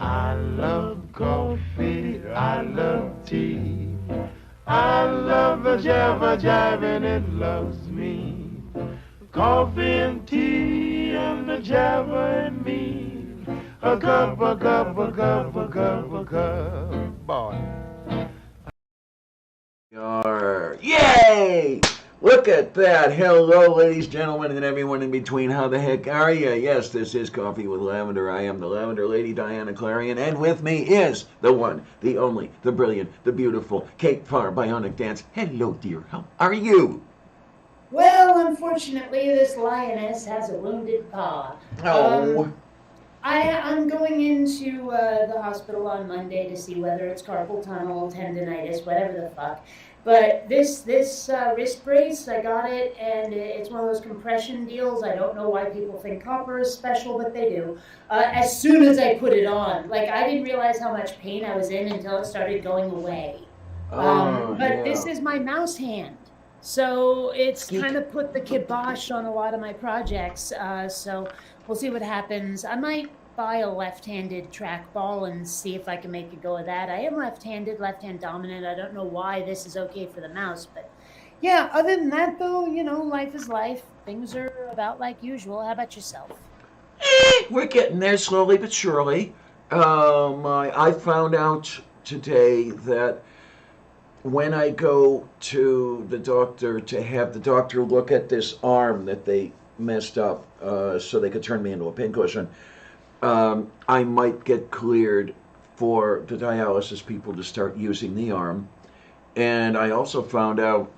I love coffee, I love tea, I love the jabber jive and it loves me. Coffee and tea and the jabber and me. A cup, a cup, a cup, a cup, a cup. Boy. Yay! Look at that. Hello, ladies, gentlemen, and everyone in between. How the heck are you? Yes, this is Coffee with Lavender. I am the Lavender Lady, Diana Clarion, and with me is the one, the only, the brilliant, the beautiful Kate Farr Bionic Dance. Hello, dear. How are you? Well, unfortunately, this lioness has a wounded paw. Oh. I'm going into the hospital on Monday to see whether it's carpal tunnel, tendonitis, whatever the fuck. But this wrist brace, I got it, and it's one of those compression deals. I don't know why people think copper is special, but they do. As soon as I put it on, like I didn't realize how much pain I was in until it started going away. But this is my mouse hand. So it's kind of put the kibosh on a lot of my projects. So we'll see what happens. I might buy a left-handed trackball and see if I can make a go of that. I am left-handed, left-hand dominant. I don't know why this is okay for the mouse, but yeah, other than that though, you know, life is life. Things are about like usual. How about yourself? We're getting there slowly but surely. I found out today that when I go to the doctor to have the doctor look at this arm that they messed up so they could turn me into a pincushion, I might get cleared for the dialysis people to start using the arm. And I also found out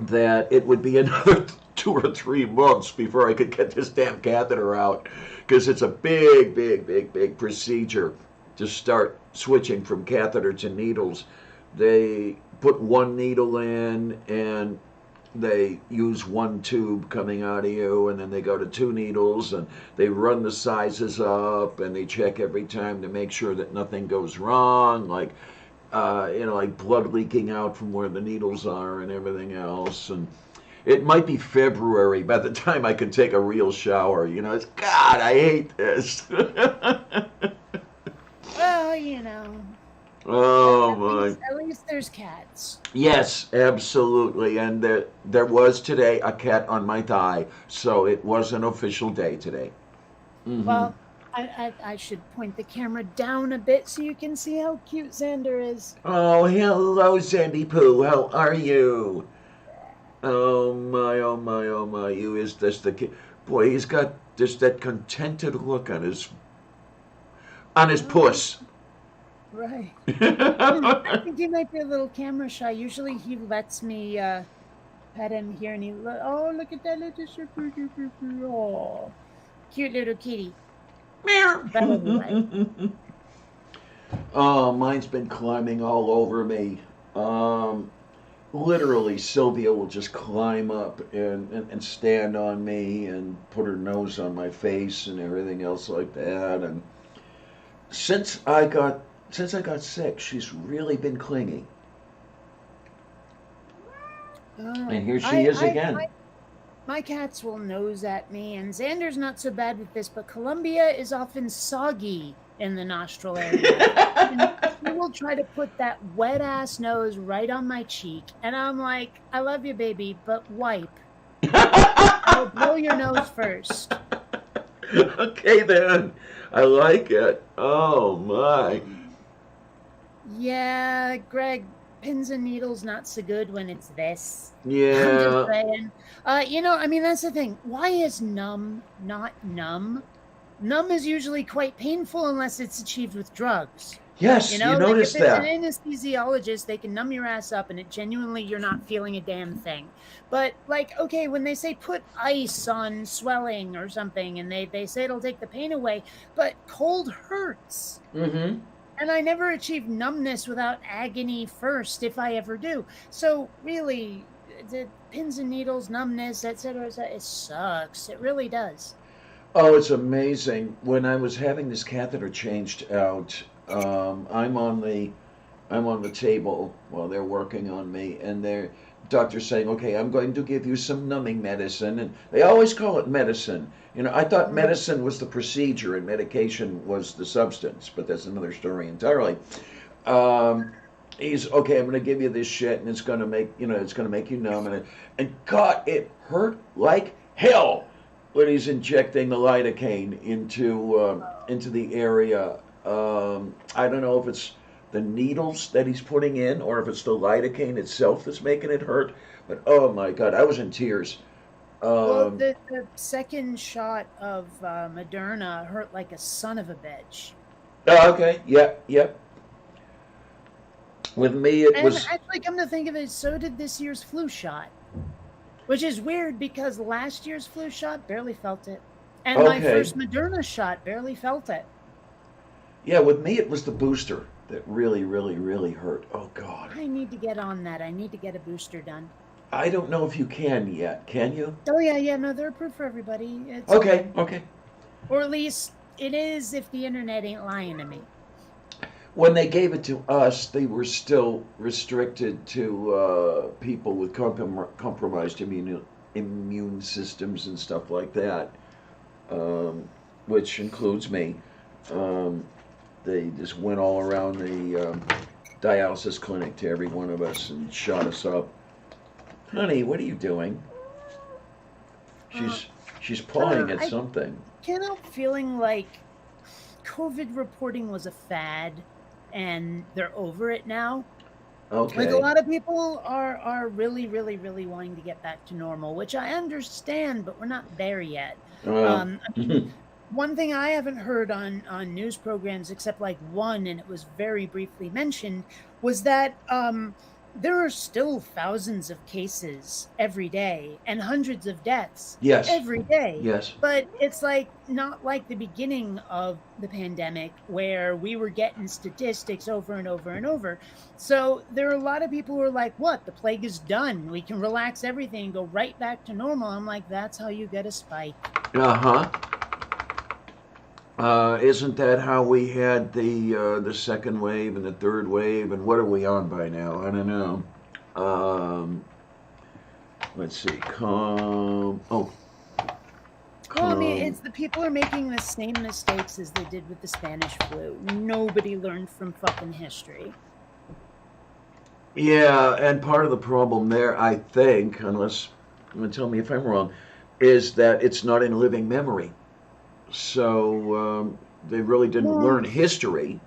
that it would be another 2 or 3 months before I could get this damn catheter out, because it's a big, big, big, big procedure to start switching from catheter to needles. They put one needle in and they use one tube coming out of you, and then they go to 2 needles and they run the sizes up and they check every time to make sure that nothing goes wrong, like like blood leaking out from where the needles are and everything else. And it might be February by the time I can take a real shower. It's God, I hate this. Well, you know. Oh my! At least there's cats. Yes, absolutely. And there was today a cat on my thigh, so it was an official day today. Well, I should point the camera down a bit so you can see how cute Xander is. Oh, hello, Sandy Pooh. How are you? Oh my, oh my, oh my! You is this the kid? Boy, he's got just that contented look on his puss. Right. I think he might be a little camera shy. Usually he lets me pet him here, and look at that little super duper. Oh, cute little kitty. Oh, mine's been climbing all over me. Literally, Sylvia will just climb up and stand on me and put her nose on my face and everything else like that. And since I got sick, she's really been clingy. And here she is again. My cats will nose at me, and Xander's not so bad with this, but Columbia is often soggy in the nostril area. She will try to put that wet-ass nose right on my cheek, and I'm like, I love you, baby, but wipe. I'll blow your nose first. Okay, then. I like it. Oh, my. Yeah, Greg, pins and needles not so good when it's this. Yeah. I'm just saying. That's the thing. Why is numb not numb? Numb is usually quite painful unless it's achieved with drugs. Yes, you Like if noticed it's an that. anesthesiologist, they can numb your ass up and it genuinely you're not feeling a damn thing. But like, okay, when they say put ice on swelling or something and they say it'll take the pain away, but cold hurts. Mm-hmm. And I never achieve numbness without agony first, if I ever do. So really, the pins and needles, numbness, etc., it sucks. It really does. Oh, it's amazing. When I was having this catheter changed out, I'm on the table while they're working on me, and their doctor's saying, "Okay, I'm going to give you some numbing medicine," and they always call it medicine. I thought Mm. medicine was the procedure and medication was the substance, but that's another story entirely. Um, he's okay. I'm going to give you this shit, and it's going to make it's going to make you numb, and God, it hurt like hell when he's injecting the lidocaine into the area. I don't know if it's the needles that he's putting in or if it's the lidocaine itself that's making it hurt. But oh my God, I was in tears. Well, Um, the second shot of Moderna hurt like a son of a bitch. oh, okay, yeah, yeah. With me, it And was actually, come to think of it, so did this year's flu shot, which is weird because last year's flu shot barely felt it, and my okay. first Moderna shot barely felt it. Yeah, with me, it was the booster that really, really, really hurt. Oh God, I need to get on that. I need to get a booster done. I don't know if you can yet. Can you? Oh yeah, yeah. No, they're approved for everybody. It's Okay, fine, okay. or at least it is if the internet ain't lying to me. When they gave it to us, they were still restricted to people with compromised immune systems and stuff like that, um, which includes me. Um, they just went all around the dialysis clinic to every one of us and shot us up. Honey, what are you doing? Uh, She's pawing at I something. can't help feeling like COVID reporting was a fad, and they're over it now. Like a Okay. lot of people are really, really, really wanting to get back to normal, which I understand, but we're not there yet. Well, I mean, one thing I haven't heard on news programs, except like one, and it was very briefly mentioned, was that there are still thousands of cases every day and hundreds of deaths yes, every day. yes. But it's like not like the beginning of the pandemic where we were getting statistics over and over and over. So there are a lot of people who are like, what? The plague is done. We can relax everything and go right back to normal. I'm like, that's how you get a spike. Uh-huh. Isn't that how we had the second wave and the third wave? And what are we on by now? I don't know. Um, let's see. Well, I mean, Calm. it's the people are making the same mistakes as they did with the Spanish flu. Nobody learned from fucking history. Yeah, and part of the problem there, I think, unless you want to tell me if I'm wrong, is that it's not in living memory. So they really didn't Well, learn history.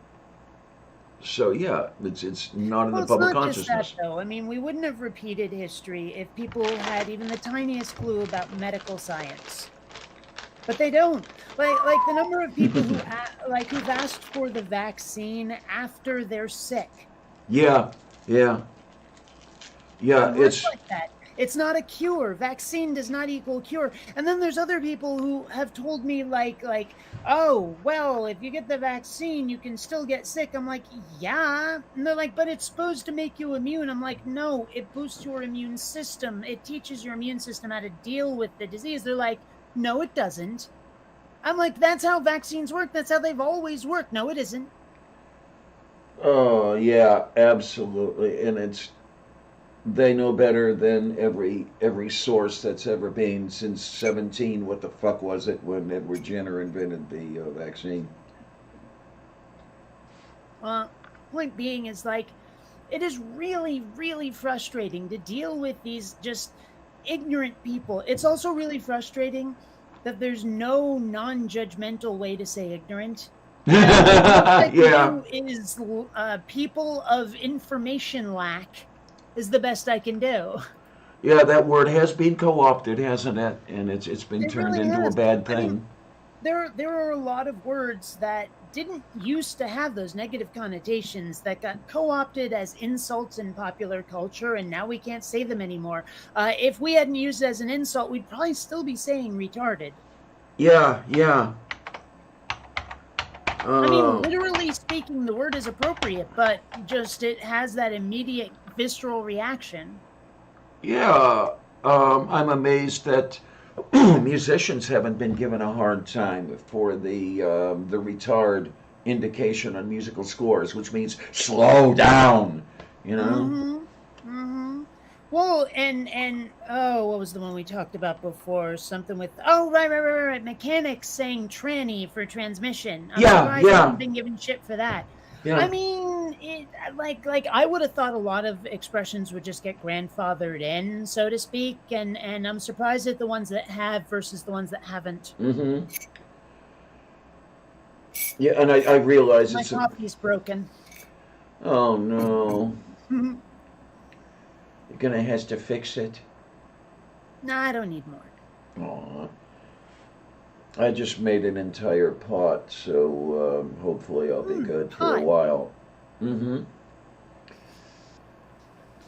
So yeah, it's not in the Well, it's public not just that, consciousness. though. I mean, we wouldn't have repeated history if people had even the tiniest clue about medical science. But they don't. Like the number of people who've asked for the vaccine after they're sick. Yeah, yeah, yeah. Doesn't work It's like that. It's not a cure. Vaccine does not equal cure. And then there's other people who have told me oh, well, if you get the vaccine, you can still get sick. I'm like, yeah. And they're like, but it's supposed to make you immune. I'm like, no, it boosts your immune system. It teaches your immune system how to deal with the disease. They're like, no, it doesn't. I'm like, that's how vaccines work. That's how they've always worked. No, it isn't. oh yeah, absolutely, and it's they know better than every source that's ever been since 17. What the fuck was it when Edward Jenner invented the vaccine? Point being is like, it is really, really frustrating to deal with these just ignorant people. It's also really frustrating that there's no non-judgmental way to say ignorant. The best I can Yeah, do is people of information lack is the best I can do. yeah, that word has been co-opted, hasn't it? And it's been It turned really into a has. bad I mean, thing. there are a lot of words that didn't used to have those negative connotations that got co-opted as insults in popular culture, and now we can't say them anymore. If we hadn't used it as an insult, we'd probably still be saying retarded. Yeah, yeah. I mean, literally speaking, the word is appropriate, but just it has that immediate visceral reaction. Yeah, I'm amazed that musicians haven't been given a hard time for the retard indication on musical scores, which means slow down. You know? Mm-hmm. Mm-hmm. Well, and oh, what was the one we talked about before? Something with right. Mechanics saying tranny for transmission. I'm Yeah, surprised I yeah, haven't been given shit for that. I yeah. mean, like I would have thought a lot of expressions would just get grandfathered in, so to speak, and I'm surprised at the ones that have versus the ones that haven't. Mm-hmm. Yeah, and I realize My it's a. coffee's broken. Oh no, Nah, you're gonna have to fix it. I don't need more. Aw. I just made an entire pot, so hopefully I'll be good for a Hi. while. Mm-hmm.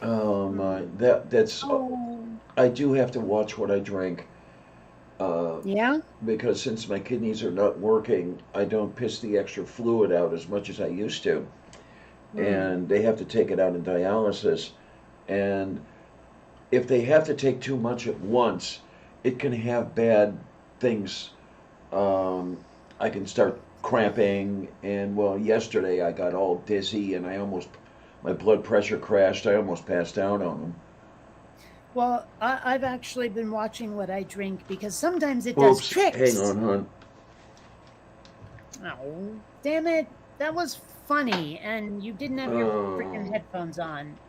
Oh my, that's. Oh, I do have to watch what I drink, uh, yeah. because since my kidneys are not working, I don't piss the extra fluid out as much as I used to, Hmm. and they have to take it out in dialysis. And if they have to take too much at once, it can have bad things. Um, I can start cramping, and well, yesterday I got all dizzy, and my blood pressure crashed. I almost passed out on them. Well, I've actually been watching what I drink because sometimes it does Oops, hang tricks. on, hon. Oh, damn it. That was funny, and you didn't have your freaking Oh, headphones on.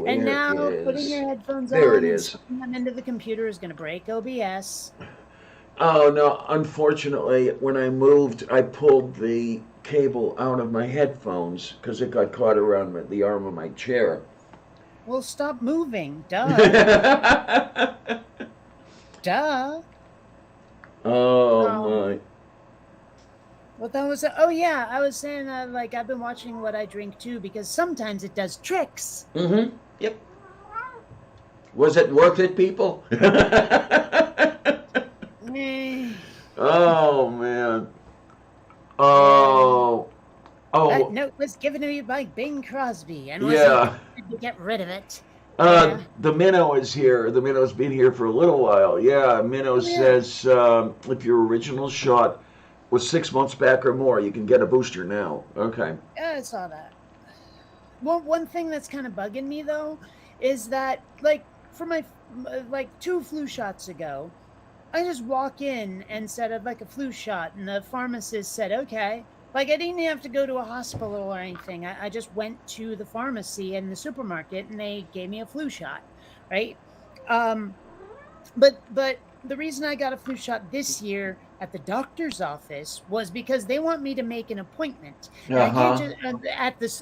And where now putting is? your headphones There it on and is. sticking them into the computer is going to break OBS. Oh no, unfortunately, when I moved, I pulled the cable out of my headphones because it got caught around the arm of my chair. Well, stop moving. Duh. Duh. Oh Um, my. what that was. Oh, yeah. I was saying, like, I've been watching what I drink too because sometimes it does tricks. Mm-hmm. Yep. Was it worth it, people? Eh, Oh man. and Oh. that Oh note was given to me by Bing Crosby and was yeah. intended to get rid of it. Yeah. The minnow is here. The minnow's been here for a little while. Yeah, minnow Oh, yeah. says if your original shot was 6 months back or more, you can get a booster now. Okay. Yeah, I saw that. Well, one thing that's kind of bugging me though is that, like, for my like 2 flu shots ago, I just walk in and said I'd like a flu shot, and the pharmacist said okay. Like I didn't have to go to a hospital or anything. I just went to the pharmacy and the supermarket, and they gave me a flu shot, right? Um, but the reason I got a flu shot this year at the doctor's office was because they want me to make an appointment, and Uh I can't huh. just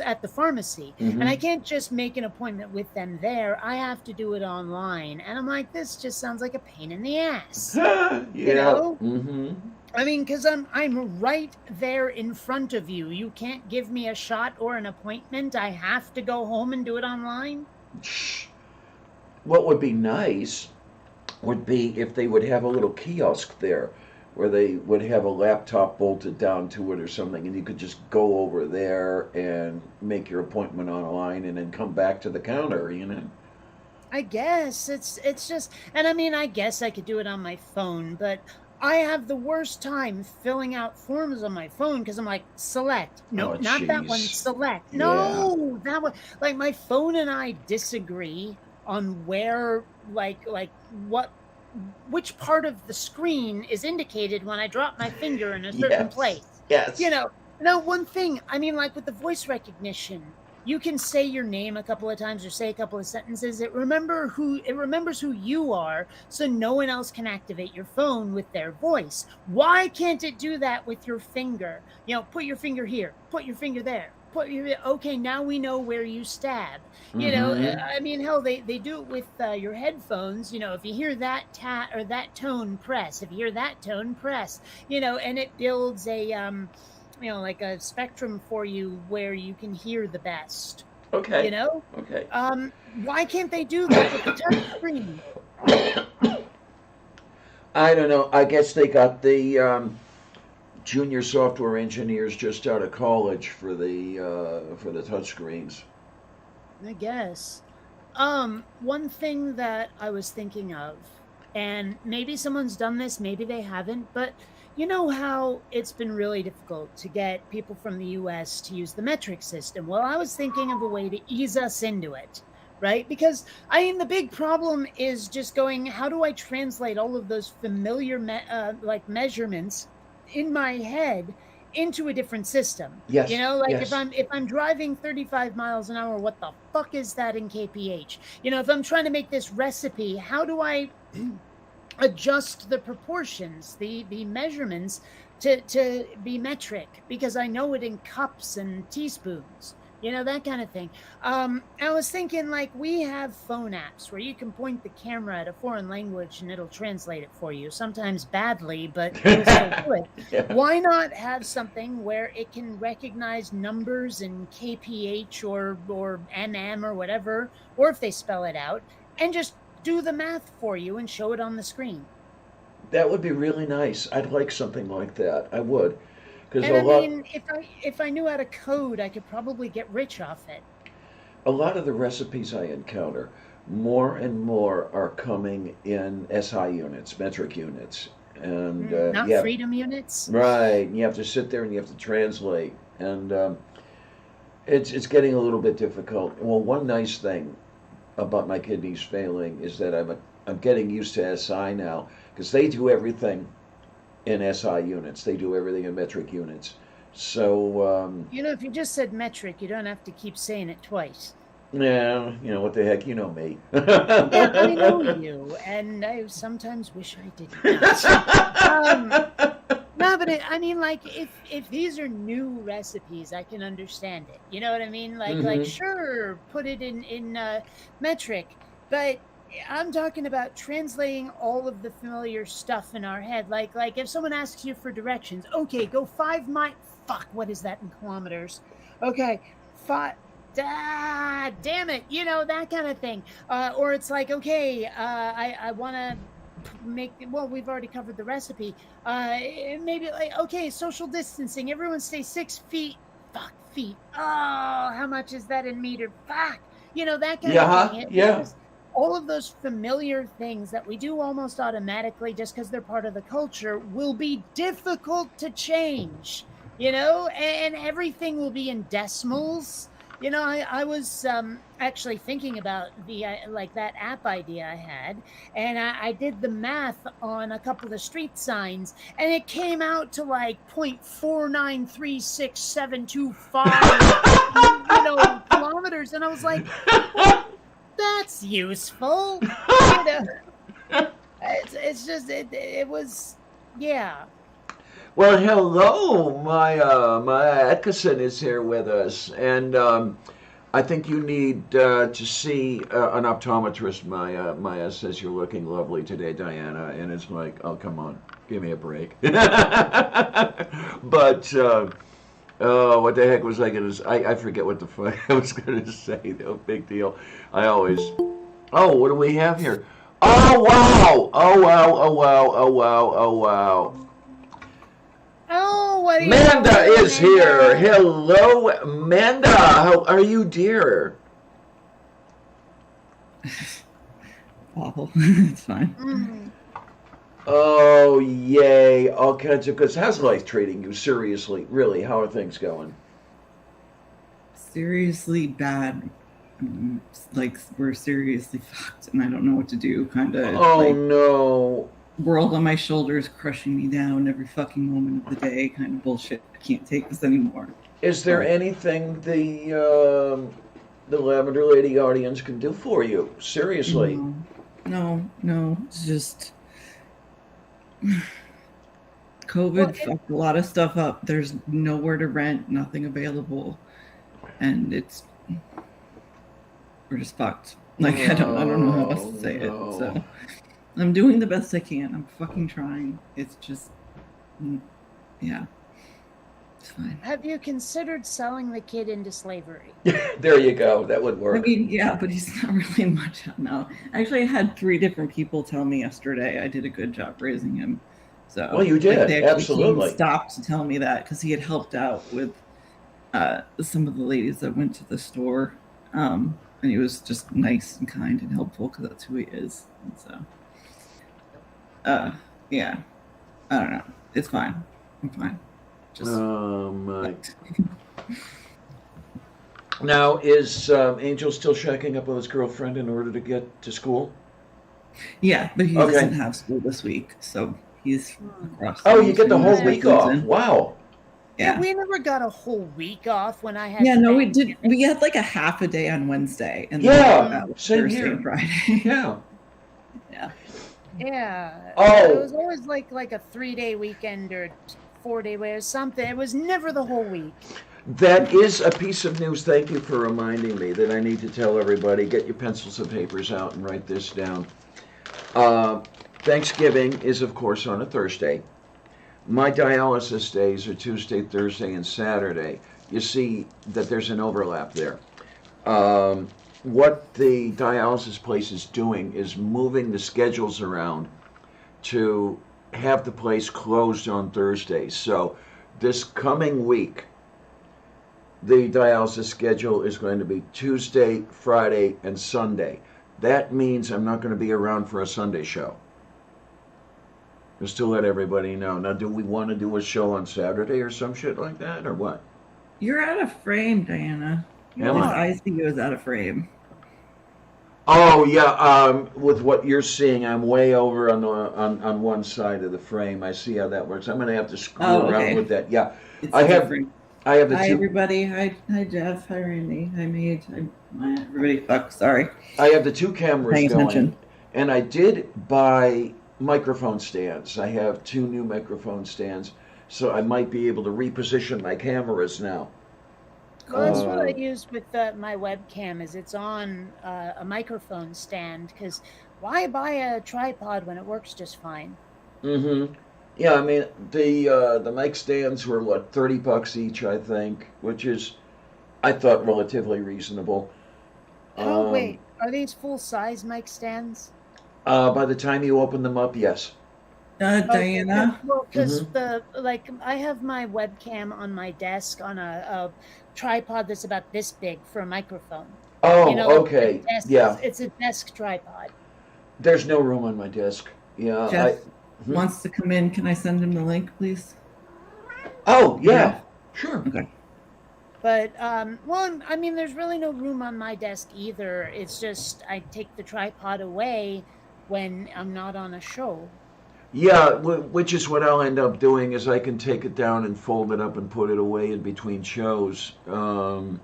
at the pharmacy, and I Mm-hmm. can't just make an appointment with them there. I have to do it online, and I'm like, this just sounds like a pain in the ass, you Yeah. know? Mm-hmm. I mean, because I'm right there in front of you. You can't give me a shot or an appointment. I have to go home and do it online. What would be nice would be if they would have a little kiosk there where they would have a laptop bolted down to it or something, and you could just go over there and make your appointment online and then come back to the counter, you know? I guess it's just, and I mean, I guess I could do it on my phone, but I have the worst time filling out forms on my phone because I'm like, select. Oh, Nope, not that one. jeez. Select. Yeah. No, that one. Like my phone and I disagree on where, like what, which part of the screen is indicated when I drop my finger in a certain Yes. place. You Yes. know, now one thing, I mean, like with the voice recognition, you can say your name a couple of times or say a couple of sentences. It remembers who you are, so no one else can activate your phone with their voice. Why can't it do that with your finger? You know, put your finger here, put your finger there. okay, now we know where you stab. Mm-hmm. I mean, hell, they do it with your headphones. If you hear that or that tone, press. If you hear that tone, press. And it builds a like a spectrum for you where you can hear the best. You Okay. know, Okay. why can't they do that with the touch screen? I don't know. I guess they got the junior software engineers just out of college for the touchscreens. I guess. One thing that I was thinking of, and maybe someone's done this, maybe they haven't, but you know how it's been really difficult to get people from the US to use the metric system? Well, I was thinking of a way to ease us into it, right? Because I mean, the big problem is just going, how do I translate all of those familiar like measurements in my head into a different system? Yes. Like if Yes. I'm driving 35 miles an hour, what the fuck is that in kph? If I'm trying to make this recipe, how do I adjust the proportions, the measurements to be metric, because I know it in cups and teaspoons, that kind of thing. I was thinking, like, we have phone apps where you can point the camera at a foreign language and it'll translate it for you, sometimes badly, but it'll still do it. Yeah. Why not have something where it can recognize numbers in kph or mm or whatever, or if they spell it out, and just do the math for you and show it on the screen? That would be really nice. I'd like something like that. I would, because And I mean, if I knew how to code, I could probably get rich off it. a lot of the recipes I encounter, more and more are coming in SI units, metric units, and Not yeah, freedom units. right. You have to sit there and you have to translate, and it's getting a little bit difficult. Well, one nice thing about my kidneys failing is that I'm getting used to SI now because they do everything in SI units. They do everything in metric units. So If you just said metric, you don't have to keep saying it twice. yeah, what the heck, you know me. Yeah, I know you, and I sometimes wish I didn't. No, but I mean, like, if these are new recipes, I can understand it. You know what I mean? Like Hmm. sure, put it in metric, but I'm talking about translating all of the familiar stuff in our head. Like if someone asks you for directions, okay, go 5 miles. Fuck, what is that in kilometers? Okay, five. Ah, damn it, that kind of thing. Or it's like, okay, I want to make, well, we've already covered the recipe. Maybe like, okay, social distancing, everyone stay 6 feet. Fuck, feet. Oh, how much is that in meter? Fuck, that kind of Yeah, thing. It's yeah. just all of those familiar things that we do almost automatically just because they're part of the culture will be difficult to change, and everything will be in decimals. I was actually thinking about the like that app idea I had, and I did the math on a couple of street signs, and it came out to like 0.49366725, kilometers, and I was like, well, that's useful, you know. It's just it was, yeah. Well, hello, Maya Atkinson is here with us, and I think you need to see an optometrist. Maya says you're looking lovely today, Diana, and it's like, oh, come on, give me a break. But oh, what the heck was I gonna? I forget what the fuck I was gonna say. No big deal. I always. Oh, what do we have here? Oh wow! Oh wow! Oh wow! Oh wow! Oh wow! Oh, what are you Manda doing, is here. Amanda? Hello, Manda. How are you, dear? Awful. It's fine. Mm. Oh, yay. All kinds of good. How's life treating you? Seriously, really, how are things going? Seriously bad. Like, we're seriously fucked, and I don't know what to do. Kind of Oh, like no. world on my shoulders crushing me down every fucking moment of the day. Kind of bullshit. I can't take this anymore. Is there But anything the Lavender Lady audience can do for you? Seriously. no. It's just Well, COVID fucked a lot of stuff up. There's nowhere to rent, nothing available. and we're just fucked. Like I don't know how else to say it. So I'm doing the best I can. I'm fucking trying. It's just, yeah, it's fine. Have you considered selling the kid into slavery? There you go. That would work. I mean, yeah, but he's not really much out now. Actually, I had 3 different people tell me yesterday I did a good job raising him. So Well, you did, they actually absolutely. stopped to tell me that because he had helped out with some of the ladies that went to the store, and he was just nice and kind and helpful because that's who he is. And so, yeah, I don't know. It's fine. I'm fine. Just Now, is Angel still shacking up with his girlfriend in order to get to school? yeah, but he Okay. doesn't have school this week, so he's across. Oh, you get the country whole this week off. season. Wow. Yeah. We never got a whole week off when I had. Yeah, no, we did. Thanksgiving. We had like a half a day on Wednesday, and Yeah, then that was same Thursday here. and Friday. Yeah. Yeah. Yeah. Oh. It was always like a 3-day weekend or 4-day way or something. It was never the whole week. That is a piece of news. Thank you for reminding me that I need to tell everybody. Get your pencils and papers out and write this down. Thanksgiving is, of course, on a Thursday. My dialysis days are Tuesday, Thursday, and Saturday. You see that there's an overlap there. What the dialysis place is doing is moving the schedules around to have the place closed on Thursdays. So this coming week, the dialysis schedule is going to be Tuesday, Friday, and Sunday. That means I'm not going to be around for a Sunday show. Just to let everybody know. Now, do we want to do a show on Saturday or some shit like that, or what? You're out of frame, Diana. Am His I? ICU is out of frame. Oh yeah. With what you're seeing, I'm way over on one side of the frame. I see how that works. I'm going to have to screw around okay. with that. Yeah. It's I have different. I have the Hi, two. everybody. Hi, Jeff. Hi, Randy. Hi, Mage. Hi, everybody. Fuck, sorry. I have the 2 cameras Paying going, attention. and I did buy microphone stands. I have 2 new microphone stands, so I might be able to reposition my cameras now. Well, that's what I use with my webcam. Is it's on a microphone stand? Because why buy a tripod when it works just fine? Mm-hmm. Yeah, I mean the mic stands were what, $30 each, I think, which is, I thought, relatively reasonable. Oh wait, are these full size mic stands? By the time you open them up, yes. Diana? Well, because I have my webcam on my desk on a tripod that's about this big for a microphone. Oh, You know, like okay. a desk, Yeah. it's a desk tripod. There's no room on my desk. Yeah. Jeff wants to come in. Can I send him the link, please? Oh, yeah. Yeah. Sure. Okay. But well, I mean, there's really no room on my desk either. It's just I take the tripod away when I'm not on a show. Yeah, which is what I'll end up doing is I can take it down and fold it up and put it away in between shows. But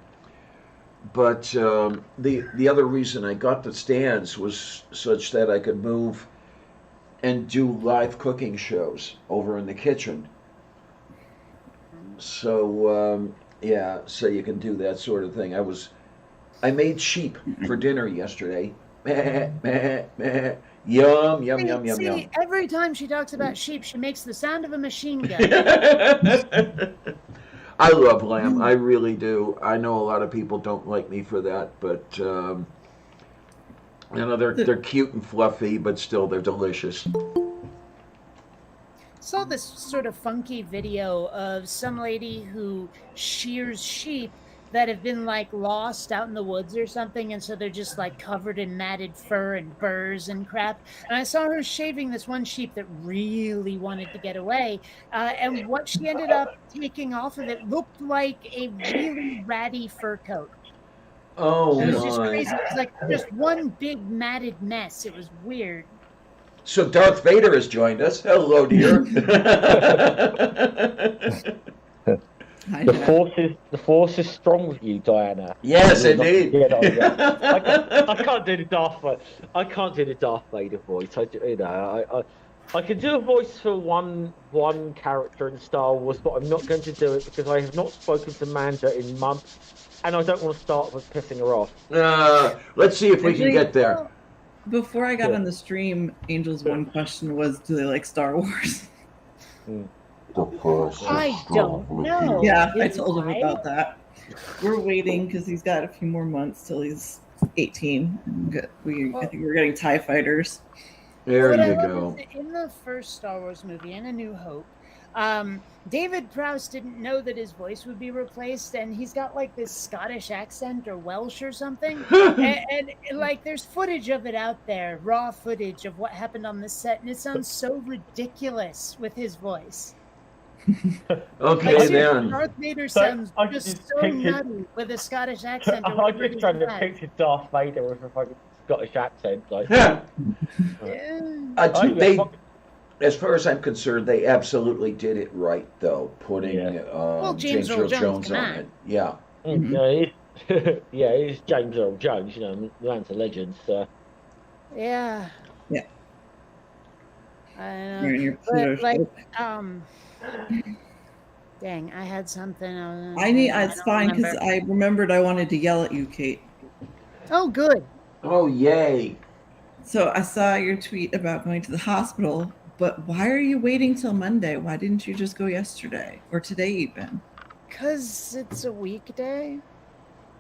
the other reason I got the stands was such that I could move and do live cooking shows over in the kitchen. So yeah, so you can do that sort of thing. I made sheep for dinner yesterday. Meh, meh, meh. Yum, yum, yum, yum, See, yum. every time she talks about sheep, she makes the sound of a machine gun. I love lamb. I really do. I know a lot of people don't like me for that, but you know they're cute and fluffy, but still they're delicious. Saw this sort of funky video of some lady who shears sheep that have been like lost out in the woods or something, and so they're just like covered in matted fur and burrs and crap. And I saw her shaving this one sheep that really wanted to get away, and what she ended up taking off of it looked like a really ratty fur coat. Oh It was just my! crazy. It was like just one big matted mess. It was weird. So Darth Vader has joined us. Hello, dear. Hi, The Jeff. force is strong with you, Diana. Yes, You're not- indeed. Yeah, no, yeah. I can't do the Darth Vader. I can't do the Darth Vader voice. I can do a voice for one character in Star Wars, but I'm not going to do it because I have not spoken to Manda in months, and I don't want to start with pissing her off. Let's see if we can get there. Well, before I got Yeah. on the stream, Angel's one question was, do they like Star Wars? I don't know. Yeah, I Is told him it about that. We're waiting because he's got a few more months till he's 18. I think we're getting TIE fighters. There What I you love go. is that in the first Star Wars movie, in A New Hope, David Prowse didn't know that his voice would be replaced, and he's got like this Scottish accent or Welsh or something. and like, there's footage of it out there, raw footage of what happened on the set, and it sounds so ridiculous with his voice. Okay, Like, then. Darth Vader So, sounds I just just so pictured- nutty with a Scottish accent. or I'm whatever just trying to he has. picture Darth Vader with a fucking Scottish accent. Like, Yeah. As far as I'm concerned, they absolutely did it right, though, putting James Earl Jones on it. Yeah. Yeah, he's James Earl Jones. You know, the man's a legend. So. Yeah. Yeah. I You're in know. your But Pluto like, ship. dang, I had something. It's fine because remember. I remembered I wanted to yell at you, Kate. Oh, good. Oh, yay. So I saw your tweet about going to the hospital, but why are you waiting till Monday? Why didn't you just go yesterday or today even? Because it's a weekday.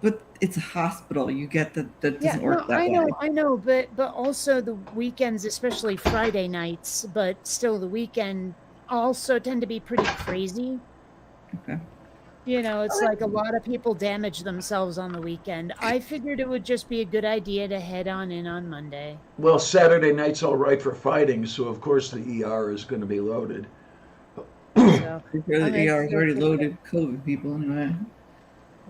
But it's a hospital. You get that doesn't work that way. I know, but also the weekends, especially Friday nights, but still the weekend also tend to be pretty crazy. Okay. You know, it's like a lot of people damage themselves on the weekend. I figured it would just be a good idea to head on in on Monday. Well, Saturday night's all right for fighting, so of course the ER is going to be loaded. So, The ER is already loaded with COVID people anyway.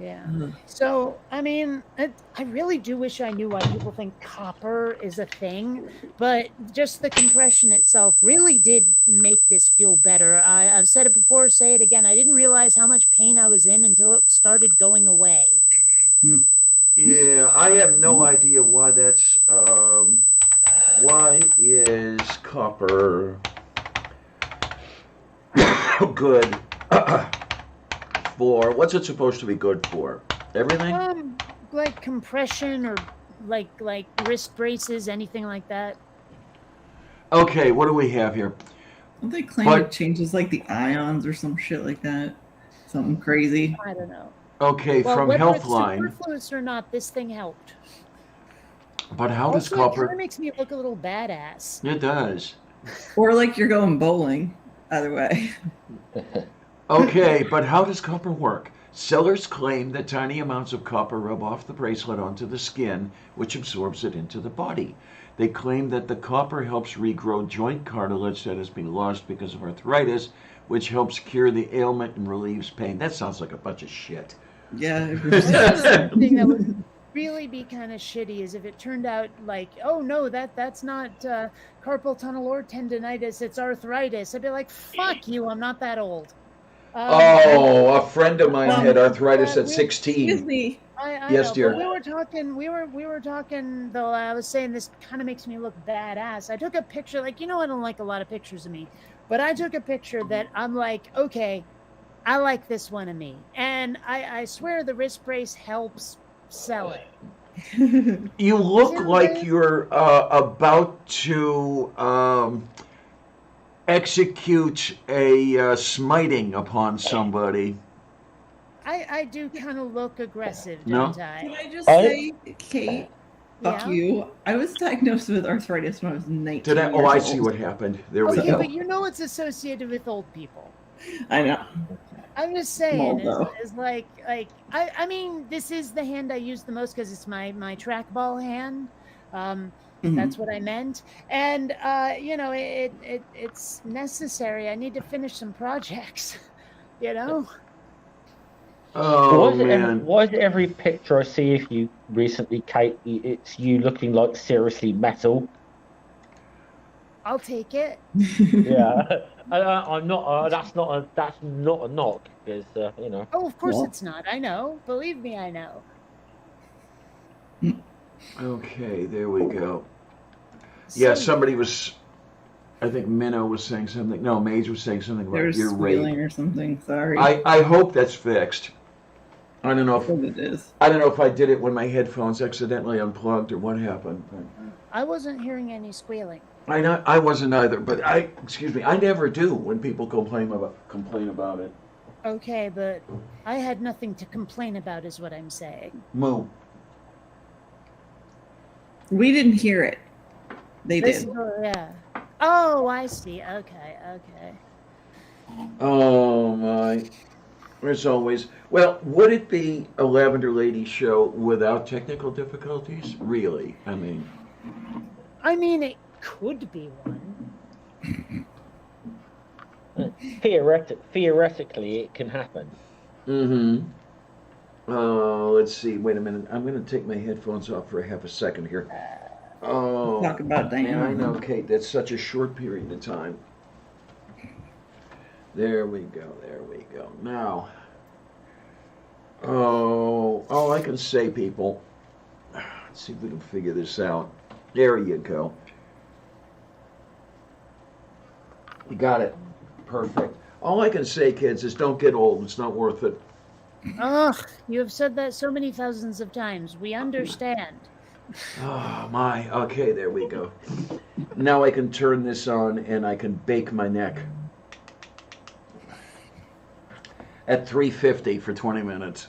yeah. Ugh. So, I mean, I really do wish I knew why people think copper is a thing, but just the compression itself really did make this feel better. I've said it before, say it again. I didn't realize how much pain I was in until it started going away. Yeah, I have no idea why that's. Why is copper good for? What's it supposed to be good for? Everything? Like compression or like wrist braces, anything like that. Okay, what do we have here? Don't they claim it changes like the ions or some shit like that? Something crazy. I don't know. Okay, Well, from whether Healthline. it's superfluous or not, this thing helped. But how does Also, it kind copper? of makes me look a little badass. It does. Or like you're going bowling. Either way. Okay, but how does copper work? Sellers claim that tiny amounts of copper rub off the bracelet onto the skin, which absorbs it into the body. They claim that the copper helps regrow joint cartilage that has been lost because of arthritis, which helps cure the ailment and relieves pain. That sounds like a bunch of shit. Yeah. The thing that would really be kind of shitty is if it turned out like, oh no, that's not carpal tunnel or tendonitis, it's arthritis. I'd be like, fuck you, I'm not that old. A friend of mine had arthritis at Excuse 16. me. I Yes, know, dear. but we were talking though. I was saying this kind of makes me look badass. I took a picture, like, you know, I don't like a lot of pictures of me, but I took a picture that I'm like, okay, I like this one of me, and I swear the wrist brace helps sell it. You look Yeah, like man. you're about to execute a smiting upon somebody. I do kind of look aggressive, No. don't Can I? I just say, Kate, fuck Yeah. you. I was diagnosed with arthritis when I was 19. Did I? Oh, years I old. see what happened. There we Okay, go. but you know it's associated with old people. I know. I'm just saying, Small, is like I mean, this is the hand I use the most because it's my trackball hand. That's what I meant, and you know, it's necessary. I need to finish some projects. You know. Oh man. Why is it every picture I see of you recently, Kate, it's you looking like seriously metal? I'll take it. Yeah, I'm not. That's not a knock, because you know. Oh, of course Well. it's not. I know. Believe me, I know. Okay, there we go. Yeah, So, somebody was. I think Minnow was saying something. No, Mage was saying something about There's ear rape. squealing or something. Sorry. I hope that's fixed. I don't know That's if what it is. I don't know if I did it when my headphones accidentally unplugged or what happened. But I wasn't hearing any squealing. I wasn't either. But excuse me, I never do when people complain about it. Okay, but I had nothing to complain about, is what I'm saying. Moo. We didn't hear it. They This did. is, yeah. Oh, I see. Okay. Oh my. As always. Well, would it be a Lavender Lady show without technical difficulties? Really? I mean, It could be one. Theoretically, it can happen. mm-hmm. Let's see. Wait a minute. I'm going to take my headphones off for half a second here. Oh, Talk about man, I Diana. know, Kate. That's such a short period of time. There we go. There we go. Now, all I can say, people. Let's see if we can figure this out. There you go. You got it. Perfect. All I can say, kids, is don't get old. It's not worth it. Ugh, you have said that so many thousands of times. We understand. Oh my. Okay, there we go. Now I can turn this on and I can bake my neck. At 350 for 20 minutes.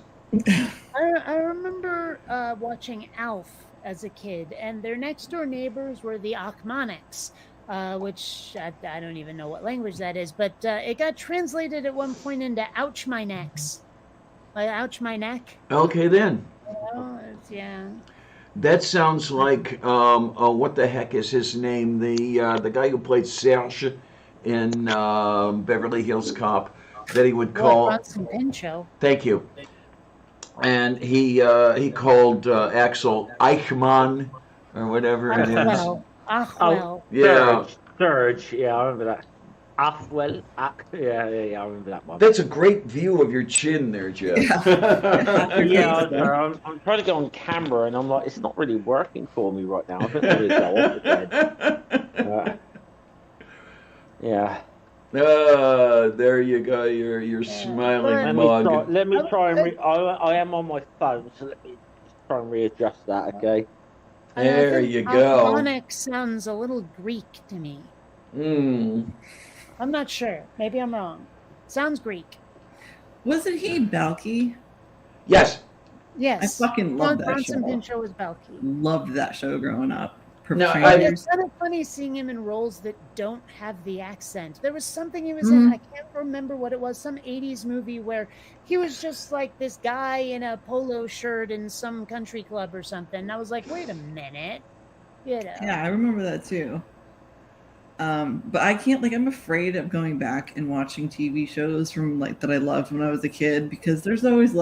I remember watching Alf as a kid, and their next door neighbors were the Achmanics, which I don't even know what language that is, but it got translated at one point into "ouch my necks," like "ouch my neck." Okay then. Yeah. That sounds like what the heck is his name? The guy who played Serge in Beverly Hills Cop. That he would call. Bronson Pinchot. Thank you. And he called Axel Eichmann or whatever it is. Well. Yeah. Surge. Yeah, I remember that. Yeah, I remember that one. That's a great view of your chin there, Jeff. Yeah, I'm trying to get on camera, and I'm like, it's not really working for me right now. I don't really go off again. Yeah. There you go. You're smiling mug. Let me try and I am on my phone, so let me just try and readjust that. Okay. There you go. Achmonic sounds a little Greek to me. I'm not sure. Maybe I'm wrong. Sounds Greek. Wasn't he Balky? Yes. Yes. I fucking love that Bronson show. Pinchot was Balky. Loved that show growing up. No, It's kind of funny seeing him in roles that don't have the accent. There was something he was in, I can't remember what it was, some 80s movie where he was just like this guy in a polo shirt in some country club or something. And I was like, wait a minute. You know. Yeah, I remember that too. But I can't, I'm afraid of going back and watching TV shows from that I loved when I was a kid, because there's always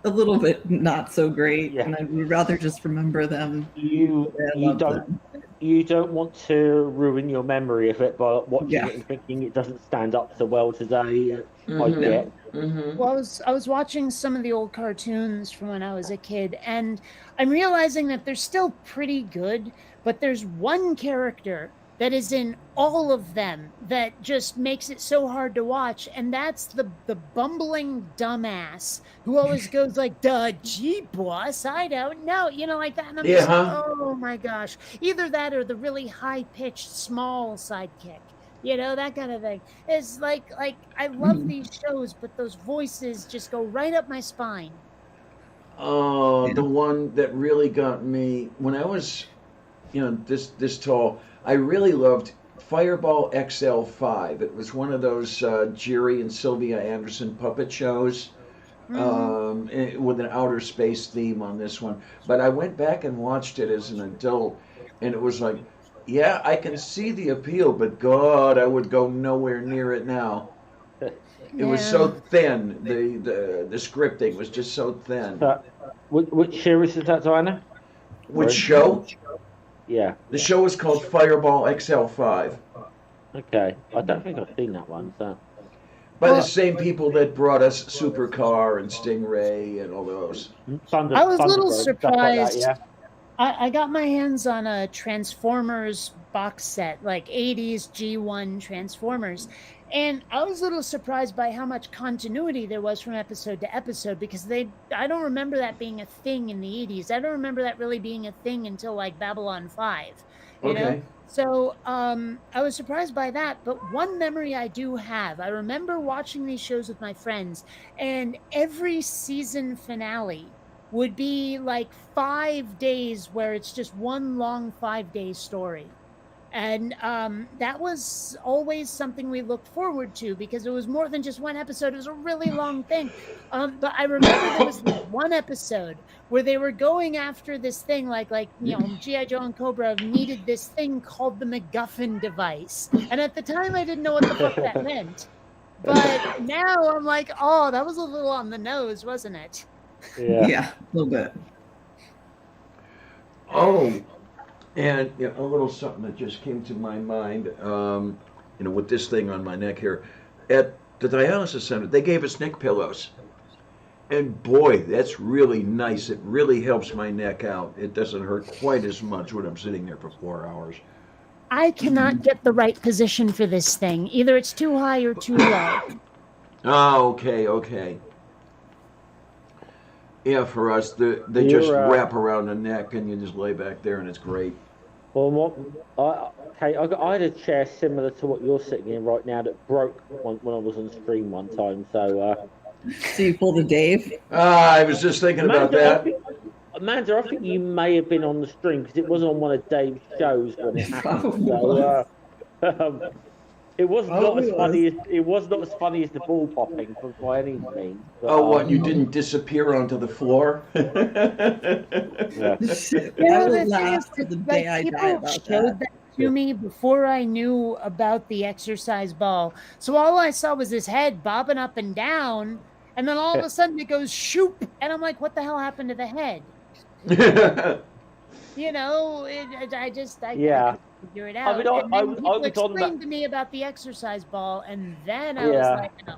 a little bit not so great, and I would rather just remember them. You don't want to ruin your memory of it by watching it and thinking it doesn't stand up so well today. I get. Well, I was watching some of the old cartoons from when I was a kid, and I'm realizing that they're still pretty good, but there's one character that is in all of them that just makes it so hard to watch, and that's the bumbling dumbass who always goes like, "Duh, gee, boss, I don't know," like that. And I'm just like, oh my gosh. Either that or the really high-pitched, small sidekick. That kind of thing. It's like I love these shows, but those voices just go right up my spine. Oh, the one that really got me when I was, this tall. I really loved Fireball XL5. It was one of those Jerry and Sylvia Anderson puppet shows with an outer space theme on this one. But I went back and watched it as an adult, and it was like, yeah, I can see the appeal, but God, I would go nowhere near it now. It was so thin. The scripting was just so thin. Which series is that, Diana? Which show? Yeah. The show is called Fireball XL5. Okay. I don't think I've seen that one. So. By the same people that brought us Supercar and Stingray and all those. I was a little surprised. I got my hands on a Transformers box set, 80s G1 Transformers. And I was a little surprised by how much continuity there was from episode to episode, because I don't remember that being a thing in the 80s. I don't remember that really being a thing until like Babylon 5, you know? Okay. So I was surprised by that. But one memory I do have, I remember watching these shows with my friends, and every season finale would be like 5 days where it's just one long 5-day story. And that was always something we looked forward to, because it was more than just one episode. It was a really long thing. But I remember there was this one episode where they were going after this thing, like G.I. Joe and Cobra needed this thing called the MacGuffin device. And at the time, I didn't know what the fuck that meant. But now I'm like, oh, that was a little on the nose, wasn't it? Yeah, a little bit. Oh, and a little something that just came to my mind, with this thing on my neck here. At the dialysis center, they gave us neck pillows. And boy, that's really nice. It really helps my neck out. It doesn't hurt quite as much when I'm sitting there for 4 hours. I cannot get the right position for this thing. Either it's too high or too low. Oh, okay. Yeah, for us, they just wrap around the neck and you just lay back there and it's great. Well, I had a chair similar to what you're sitting in right now that broke when I was on stream one time. So you pulled a Dave? I was just thinking about that. Amanda, I think you may have been on the stream because it was on one of Dave's shows when it happened. So, it was not as funny as the ball popping by any means. But, what? You didn't disappear onto the floor? Yeah. I would laugh to the day I die about that. To me before I knew about the exercise ball. So all I saw was his head bobbing up and down, and then all of a sudden it goes shoop, and I'm like, what the hell happened to the head? I couldn't figure it out. I mean, people explained to me about the exercise ball, and then I was like, no.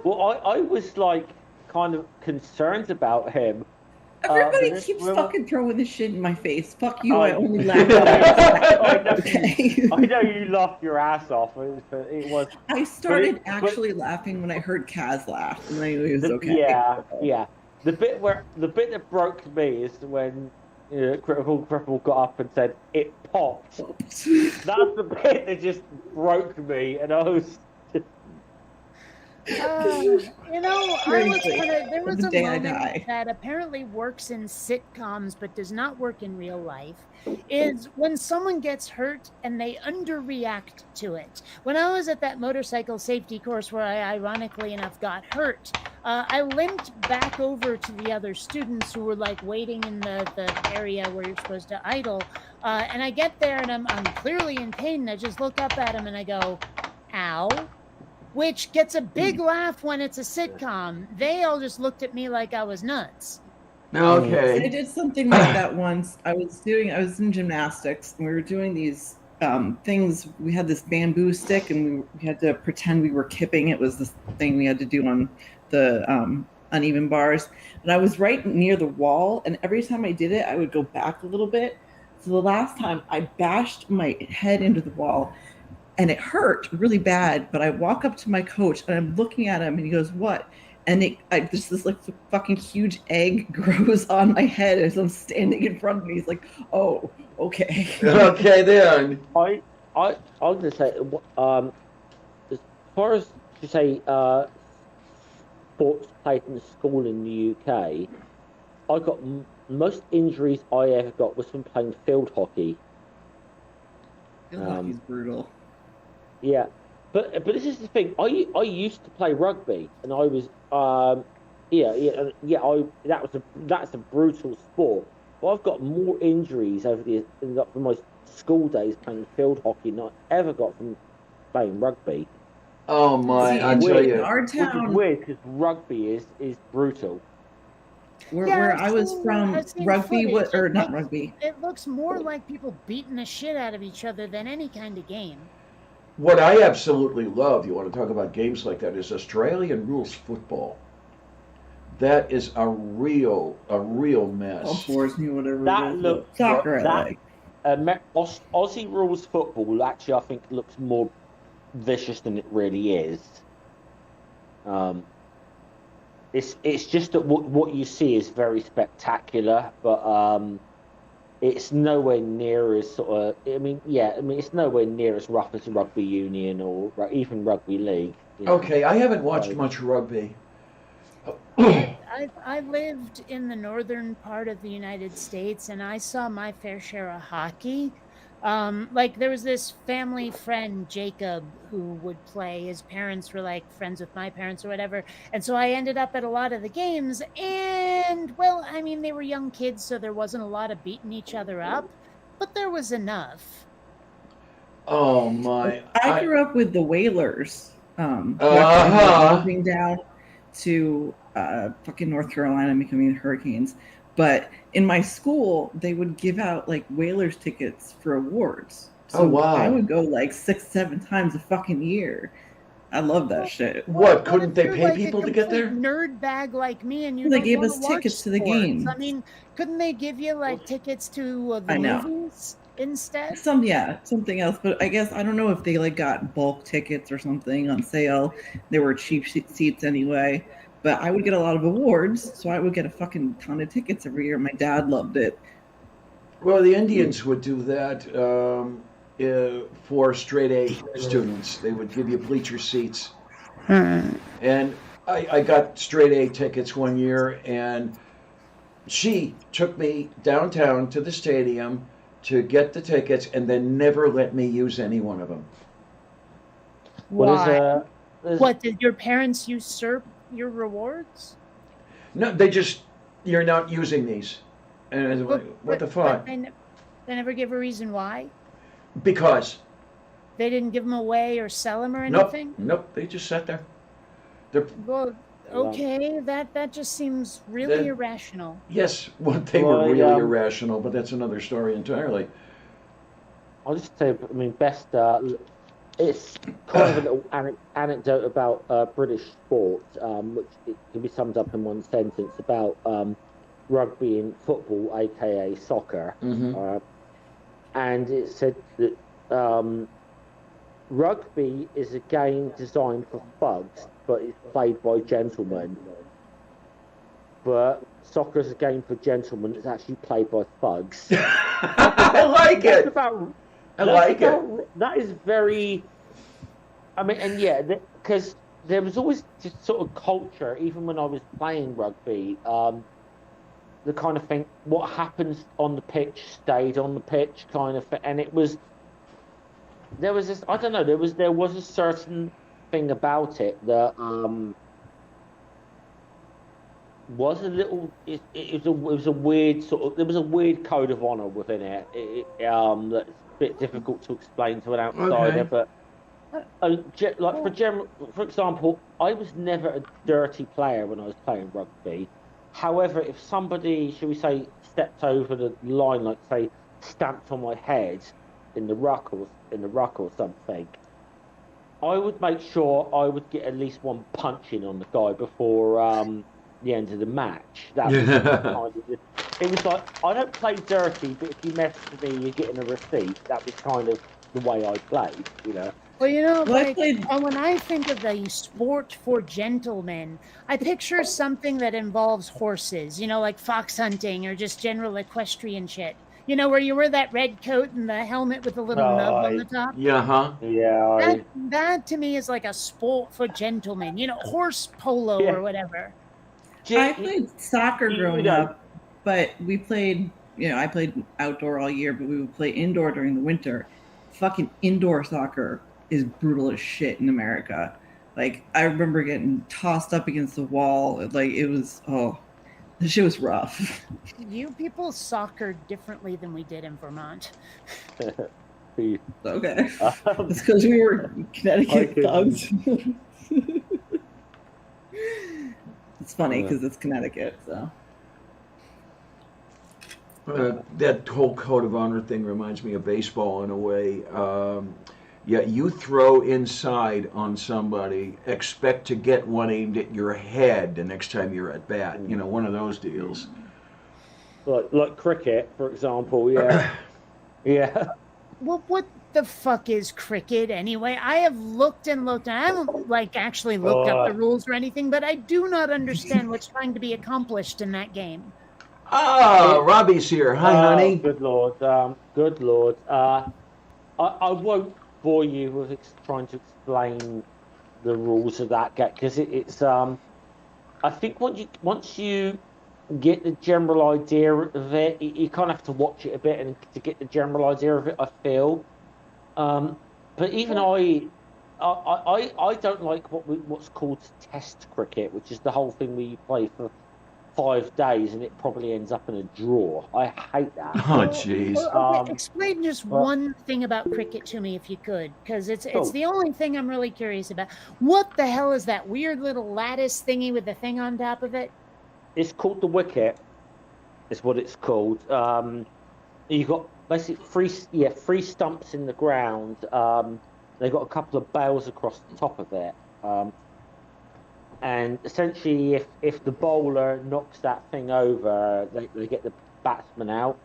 Well, I was like kind of concerned about him. Everybody keeps fucking throwing this shit in my face. Fuck you, I only laughed at it. I know you laughed your ass off. It was. I started laughing when I heard Kaz laugh, and I knew he was okay. Yeah. The bit that broke me is when Cripple got up and said, "It popped." That's the bit that just broke me, and I was. There was a moment that apparently works in sitcoms but does not work in real life, is when someone gets hurt and they underreact to it. When I was at that motorcycle safety course where I ironically enough got hurt, I limped back over to the other students who were like waiting in the area where you're supposed to idle, and I get there and I'm clearly in pain, and I just look up at him and I go, ow. Which gets a big laugh when it's a sitcom. They all just looked at me like I was nuts. Okay. I did something like that once. I was in gymnastics, and we were doing these things. We had this bamboo stick, and we had to pretend we were kipping. It was this thing we had to do on the uneven bars. And I was right near the wall, and every time I did it, I would go back a little bit. So the last time, I bashed my head into the wall, and it hurt really bad. But I walk up to my coach and I'm looking at him and he goes, "What?" And just this like fucking huge egg grows on my head as I'm standing in front of me. He's like, "Oh, okay." Okay, then. I was gonna say, as far as you say, sports played in school in the UK, I got most injuries I ever got was from playing field hockey. Field hockey's brutal. Yeah, but this is the thing. I used to play rugby, and I was that's a brutal sport. But I've got more injuries from my school days playing field hockey than I ever got from playing rugby. Oh my! I tell you, our town, which is weird because rugby is brutal. Where I was from, rugby not rugby. It looks more like people beating the shit out of each other than any kind of game. What I absolutely love, you want to talk about games like that, is Australian rules football. That is a real mess. All fours, whatever. That looks soccer. Aussie rules football actually I think looks more vicious than it really is. It's just that what you see is very spectacular, but it's nowhere near as sort of. It's nowhere near as rough as rugby union or even rugby league. Okay, I haven't watched much rugby. I lived in the northern part of the United States, and I saw my fair share of hockey. Like there was this family friend, Jacob, who would play. His parents were like friends with my parents or whatever. And so I ended up at a lot of the games. And well, I mean, they were young kids, so there wasn't a lot of beating each other up, but there was enough. Oh my! I grew up with the Whalers. Moving down to fucking North Carolina, becoming the Hurricanes. But in my school, they would give out like Whalers tickets for awards. So wow! I would go like 6-7 times a fucking year. I love that shit. What? Couldn't they pay people to get there? Nerd bag like me, and you. They gave us tickets to the games. I mean, couldn't they give you like tickets to the movies instead? Something else. But I guess I don't know if they like got bulk tickets or something on sale. They were cheap seats anyway. But I would get a lot of awards, so I would get a fucking ton of tickets every year. My dad loved it. Well, the Indians would do that for straight A students. They would give you bleacher seats. And I got straight A tickets one year, and she took me downtown to the stadium to get the tickets and then never let me use any one of them. Why? What, did your parents usurp your rewards? No, you're not using these. And what the fuck? They never give a reason why? Because. They didn't give them away or sell them or anything? Nope, they just sat there. Well, okay, that just seems really irrational. Yes, they were really irrational, but that's another story entirely. I'll just say, best... it's kind of a little anecdote about British sport, which it can be summed up in one sentence about rugby and football, aka soccer. Mm-hmm. And it said that rugby is a game designed for thugs, but it's played by gentlemen. But soccer is a game for gentlemen. It's actually played by thugs. I like it. That is very. Because there was always just sort of culture, even when I was playing rugby, the kind of thing, what happens on the pitch stayed on the pitch, kind of thing. And there was this, I don't know, there was a certain thing about it that was a little. It was a weird sort of. There was a weird code of honor within it. That's a bit difficult to explain to an outsider, but. For example, I was never a dirty player when I was playing rugby. However, if somebody, shall we say, stepped over the line, like say, stamped on my head in the ruck or something, I would make sure I would get at least one punch in on the guy before the end of the match. That was it was like, I don't play dirty, but if you mess with me, you're getting a receipt. That was kind of the way I played, Well, when I think of a sport for gentlemen, I picture something that involves horses, like fox hunting or just general equestrian shit. Where you wear that red coat and the helmet with a little nub on the top? Yeah, huh? Yeah. That to me is like a sport for gentlemen, horse polo or whatever. I played soccer growing up, but we played, I played outdoor all year, but we would play indoor during the winter. Fucking indoor soccer is brutal as shit in America. Like, I remember getting tossed up against the wall. Like, it was, the shit was rough. You people soccer differently than we did in Vermont. Okay. It's because we were Connecticut thugs. It's funny because it's Connecticut, so. That whole code of honor thing reminds me of baseball in a way. You throw inside on somebody, expect to get one aimed at your head the next time you're at bat. One of those deals. Like cricket, for example. Yeah. Yeah. Well, what the fuck is cricket anyway? I have looked and looked, and I haven't like actually looked up the rules or anything, but I do not understand what's trying to be accomplished in that game. Robbie's here. Hi, honey. Good lord. Good lord. I won't bore you with trying to explain the rules of that game because it's I think once you get the general idea of it, you kind of have to watch it a bit and to get the general idea of it. I feel, but even I don't like what's called Test cricket, which is the whole thing where you play for 5 days and it probably ends up in a draw. I hate that. Oh, jeez. Okay, explain just one thing about cricket to me, if you could, because it's the only thing I'm really curious about. What the hell is that weird little lattice thingy with the thing on top of it? It's called the wicket. Is what it's called. You've got basically three stumps in the ground. They've got a couple of bails across the top of it. And essentially, if the bowler knocks that thing over, they get the batsman out.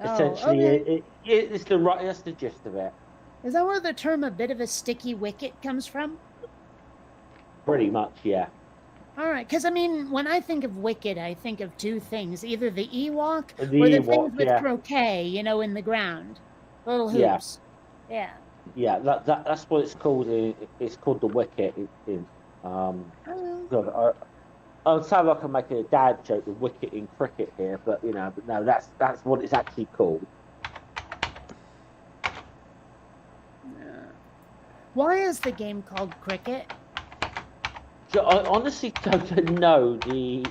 Essentially, it's that's the gist of it. Is that where the term "a bit of a sticky wicket" comes from? Pretty much, yeah. All right, because I mean, when I think of wicket, I think of two things: either the Ewok or the things with croquet, in the ground, little hoops. Yeah. Yeah, that's what it's called. It's called the wicket. God, I would sound like I'm making a dad joke with wicket in cricket here, but no, that's what it's actually called. Why is the game called cricket? I honestly don't know the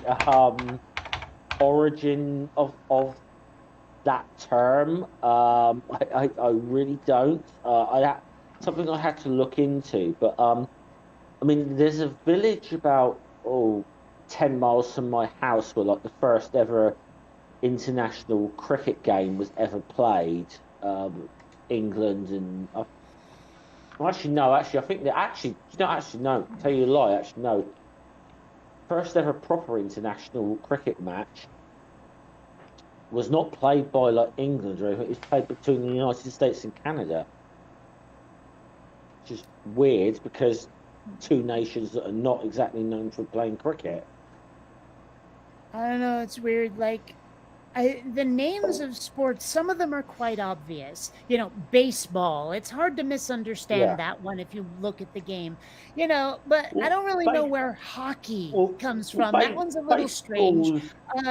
origin of that term. I really don't. Something I had to look into. But I mean, there's a village about 10 miles from my house where like the first ever international cricket game was ever played. England and I think that tell you a lie. Actually, no. First ever proper international cricket match was not played by like England or anything. It was played between the United States and Canada. Which is weird because two nations that are not exactly known for playing cricket. I don't know. It's weird. Like, the names of sports, some of them are quite obvious. Baseball. It's hard to misunderstand that one if you look at the game. But I don't really know where hockey comes from. That one's a little strange.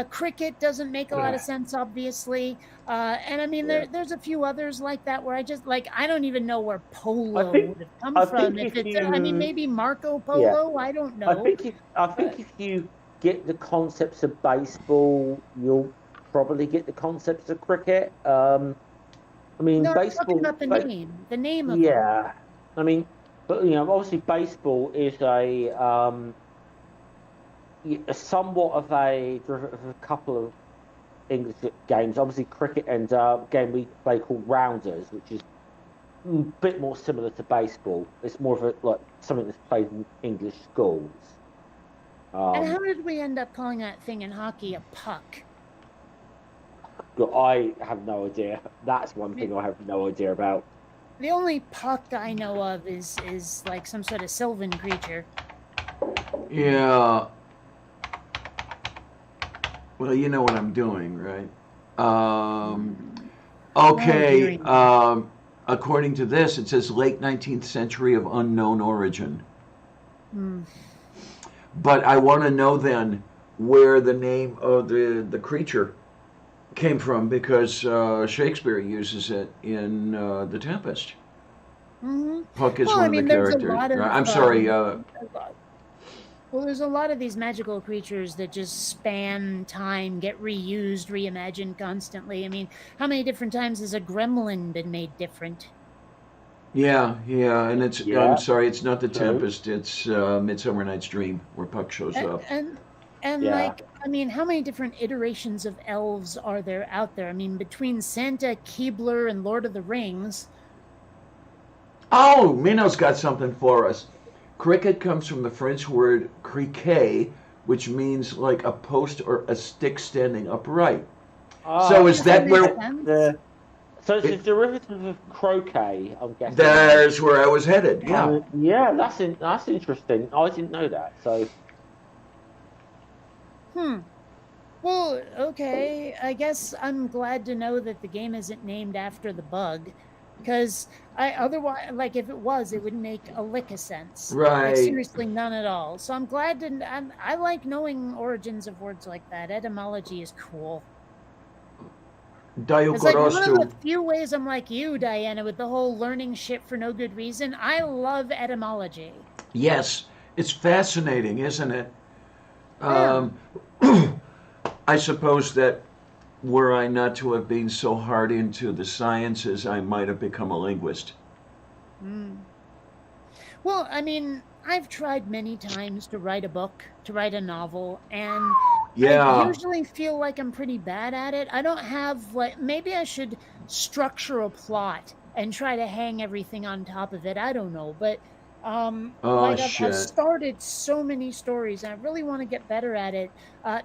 Cricket doesn't make a lot of sense, obviously. And I mean, there's a few others like that where I just I don't even know where polo would have come from. Maybe Marco Polo. I don't know. I think if you get the concepts of baseball, you'll probably get the concepts of cricket. I mean, baseball. I'm talking about the name of it. I mean, but obviously, baseball is a somewhat of a couple of English games. Obviously, cricket and a game we play called rounders, which is a bit more similar to baseball. It's more of something that's played in English schools. And how did we end up calling that thing in hockey a puck? I have no idea. That's one thing I have no idea about. The only puck I know of is like some sort of sylvan creature. Yeah. Well, you know what I'm doing, right? Okay. According to this, it says late 19th century of unknown origin. But I want to know then where the name of the creature came from, because Shakespeare uses it in The Tempest. Mm-hmm. Puck is one of the characters. I'm sorry. Well, there's a lot of these magical creatures that just span time, get reused, reimagined constantly. I mean, how many different times has a gremlin been made different? Yeah, and it's. I'm sorry, it's not The Tempest. It's Midsummer Night's Dream, where Puck shows up. And like, I mean, how many different iterations of elves are there out there? I mean, between Santa, Keebler, and Lord of the Rings. Oh, Mino's got something for us. Cricket comes from the French word criquet, which means like a post or a stick standing upright. So is that where? So it's a derivative of croquet, I'm guessing. There's where I was headed. Yeah. Yeah, that's interesting. I didn't know that. So. Well, okay. I guess I'm glad to know that the game isn't named after the bug, because otherwise, like if it was, it wouldn't make a lick of sense. Right. Like seriously, none at all. So I'm glad to. I like knowing origins of words like that. Etymology is cool. It's like one of the few ways I'm like you, Diana, with the whole learning shit for no good reason. I love etymology. Yes, it's fascinating, isn't it? Yeah. I suppose that were I not to have been so hard into the sciences, I might have become a linguist. Well, I mean, I've tried many times to write a book, to write a novel, and I usually feel like I'm pretty bad at it. I don't have, like, maybe I should structure a plot and try to hang everything on top of it. I don't know, but I've started so many stories, and I really want to get better at it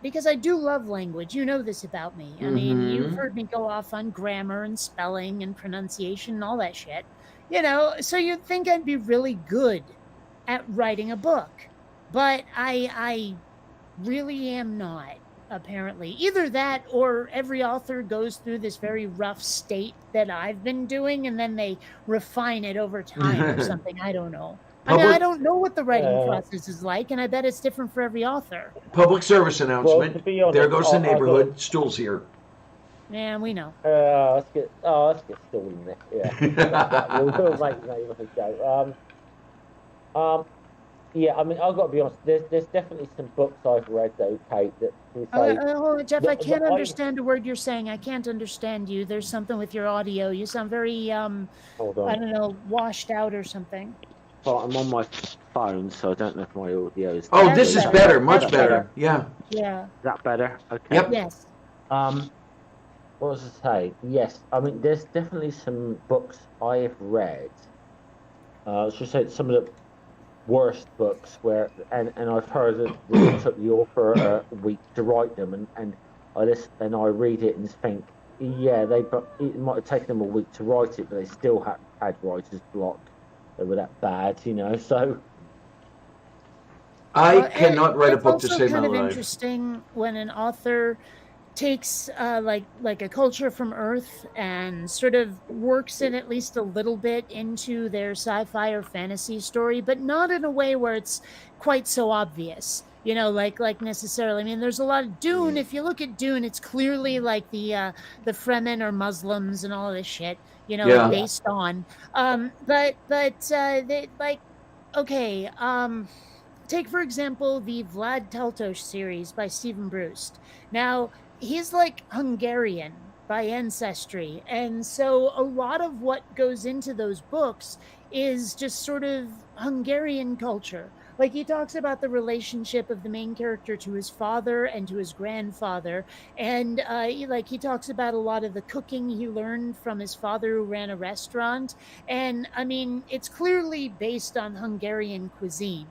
because I do love language. You know this about me. I mean, you've heard me go off on grammar and spelling and pronunciation and all that shit. You know, so you'd think I'd be really good at writing a book, but I really am not, apparently. Either that or every author goes through this very rough state that I've been doing, and then they refine it over time or something. I don't know. I mean, I don't know what the writing process is like, and I bet it's different for every author. Public service announcement. Well, to be honest, there goes the neighborhood. Stools here. Yeah, we know. Let's get Stool in there. Yeah. We'll make the neighborhood go. Yeah, I mean, I've got to be honest. There's definitely some books I've read, though, Kate, that we say. Hold on, Jeff. I can't understand a word you're saying. I can't understand you. There's something with your audio. You sound very, Hold on. I don't know, washed out or something. Well, I'm on my phone, so I don't know if my audio is. Oh, this is better. Much better. Yeah. Yeah. Is that better? Okay. Yep. Yes. What was I say? Yes, I mean, there's definitely some books I have read. Let's just say some of the worst books where, and I've heard that it took the author a week to write them, and I listen and I read it and think, yeah, it might have taken them a week to write it, but they still had writer's block. They were that bad, you know. So I cannot write a book to save my life. It's also kind of interesting when an author takes like a culture from Earth and sort of works it at least a little bit into their sci-fi or fantasy story, but not in a way where it's quite so obvious. You know, like necessarily. I mean, there's a lot of Dune. If you look at Dune, it's clearly like the Fremen are Muslims and all this shit. You know, based on. But they like, okay. Take for example the Vlad Tolstoy series by Stephen Bruce. Now, he's like Hungarian by ancestry, and so a lot of what goes into those books is just sort of Hungarian culture. Like, he talks about the relationship of the main character to his father and to his grandfather, and he talks about a lot of the cooking he learned from his father who ran a restaurant, and I mean, it's clearly based on Hungarian cuisine,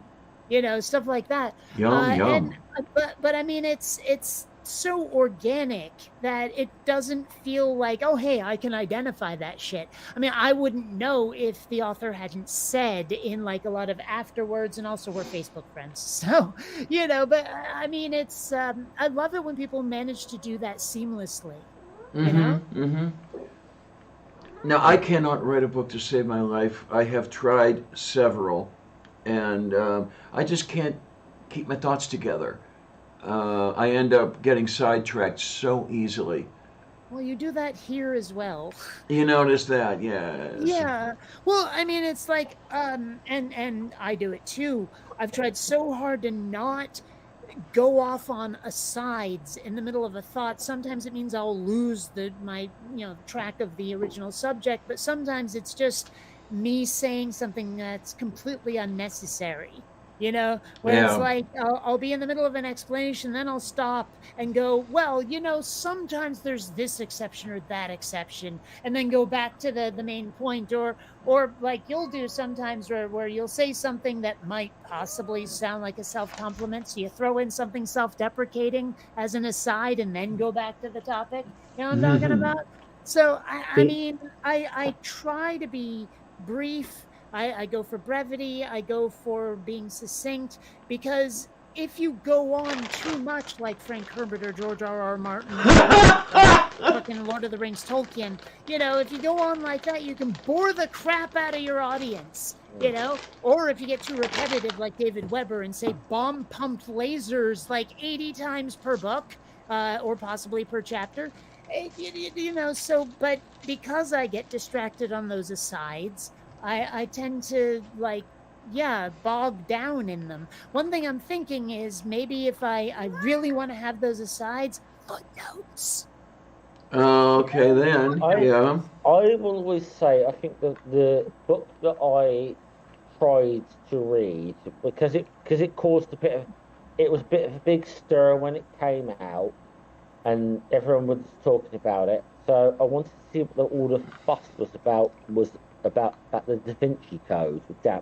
you know, stuff like that. Yum. But I mean, it's so organic that it doesn't feel like, oh, hey, I can identify that shit. I mean, I wouldn't know if the author hadn't said in like a lot of afterwards, and also we're Facebook friends. So, you know, but I mean, it's, I love it when people manage to do that seamlessly, you know? Now, I cannot write a book to save my life. I have tried several, and I just can't keep my thoughts together. I end up getting sidetracked so easily. Well, you do that here as well. You notice that, yes. Yeah. Well, I mean, it's like, and I do it too. I've tried so hard to not go off on asides in the middle of a thought. Sometimes it means I'll lose my track of the original subject, but sometimes it's just me saying something that's completely unnecessary. You know, where it's like I'll be in the middle of an explanation, then I'll stop and go, well, you know, sometimes there's this exception or that exception, and then go back to the main point, or like you'll do sometimes where you'll say something that might possibly sound like a self-compliment, so you throw in something self-deprecating as an aside and then go back to the topic. You know what I'm talking about? So I mean, I try to be brief. I go for brevity. I go for being succinct, because if you go on too much like Frank Herbert or George R.R. Martin or fucking Lord of the Rings Tolkien, if you go on like that, you can bore the crap out of your audience, or if you get too repetitive like David Weber and say bomb pumped lasers like 80 times per book, or possibly per chapter. So, but because I get distracted on those asides, I tend to bog down in them. One thing I'm thinking is maybe if I really want to have those asides, footnotes. Okay, then. Yeah. I will always say, I think that the book that I tried to read, because it caused it was a bit of a big stir when it came out, and everyone was talking about it. So I wanted to see what all the fuss was about the Da Vinci Code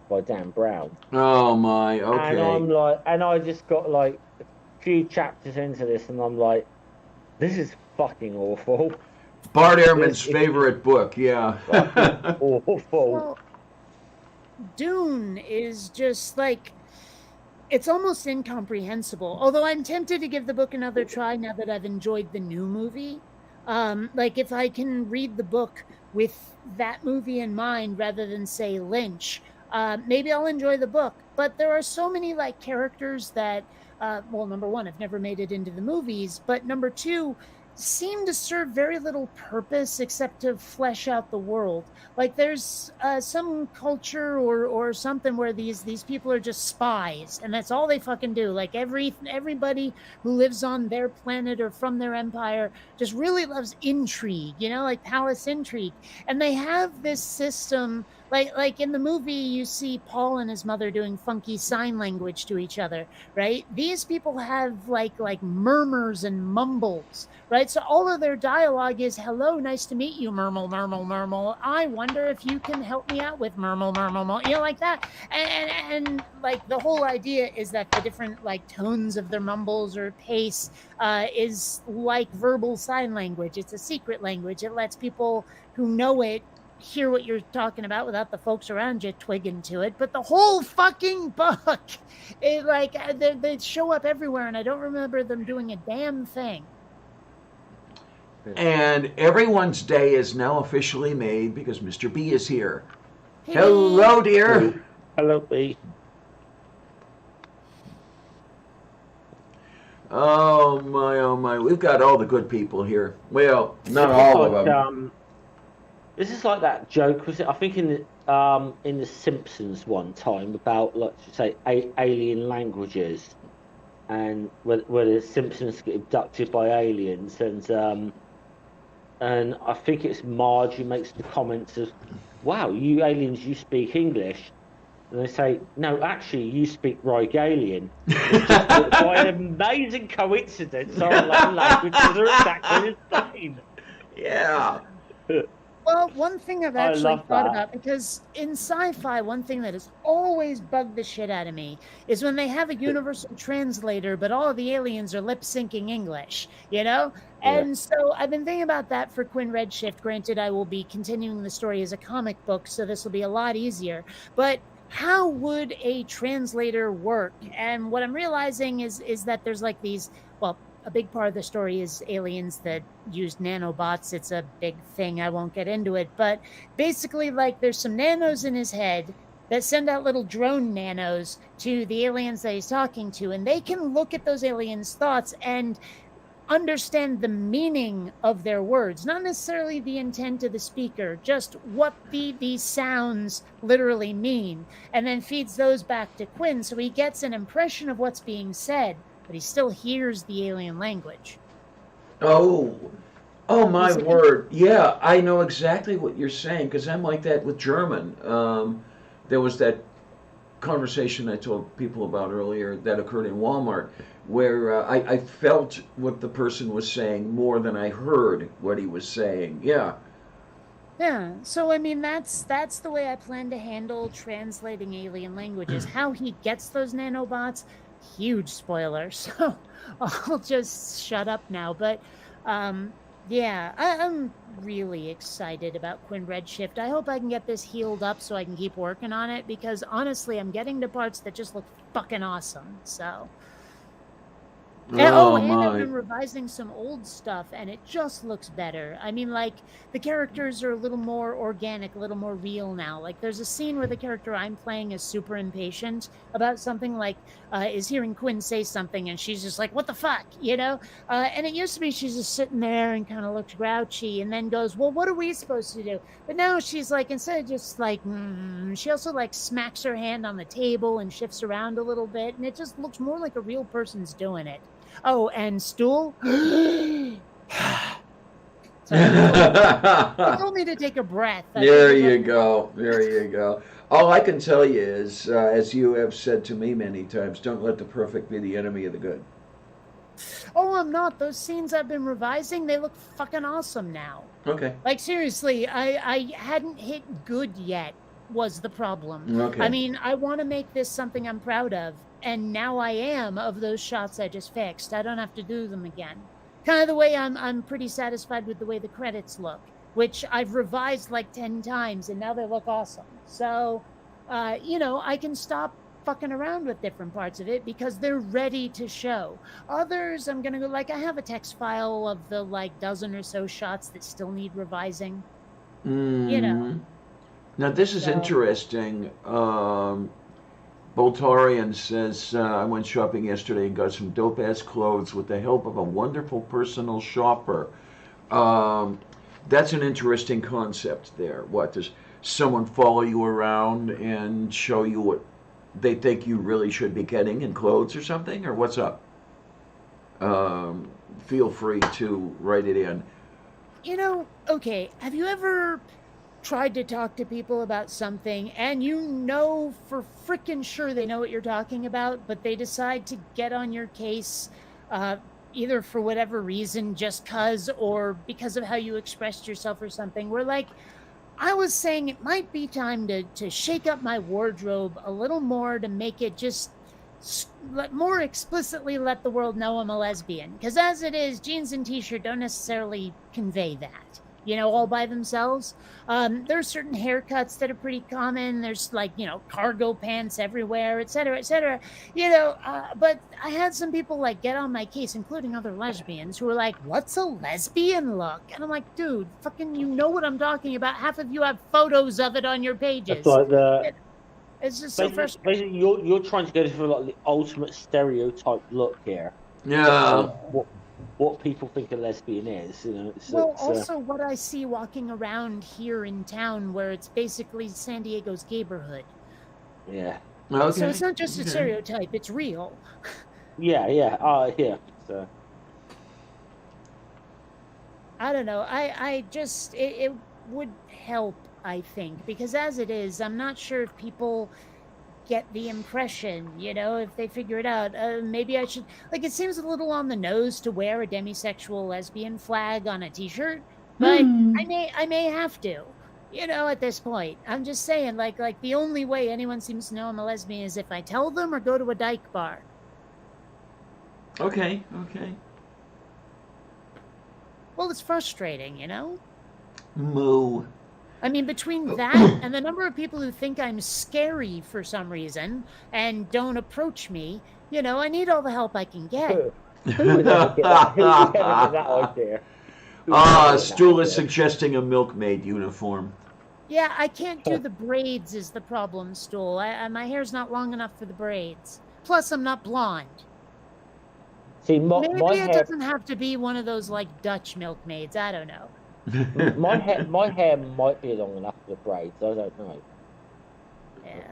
by Dan Brown. Oh my, okay. And I'm like, and I just got like a few chapters into this, and I'm like, this is fucking awful. Bart Ehrman's favorite book, yeah. Awful. Well, Dune is just like, it's almost incomprehensible. Although I'm tempted to give the book another try now that I've enjoyed the new movie. Like if I can read the book with that movie in mind rather than say Lynch, maybe I'll enjoy the book. But there are so many like characters that, well, number one, have never made it into the movies, but number two, seem to serve very little purpose except to flesh out the world. Like there's some culture or something where these people are just spies, and that's all they fucking do. Like everybody who lives on their planet or from their empire just really loves intrigue, like palace intrigue. And they have this system, like in the movie you see Paul and his mother doing funky sign language to each other, right? These people have like murmurs and mumbles, right? So all of their dialogue is, hello, nice to meet you, murmle, murmle, murmle. I wonder if you can help me out with murmle, murmle, murmle, like that. And like the whole idea is that the different like tones of their mumbles or pace is like verbal sign language. It's a secret language. It lets people who know it hear what you're talking about without the folks around you twigging to it. But the whole fucking book, they show up everywhere, and I don't remember them doing a damn thing. And everyone's day is now officially made because Mr. B is here. Hey. Hello, dear. Hello, B. Oh my. We've got all the good people here. Well, not all of them. This is like that joke, was it? I think in the Simpsons one time about, let's say, alien languages, and where the Simpsons get abducted by aliens, and I think it's Marge who makes the comments of, "Wow, you aliens, you speak English," and they say, "No, actually, you speak Rigalian." By an amazing coincidence, our languages are exactly the same. Yeah. Well, one thing I've actually thought about, because in sci-fi, one thing that has always bugged the shit out of me is when they have a universal translator, but all of the aliens are lip-syncing English, And so I've been thinking about that for Quinn Redshift. Granted, I will be continuing the story as a comic book, so this will be a lot easier. But how would a translator work? And what I'm realizing is that there's like these, well, a big part of the story is aliens that use nanobots. It's a big thing. I won't get into it. But basically, like, there's some nanos in his head that send out little drone nanos to the aliens that he's talking to. And they can look at those aliens' thoughts and understand the meaning of their words. Not necessarily the intent of the speaker, just what these sounds literally mean. And then feeds those back to Quinn, so he gets an impression of what's being said, but he still hears the alien language. Oh my word. Yeah, I know exactly what you're saying, because I'm like that with German. There was that conversation I told people about earlier that occurred in Walmart, where I felt what the person was saying more than I heard what he was saying. Yeah. Yeah, so I mean, that's the way I plan to handle translating alien languages. How he gets those nanobots, huge spoiler, so I'll just shut up now. But yeah, really excited about Quinn Redshift. I hope I can get this healed up so I can keep working on it, because honestly, I'm getting to parts that just look fucking awesome. So. And I've been revising some old stuff, and it just looks better. I mean, like, the characters are a little more organic, a little more real now. Like, there's a scene where the character I'm playing is super impatient about something, like, is hearing Quinn say something, and she's just like, what the fuck, you know? And it used to be she's just sitting there and kind of looks grouchy, and then goes, well, what are we supposed to do? But now she's like, instead of just like, she also, like, smacks her hand on the table and shifts around a little bit, and it just looks more like a real person's doing it. Oh, and stool. He told me to take a breath. There you go. There you go. All I can tell you is, as you have said to me many times, don't let the perfect be the enemy of the good. Oh, I'm not. Those scenes I've been revising, they look fucking awesome now. Okay. Like, seriously, I hadn't hit good yet was the problem. Okay. I mean, I want to make this something I'm proud of. And now I am of those shots I just fixed. I don't have to do them again. Kind of the way I'm pretty satisfied with the way the credits look, which I've revised like 10 times, and now they look awesome. So, I can stop fucking around with different parts of it because they're ready to show. Others, I'm going to go, like, I have a text file of the, like, dozen or so shots that still need revising. Now, this is interesting. Boltarian says, I went shopping yesterday and got some dope-ass clothes with the help of a wonderful personal shopper. That's an interesting concept there. What, does someone follow you around and show you what they think you really should be getting in clothes or something? Or what's up? Feel free to write it in. Okay, have you ever tried to talk to people about something and for frickin' sure they know what you're talking about, but they decide to get on your case either for whatever reason, just cause, or because of how you expressed yourself or something, where, like, I was saying it might be time to shake up my wardrobe a little more to make it just more explicitly let the world know I'm a lesbian, because as it is, jeans and t-shirt don't necessarily convey that. All by themselves. There are certain haircuts that are pretty common. There's, like, cargo pants everywhere, et cetera, et cetera. But I had some people, like, get on my case, including other lesbians, who were like, what's a lesbian look? And I'm like, dude, fucking, you know what I'm talking about. Half of you have photos of it on your pages. That's like it's just so frustrating. Basically, you're trying to go for, like, the ultimate stereotype look here. Yeah. What people think a lesbian is, Also what I see walking around here in town, where it's basically San Diego's neighborhood. Yeah. Okay. So it's not just a stereotype; it's real. Yeah. So. I don't know. I just it would help, I think, because as it is, I'm not sure if people get the impression, if they figure it out. Maybe I should, like, it seems a little on the nose to wear a demisexual lesbian flag on a t-shirt, but I may have to, at this point. I'm just saying, like the only way anyone seems to know I'm a lesbian is if I tell them or go to a dyke bar. Okay. Well, it's frustrating, Moo. I mean, between that and the number of people who think I'm scary for some reason and don't approach me, I need all the help I can get. Who would ever get that idea? Stool is suggesting a milkmaid uniform. Yeah, I can't do the braids is the problem, Stool. My hair's not long enough for the braids. Plus, I'm not blonde. See, Maybe my it hair doesn't have to be one of those, like, Dutch milkmaids. I don't know. my hair might be long enough for the braids. I don't know. Yeah.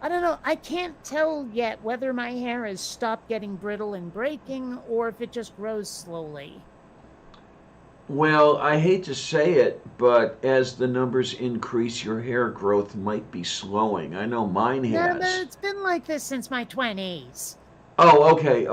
I don't know. I can't tell yet whether my hair has stopped getting brittle and breaking or if it just grows slowly. Well, I hate to say it, but as the numbers increase, your hair growth might be slowing. I know mine has. Yeah, but it's been like this since my 20s. Oh, okay.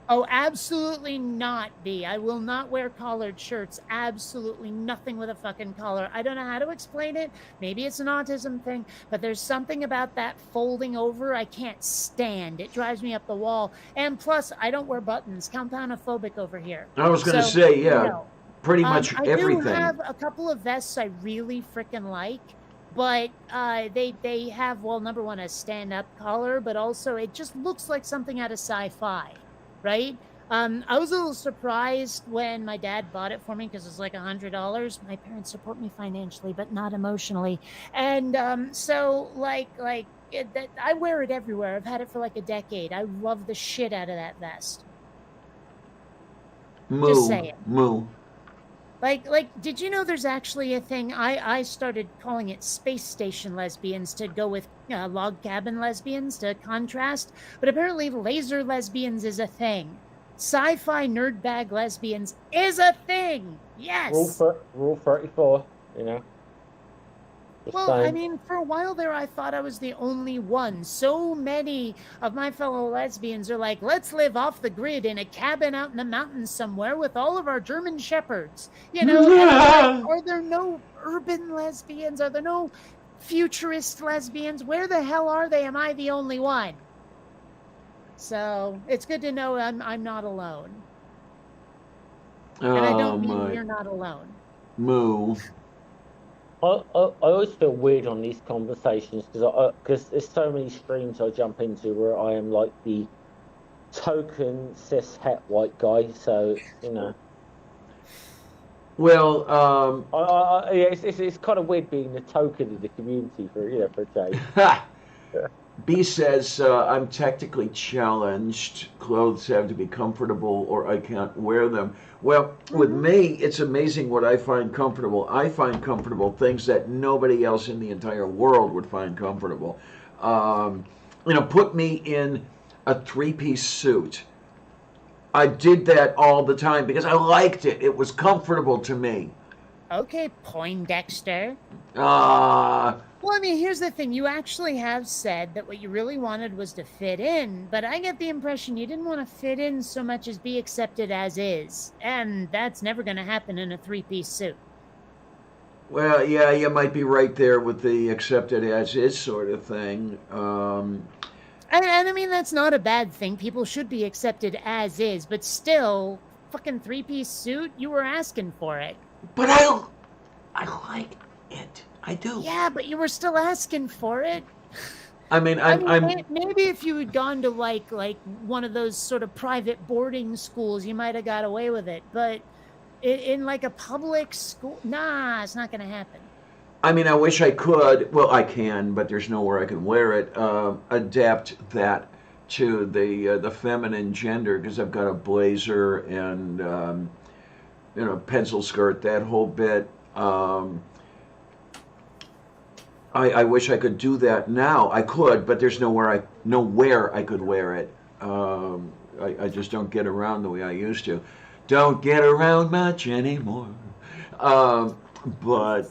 Oh, absolutely not, B. I will not wear collared shirts. Absolutely nothing with a fucking collar. I don't know how to explain it. Maybe it's an autism thing, but there's something about that folding over I can't stand. It drives me up the wall. And plus, I don't wear buttons. Compoundophobic over here. I was going to say, yeah. pretty much I everything. do have a couple of vests I really freaking like, but they have, well, number one, a stand-up collar, but also it just looks like something out of sci-fi, right? I was a little surprised when my dad bought it for me because it's like $100. My parents support me financially, but not emotionally, and so I wear it everywhere. I've had it for like a decade. I love the shit out of that vest. Moo, Just saying. moo. Like, did you know there's actually a thing? I started calling it space station lesbians to go with log cabin lesbians to contrast, but apparently laser lesbians is a thing. Sci-fi nerd bag lesbians is a thing. Yes. Rule 34. You know. Well, I mean, for a while there, I thought I was the only one. So many of my fellow lesbians are like, let's live off the grid in a cabin out in the mountains somewhere with all of our German shepherds. You know, and I'm like, are there no urban lesbians? Are there no futurist lesbians? Where the hell are they? Am I the only one? So it's good to know I'm not alone. And I don't mean you're not alone. Moo. I always feel weird on these conversations because there's so many streams I jump into where I am like the token cis het white guy. So you know. Well, yeah, it's kind of weird being the token of the community for a change. B says, I'm technically challenged. Clothes have to be comfortable or I can't wear them. Well, with me, it's amazing what I find comfortable. I find comfortable things that nobody else in the entire world would find comfortable. Put me in a 3-piece suit. I did that all the time because I liked it. It was comfortable to me. Okay, Poindexter. Well, I mean, here's the thing. You actually have said that what you really wanted was to fit in, but I get the impression you didn't want to fit in so much as be accepted as is. And that's never going to happen in a 3-piece suit. Well, yeah, you might be right there with the accepted as is sort of thing. And I mean, that's not a bad thing. People should be accepted as is, but still, fucking 3-piece suit, you were asking for it. But I like it. I do. Yeah, but you were still asking for it. I mean, maybe if you had gone to like one of those sort of private boarding schools, you might have got away with it. But in like a public school, nah, it's not going to happen. I mean, I wish I could. Well, I can, but there's nowhere I can wear it. Adapt that to the feminine gender because I've got a blazer and pencil skirt, that whole bit. I wish I could do that now. I could, but there's nowhere I could wear it. I just don't get around the way I used to. Don't get around much anymore. But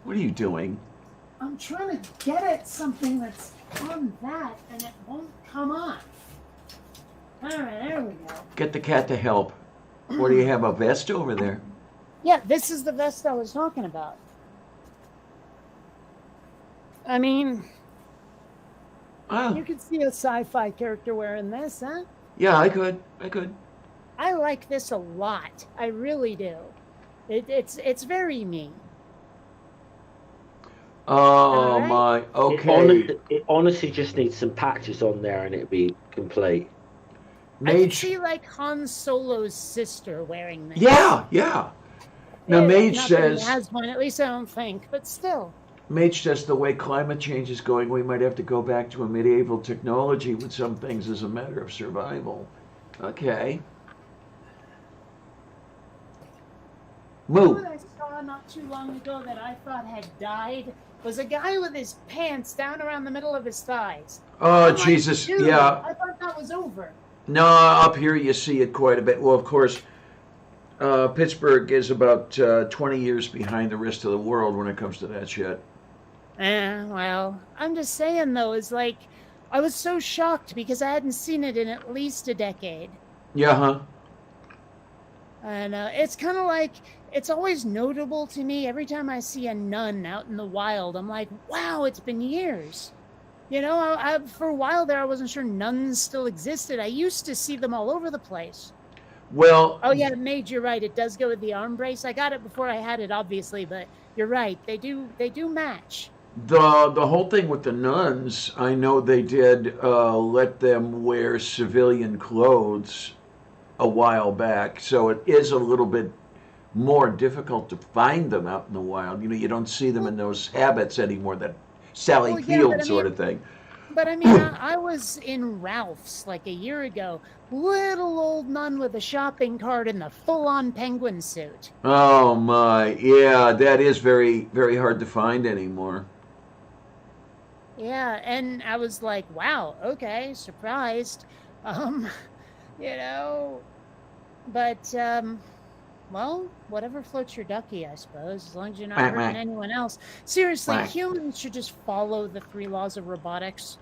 what are you doing? I'm trying to get at something that's on that, and it won't come on. All right, there we go. Get the cat to help. What do you have, a vest over there? Yeah, this is the vest I was talking about. I mean, you could see a sci-fi character wearing this, huh? Yeah, I could. I like this a lot. I really do. It's very me. Oh my, okay. It honestly just needs some patches on there and it'd be complete. I could see like Han Solo's sister wearing this. Yeah. Now Mage says... He has one, at least I don't think, but still. Mage says the way climate change is going, we might have to go back to a medieval technology with some things as a matter of survival. Okay. Moo. What I saw not too long ago that I thought had died was a guy with his pants down around the middle of his thighs. Oh, Jesus, like, yeah. I thought that was over. No, up here you see it quite a bit. Well, of course, Pittsburgh is about 20 years behind the rest of the world when it comes to that shit. Well, I'm just saying, though, is like, I was so shocked because I hadn't seen it in at least a decade. Yeah, huh? And it's kind of like, it's always notable to me every time I see a nun out in the wild. I'm like, wow, it's been years. You know, I for a while there, I wasn't sure nuns still existed. I used to see them all over the place. Well, Oh yeah, Mage, you're right. It does go with the arm brace. I got it before I had it, obviously, but you're right. They do match. the whole thing with the nuns, I know they did let them wear civilian clothes a while back, so it is a little bit more difficult to find them out in the wild. You don't see them in those habits anymore, that Sally Well, yeah, Field sort of thing. But I mean, I was in Ralph's like a year ago. Little old nun with a shopping cart in the full-on penguin suit. Oh my, yeah, that is very, very hard to find anymore. Yeah, and I was like, wow, okay, surprised. Um, you know, but well, whatever floats your ducky, I suppose, as long as you're not Quack, hurting quack. anyone else. Seriously, Quack. humans should just follow the 3 laws of robotics.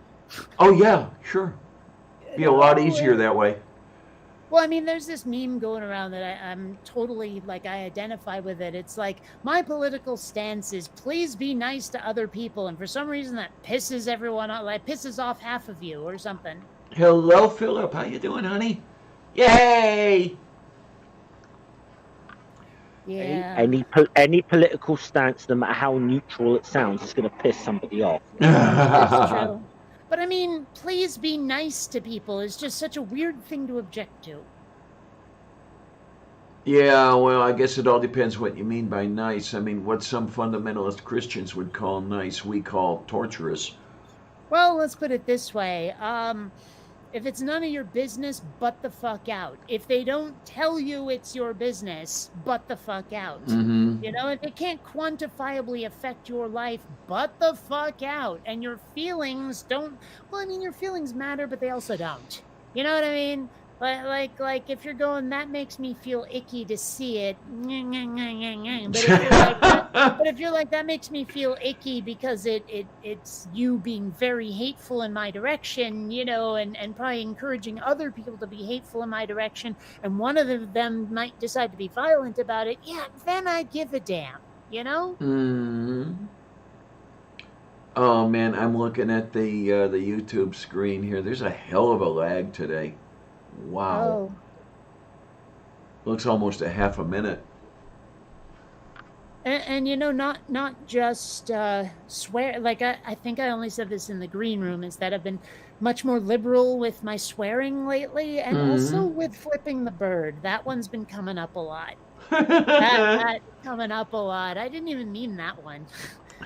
Oh yeah, sure. Be a lot easier that way. Well, I mean, there's this meme going around that I'm totally like, I identify with it. It's like, my political stance is please be nice to other people. And for some reason that pisses everyone off, like pisses off half of you or something. Hello, Philip. How you doing, honey? Yay! Yeah. Any political stance, no matter how neutral it sounds, is going to piss somebody off. That's true. But I mean, please be nice to people is just such a weird thing to object to. Yeah, well, I guess it all depends what you mean by nice. I mean, what some fundamentalist Christians would call nice, we call torturous. Well, let's put it this way. If it's none of your business, butt the fuck out. If they don't tell you it's your business, butt the fuck out. Mm-hmm. If it can't quantifiably affect your life, butt the fuck out. And your feelings don't, well, I mean, your feelings matter, but they also don't. You know what I mean? Like if you're going, that makes me feel icky to see it. But if you're like, that makes me feel icky because it's you being very hateful in my direction, and probably encouraging other people to be hateful in my direction, and one of them might decide to be violent about it, yeah, then I give a damn, Mm-hmm. Oh man, I'm looking at the YouTube screen here. There's a hell of a lag today. Wow. Oh. Looks almost a half a minute. And not just swear. Like I think I only said this in the green room, is that I've been much more liberal with my swearing lately, and also with flipping the bird. That one's been coming up a lot. That coming up a lot. I didn't even mean that one.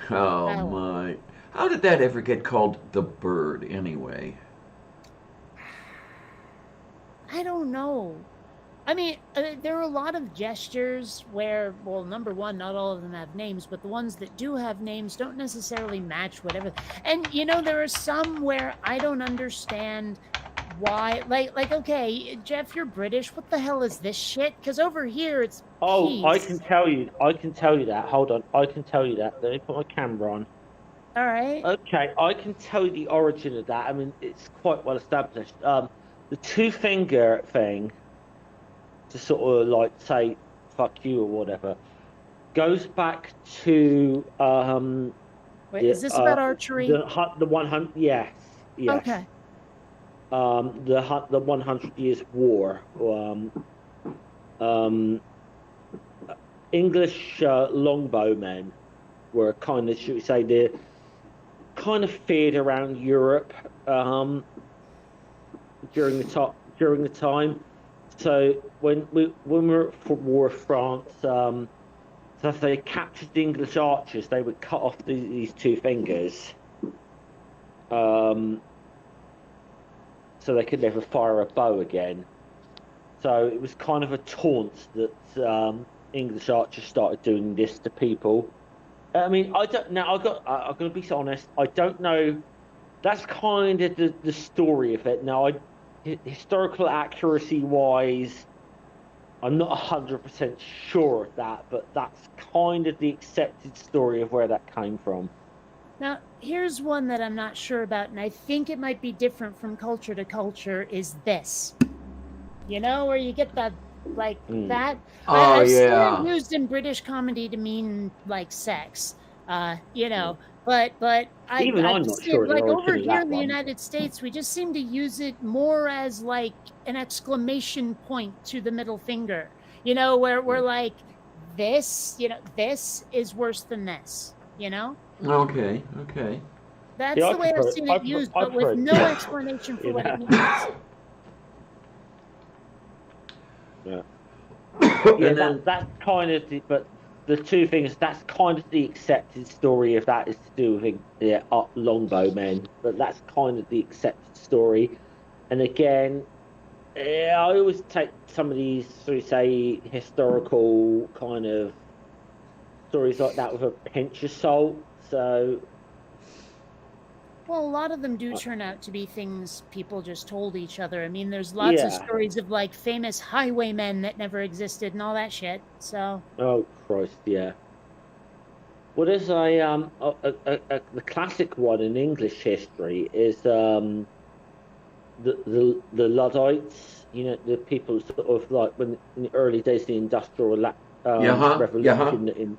Oh my! How did that ever get called the bird anyway? I don't know. I mean, there are a lot of gestures where, well, number one, not all of them have names, but the ones that do have names don't necessarily match whatever. And, there are some where I don't understand why. Like, okay, Jeff, you're British. What the hell is this shit? Because over here, it's peace. I can tell you that. Hold on. I can tell you that. Let me put my camera on. All right. Okay, I can tell you the origin of that. I mean, it's quite well established. The 2-finger thing, to sort of like say fuck you or whatever, goes back to Wait, is this about archery? The 100, yes. Okay. The 100 Years' War. English longbowmen were kind of, should we say, they're kind of feared around Europe during the time. So when we were at war with France, so if they captured the English archers, they would cut off these 2 fingers, so they could never fire a bow again. So it was kind of a taunt that English archers started doing this to people. I mean, I don't know. I'm going to be honest. I don't know. That's kind of the story of it. Now, historical accuracy wise, I'm not 100% sure of that, but that's kind of the accepted story of where that came from. Now, here's one that I'm not sure about, and I think it might be different from culture to culture, is this. Where you get that, like, that. Oh, I've yeah. seen it used in British comedy to mean, like, sex. You know, but Even I I'm not just sure of the like over origin of here that in the one. United States, we just seem to use it more as like an exclamation point to the middle finger. You know, where we're like, this, you know, this is worse than this. You know, Okay, okay. Yeah, that's the way I've seen it used, I but with prefer no explanation for you what it know. means. Yeah. And Yeah, then, that's kind of the, but the two things, that's kind of the accepted story of that is to do with longbow men, but that's kind of the accepted story. And again, I always take some of these, sort of say, historical kind of stories like that with a pinch of salt. So, Well, a lot of them do turn out to be things people just told each other. I mean, there's lots of yeah. stories of like famous highwaymen that never existed and all that shit. So, Oh Christ, yeah. Well, there's the classic one in English history is the Luddites, you know, the people sort of like when in the early days of the industrial yeah, yeah. revolution in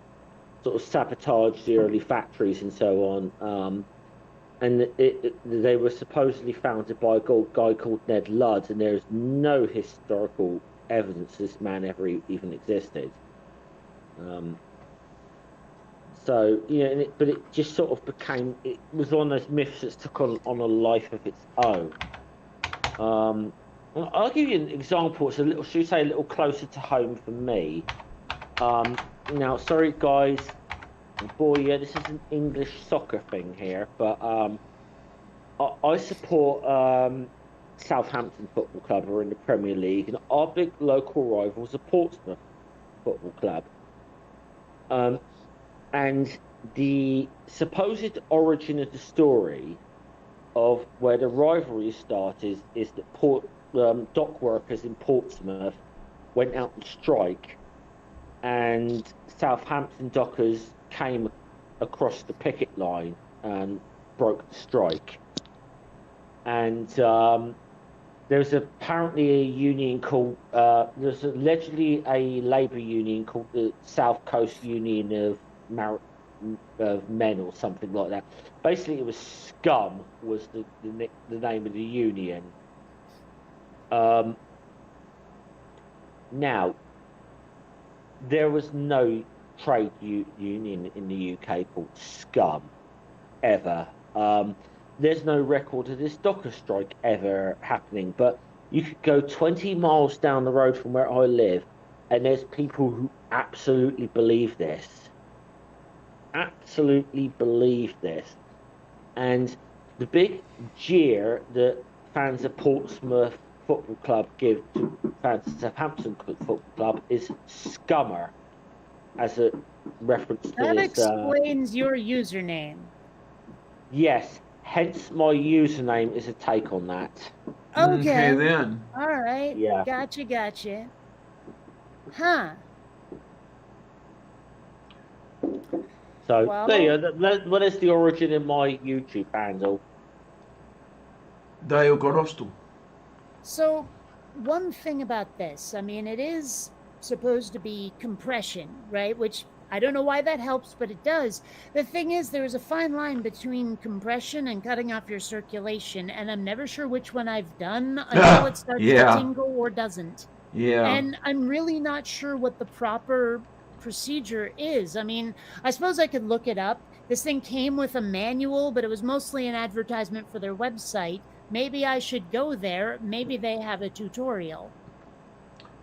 sort of sabotaged the early factories and so on. And they were supposedly founded by a guy called Ned Ludd, and there's no historical evidence this man ever even existed. So you know, but it just sort of became, it was one of those myths that took on a life of its own. I'll give you an example. It's a little, should we say, a little closer to home for me. Now, sorry guys, boy, yeah, this is an English soccer thing here, but I support Southampton Football Club, who are in the Premier League, and our big local rivals are Portsmouth Football Club. And the supposed origin of the story of where the rivalry started is that dock workers in Portsmouth went out on strike, and Southampton dockers came across the picket line and broke the strike. And there's apparently a union called, there's allegedly a labour union called the South Coast Union of Men or something like that. Basically, it was Scum was the name of the union. Now, there was no trade union in the UK called Scum ever. There's no record of this docker strike ever happening, but you could go 20 miles down the road from where I live, and there's people who absolutely believe this. Absolutely believe this. And the big jeer that fans of Portsmouth Football Club give to fans of Southampton Football Club is scummer, as a reference to that this. explains your username. Yes, hence my username is a take on that. Okay. Then. All right. Yeah. Gotcha. Huh. So Well, there you go. What is the origin of my YouTube handle? Dajo Gorostu. so one thing about this, I mean, it is supposed to be compression, right? Which I don't know why that helps, but it does. The thing is, there's a fine line between compression and cutting off your circulation, and I'm never sure which one I've done until it starts to tingle or doesn't. Yeah. And I'm really not sure what the proper procedure is. I mean, I suppose I could look it up. This thing came with a manual, but it was mostly an advertisement for their website. Maybe I should go there. Maybe they have a tutorial.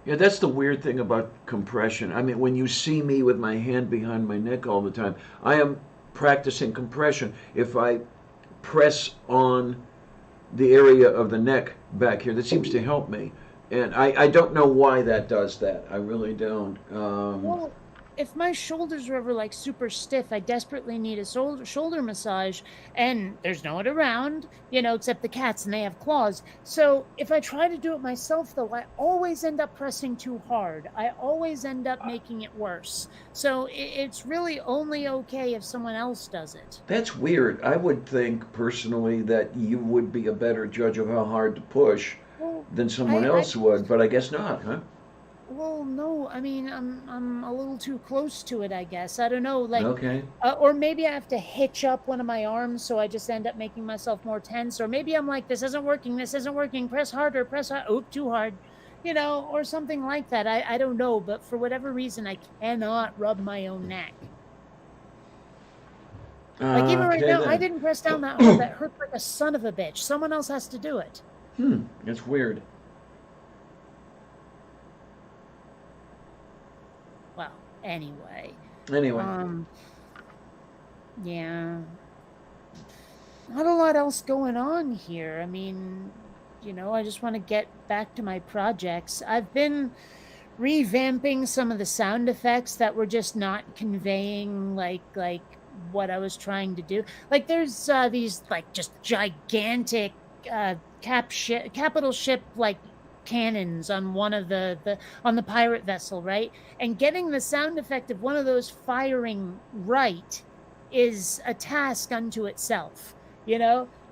Yeah, that's the weird thing about compression. I mean, when you see me with my hand behind my neck all the time, I am practicing compression. If I press on the area of the neck back here, that seems to help me. And I don't know why that does that. I really don't. Well, if my shoulders are ever like super stiff, I desperately need a shoulder massage, and there's no one around, you know, except the cats, and they have claws. So if I try to do it myself, though, I always end up pressing too hard. I always end up making it worse. So it's really only okay if someone else does it. That's weird. I would think personally that you would be a better judge of how hard to push Well, than someone else would, but I guess not, huh? Well, no, I mean, I'm a little too close to it, I guess. I don't know, like, Okay. or maybe I have to hitch up one of my arms, so I just end up making myself more tense. Or maybe I'm like, this isn't working. This isn't working. Press harder. Press hard. Oop, too hard. Or something like that. I don't know, but for whatever reason, I cannot rub my own neck. Like even right Okay now, I then. didn't press down that hard. That hurt like a son of a bitch. Someone else has to do it. That's weird. Well, anyway. Anyway. Yeah. Not a lot else going on here. I mean, I just want to get back to my projects. I've been revamping some of the sound effects that were just not conveying like what I was trying to do. Like there's these like just gigantic capital ship like cannons on one of the on the pirate vessel, right? And getting the sound effect of one of those firing right is a task unto itself,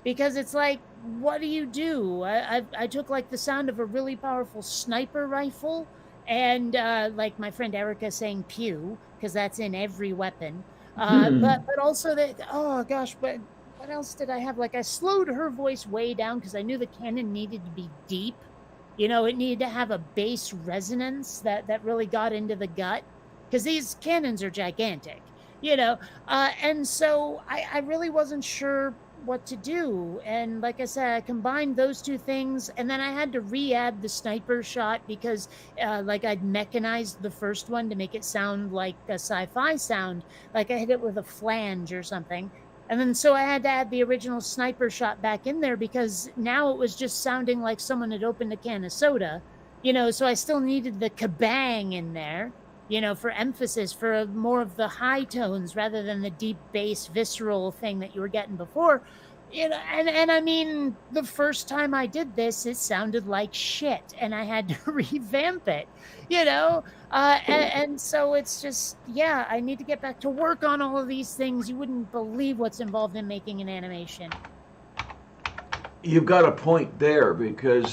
because it's like, what do you do? I took like the sound of a really powerful sniper rifle and like my friend Erica saying pew, because that's in every weapon. But also that, oh gosh, but what else did I have? Like I slowed her voice way down because I knew the cannon needed to be deep. It needed to have a bass resonance that really got into the gut, because these cannons are gigantic, and so I really wasn't sure what to do. And like I said, I combined those two things, and then I had to re-add the sniper shot because like I'd mechanized the first one to make it sound like a sci-fi sound, like I hit it with a flange or something. And then so I had to add the original sniper shot back in there because now it was just sounding like someone had opened a can of soda, so I still needed the kabang in there, for emphasis, for more of the high tones rather than the deep bass visceral thing that you were getting before. And I mean, the first time I did this, it sounded like shit, and I had to revamp it, and so it's just, yeah, I need to get back to work on all of these things. You wouldn't believe what's involved in making an animation. You've got a point there because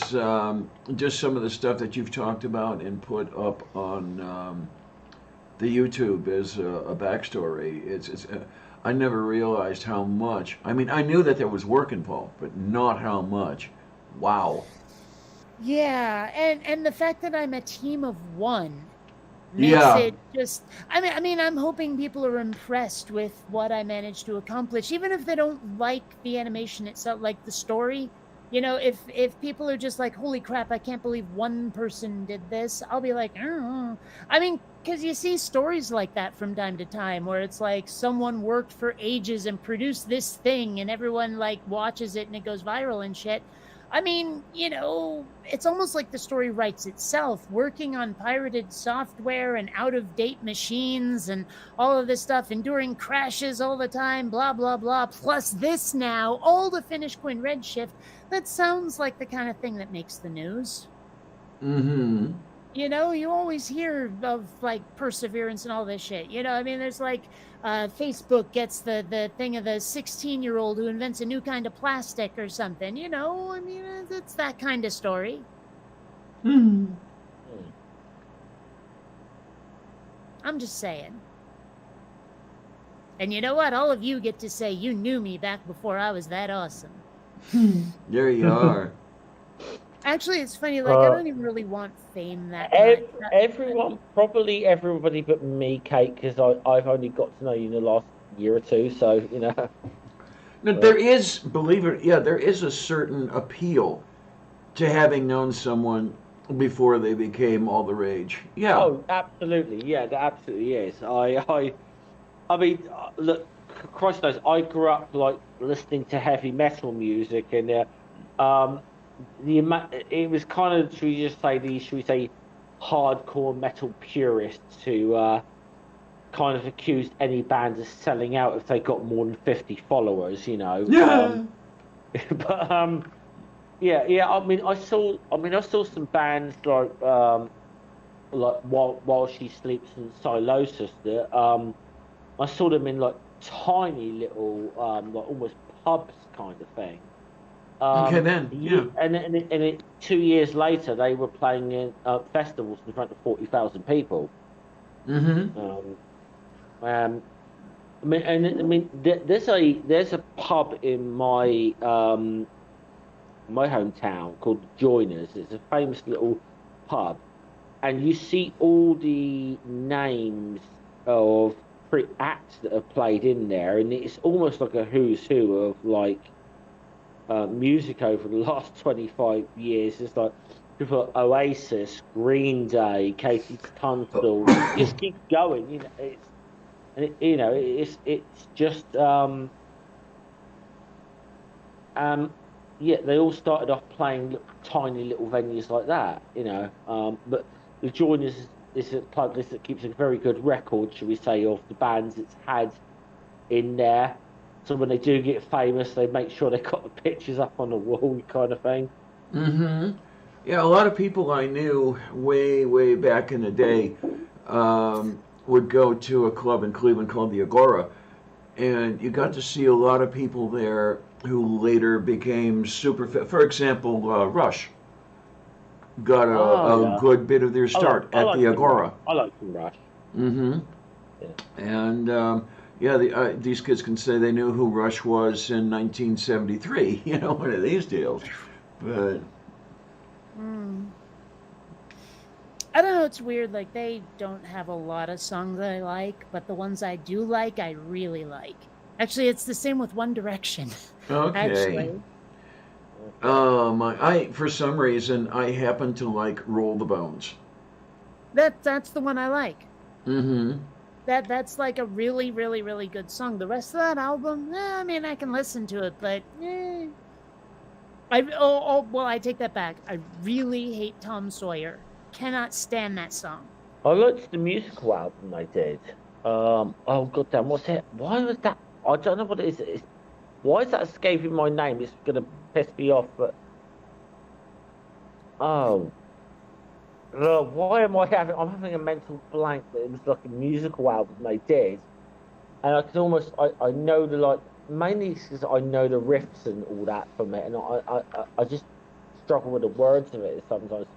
just some of the stuff that you've talked about and put up on the YouTube as a backstory. It's I never realized how much. I mean, I knew that there was work involved, but not how much. Wow. Yeah, and the fact that I'm a team of one makes Yeah. it just, I mean I'm hoping people are impressed with what I managed to accomplish, even if they don't like the animation itself, like the story. If people are just like, holy crap, I can't believe one person did this, I'll be like, oh. I mean, because you see stories like that from time to time where it's like someone worked for ages and produced this thing and everyone like watches it and it goes viral and shit. I mean, it's almost like the story writes itself, working on pirated software and out-of-date machines and all of this stuff, enduring crashes all the time, blah, blah, blah, plus this now, all to finish Quinn Redshift. That sounds like the kind of thing that makes the news. Mm-hmm. You always hear of like perseverance and all this shit. I mean, there's like Facebook gets the thing of the 16-year-old who invents a new kind of plastic or something. I mean, it's that kind of story. I'm just saying. And you know what? All of you get to say you knew me back before I was that awesome. There you are. Actually, it's funny. Like, I don't even really want fame that much. Probably everybody but me, Kate, because I've only got to know you in the last year or two. So Now, there is, believe it, yeah, there is a certain appeal to having known someone before they became all the rage. Yeah. Oh, absolutely. Yeah, there absolutely is. I mean, look, Christ knows, I grew up like listening to heavy metal music, and it was kind of, should we say hardcore metal purists who kind of accused any band of selling out if they got more than 50 followers, Yeah. But yeah. I mean, I saw some bands like While She Sleeps and Silosis that I saw them in like tiny little like almost pubs kind of thing. Okay then. Yeah. And it 2 years later, they were playing in festivals in front of 40,000 people. Mm-hmm. There's a pub in my my hometown called the Joiners. It's a famous little pub, and you see all the names of acts that have played in there, and it's almost like a who's who of like music over the last 25 years. It's like people like Oasis, Green Day, Katie Tunstall. Just keep going, you know. It's just yeah, they all started off playing tiny little venues like that, you know. But the Joiners is a plug list that keeps a very good record, shall we say, of the bands it's had in there. So when they do get famous, they make sure they got the pictures up on the wall, kind of thing. Mm-hmm. Yeah, a lot of people I knew way back in the day would go to a club in Cleveland called the Agora, and you got to see a lot of people there who later became super. For example, Rush got a good bit of their start at the Agora. I like some Rush. Mm-hmm. Yeah. And yeah, these kids can say they knew who Rush was in 1973. You know, one of these deals. But I don't know, it's weird. Like, they don't have a lot of songs I like, but the ones I do like, I really like. Actually, it's the same with One Direction. okay. Actually. I for some reason I happen to like Roll the Bones. That's the one I like. Mm-hmm. That's like a really, really, really good song. The rest of that album, I mean, I can listen to it, but I take that back. I really hate Tom Sawyer. Cannot stand that song. I liked the musical album they did. Oh goddamn, what's it? Why was that? I don't know what it is. Why is that escaping my name? It's gonna piss me off. But why am I having? I'm having a mental blank. That it was like a musical album they did, and I can almost I know the like mainly because I know the riffs and all that from it, and I just struggle with the words of it sometimes.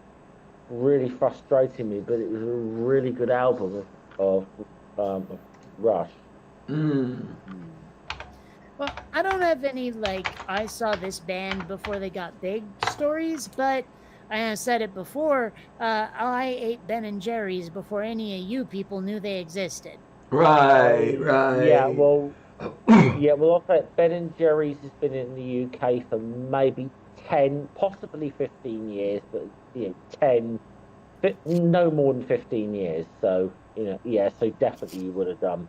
Really frustrating me, but it was a really good album of Rush. Well, I don't have any, like, I saw this band before they got big stories, but I said it before, I ate Ben & Jerry's before any of you people knew they existed. Right. Yeah, well, I'll say Ben & Jerry's has been in the UK for maybe 10, possibly 15 years, but, you know, 10, no more than 15 years. So, you know, yeah, so definitely you would have done.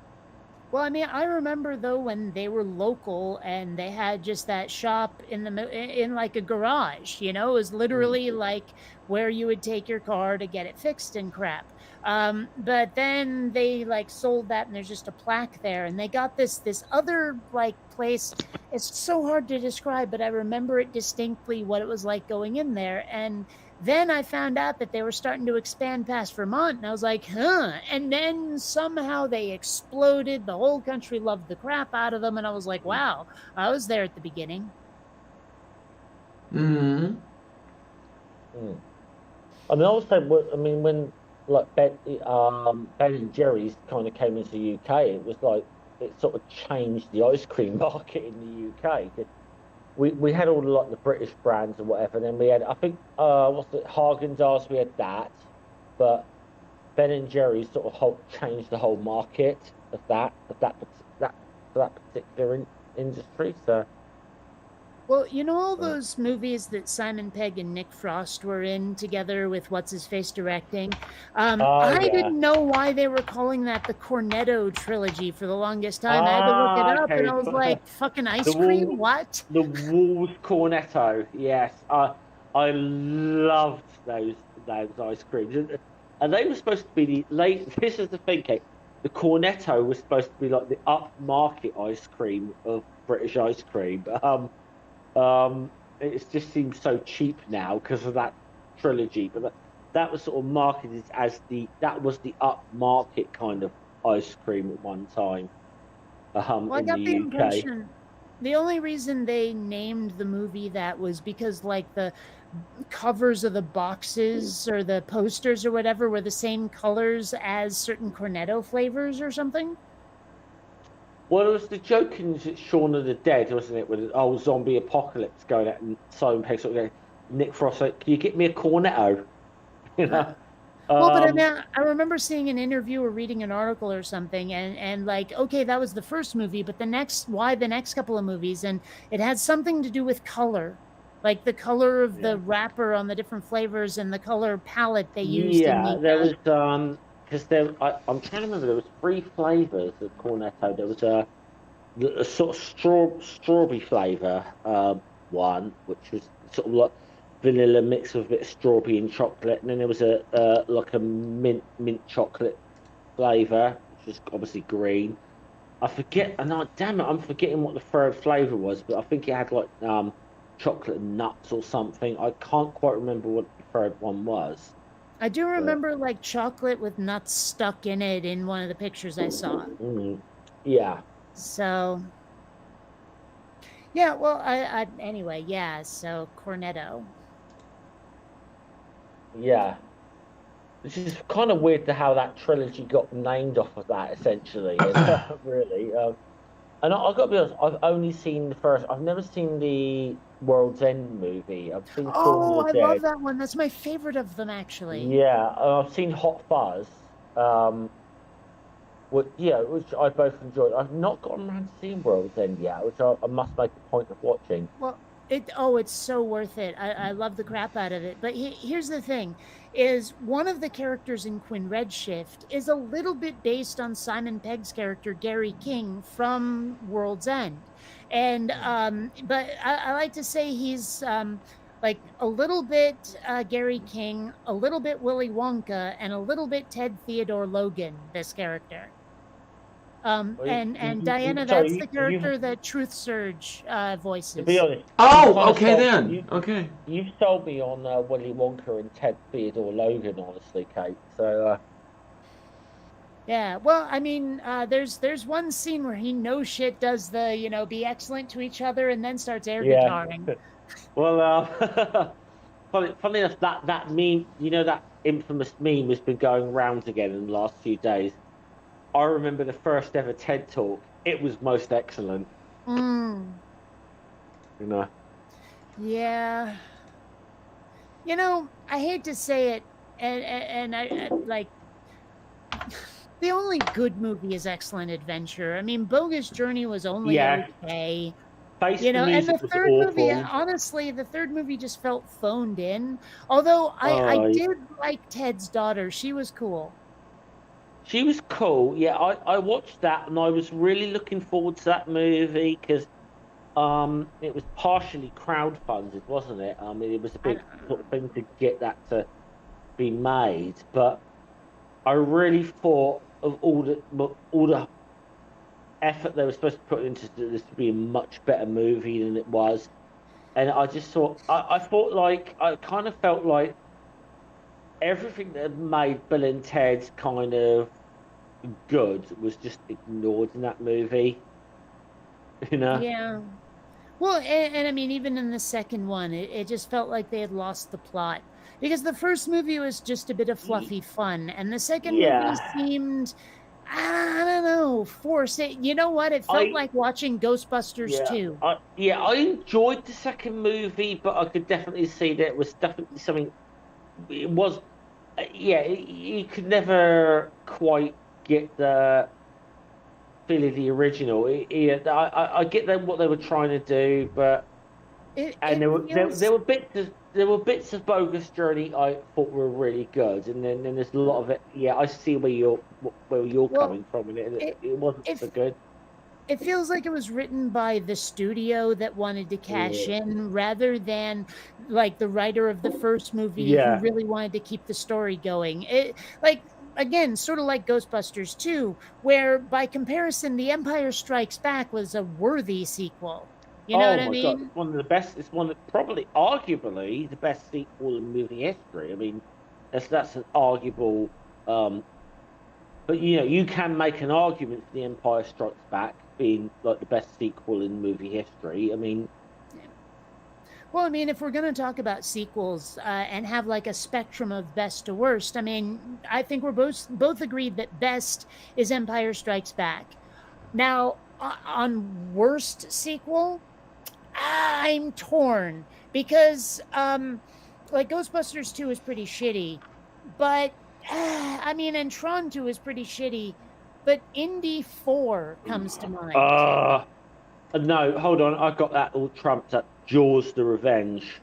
Well, I mean, I remember though when they were local and they had just that shop in like a garage, you know, it was literally like where you would take your car to get it fixed and crap. But then they like sold that and there's just a plaque there, and they got this other like place. It's so hard to describe, but I remember it distinctly what it was like going in there. And then I found out that they were starting to expand past Vermont, and I was like, huh. And then somehow they exploded. The whole country loved the crap out of them, and I was like, wow, I was there at the beginning. Mm-hmm. I mean, when like Ben & Jerry's kind of came into the UK, it was like it sort of changed the ice cream market in the UK. We had all the British brands and whatever, and then we had, I think, Haagen-Dazs, we had that, but Ben & Jerry's sort of changed the whole market of that particular industry. So, well, you know all those movies that Simon Pegg and Nick Frost were in together with What's-His-Face directing? I didn't know why they were calling that the Cornetto trilogy for the longest time. I had to look it up, and I was like, fucking ice cream? What? The Wolves Cornetto, yes. I loved those ice creams. And they were supposed to be this is the thing, Kate. The Cornetto was supposed to be like the upmarket ice cream of British ice cream. It just seems so cheap now because of that trilogy, but that was sort of marketed as that was the upmarket kind of ice cream at one time. Well, I got the impression the only reason they named the movie that was because like the covers of the boxes or the posters or whatever were the same colors as certain Cornetto flavors or something? Well, it was the joke in Shaun of the Dead, wasn't it? With the old zombie apocalypse going out and Simon Pegg sort of going, Nick Frost, like, can you get me a Cornetto? You know? Well, but I remember seeing an interview or reading an article or something, and like, okay, that was the first movie, but the next couple of movies, and it had something to do with color, like the color of the wrapper on the different flavors and the color palette they used. Yeah, there was because I'm trying to remember, there was 3 flavors of Cornetto. There was a sort of strawberry flavor one, which was sort of like vanilla mixed with a bit of strawberry and chocolate, and then there was a like a mint chocolate flavor, which was obviously green. I forget, and damn it, I'm forgetting what the third flavor was, but I think it had like chocolate and nuts or something. I can't quite remember what the third one was. I do remember like chocolate with nuts stuck in it in one of the pictures I saw. Yeah. So, yeah, well, I anyway, yeah, so Cornetto. Yeah. Which is kind of weird to how that trilogy got named off of that, essentially. Really. And I've got to be honest, I've only seen the first. I've never seen the World's End movie. I've seen Shaun of the Dead. Love that one. That's my favorite of them, actually. Yeah, I've seen Hot Fuzz. Which I both enjoyed. I've not gotten around to seeing World's End yet, which I must make a point of watching. Well, it's so worth it. I love the crap out of it. But here's the thing, is one of the characters in Quinn Redshift is a little bit based on Simon Pegg's character, Gary King, from World's End. And, but I like to say he's like a little bit Gary King, a little bit Willy Wonka, and a little bit Ted Theodore Logan, this character. And Diana, that's the character that Truth Surge voices. To be honest. Okay then. Okay. You sold me on Willy Wonka and Ted Theodore Logan, honestly, Kate. So. Yeah, well, I mean, there's one scene where he no shit does the be excellent to each other and then starts air guitaring. Well, funny enough, that meme, that infamous meme has been going round again in the last few days. I remember the first ever TED Talk. It was most excellent. Yeah. I hate to say it, and I like the only good movie is Excellent Adventure. I mean, Bogus Journey was only okay. And the third movie, honestly, the third movie just felt phoned in. Although I did like Ted's daughter. She was cool. She was cool. Yeah, I watched that and I was really looking forward to that movie because it was partially crowdfunded, wasn't it? I mean, it was a big sort of thing to get that to be made. But I really thought of all the effort they were supposed to put into this to be a much better movie than it was. And I just thought, I kind of felt like everything that made Bill and Ted kind of good was just ignored in that movie. Yeah. Well, and I mean, even in the second one, it just felt like they had lost the plot. Because the first movie was just a bit of fluffy fun, and the second movie seemed, I don't know, forced. You know what? It felt like watching Ghostbusters 2. I enjoyed the second movie, but I could definitely see that it was definitely something. It was, you could never quite get the feel of the original. I get them what they were trying to do, but there were bits of Bogus Journey I thought were really good, and then there's a lot of it. Yeah, I see where you're coming from, and it wasn't so good. It feels like it was written by the studio that wanted to cash in rather than like the writer of the first movie who really wanted to keep the story going. Again, sort of like Ghostbusters 2, where by comparison, The Empire Strikes Back was a worthy sequel. You know what I mean? God. It's one of the best. It's one of probably, arguably, the best sequel in movie history. I mean, that's an arguable. But you can make an argument for The Empire Strikes Back being like the best sequel in movie history. I mean, Well, I mean, if we're going to talk about sequels and have like a spectrum of best to worst, I mean, I think we're both agreed that best is Empire Strikes Back. Now, on worst sequel, I'm torn because, like, Ghostbusters 2 is pretty shitty, but I mean, and Tron 2 is pretty shitty, but Indy 4 comes to mind. No, hold on. I got that all trumped up. Jaws: The Revenge.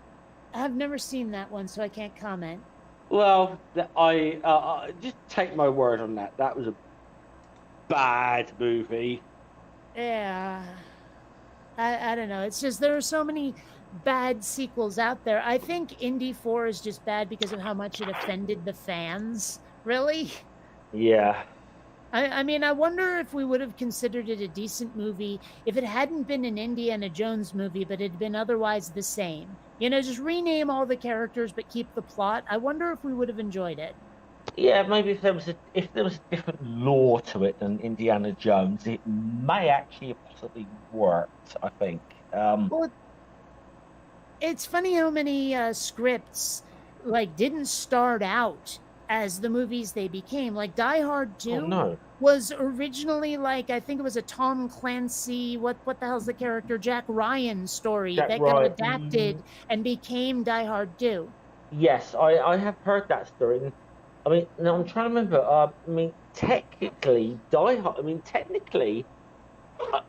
I've never seen that one, so I can't comment. Well, I just take my word on that. That was a bad movie. Yeah. I don't know. It's just there are so many bad sequels out there. I think Indy 4 is just bad because of how much it offended the fans. Really? Yeah. I mean, I wonder if we would have considered it a decent movie if it hadn't been an Indiana Jones movie, but it had been otherwise the same. You know, just rename all the characters but keep the plot. I wonder if we would have enjoyed it. Yeah, maybe if there was a different lore to it than Indiana Jones, it may actually have possibly worked. I think. Well, it's funny how many scripts like didn't start out as the movies they became. Like Die Hard 2 no. was originally like I think it was a Tom Clancy, what the hell's the character, Jack Ryan story Jack that Ryan. got adapted and became Die Hard 2. Yes, I have heard that story. I mean, now I'm trying to remember. I mean, technically, Die Hard. I mean, technically,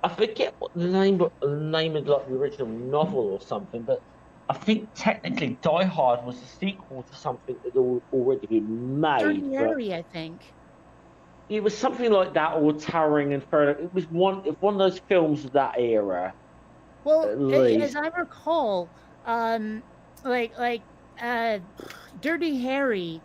I forget what the name of like the original novel or something, but I think technically Die Hard was a sequel to something that had already been made. Dirty Harry, I think. It was something like that, or Towering Inferno. It was one of those films of that era. Well, as I recall, Dirty Harry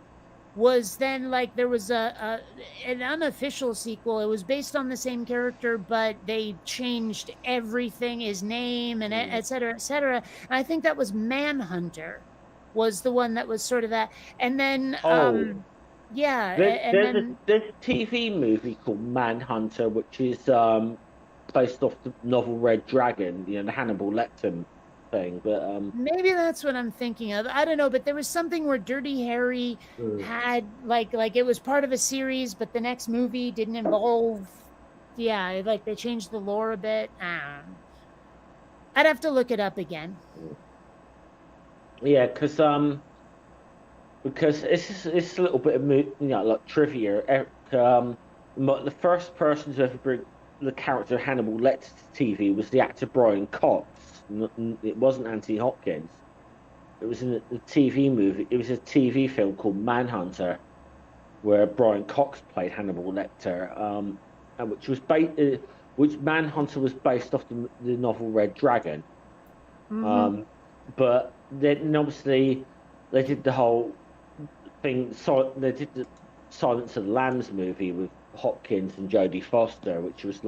was then like there was an unofficial sequel. It was based on the same character, but they changed everything, his name and et cetera, et cetera. And I think that was Manhunter was the one that was sort of that. And then yeah, there's a TV movie called Manhunter, which is based off the novel Red Dragon, you know, the Hannibal Lecter thing. But maybe that's what I'm thinking of. I don't know, but there was something where Dirty Harry had like it was part of a series, but the next movie didn't involve. Yeah, like they changed the lore a bit. I'd have to look it up again. Yeah, because it's a little bit of like trivia. The first person to ever bring the character Hannibal Lecter to TV was the actor Brian Cox. It wasn't Anthony Hopkins. It was in a TV movie. It was a TV film called Manhunter, where Brian Cox played Hannibal Lecter, and which Manhunter was based off the novel Red Dragon. Mm-hmm. But then obviously they did the whole thing. So they did the Silence of the Lambs movie with Hopkins and Jodie Foster, which was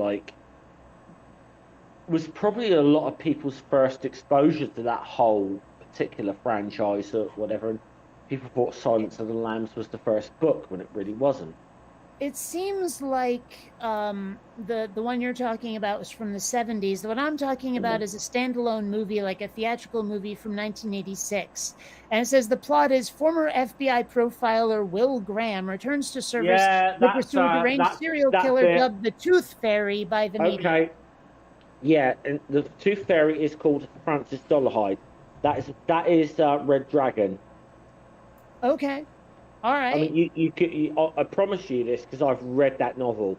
probably a lot of people's first exposure to that whole particular franchise or whatever. And people thought Silence of the Lambs was the first book when it really wasn't. It seems like the one you're talking about was from the 70s. What I'm talking about is a standalone movie, like a theatrical movie from 1986. And it says the plot is former FBI profiler Will Graham returns to service to pursue a deranged serial killer dubbed the Tooth Fairy by the media. Okay. Yeah, and the Tooth Fairy is called Francis Dolarhyde. That is Red Dragon. Okay. All right. I mean, I promise you this because I've read that novel.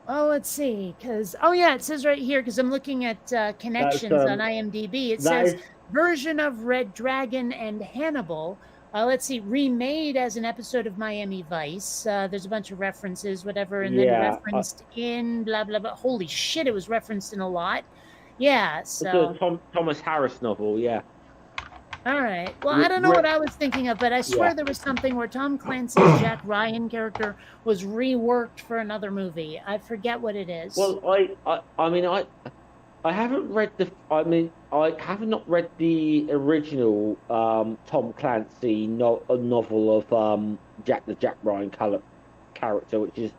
Oh, let's see. It says right here because I'm looking at connections on IMDb. It says version of Red Dragon and Hannibal. Let's see, remade as an episode of Miami Vice. There's a bunch of references, whatever, and then referenced in blah blah blah. Holy shit, it was referenced in a lot. Yeah. So it's a Thomas Harris novel. Yeah. All right. Well, I don't know what I was thinking of, but I swear there was something where Tom Clancy's Jack Ryan character was reworked for another movie. I forget what it is. Well, I haven't read I have not read the original Tom Clancy novel of the Jack Ryan character, which is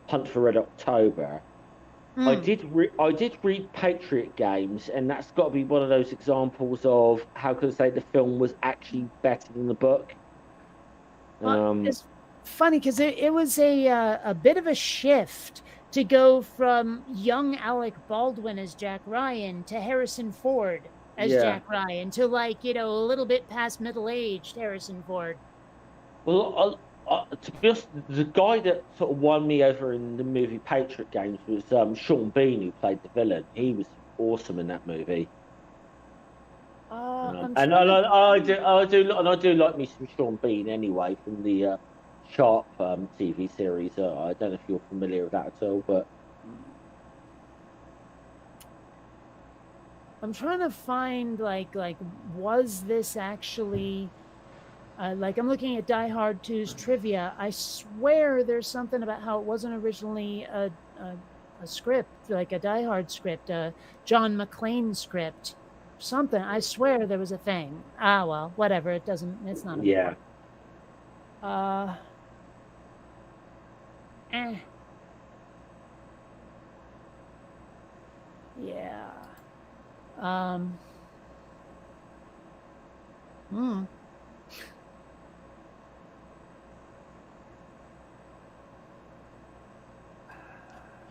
Hunt for Red October. I did read Patriot Games, and that's got to be one of those examples of how can I say the film was actually better than the book. It's funny because it was a bit of a shift to go from young Alec Baldwin as Jack Ryan to Harrison Ford as Jack Ryan to a little bit past middle-aged Harrison Ford. Well, to be honest, the guy that sort of won me over in the movie Patriot Games was Sean Bean, who played the villain. He was awesome in that movie. And I do like me some Sean Bean anyway from the Sharp TV series. I don't know if you're familiar with that at all, but I'm trying to find like was this actually I'm looking at Die Hard 2's trivia. I swear there's something about how it wasn't originally a script, like a Die Hard script, a John McClane script, something. I swear there was a thing. Ah, well, whatever. It's not important. Yeah. Yeah.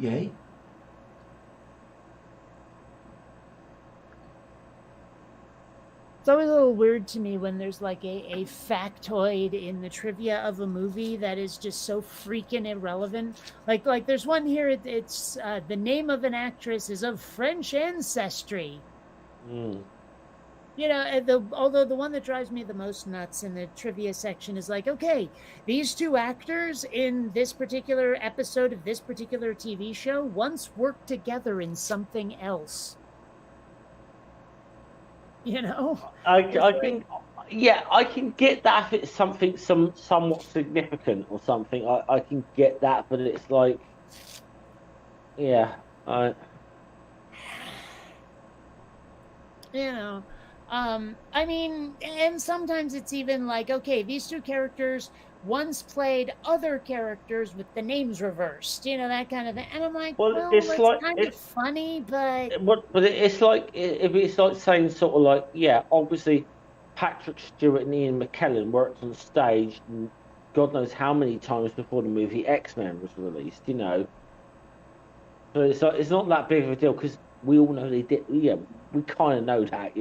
Yay. It's always a little weird to me when there's like a factoid in the trivia of a movie that is just so freaking irrelevant. Like there's one here. It's the name of an actress is of French ancestry. Although the one that drives me the most nuts in the trivia section is like, okay, these two actors in this particular episode of this particular TV show once worked together in something else. I can get that if it's something somewhat significant or something. I can get that, but it's like, I mean, and sometimes it's even like, okay, these two characters once played other characters with the names reversed, that kind of thing. And I'm like, well it's kind of funny, but it's like saying sort of like, obviously Patrick Stewart and Ian McKellen worked on stage and God knows how many times before the movie X-Men was released, So it's not that big of a deal because we all know they did. Yeah, we kind of know that,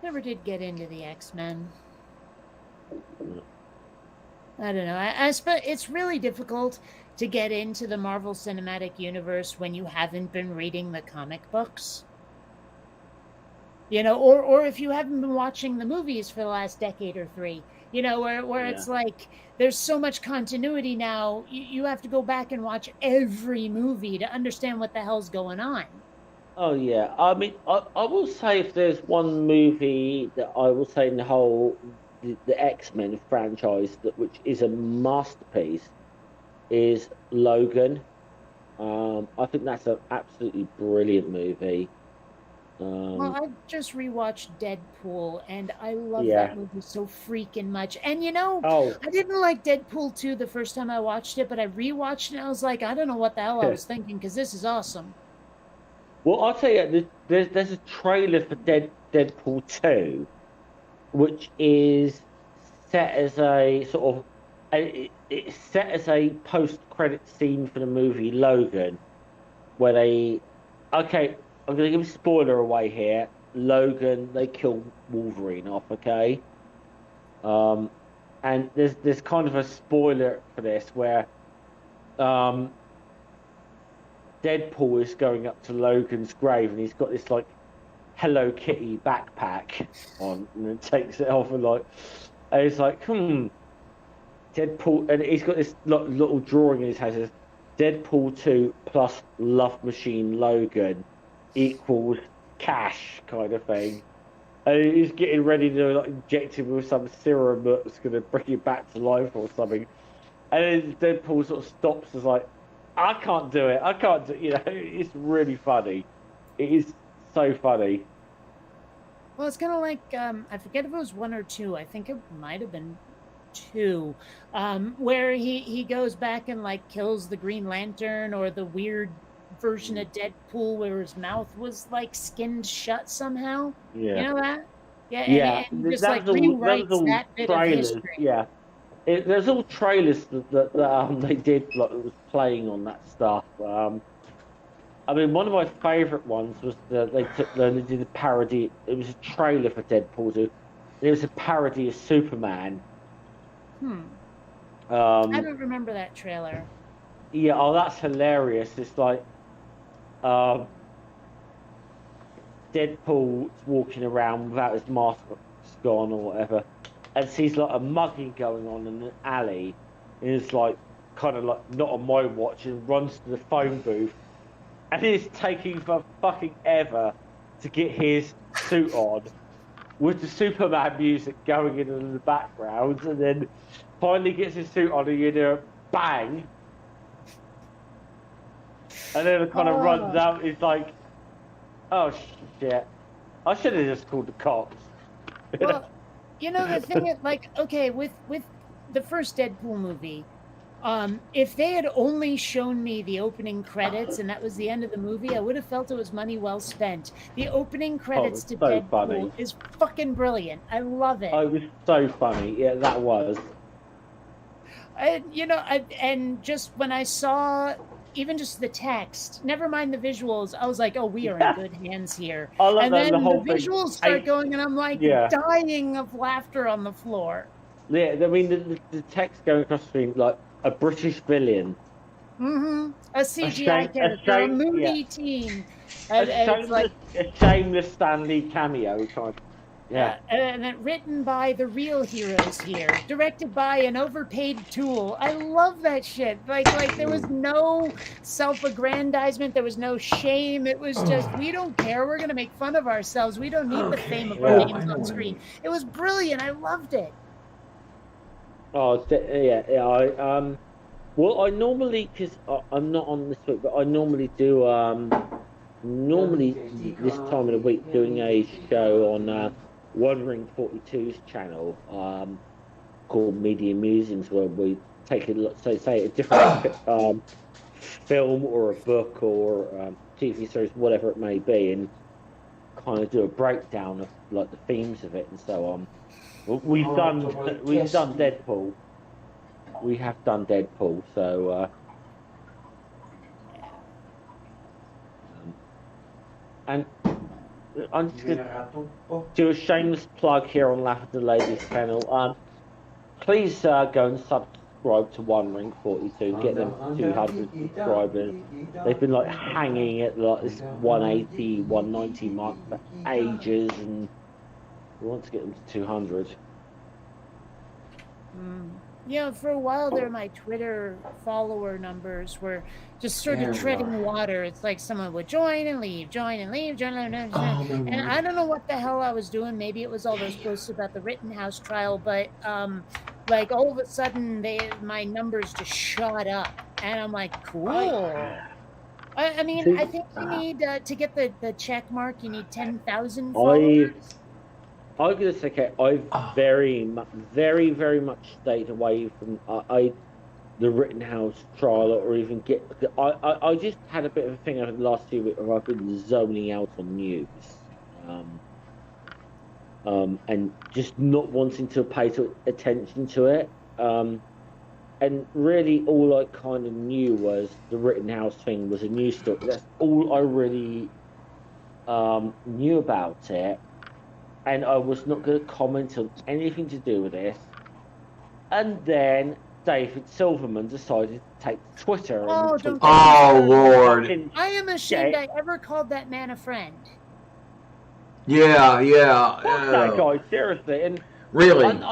Never did get into the X-Men. I don't know. I suppose it's really difficult to get into the Marvel Cinematic Universe when you haven't been reading the comic books. Or if you haven't been watching the movies for the last decade or three, where it's like there's so much continuity now, you have to go back and watch every movie to understand what the hell's going on. Oh, yeah. I mean, I will say if there's one movie that I will say in the whole the X-Men franchise which is a masterpiece is Logan. I think that's an absolutely brilliant movie. Well, I just rewatched Deadpool, and I love that movie so freaking much. And I didn't like Deadpool 2 the first time I watched it, but I rewatched it, and I was like, I don't know what the hell I was thinking, because this is awesome. Well, I'll tell you, there's a trailer for Deadpool 2, which is set as a sort of it's set as a post-credit scene for the movie Logan, where I'm going to give a spoiler away here. Logan, they kill Wolverine off, okay? And there's kind of a spoiler for this where Deadpool is going up to Logan's grave and he's got this like Hello Kitty backpack on and then takes it off and it's like, Deadpool, and he's got this little drawing in his hand that says Deadpool 2 plus Love Machine Logan equals cash kind of thing. And he's getting ready to inject him with some serum that's going to bring him back to life or something. And then Deadpool sort of stops and is like, I can't do it. It's really funny. It is so funny. Well, it's kind of like, I forget if it was 1 or 2. I think it might have been 2, where he goes back and like kills the Green Lantern, or the weird version of Deadpool where his mouth was like skinned shut somehow. Yeah. You know that? Yeah, Yeah, and just that like was rewrites all that bit of trailers. history. Yeah, there's all trailers that they did, like, it was playing on that stuff. I mean, one of my favourite ones was they did a parody. It was a trailer for Deadpool 2. It was a parody of Superman. I don't remember that trailer. Yeah, oh, that's hilarious. It's like Deadpool's walking around without his mask on or whatever, and sees like a mugging going on in an alley, and it's like kind of like not on my watch, and runs to the phone booth, and it's taking for fucking ever to get his suit on, with the Superman music going in the background, and then finally gets his suit on, and you hear bang, and then it kind of runs out. It's like, oh shit! I should have just called the cops. Well, you know the thing is, like, okay, with the first Deadpool movie, if they had only shown me the opening credits and that was the end of the movie, I would have felt it was money well spent. The opening credits to so Deadpool funny. is fucking brilliant. I love it. Oh, it was so funny. Yeah, that was. And just when I saw even just the text, never mind the visuals, I was like, oh, we are in good hands here. I love And that, then the the whole thing. visuals start going, and I'm like dying of laughter on the floor. Yeah, I mean, the text going across the screen, like a British villain. A CGI character, a movie teen. A shameless Stan Lee cameo kind. Yeah. And then written by the real heroes here, directed by an overpaid tool. I love that shit. Like there was no self-aggrandizement. There was no shame. It was just, we don't care. We're gonna make fun of ourselves. We don't need the fame of our names on screen. It was brilliant. I loved it. Oh yeah. Well, I normally, because I'm not on this week, but I normally do this time of the week doing a show on Wandering 42's channel called Media Musings, where we take a different film or a book or TV series, whatever it may be, and kind of do a breakdown of like the themes of it and so on. We've done Deadpool. We have done Deadpool, so and I'm just gonna do a shameless plug here on Lavender Ladies channel. Please go and subscribe to Wandering 42. Get them 200 subscribers. They've been like hanging at like this 180, 190 mark for ages, and we want to get them to 200. You know, for a while there, my Twitter follower numbers were just sort of treading water. It's like someone would join and leave, join and leave, join and leave. And I don't know what the hell I was doing. Maybe it was all those posts about the Rittenhouse trial, but like all of a sudden, my numbers just shot up, and I'm like, cool. I mean, I think you need to get the check mark. You need 10,000 followers. I'm gonna say, okay, I've very much stayed away from the Rittenhouse trial, or even I just had a bit of a thing over the last few weeks where I've been zoning out on news, and just not wanting to pay attention to it, and really all I kind of knew was the Rittenhouse thing was a news story. That's all I really knew about it. And I was not going to comment on anything to do with this. And then David Silverman decided to take to Twitter. Oh, Lord. I am ashamed I ever called that man a friend. Yeah. Fuck that guy, seriously. And really? And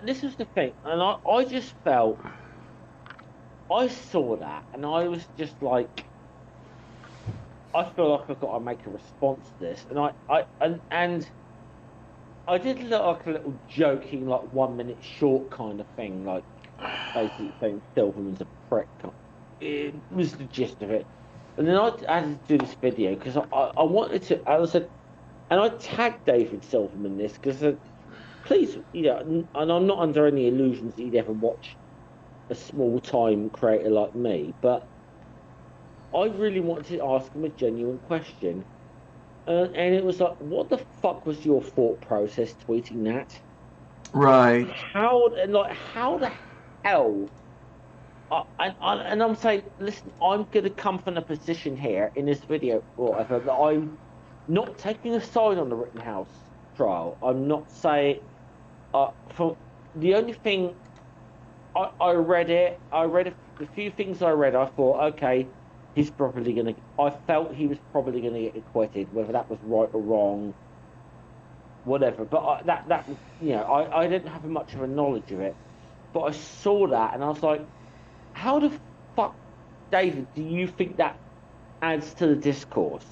this was the thing. And I just felt, I saw that, and I was just like, I feel like I've got to make a response to this, and I did like a little joking, like 1 minute short kind of thing, like basically saying Silverman's a prick. It was the gist of it, and then I had to do this video because I wanted to. I said, and I tagged David Silverman this because please, and I'm not under any illusions that you'd ever watch a small-time creator like me, but I really wanted to ask him a genuine question. And it was like, what the fuck was your thought process tweeting that? Right. How the hell? And I'm saying, listen, I'm going to come from a position here in this video, or whatever, that I'm not taking a side on the Rittenhouse trial. I'm not saying. From the only thing I read the few things I read. I thought, okay, he's probably going to. I felt he was probably going to get acquitted, whether that was right or wrong, whatever. But that I didn't have much of a knowledge of it, but I saw that and I was like, how the fuck, David, do you think that adds to the discourse?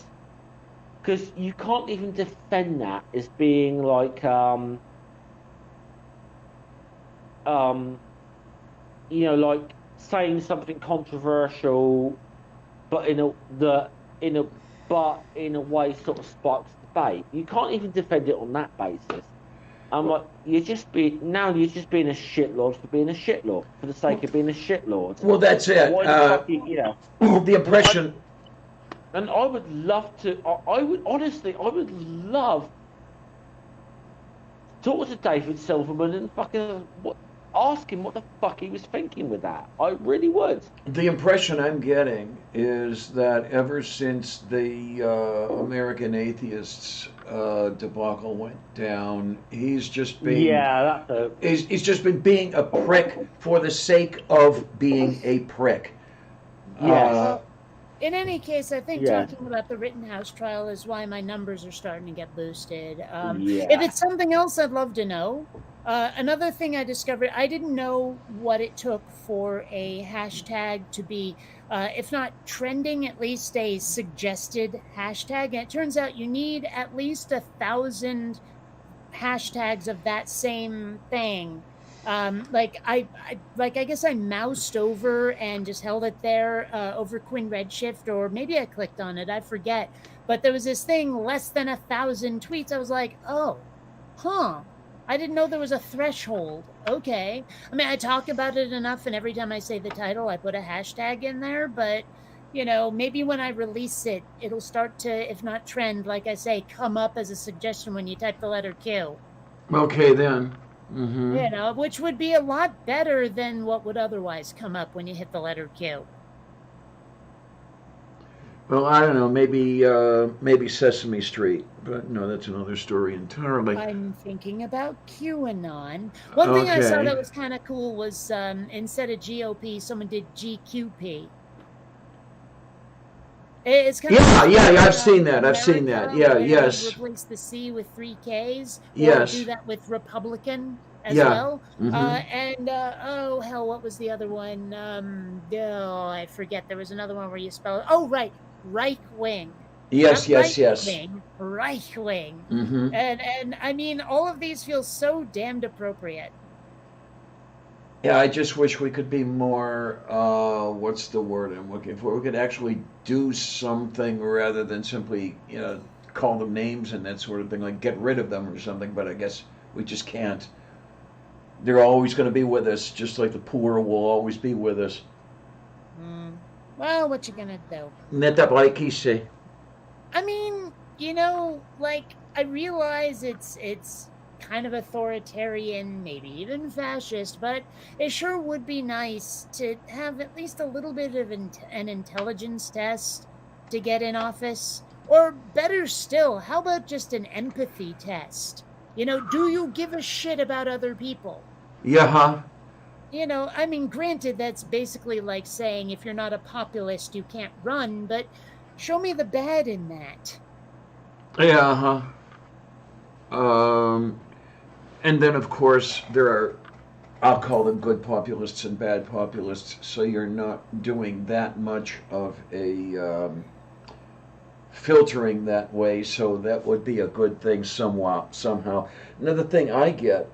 Because you can't even defend that as being like like saying something controversial, but in a way sort of sparks debate. You can't even defend it on that basis. I'm like, you're just being a shitlord for being a shitlord for the sake of being a shitlord. Well, that's it. The impression. And I would love to. I would love to talk to David Silverman and fucking ask him what the fuck he was thinking with that. I really would. The impression I'm getting is that ever since the American Atheists debacle went down, he's just been he's just been being a prick for the sake of being a prick. Yes. In any case, I think talking about the Rittenhouse trial is why my numbers are starting to get boosted. If it's something else, I'd love to know. Another thing I discovered, I didn't know what it took for a hashtag to be, if not trending, at least a suggested hashtag. And it turns out you need at least 1,000 hashtags of that same thing. I guess I moused over and just held it there over Quinn Redshift, or maybe I clicked on it, I forget. But there was this thing, less than 1,000 tweets. I was like, oh, I didn't know there was a threshold. Okay. I mean, I talk about it enough, and every time I say the title, I put a hashtag in there. But, maybe when I release it, it'll start to, if not trend, like I say, come up as a suggestion when you type the letter Q. Okay, then. Mm-hmm. Which would be a lot better than what would otherwise come up when you hit the letter Q. Well, I don't know, maybe Sesame Street, but no, that's another story entirely. I'm thinking about QAnon. One thing I saw that was kind of cool was instead of GOP, someone did GQP. It's kind of I've seen that. Yes. Replace the C with 3 Ks. Yes. Or do that with Republican as well. Mm-hmm. What was the other one? I forget. There was another one where you spell it. Oh, right. Right wing. Yes. Right wing. Mm-hmm. And I mean, all of these feel so damned appropriate. Yeah, I just wish we could be more, what's the word I'm looking for? We could actually do something rather than simply, call them names and that sort of thing, like get rid of them or something, but I guess we just can't. They're always going to be with us, just like the poor will always be with us. Well, what you gonna do? Neta Blaikisi. I mean, I realize it's kind of authoritarian, maybe even fascist, but it sure would be nice to have at least a little bit of an intelligence test to get in office. Or better still, how about just an empathy test? Do you give a shit about other people? Yeah. I mean, granted, that's basically like saying if you're not a populist, you can't run, but show me the bad in that. Yeah. And then, of course, there are, I'll call them good populists and bad populists, so you're not doing that much of a filtering that way, so that would be a good thing somehow. Another thing I get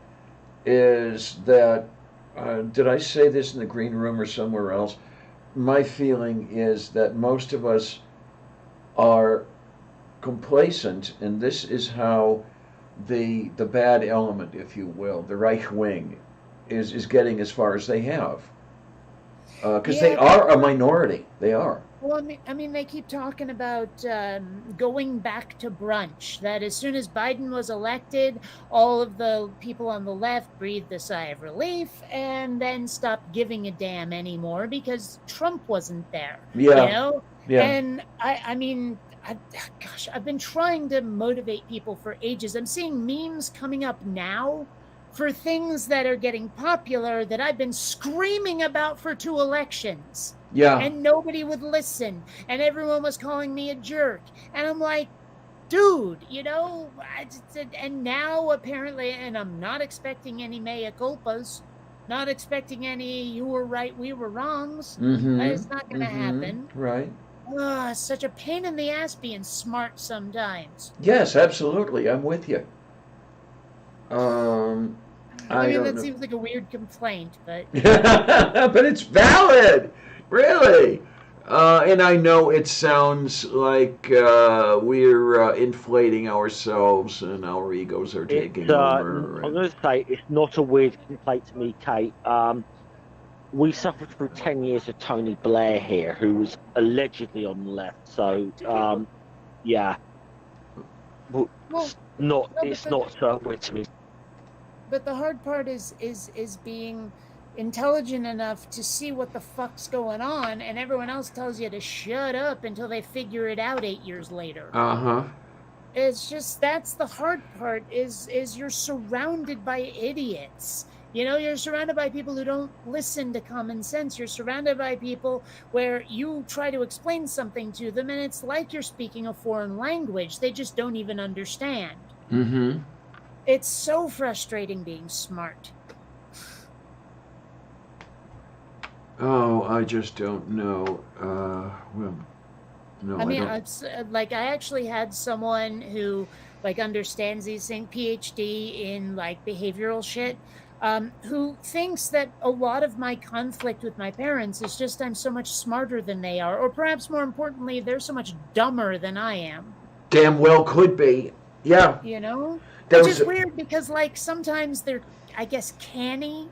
is that, did I say this in the green room or somewhere else? My feeling is that most of us are complacent, and this is how the bad element, if you will, the right wing, is getting as far as they have, because they are a minority. They are. Well, I mean, they keep talking about going back to brunch. That as soon as Biden was elected, all of the people on the left breathed a sigh of relief and then stopped giving a damn anymore because Trump wasn't there. Yeah. You know? Yeah. And I mean, gosh, I've been trying to motivate people for ages. I'm seeing memes coming up now for things that are getting popular that I've been screaming about for 2 elections. Yeah. And nobody would listen. And everyone was calling me a jerk. And I'm like, dude, you know, and now apparently, and I'm not expecting any mea culpas, not expecting any you were right, we were wrongs. It's not going to happen. Right. Such a pain in the ass being smart sometimes. Yes, absolutely. I'm with you. I mean, that know. seems like a weird complaint, but but it's valid, really. And I know it sounds like we're inflating ourselves and our egos are taking over. I'm going to say it's not a weird complaint to me, Kate. We suffered through 10 years of Tony Blair here, who was allegedly on the left. So, yeah. It's not so weird to me. But the hard part is being intelligent enough to see what the fuck's going on, and everyone else tells you to shut up until they figure it out 8 years later. It's just, that's the hard part, is you're surrounded by idiots. You know, you're surrounded by people who don't listen to common sense. You're surrounded by people where you try to explain something to them, and it's like you're speaking a foreign language. They just don't even understand. It's so frustrating being smart. Oh, I just don't know. Well, no, I mean, don't. it's like I actually had someone who like understands these things, PhD in like behavioral shit, who thinks that a lot of my conflict with my parents is just I'm so much smarter than they are, or perhaps more importantly, they're so much dumber than I am. Damn well could be. Yeah. You know? Which is weird because, like, sometimes they're, I guess, canny.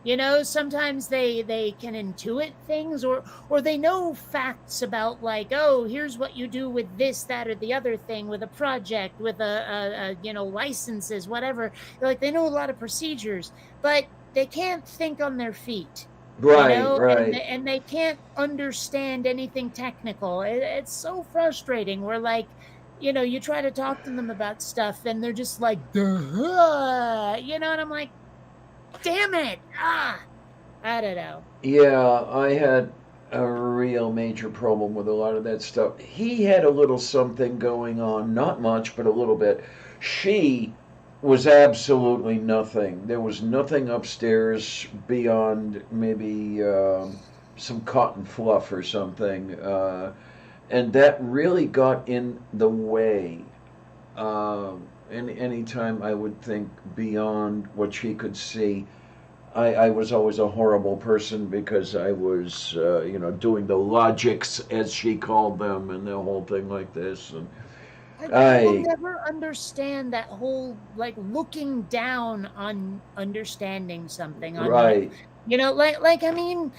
You know, sometimes they can intuit things or they know facts about, like, oh, here's what you do with this, that, or the other thing, with a project, with a you know, licenses, whatever. Like, they know a lot of procedures, but they can't think on their feet. Right, you know? right. And they can't understand anything technical. It's so frustrating. We're like, you know, you try to talk to them about stuff and they're just like, duh, you know, and I'm like, damn it. I don't know. Yeah, I had a real major problem with a lot of that stuff. He had a little something going on, not much, but a little bit. She was absolutely nothing. There was nothing upstairs beyond maybe some cotton fluff or something. And that really got in the way. Anytime I would think beyond what she could see, I was always a horrible person because I was, you know, doing the logics, as she called them, and the whole thing like this. And I will never understand that whole, like, looking down on understanding something. Right. You know, like I mean,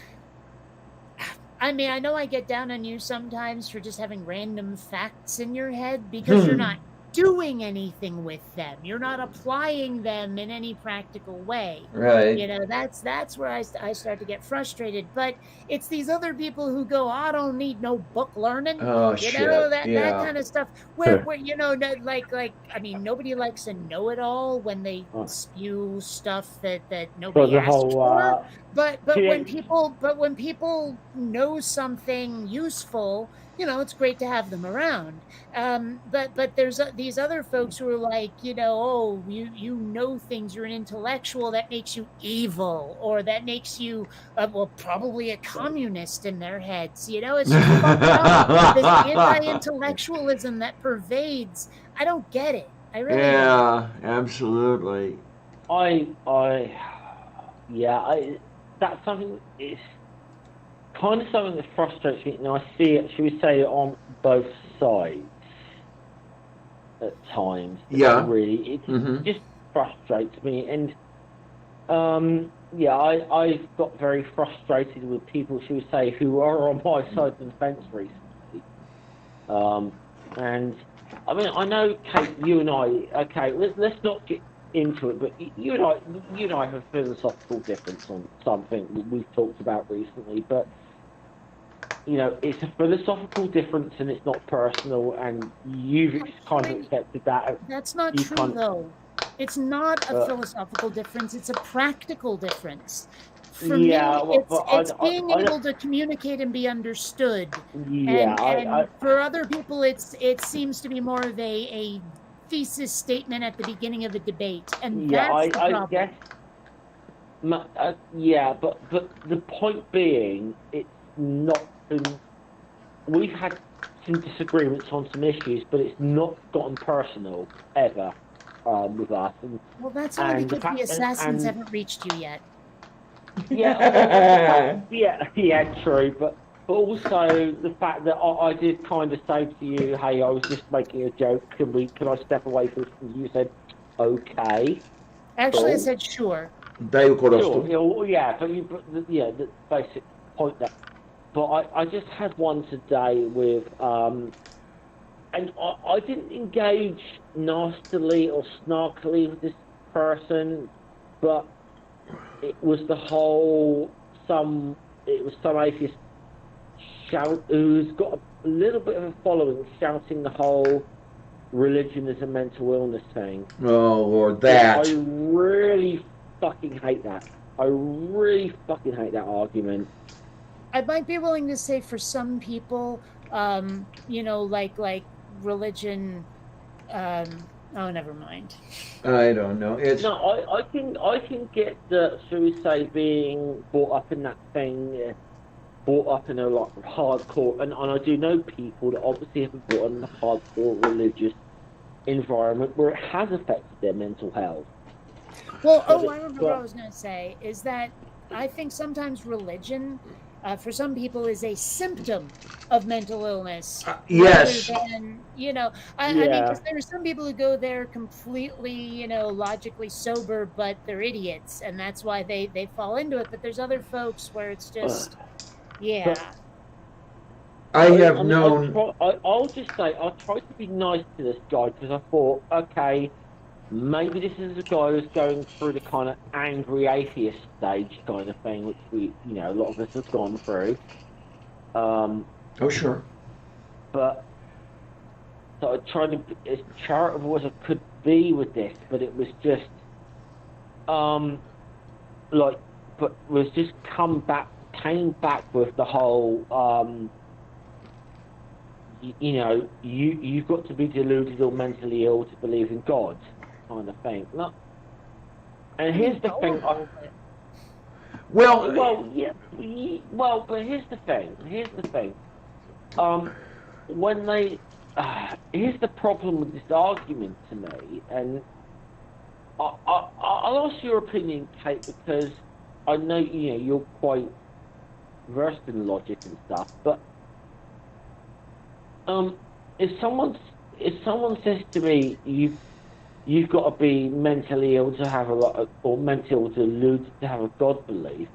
I know I get down on you sometimes for just having random facts in your head because you're not doing anything with them. You're not applying them in any practical way. Right. You know, that's where I start to get frustrated. But it's these other people who go, I don't need no book learning. Oh, you shit. know, that Yeah. kind of stuff. Where you know, like I mean, nobody likes a know-it-all when they spew stuff that nobody asked for. But when people know something useful, you know, it's great to have them around. But there's these other folks who are like, you know, oh, you know things, you're an intellectual, that makes you evil, or that makes you, well, probably a communist in their heads. You know, it's just fucked up. This anti-intellectualism that pervades. I don't get it. I really don't. Yeah, absolutely. That's something. It's kind of something that frustrates me, and I see it. Should we say on both sides? at times. Yeah. Really, it just frustrates me. And I've got very frustrated with people, shall we say, who are on my side of the fence recently. And I mean, I know, Kate, you and I. Okay, let's not get into it, but you and I have a philosophical difference on something that we've talked about recently. But you know, it's a philosophical difference, and it's not personal. And you've kind of accepted that. That's not true, though. It's not a philosophical difference. It's a practical difference. For me, it's being able to communicate and be understood. Yeah, and for other people, it seems to be more of a thesis statement at the beginning of a debate, and that's the problem. I guess, but the point being, it's not been. We've had some disagreements on some issues, but it's not gotten personal ever with us. Well, that's only because the assassins haven't reached you yet. Yeah, true. But also the fact that I did kind of say to you, "Hey, I was just making a joke. Can I step away from this?" And you said, "Okay." Actually, I said, "Sure." Sure. Yeah, but the basic point that. But I just had one today with and I didn't engage nastily or snarkily with this person, but it was some atheist who's got a little bit of a following shouting the whole religion is a mental illness thing. Oh, Lord, that. I really fucking hate that. I really fucking hate that argument. I might be willing to say for some people, like religion. Oh, never mind. I don't know. I can get the, shall we say, being brought up in that thing, brought up in a lot of hardcore, and I do know people that obviously have been brought up in a hardcore religious environment where it has affected their mental health. Well, I remember what I was going to say is that I think sometimes religion, for some people, is a symptom of mental illness. Yes. Rather than, I mean, because there are some people who go there completely, logically sober, but they're idiots, and that's why they fall into it. But there's other folks where it's just, I'll just say, I tried to be nice to this guy because I thought, okay, maybe this is a guy who's going through the kind of angry atheist stage kind of thing, which we, a lot of us have gone through. Sure. But so I tried to be as charitable as I could be with this, but it was just, came back with the whole, you've got to be deluded or mentally ill to believe in God, kind of thing. No. And here's the thing. But here's the thing. When they, here's the problem with this argument to me, and I'll ask your opinion, Kate, because I know you're quite versed in logic and stuff, but if someone says to me you've got to be mentally ill to have or mentally ill to deluded to have a God belief,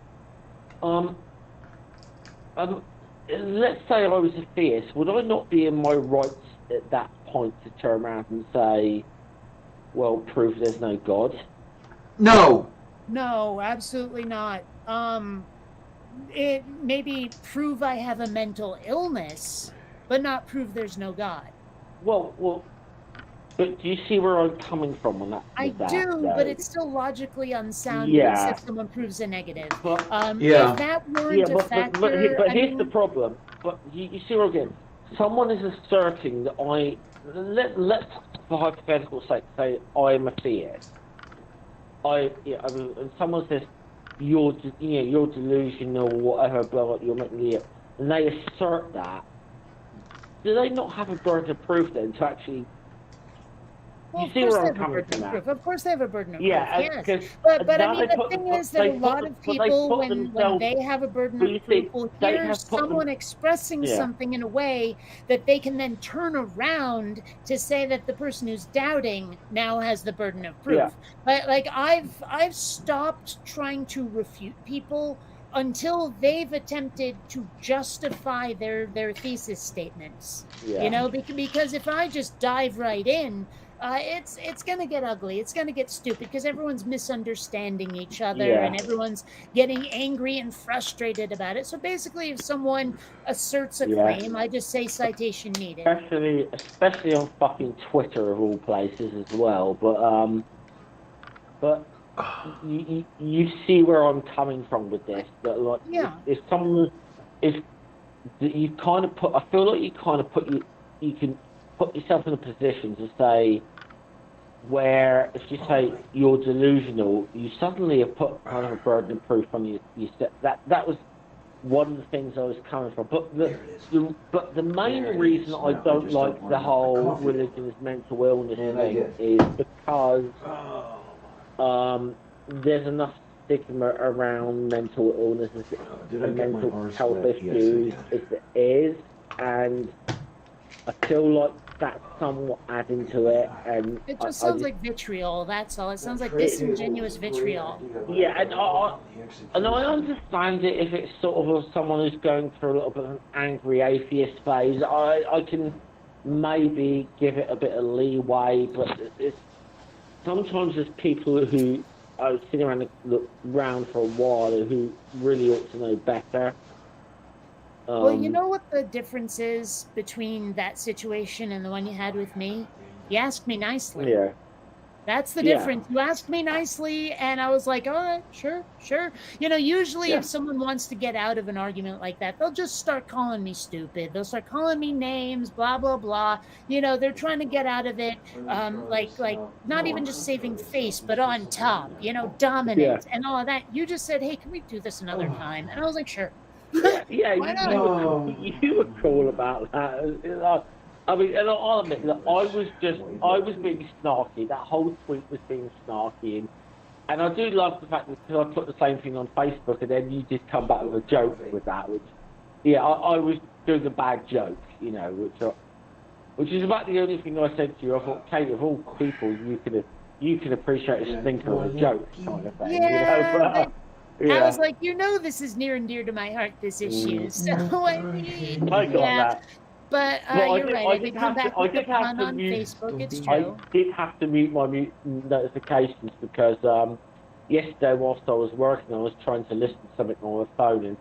let's say I was a theist, would I not be in my rights at that point to turn around and say, well, prove there's no God? No, absolutely not. It maybe prove I have a mental illness, but not prove there's no God. Well, but do you see where I'm coming from on that? I do, but it's still logically unsound if someone proves a negative. But, if that weren't a factor... But here's the problem. But you see where I'm getting. Someone is asserting that let's, for hypothetical sake, say I am a theist. And someone says, you're delusional or whatever, blah, blah, you're mentally ill, and they assert that, do they not have a burden of proof then to actually Well, you of see course where they I'm have a coming burden from of now. proof. Of course they have a burden of Yeah, proof. Yes, because but I now mean the thing is that a lot of people, when they have a burden But of you proof, see, will they hear have put them. someone expressing Yeah, something in a way that they can then turn around to say that the person who's doubting now has the burden of yeah, proof. Like I've stopped trying to refute people until they've attempted to justify their thesis statements. You yeah, know, because if I just dive right in, it's going to get ugly. It's going to get stupid because everyone's misunderstanding each other yeah. and everyone's getting angry and frustrated about it. So basically, if someone asserts a Yeah. claim, I just say citation needed. Especially on fucking Twitter of all places as well. But you see where I'm coming from with this. That like Yeah. if someone if you kind of put, I feel like you kind of you can put yourself in a position to say where if you say you're delusional, you suddenly have put kind of a burden of proof on you. You said that was one of the things I was coming from. But the main reason I don't like the whole religion is mental illness thing is because there's enough stigma around mental illnesses and mental health issues as it is, and I feel like that's somewhat adding to it, and It just sounds like vitriol. That's all. It sounds like disingenuous vitriol. Yeah, and I understand it if it's sort of someone who's going through a little bit of an angry atheist phase. I can maybe give it a bit of leeway, but sometimes there's people who are sitting around for a while who really ought to know better. Well, you know what the difference is between that situation and the one you had with me? You asked me nicely. Yeah. That's the difference. You asked me nicely, and I was like, all right, sure. You know, usually if someone wants to get out of an argument like that, they'll just start calling me stupid. They'll start calling me names, blah, blah, blah. You know, they're trying to get out of it, like not even just saving face, but on top, you know, dominant and all of that. You just said, hey, can we do this another time? And I was like, sure. Yeah, you were cool about that. I mean, and I'll admit that I was being snarky. That whole tweet was being snarky, and I do love the fact that because I put the same thing on Facebook, and then you just come back with a joke with that, I was doing a bad joke, you know, which is about the only thing I said to you. I thought, Kate, of all people, you can appreciate a stinker of a joke kind of thing. Yeah, you know? I was like, you know, this is near and dear to my heart, this issue. So I mean, I got that. But you're right. I did come back with the pun on Facebook. It's true. I did have to mute my notifications because yesterday whilst I was working, I was trying to listen to something on my phone, and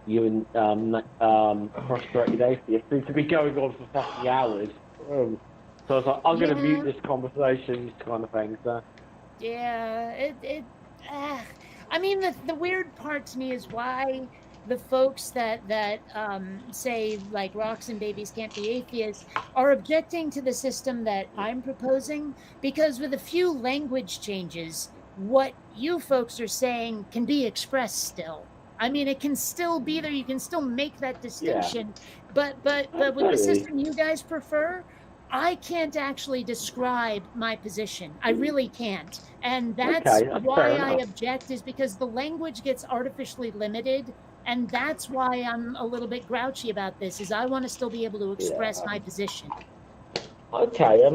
you and Frustrated Atheist seem to be going on for fucking hours. So I was like, I'm going to mute this conversation, kind of thing. So. Yeah, I mean, the weird part to me is why the folks that say like rocks and babies can't be atheists are objecting to the system that I'm proposing, because with a few language changes, what you folks are saying can be expressed still. I mean, it can still be there. You can still make that distinction, but with the system you guys prefer, I can't actually describe my position. I really can't. And that's why I object, is because the language gets artificially limited. And that's why I'm a little bit grouchy about this, is I want to still be able to express my position. Okay.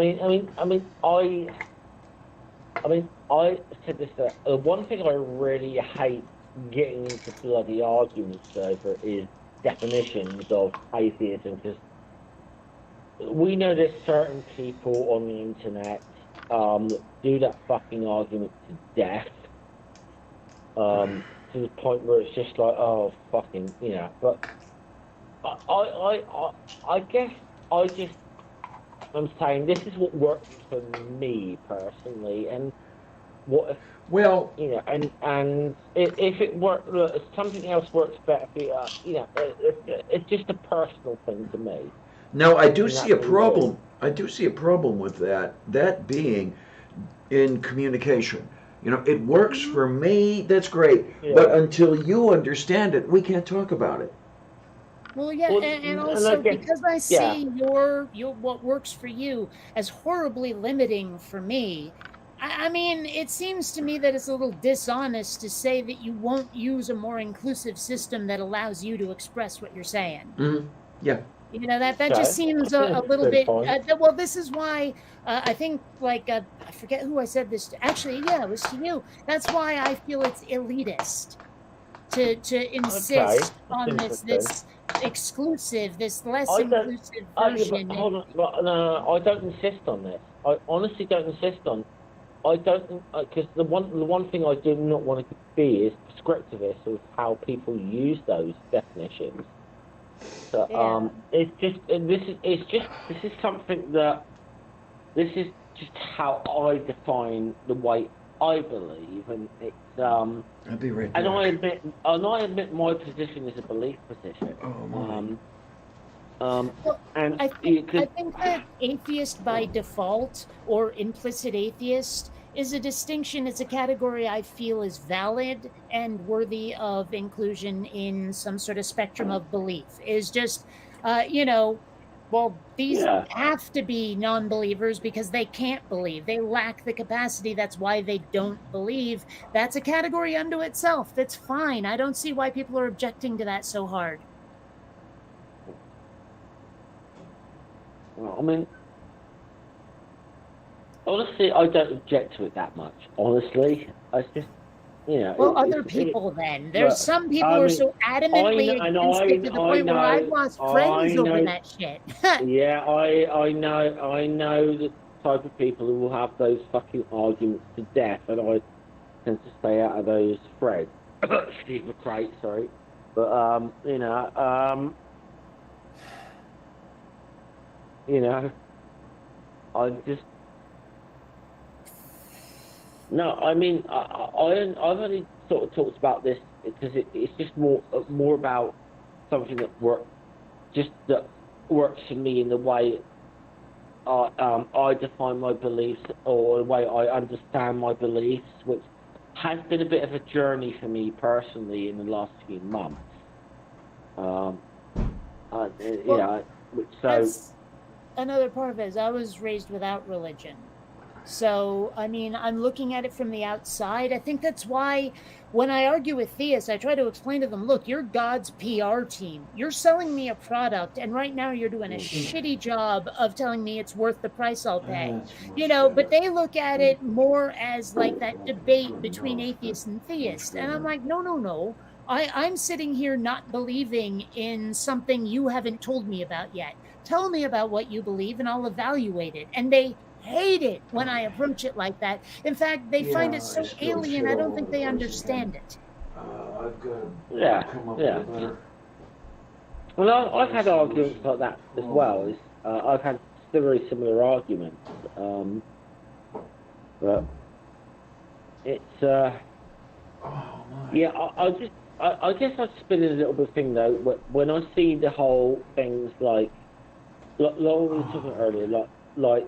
I said this, one thing I really hate getting into bloody arguments over is definitions of atheism, because we know there's certain people on the internet that do that fucking argument to death, to the point where it's just like, oh, fucking, you know. But I guess I'm saying this is what works for me personally, and what if, well, you know, and if it works, something else works better for you, you know, it's just a personal thing to me. Now, I do see a problem. I do see a problem with that. That being in communication. You know, it works for me. That's great. Yeah. But until you understand it, we can't talk about it. Well, yeah, Well, and and I also guess, because I yeah, see your what works for you as horribly limiting for me. I mean, it seems to me that it's a little dishonest to say that you won't use a more inclusive system that allows you to express what you're saying. Yeah. You know that just okay, seems a that's a little good bit. point. Well, this is why I think like I forget who I said this to. Actually, yeah, it was to you. That's why I feel it's elitist to Okay, insist that's on interesting. this exclusive, this less I don't. inclusive Yeah, but version. hold on. But, no, I don't insist on this. I honestly don't insist on. I don't because the one thing I do not want to be is prescriptivist of how people use those definitions. So, Yeah. it's just this is something that this is just how I define the way I believe, and it's I'll be right and back. I admit my position is a belief position. Oh my. Well, And I you could, think that atheist by default or implicit atheist is a distinction. It's a category I feel is valid and worthy of inclusion in some sort of spectrum of belief. Is just, you know, well, these yeah. have to be non-believers because they can't believe. They lack the capacity. That's why they don't believe. That's a category unto itself. That's fine. I don't see why people are objecting to that so hard. I mean, honestly, I don't object to it that much. Honestly, it's just Well, other people then. There's look. some people I who are mean, so adamantly against it to the point where I've lost I friends over know. that shit. Yeah, I know the type of people who will have those fucking arguments to death, and I tend to stay out of those threads. Excuse me, Craig, sorry, but I just no. I mean, I've only sort of talked about this because it's just more about something that works for me in the way I define my beliefs or the way I understand my beliefs, which has been a bit of a journey for me personally in the last few months. Um, Well, which so that's another part of it is I was raised without religion. So, I mean, I'm looking at it from the outside. I think that's why when I argue with theists, I try to explain to them, look, you're God's PR team. You're selling me a product, and right now you're doing a shitty job of telling me it's worth the price I'll pay. That's You much know, but better. they look at it more as like that debate Good between enough. atheists and Much theists. And I'm better. like, no, no, no. I'm sitting here not believing in something you haven't told me about yet. Tell me about what you believe and I'll evaluate it. And they hate it when I Okay. approach it like that. In fact, they find it Yeah, I so spilled alien, shit I all don't over think the they place again. understand it. I've got to yeah, come up with yeah. a better. Well, I've had arguments Solution like to the that as well. problem. I've had very similar arguments, but it's Oh my. yeah. I guess I spin it a little bit thing though. When I see the whole things like we were talking earlier, like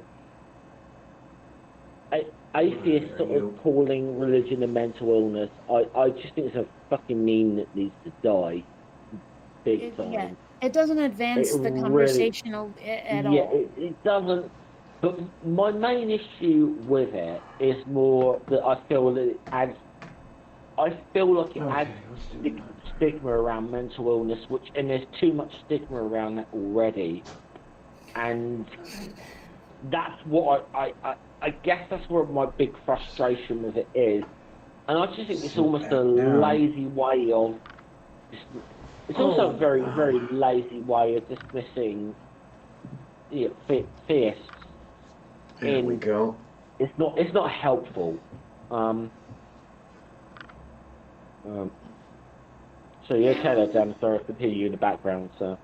atheists sort You. of calling religion a mental illness. I just think it's a fucking meme that needs to die big Yeah, time. it doesn't It advance the really, conversation at yeah, all. it doesn't. But my main issue with it is more that I feel that it adds. I feel like it adds Okay, let's do that. stigma around mental illness, and there's too much stigma around that already, and that's what I guess that's where my big frustration with it is, and I just think it's Sit almost back a down. lazy way of. It's also a very, very Wow. lazy way of dismissing theists. There we go. It's not helpful. So you're okay there, Dan? Sorry, I could hear you in the background. So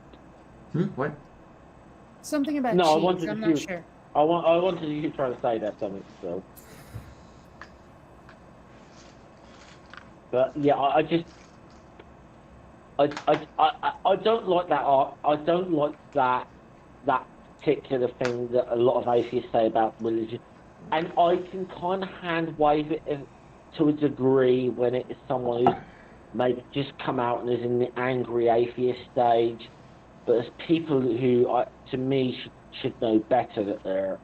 What? Something about no, I cheese, wanted I'm to. not sure. I wanted you to try to say that something. So, but yeah, I just. I don't like that art. I don't like that particular thing that a lot of atheists say about religion, and I can kind of hand wave it to a degree when it is someone who's maybe just come out and is in the angry atheist stage. but there's people who, to me, should know better that they're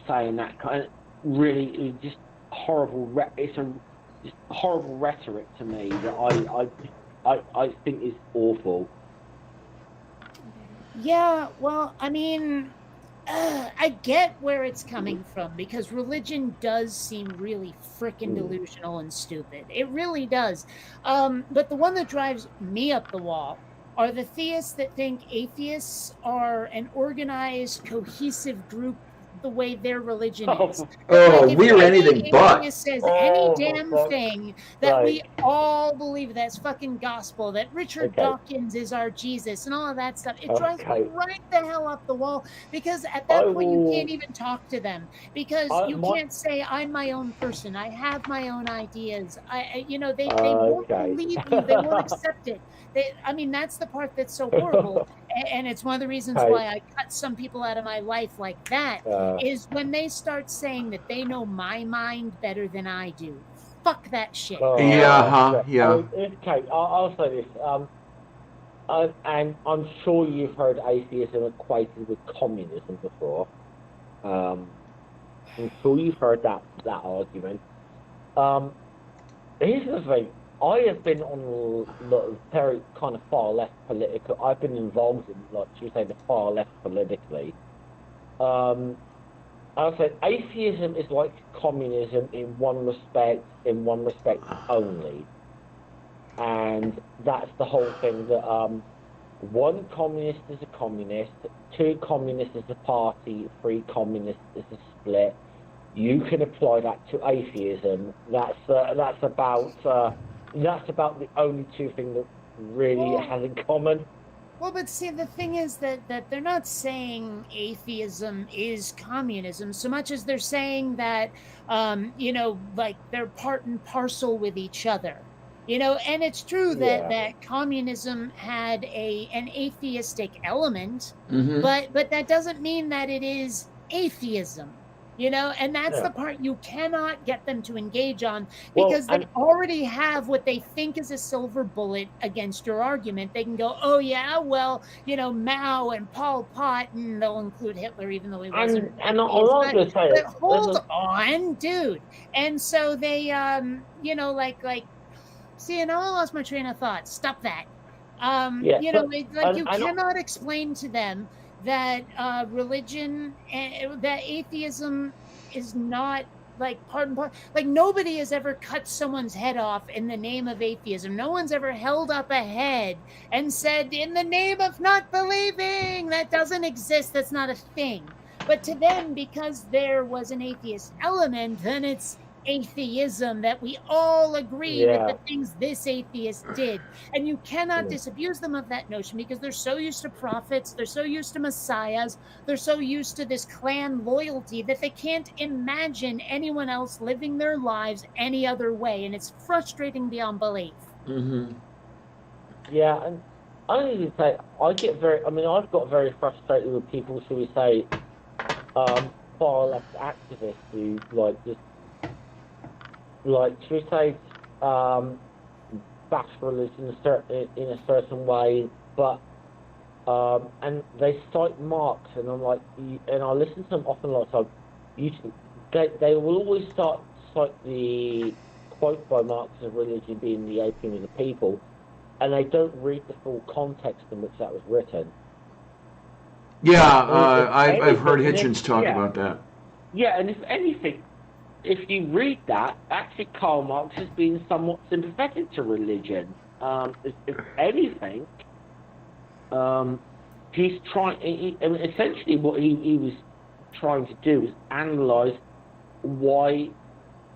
saying that kind of really just horrible. It's just horrible rhetoric to me that I think is awful. Yeah, well, I mean, I get where it's coming from because religion does seem really frickin' delusional and stupid. It really does. But the one that drives me up the wall are the theists that think atheists are an organized, cohesive group the way their religion is. If we're anything but. Atheist says any damn thing that we all believe that's fucking gospel, that Richard Dawkins is our Jesus and all of that stuff. It drives me right the hell up the wall because at that point you can't even talk to them because you can't say I'm my own person. I have my own ideas. They won't believe you. They won't accept it. That's the part that's so horrible. And it's one of the reasons why I cut some people out of my life like that is when they start saying that they know my mind better than I do. Fuck that shit. Okay, I'll say this. And I'm sure you've heard atheism equated with communism before. I'm sure you've heard that argument. Here's the thing. I have been on the very kind of far left political. I've been involved in, should we say, the far left politically. I said atheism is like communism in one respect only, and that's the whole thing. That one communist is a communist, two communists is a party, three communists is a split. You can apply that to atheism. That's about the only two things that really has in common. Well, but see, the thing is that they're not saying atheism is communism so much as they're saying that, they're part and parcel with each other. And it's true that communism had an atheistic element, but that doesn't mean that it is atheism. And that's the part you cannot get them to engage on because they already have what they think is a silver bullet against your argument. They can go, oh yeah, well, Mao and Pol Pot, and they'll include Hitler even though he wasn't. And I'll also say but hold on, dude. And so they, see, and I lost my train of thought. Stop that. You cannot explain to them that religion, that atheism is not part and part. Nobody has ever cut someone's head off in the name of atheism. No one's ever held up a head and said, in the name of not believing. That doesn't exist. That's not a thing. But to them, because there was an atheist element, then it's atheism that we all agree with the things this atheist did. And you cannot disabuse them of that notion because they're so used to prophets, they're so used to messiahs, they're so used to this clan loyalty that they can't imagine anyone else living their lives any other way. And it's frustrating beyond belief. Yeah, and I need to say, I've got very frustrated with people who say far left activists who should we say, bash religion in a certain way, but and they cite Marx, and I'm like, and I listen to them often a lot of time. They will always cite the quote by Marx of religion being the opium of the people, and they don't read the full context in which that was written. Yeah, I've heard Hitchens talk about that. Yeah, and if anything, if you read that, actually Karl Marx has been somewhat sympathetic to religion. If anything, he's trying. Essentially, what he was trying to do was analyse why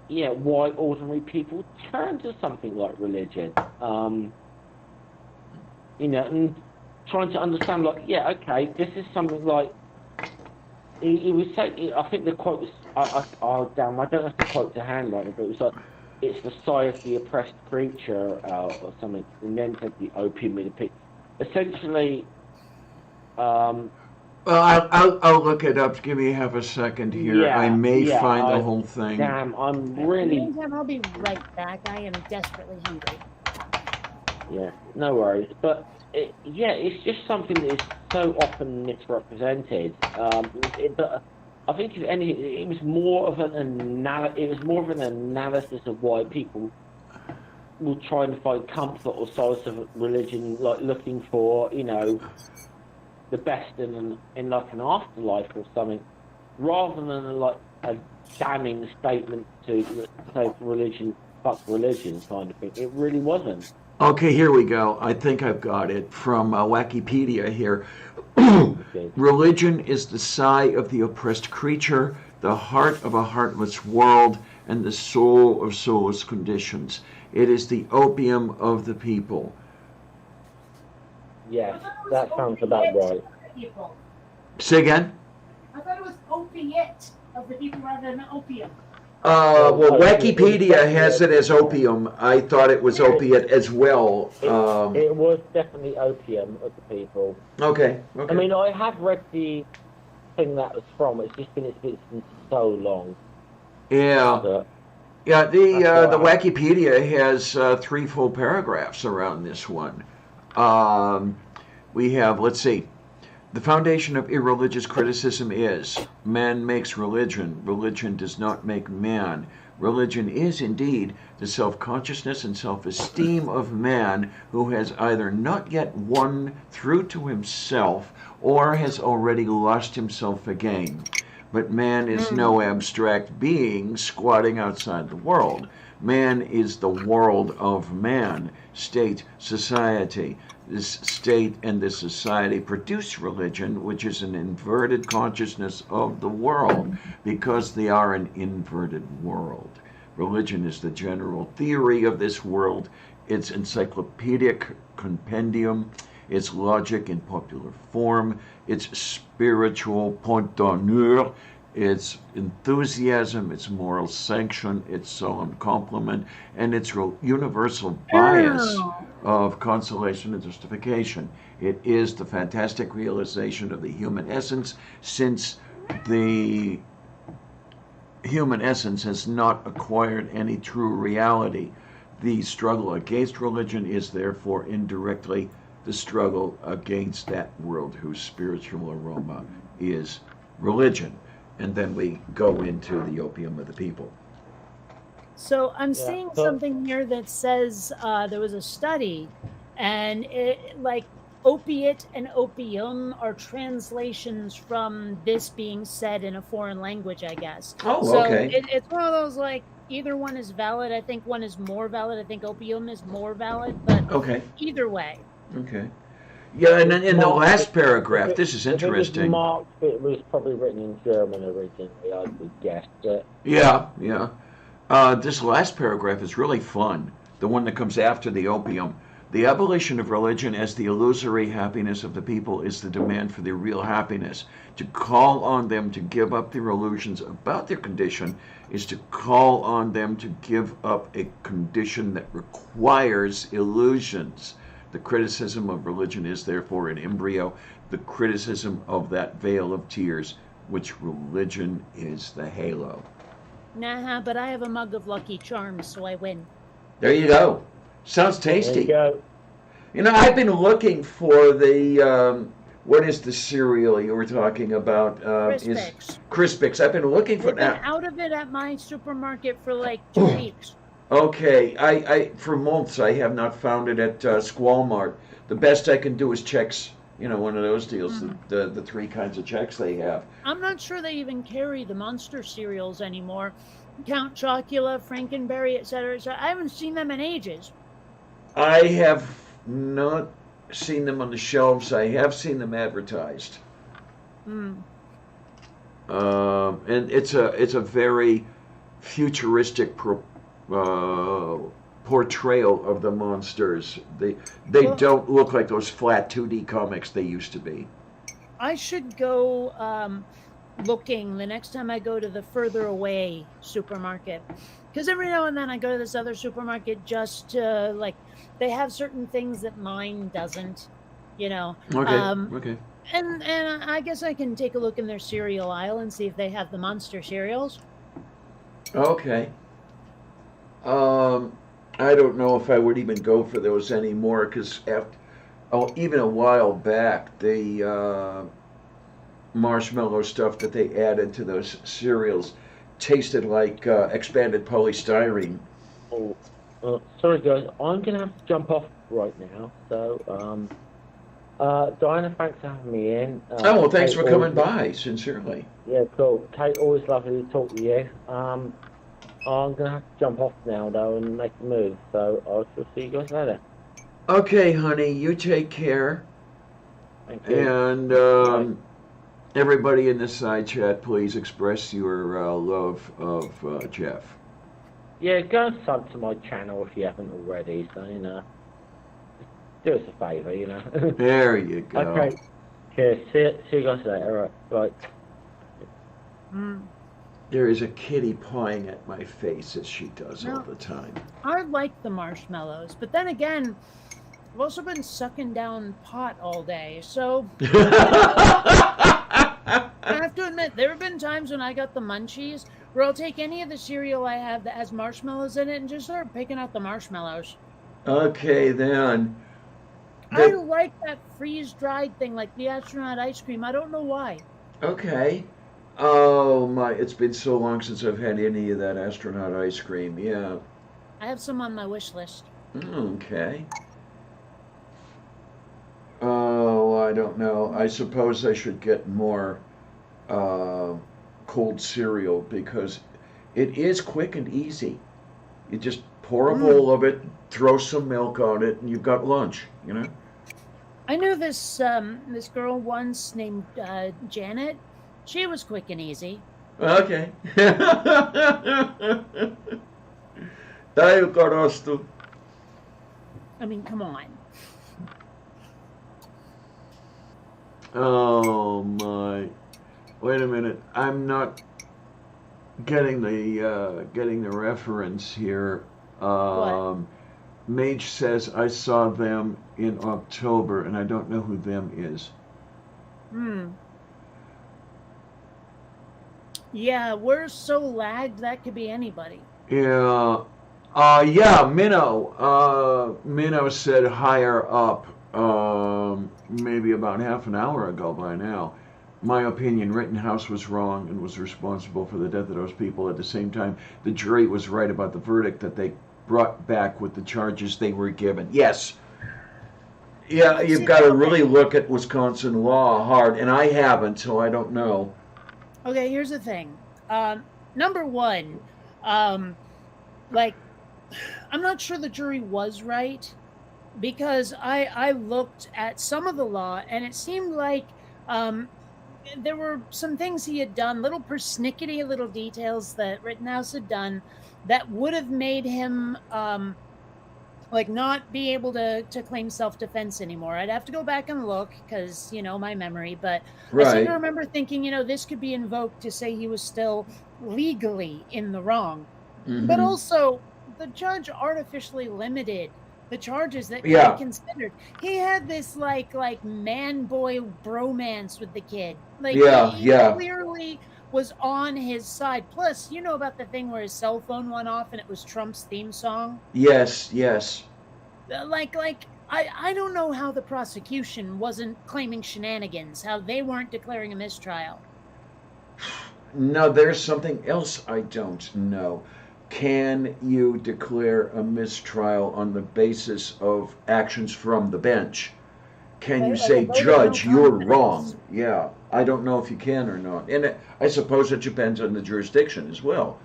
ordinary people turn to something like religion. And trying to understand, this is something like. He was saying, I think the quote was, I don't have the quote to hand right now, but it was it's the sigh of the oppressed creature, or something, and then said the opium of the people. Essentially, well, I'll look it up. Give me half a second here. I may find the whole thing. Damn, I'm really... I'll be right back. I am desperately hungry. Yeah, no worries. But Yeah, it's just something that is so often misrepresented. But I think if anything, it was more of an analysis of why people will try and find comfort or solace of religion, like looking for, the best in like an afterlife or something, rather than like a damning statement to say religion, fuck religion kind of thing. It really wasn't. Okay, here we go. I think I've got it from Wikipedia here. Okay. Religion is the sigh of the oppressed creature, the heart of a heartless world, and the soul of soulless conditions. It is the opium of the people. Yes, that sounds about right. People. Say again? I thought it was opiate of the people rather than opium. Well, Wikipedia has it as opium. I thought it was opiate as well. It was definitely opium of the people. Okay. I mean, I have read the thing that was from. It's just been existing so long. Yeah. Yeah, the Wikipedia has 3 full paragraphs around this one. We have, let's see, the foundation of irreligious criticism is man makes religion. Religion does not make man. Religion is indeed the self-consciousness and self-esteem of man who has either not yet won through to himself or has already lost himself again. But man is no abstract being squatting outside the world. Man is the world of man, state, society. This state and this society produce religion, which is an inverted consciousness of the world, because they are an inverted world. Religion is the general theory of this world, its encyclopedic compendium, its logic in popular form, its spiritual point d'honneur, its enthusiasm, its moral sanction, its solemn compliment, and its universal bias of consolation and justification. It is the fantastic realization of the human essence, since the human essence has not acquired any true reality. The struggle against religion is therefore indirectly the struggle against that world whose spiritual aroma is religion. And then we go into the opium of the people. So I'm seeing something here that says there was a study, and opiate and opium are translations from this being said in a foreign language, I guess. Oh, so okay. It's one of those, like, either one is valid. I think one is more valid. I think opium is more valid, but either way. Okay. Yeah, and then in the last paragraph, this is interesting. It was probably written in German originally, I would guess. Yeah. This last paragraph is really fun. The one that comes after the opium. The abolition of religion as the illusory happiness of the people is the demand for their real happiness. To call on them to give up their illusions about their condition is to call on them to give up a condition that requires illusions. The criticism of religion is therefore an embryo, the criticism of that veil of tears, which religion is the halo. Nah, but I have a mug of Lucky Charms, so I win. There you go. Sounds tasty. There you go. I've been looking for the, what is the cereal you were talking about? Crispix. Crispix. I've been looking for that. I've been out of it at my supermarket for like 2 weeks. Okay, I for months I have not found it at Squall-Mart. The best I can do is Chex, one of those deals, the 3 kinds of Chex they have. I'm not sure they even carry the Monster cereals anymore. Count Chocula, Frankenberry, etc. I haven't seen them in ages. I have not seen them on the shelves. I have seen them advertised. And it's a very futuristic portrayal of the monsters. They don't look like those flat 2D comics they used to be. I should go looking the next time I go to the further away supermarket, because every now and then I go to this other supermarket just to, they have certain things that mine doesn't, Okay. And I guess I can take a look in their cereal aisle and see if they have the Monster cereals. Okay. I don't know if I would even go for those anymore, because oh, even a while back, the marshmallow stuff that they added to those cereals tasted like expanded polystyrene. Oh, sorry guys, I'm gonna have to jump off right now. So, Diana, thanks for having me in. Oh, well, thanks Kate, for coming by, sincerely. yeah, cool. Kate, always lovely to talk to you. I'm gonna have to jump off now though and make a move. So I shall see you guys later. Okay, honey, you take care. Thank you. And everybody in the side chat, please express your love of Jeff. Yeah, go and sub to my channel if you haven't already. So do us a favour, There you go. Okay. Cheers. See you guys later. All right. Bye. There is a kitty pawing at my face as she does all the time. I like the marshmallows, but then again, I've also been sucking down pot all day, so I have to admit, there have been times when I got the munchies where I'll take any of the cereal I have that has marshmallows in it and just start picking out the marshmallows. Okay, then. I like that freeze-dried thing, like the astronaut ice cream. I don't know why. Okay. Oh, my. It's been so long since I've had any of that astronaut ice cream. Yeah. I have some on my wish list. Okay. Oh, I don't know. I suppose I should get more cold cereal because it is quick and easy. You just pour a bowl of it, throw some milk on it, and you've got lunch, I knew this this girl once named Janet. She was quick and easy. Okay. Dai conosco. I mean, come on. Oh my! Wait a minute. I'm not getting the reference here. What? Mage says I saw them in October, and I don't know who them is. Yeah, we're so lagged that could be anybody. Yeah. Yeah. Minnow said higher up. Maybe about half an hour ago by now. My opinion, Rittenhouse was wrong and was responsible for the death of those people. At the same time, the jury was right about the verdict that they brought back with the charges they were given. Yes. Yeah, you've got to really look at Wisconsin law hard, and I haven't, so I don't know. Okay, here's the thing. Number one, I'm not sure the jury was right because I looked at some of the law and it seemed like there were some things he had done, little persnickety little details that Rittenhouse had done that would have made him not be able to claim self-defense anymore. I'd have to go back and look because, my memory, but I seem to remember thinking, this could be invoked to say he was still legally in the wrong. Mm-hmm. But also, the judge artificially limited the charges that he considered. He had this man-boy bromance with the kid. He clearly was on his side. Plus, you know about the thing where his cell phone went off and it was Trump's theme song? Yes. I don't know how the prosecution wasn't claiming shenanigans, how they weren't declaring a mistrial. No, there's something else I don't know. Can you declare a mistrial on the basis of actions from the bench? Can you say, Judge, you're wrong? Yeah, I don't know if you can or not. And I suppose it depends on the jurisdiction as well.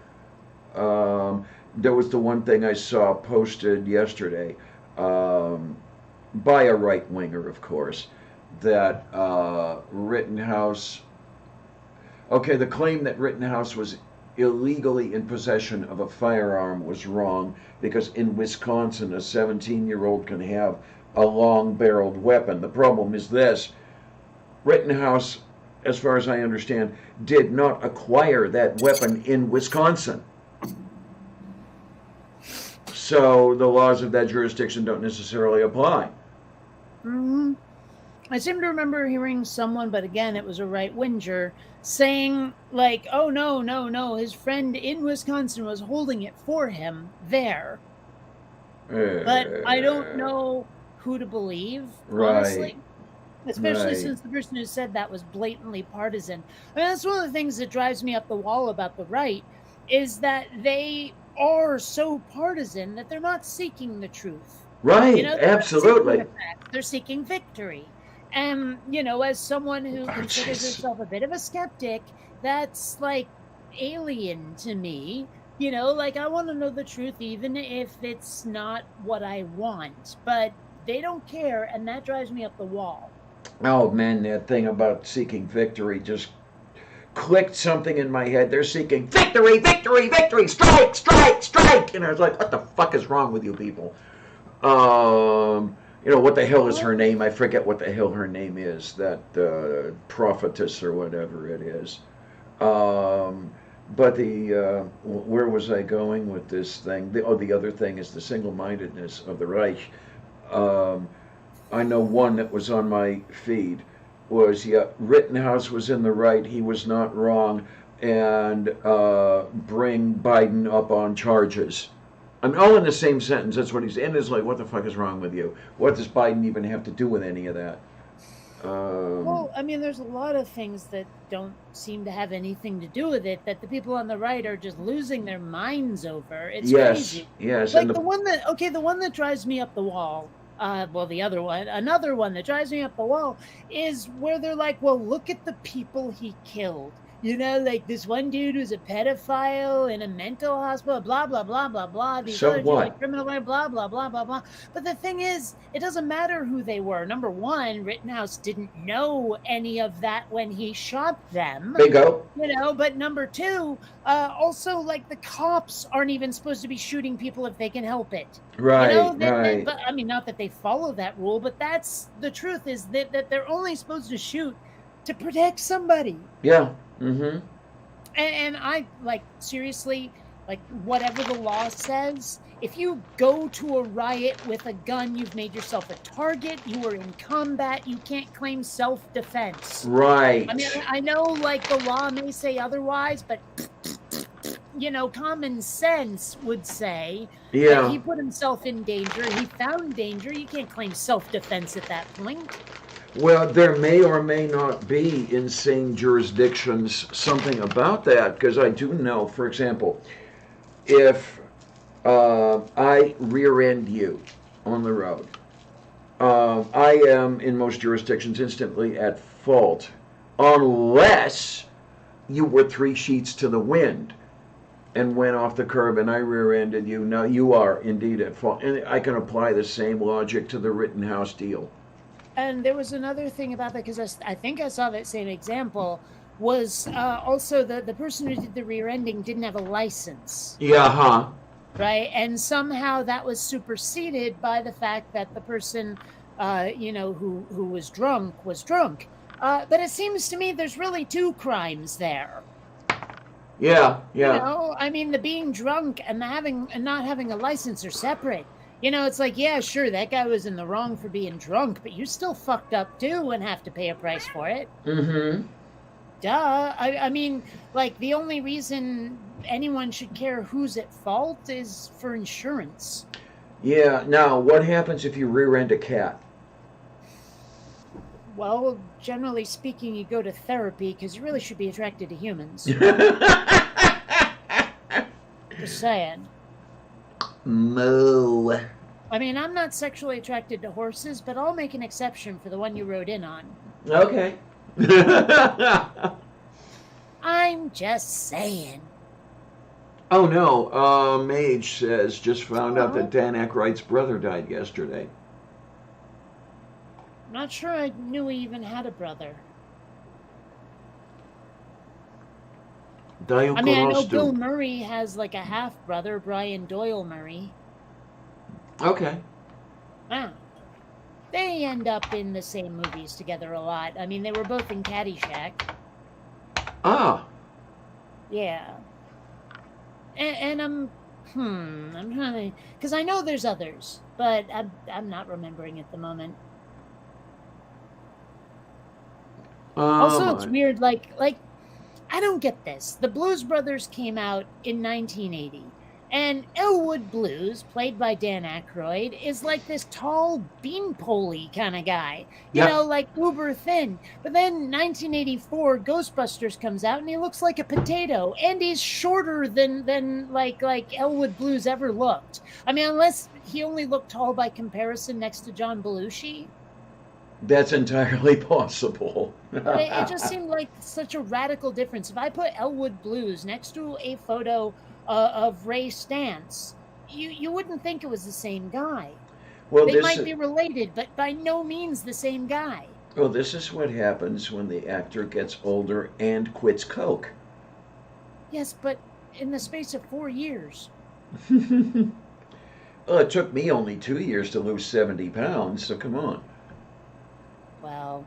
There was the one thing I saw posted yesterday by a right-winger, of course, that Rittenhouse... Okay, the claim that Rittenhouse was illegally in possession of a firearm was wrong because in Wisconsin, a 17-year-old can have a long-barreled weapon. The problem is this. Rittenhouse, as far as I understand, did not acquire that weapon in Wisconsin. So the laws of that jurisdiction don't necessarily apply. Mm-hmm. I seem to remember hearing someone, but again, it was a right-winger, saying, oh, no, his friend in Wisconsin was holding it for him there. But I don't know who to believe, Right. honestly. Especially Right. since the person who said that was blatantly partisan. I mean, that's one of the things that drives me up the wall about the right, is that they are so partisan that they're not seeking the truth. Right. You know, they're not seeking Absolutely. the facts. They're seeking victory. And, you know, as someone who considers jeez. herself a bit of a skeptic, that's like alien to me. You know, like I want to know the truth, even if it's not what I want. But they don't care, and that drives me up the wall. Oh man, that thing about seeking victory just clicked something in my head. They're seeking victory, victory, victory, strike, strike, strike. And I was like, what the fuck is wrong with you people? You know, what the hell is her name? I forget what the hell her name is, that prophetess or whatever it is. But where was I going with this thing? The other thing is the single-mindedness of the Reich. I know one that was on my feed was, Rittenhouse was in the right, he was not wrong, and bring Biden up on charges. I mean, all in the same sentence. That's what he's in. It's like, what the fuck is wrong with you? What does Biden even have to do with any of that? Well, I mean, there's a lot of things that don't seem to have anything to do with it, that the people on the right are just losing their minds over. It's crazy. Yes. Like the one that drives me up the wall, another one that drives me up the wall is where they're like, well, look at the people he killed. You know, like this one dude who's a pedophile in a mental hospital, blah, blah, blah, blah, blah. These So other dudes what? are criminal, blah, blah, blah, blah, blah. But the thing is, it doesn't matter who they were. Number one, Rittenhouse didn't know any of that when he shot them. Bingo. You know, but number two, also, like, the cops aren't even supposed to be shooting people if they can help it. Right, You know, right. but I mean, not that they follow that rule, but that's the truth, is that they're only supposed to shoot to protect somebody. Yeah. Mm-hmm. And I, like, seriously, like, whatever the law says, if you go to a riot with a gun, you've made yourself a target, you are in combat, you can't claim self-defense. Right. I mean, I know, like, the law may say otherwise, but, you know, common sense would say that he put himself in danger, he found danger, you can't claim self-defense at that point. Well, there may or may not be in sane jurisdictions something about that, because I do know, for example, if I rear end you on the road, I am in most jurisdictions instantly at fault, unless you were 3 sheets to the wind and went off the curb and I rear-ended you. Now you are indeed at fault. And I can apply the same logic to the Rittenhouse deal. And there was another thing about that, because I think I saw that same example, was also the person who did the rear-ending didn't have a license. Yeah, huh? Right? And somehow that was superseded by the fact that the person, you know, who was drunk was drunk. But it seems to me there's really 2 crimes there. Yeah. You know, I mean, the being drunk and not having a license are separate. You know, it's like, yeah, sure, that guy was in the wrong for being drunk, but you still fucked up too and have to pay a price for it. Mm-hmm. Duh. I mean, like, the only reason anyone should care who's at fault is for insurance. Yeah. Now, what happens if you rear-end a cat? Well, generally speaking, you go to therapy because you really should be attracted to humans. Just saying. Moo. I mean, I'm not sexually attracted to horses, but I'll make an exception for the one you rode in on. Okay. I'm just saying. Oh no, Mage says, just found out that Dan Aykroyd's brother died yesterday. Not sure I knew he even had a brother. I mean, I know Bill Murray has like a half-brother, Brian Doyle Murray. Okay. Ah. They end up in the same movies together a lot. I mean, they were both in Caddyshack. Ah. Yeah. And I'm trying to, because I know there's others, but I'm not remembering at the moment. Also, it's weird, like I don't get this. The Blues Brothers came out in 1980. And Elwood Blues, played by Dan Aykroyd, is like this tall beanpole kind of guy, Yep. like uber thin. But then 1984, Ghostbusters comes out, and he looks like a potato, and he's shorter than like Elwood Blues ever looked. I mean, unless he only looked tall by comparison next to John Belushi. That's entirely possible. But it just seemed like such a radical difference. If I put Elwood Blues next to a photo of Ray Stantz, you wouldn't think it was the same guy. Well, They might be related, but by no means the same guy. well, this is what happens when the actor gets older and quits coke. Yes, but in the space of 4 years. Well, it took me only 2 years to lose 70 pounds, so come on. Well,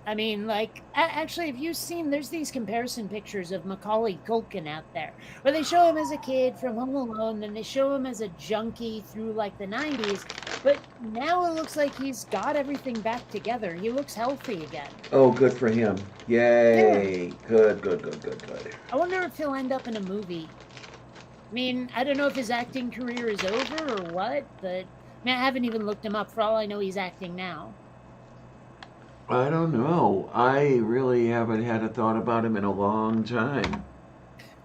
I mean, actually, have you seen, there's these comparison pictures of Macaulay Culkin out there, where they show him as a kid from Home Alone, then they show him as a junkie through, like, the 90s, but now it looks like he's got everything back together. He looks healthy again. Oh, good for him. Yay. Yeah. Good. I wonder if he'll end up in a movie. I mean, I don't know if his acting career is over or what, but I mean, I haven't even looked him up. For all I know, he's acting now. I don't know. I really haven't had a thought about him in a long time.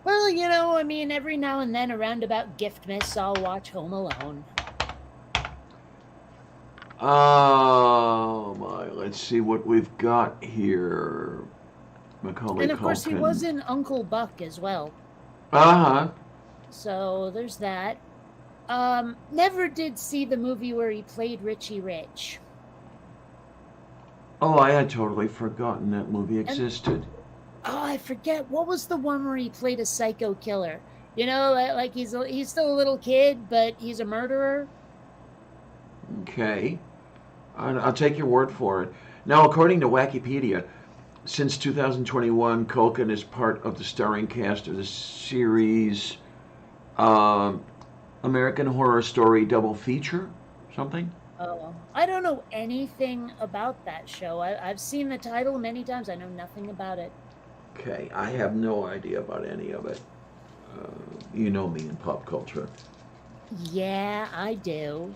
Well, I mean, every now and then around about Giftmas, I'll watch Home Alone. Oh, my. Let's see what we've got here. Macaulay Culkin. And of course, he was in Uncle Buck as well. Uh-huh. So there's that. Never did see the movie where he played Richie Rich. Oh, I had totally forgotten that movie existed. Oh, I forget. What was the one where he played a psycho killer? Like he's still a little kid, but he's a murderer. Okay. I'll take your word for it. Now, according to Wikipedia, since 2021, Culkin is part of the starring cast of the series American Horror Story Double Feature, something? Oh, I don't know anything about that show. I've seen the title many times. I know nothing about it. Okay, I have no idea about any of it. You know me in pop culture. Yeah, I do.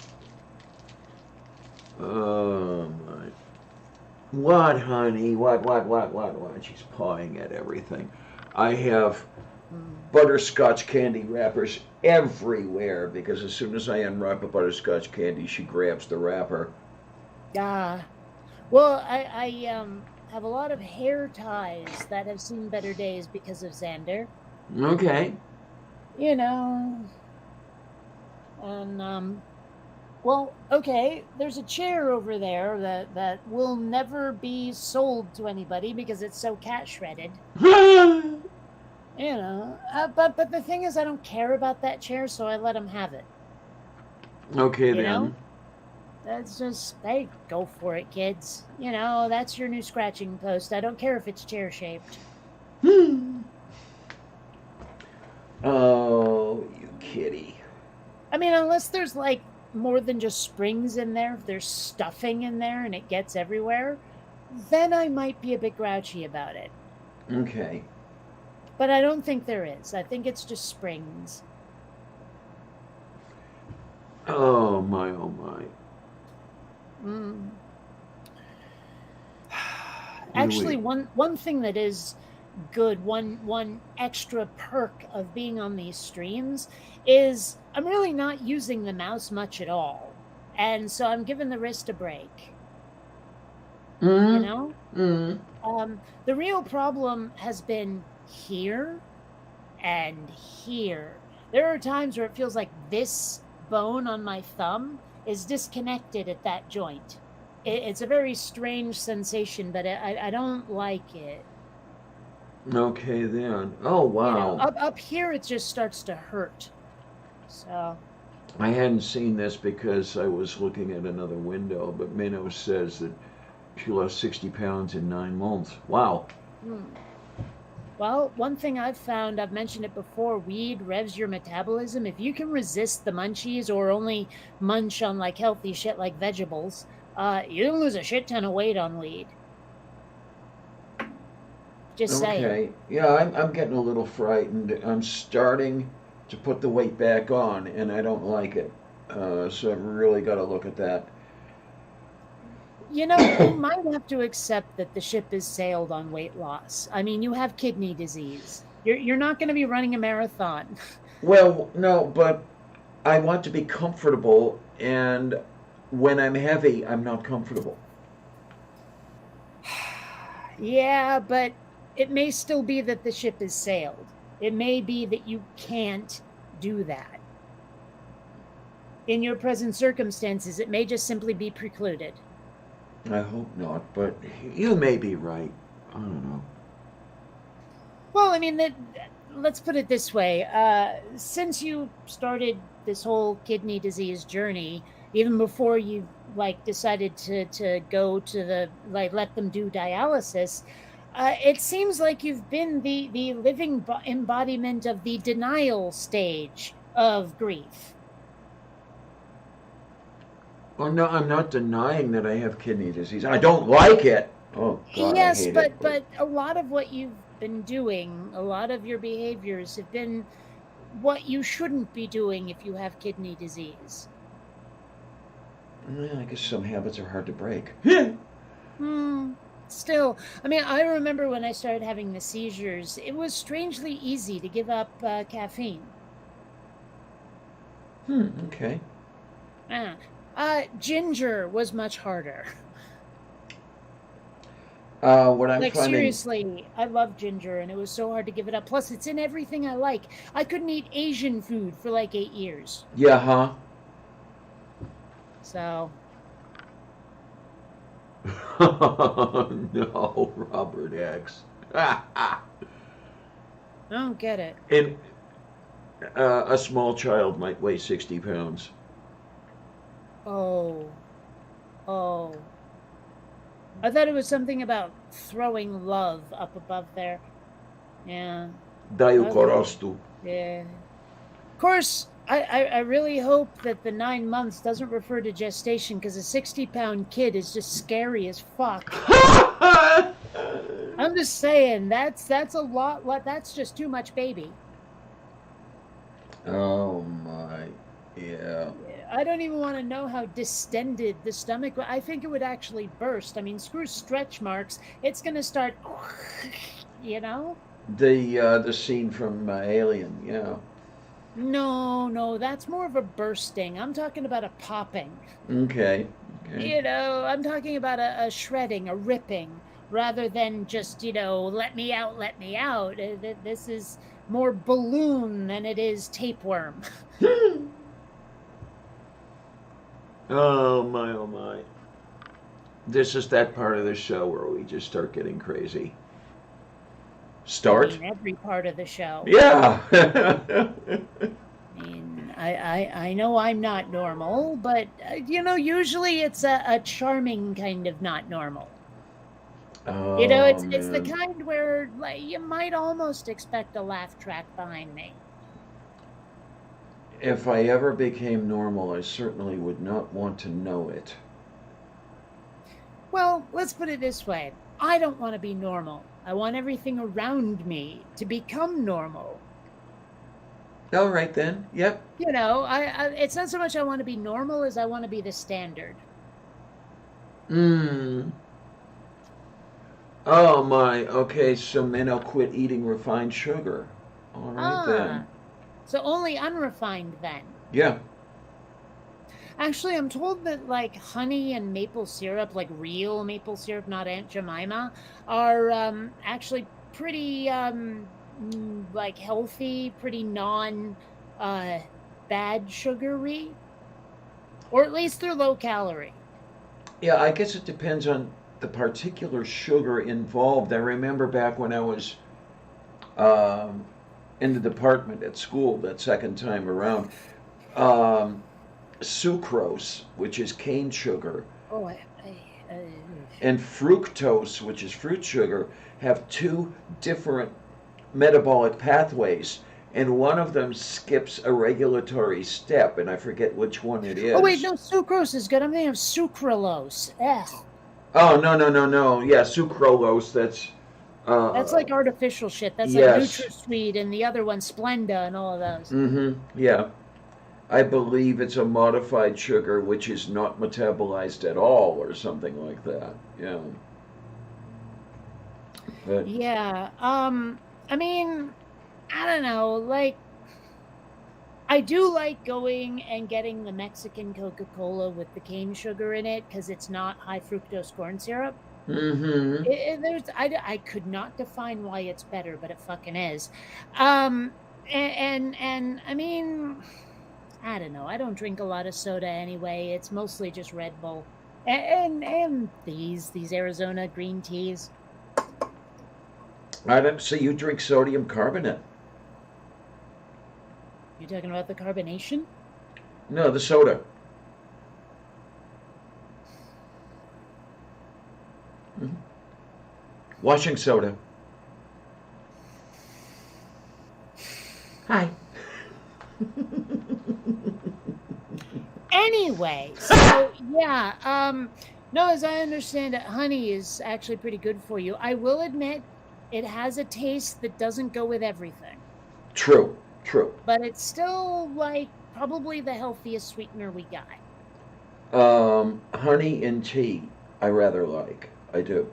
Oh, my. What, honey? What? She's pawing at everything. I have butterscotch candy wrappers everywhere because as soon as I unwrap a butterscotch candy, she grabs the wrapper. Well, I have a lot of hair ties that have seen better days because of Xander. Okay. And well, okay, there's a chair over there that will never be sold to anybody because it's so cat shredded. But the thing is, I don't care about that chair, so I let him have it. Okay, then. That's just, hey, go for it, kids. That's your new scratching post. I don't care if it's chair-shaped. Oh, you kitty. I mean, unless there's, like, more than just springs in there, if there's stuffing in there and it gets everywhere, then I might be a bit grouchy about it. Okay. But I don't think there is. I think it's just springs. Oh, my. Actually, one thing that is good, one extra perk of being on these streams is I'm really not using the mouse much at all. And so I'm giving the wrist a break. The real problem has been here and here. There are times where it feels like this bone on my thumb is disconnected at that joint. It's a very strange sensation, but I don't like it. Okay, then. Oh, wow. Up here, it just starts to hurt. So. I hadn't seen this because I was looking at another window, but Minnow says that she lost 60 pounds in 9 months. Wow. Well, one thing I've found, I've mentioned it before, weed revs your metabolism. If you can resist the munchies or only munch on like healthy shit like vegetables, you can lose a shit ton of weight on weed. Just saying. Okay. Yeah, I'm getting a little frightened. I'm starting to put the weight back on, and I don't like it. So I've really got to look at that. You might have to accept that the ship has sailed on weight loss. I mean, you have kidney disease. You're not going to be running a marathon. Well, no, but I want to be comfortable, and when I'm heavy, I'm not comfortable. Yeah, but it may still be that the ship has sailed. It may be that you can't do that. In your present circumstances, it may just simply be precluded. I hope not, but you may be right. I don't know. Well, I mean, let's put it this way. Since you started this whole kidney disease journey, even before you decided to go to the let them do dialysis, it seems like you've been the living embodiment of the denial stage of grief. Well, no, I'm not denying that I have kidney disease. I don't like it. Oh, God, yes, I hate but it. But a lot of what you've been doing, a lot of your behaviors have been what you shouldn't be doing if you have kidney disease. I guess some habits are hard to break. Still, I mean, I remember when I started having the seizures, it was strangely easy to give up caffeine. Okay. Ginger was much harder. What I'm finding... seriously, I love ginger, and it was so hard to give it up. Plus, it's in everything I like. I couldn't eat Asian food for 8 years. Yeah, huh? So... No, Robert X. I don't get it. And a small child might weigh 60 pounds. Oh. I thought it was something about throwing love up above there. Yeah. Daju korostu. Yeah. Of course, I really hope that the 9 months doesn't refer to gestation, because a 60-pound kid is just scary as fuck. I'm just saying, that's a lot. That's just too much baby. Oh my, yeah. I don't even want to know how distended the stomach. I think it would actually burst. I mean, screw stretch marks. It's gonna start, The scene from Alien, yeah. No, that's more of a bursting. I'm talking about a popping. Okay. I'm talking about a shredding, a ripping, rather than just, let me out. This is more balloon than it is tapeworm. Oh my. This is that part of the show where we just start getting crazy. Start? Every part of the show. Yeah. I know I'm not normal, but usually it's a charming kind of not normal. Oh, it's the kind where you might almost expect a laugh track behind me. If I ever became normal, I certainly would not want to know it. Well, let's put it this way. I don't want to be normal. I want everything around me to become normal. All right then. Yep. It's not so much I want to be normal as I want to be the standard. Oh my. Okay, so then I'll quit eating refined sugar. All right then. So only unrefined then. Yeah. Actually, I'm told that honey and maple syrup, real maple syrup, not Aunt Jemima, are actually pretty healthy, pretty bad sugary, or at least they're low calorie. Yeah, I guess it depends on the particular sugar involved. I remember back when I was in the department at school that second time around, sucrose, which is cane sugar, and fructose, which is fruit sugar, have two different metabolic pathways, and one of them skips a regulatory step, and I forget which one it is. Oh wait, no, sucrose is good. I'm thinking of sucralose. Ugh. Oh, no. Yeah, sucralose, That's like artificial shit. That's like Yes. NutraSweet and the other one, Splenda, and all of those. Yeah. I believe it's a modified sugar which is not metabolized at all or something like that. Yeah. But Yeah. I mean, I don't know. Like, I do like going and getting the Mexican Coca-Cola with the cane sugar in it because it's not high fructose corn syrup. I could not define why it's better, but it fucking is. And I mean, I don't know. I don't drink a lot of soda anyway. It's mostly just Red Bull and these Arizona green teas. I don't. So you drink sodium carbonate? You talking about the carbonation? No, the soda. Washing soda. Hi. Anyway, so yeah, no, as I understand it, honey is actually pretty good for you. I will admit it has a taste that doesn't go with everything. True. But it's still like probably the healthiest sweetener we got. Honey in tea, I rather like. I do.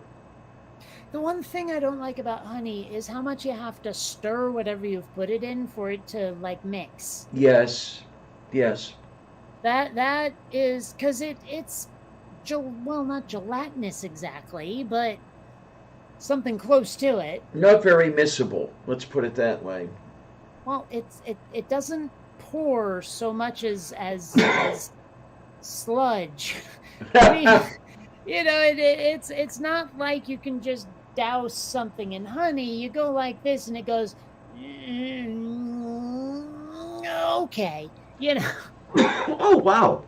The one thing I don't like about honey is how much you have to stir whatever you've put it in for it to like mix. Yes. That is because it's well, not gelatinous exactly, but something close to it. Not very miscible. Let's put it that way. Well, it doesn't pour so much as sludge. I mean, it's not like you can just douse something in honey. You go like this, and it goes. Okay, Oh wow!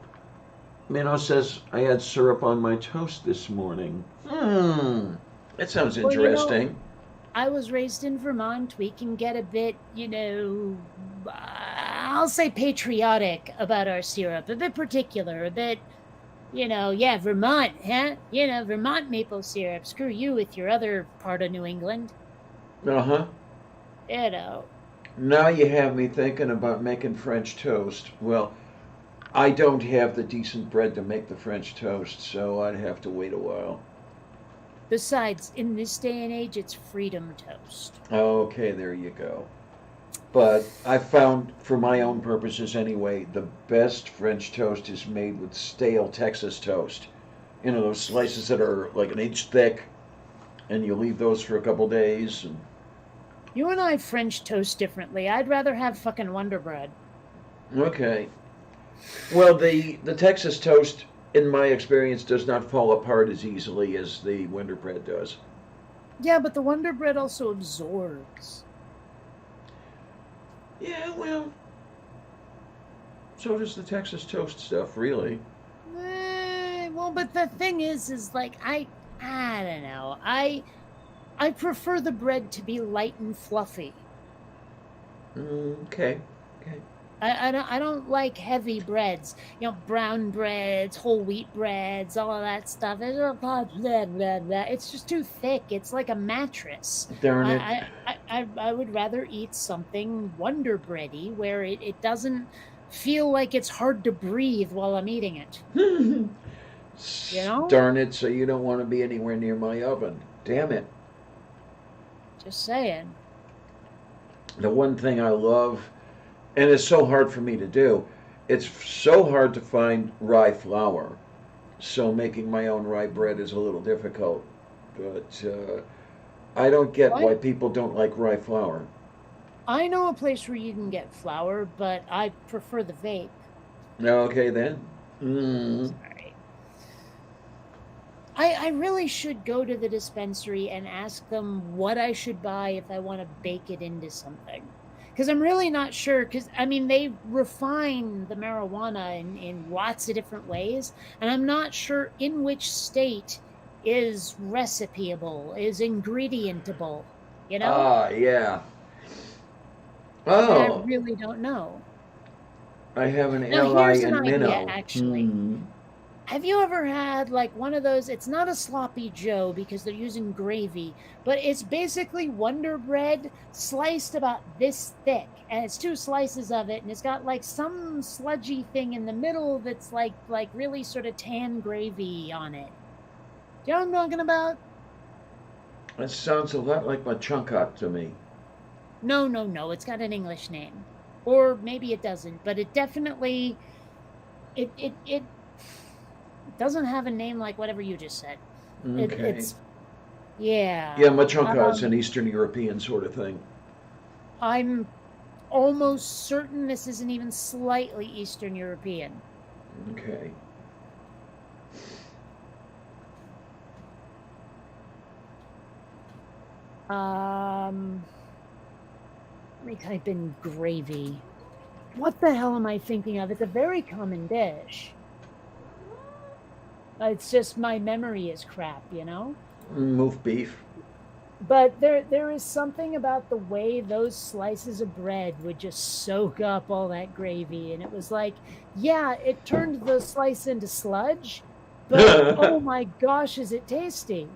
Minnow says I had syrup on my toast this morning. That sounds interesting. I was raised in Vermont. We can get a bit, I'll say patriotic about our syrup, a bit particular, a bit, Vermont, huh? Vermont maple syrup. Screw you with your other part of New England. Uh-huh. Now you have me thinking about making French toast. Well, I don't have the decent bread to make the French toast, so I'd have to wait a while. Besides, in this day and age, it's freedom toast. Okay, there you go. But I found, for my own purposes anyway, the best French toast is made with stale Texas toast. Those slices that are like an inch thick, and you leave those for a couple days. And you and I French toast differently. I'd rather have fucking Wonder Bread. Okay. Well, the Texas toast, in my experience, does not fall apart as easily as the Wonder Bread does. Yeah, but the Wonder Bread also absorbs. Yeah, well, so does the Texas toast stuff, really. Well, but the thing is like, I don't know. I prefer the bread to be light and fluffy. Okay. I don't like heavy breads. Brown breads, whole wheat breads, all of that stuff. It's just too thick. It's like a mattress. Darn it. I would rather eat something Wonder Bready where it doesn't feel like it's hard to breathe while I'm eating it. Darn it, so you don't want to be anywhere near my oven. Damn it. Just saying. The one thing I love, and it's so hard for me to do, it's so hard to find rye flour. So making my own rye bread is a little difficult. But I don't get why people don't like rye flour. I know a place where you can get flour, but I prefer the vape. Okay, then. Sorry. I really should go to the dispensary and ask them what I should buy if I want to bake it into something. Because I'm really not sure, because, they refine the marijuana in lots of different ways, and I'm not sure in which state is recipeable, is ingredientable, yeah. Oh. And I really don't know. I have an Now, Li here's in an Minnow. idea, actually. Have you ever had like one of those? It's not a sloppy Joe because they're using gravy, but it's basically Wonder Bread sliced about this thick, and it's 2 slices of it, and it's got like some sludgy thing in the middle that's like really sort of tan gravy on it. Do you know what I'm talking about? That sounds a lot like machunka to me. No, no, no. It's got an English name, or maybe it doesn't, but it definitely it doesn't have a name like whatever you just said. Okay. It's yeah. Yeah, machunka is an Eastern European sort of thing. I'm almost certain this isn't even slightly Eastern European. Okay. Let me type in gravy. What the hell am I thinking of? It's a very common dish. It's just my memory is crap, you know? Moof beef. But there is something about the way those slices of bread would just soak up all that gravy. And it was like, yeah, it turned the slice into sludge, but oh my gosh, is it tasty.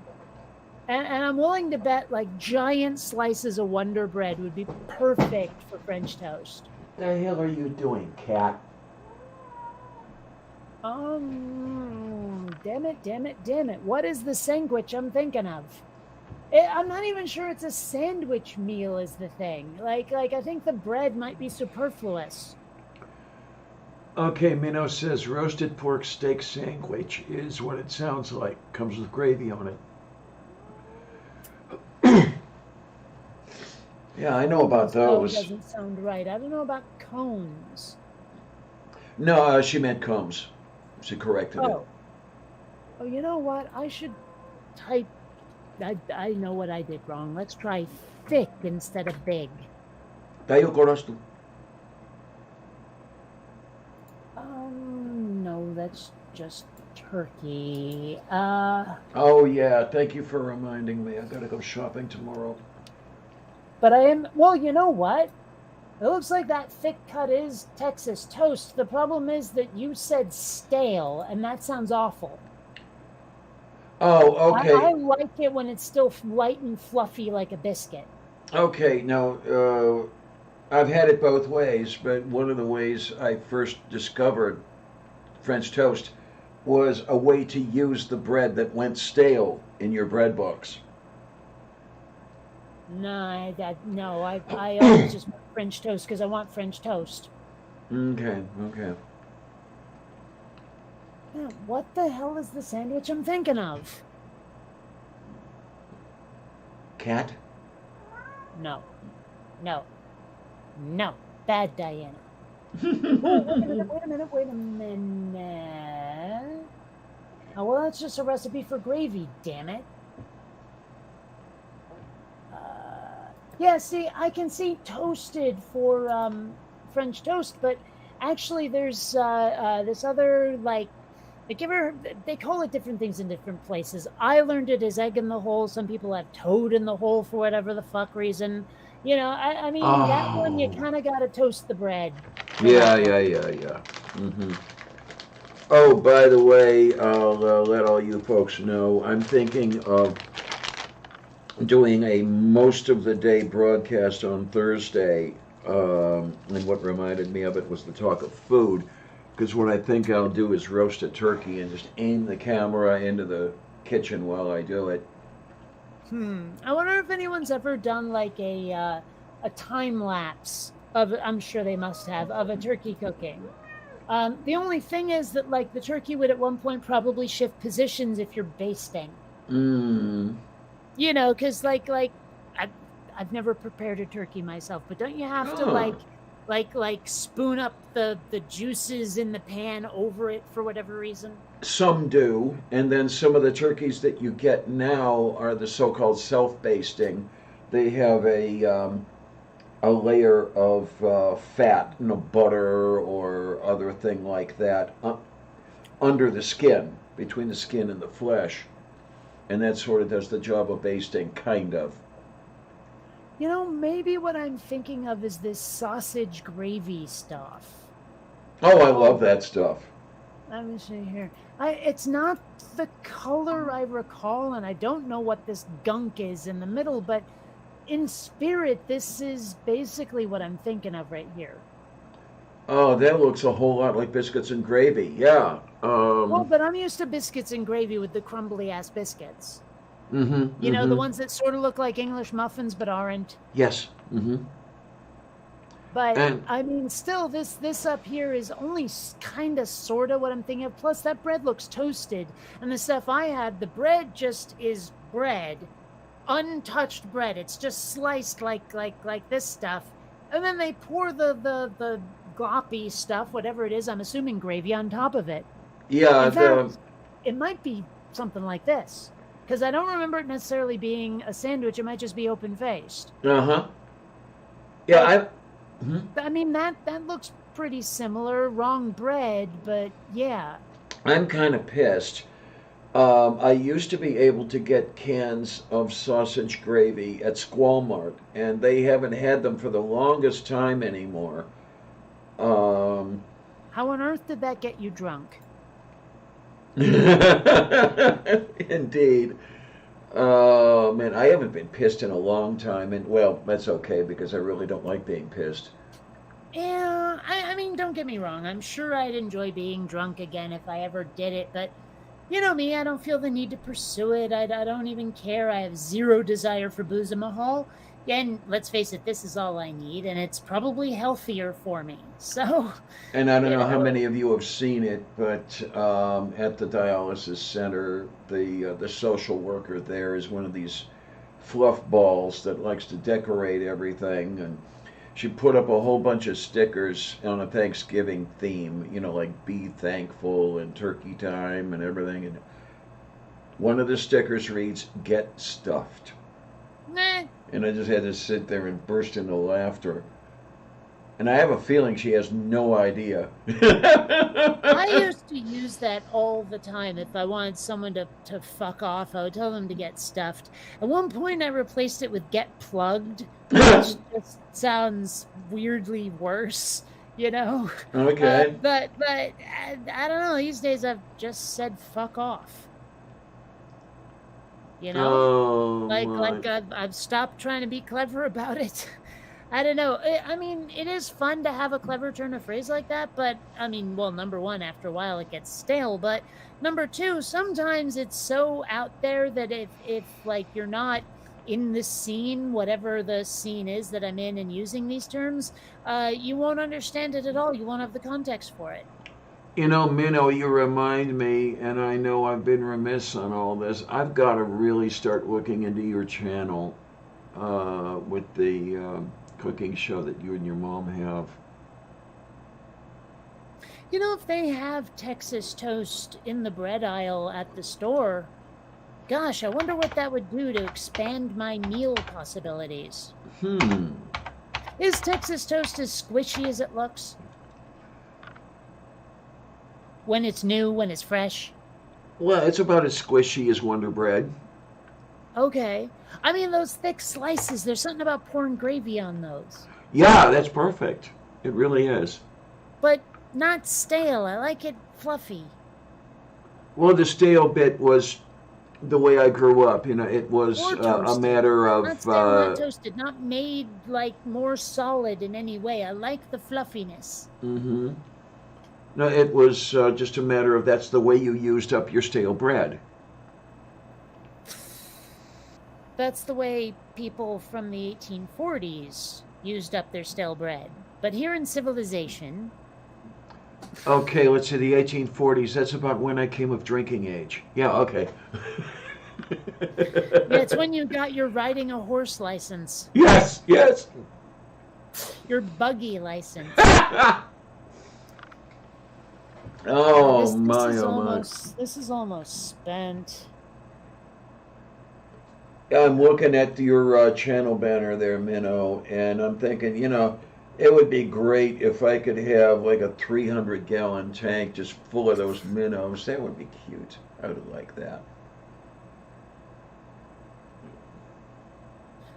And I'm willing to bet like giant slices of Wonder Bread would be perfect for French toast. The hell are you doing, cat? Damn it. What is the sandwich I'm thinking of? I'm not even sure it's a sandwich meal is the thing. Like I think the bread might be superfluous. Okay, Minnow says roasted pork steak sandwich is what it sounds like. Comes with gravy on it. Yeah, I know about those. Doesn't sound right. I don't know about cones. No, she meant combs. She corrected it. Oh, you know what? I should type. I know what I did wrong. Let's try thick instead of big. Tayo Corasto. No, that's just turkey. Oh yeah, thank you for reminding me. I gotta go shopping tomorrow. But well, you know what? It looks like that thick cut is Texas toast. The problem is that you said stale, and that sounds awful. Oh, okay. I like it when it's still light and fluffy like a biscuit. Okay, now, I've had it both ways, but one of the ways I first discovered French toast was a way to use the bread that went stale in your bread box. No, I always just want French toast because I want French toast. Okay. Yeah, what the hell is the sandwich I'm thinking of? Cat? No. Bad Diana. Wait a minute. Oh, well, that's just a recipe for gravy, damn it. Yeah, see, I can see toasted for French toast, but actually there's this other, like they call it different things in different places. I learned it as egg in the hole. Some people have toad in the hole for whatever the fuck reason. You know, I mean, that one, you kind of got to toast the bread. Yeah. Mm-hmm. Oh, by the way, I'll let all you folks know, I'm thinking of doing a most of the day broadcast on Thursday, and what reminded me of it was the talk of food, because what I think I'll do is roast a turkey and just aim the camera into the kitchen while I do it. I wonder if anyone's ever done like a time lapse of, I'm sure they must have, of a turkey cooking. The only thing is that like the turkey would at one point probably shift positions if you're basting. You know, because like I've never prepared a turkey myself, but don't you have to like spoon up the juices in the pan over it for whatever reason? Some do, and then some of the turkeys that you get now are the so-called self-basting. They have a layer of fat, butter or other thing like that under the skin, between the skin and the flesh. And that sort of does the job of basting, kind of. You know, maybe what I'm thinking of is this sausage gravy stuff. Oh, I love that stuff. let me see here. It's not the color I recall, and I don't know what this gunk is in the middle, but in spirit, this is basically what I'm thinking of right here. Oh, that looks a whole lot like biscuits and gravy. Yeah. Well, but I'm used to biscuits and gravy with the crumbly ass biscuits. You know, the ones that sort of look like English muffins but aren't. Yes. But I mean, still, this up here is only kind of sort of what I'm thinking of. Plus, that bread looks toasted, and the stuff I had, the bread just is bread, untouched bread. It's just sliced like this stuff, and then they pour the gloppy stuff, whatever it is. I'm assuming gravy on top of it. Yeah. In fact, it might be something like this, because I don't remember it necessarily being a sandwich. It might just be open faced. Yeah. I mean, that looks pretty similar. Wrong bread, but yeah. I'm kind of pissed. I used to be able to get cans of sausage gravy at Squall Mart, and they haven't had them for the longest time anymore. How on earth did that get you drunk? Indeed. Oh, man, I haven't been pissed in a long time, and well, that's okay because I really don't like being pissed. Yeah, I mean, don't get me wrong. I'm sure I'd enjoy being drunk again if I ever did it, but you know me, I don't feel the need to pursue it. I don't even care. I have zero desire for booze in Mahal. And let's face it, this is all I need, and it's probably healthier for me. So. And I don't know how many of you have seen it, but at the dialysis center, the social worker there is one of these fluff balls that likes to decorate everything, and she put up a whole bunch of stickers on a Thanksgiving theme, you know, like be thankful and turkey time and everything. And one of the stickers reads, "Get stuffed." Nah. And I just had to sit there and burst into laughter. And I have a feeling she has no idea. I used to use that all the time. If I wanted someone to fuck off, I would tell them to get stuffed. At one point, I replaced it with get plugged, which just sounds weirdly worse, you know? Okay. But I don't know. These days, I've just said fuck off. You know? I've stopped trying to be clever about it. I don't know. I mean, it is fun to have a clever turn of phrase like that, but I mean, well, number one, after a while it gets stale, but number two, sometimes it's so out there that if like you're not in the scene, whatever the scene is that I'm in and using these terms, you won't understand it at all. You won't have the context for it. You know, Minnow, you remind me, and I know I've been remiss on all this, I've got to really start looking into your channel with the cooking show that you and your mom have. You know, if they have Texas toast in the bread aisle at the store, gosh, I wonder what that would do to expand my meal possibilities. Is Texas toast as squishy as it looks? When it's new, when it's fresh? Well, it's about as squishy as Wonder Bread. Okay. I mean, those thick slices, there's something about pouring gravy on those. Yeah, that's perfect. It really is. But not stale. I like it fluffy. Well, the stale bit was the way I grew up. You know, it was a matter of... Not stale, not toasted, not made, like, more solid in any way. I like the fluffiness. No, it was just a matter of that's the way you used up your stale bread. That's the way people from the 1840s used up their stale bread. But here in civilization... Okay, let's see, the 1840s, that's about when I came of drinking age. Yeah, okay. Yeah, it's when you got your riding a horse license. Yes. Your buggy license. This is almost spent. I'm looking at your channel banner there, Minnow, and I'm thinking, you know, it would be great if I could have like a 300-gallon tank just full of those minnows. That would be cute. I would like that.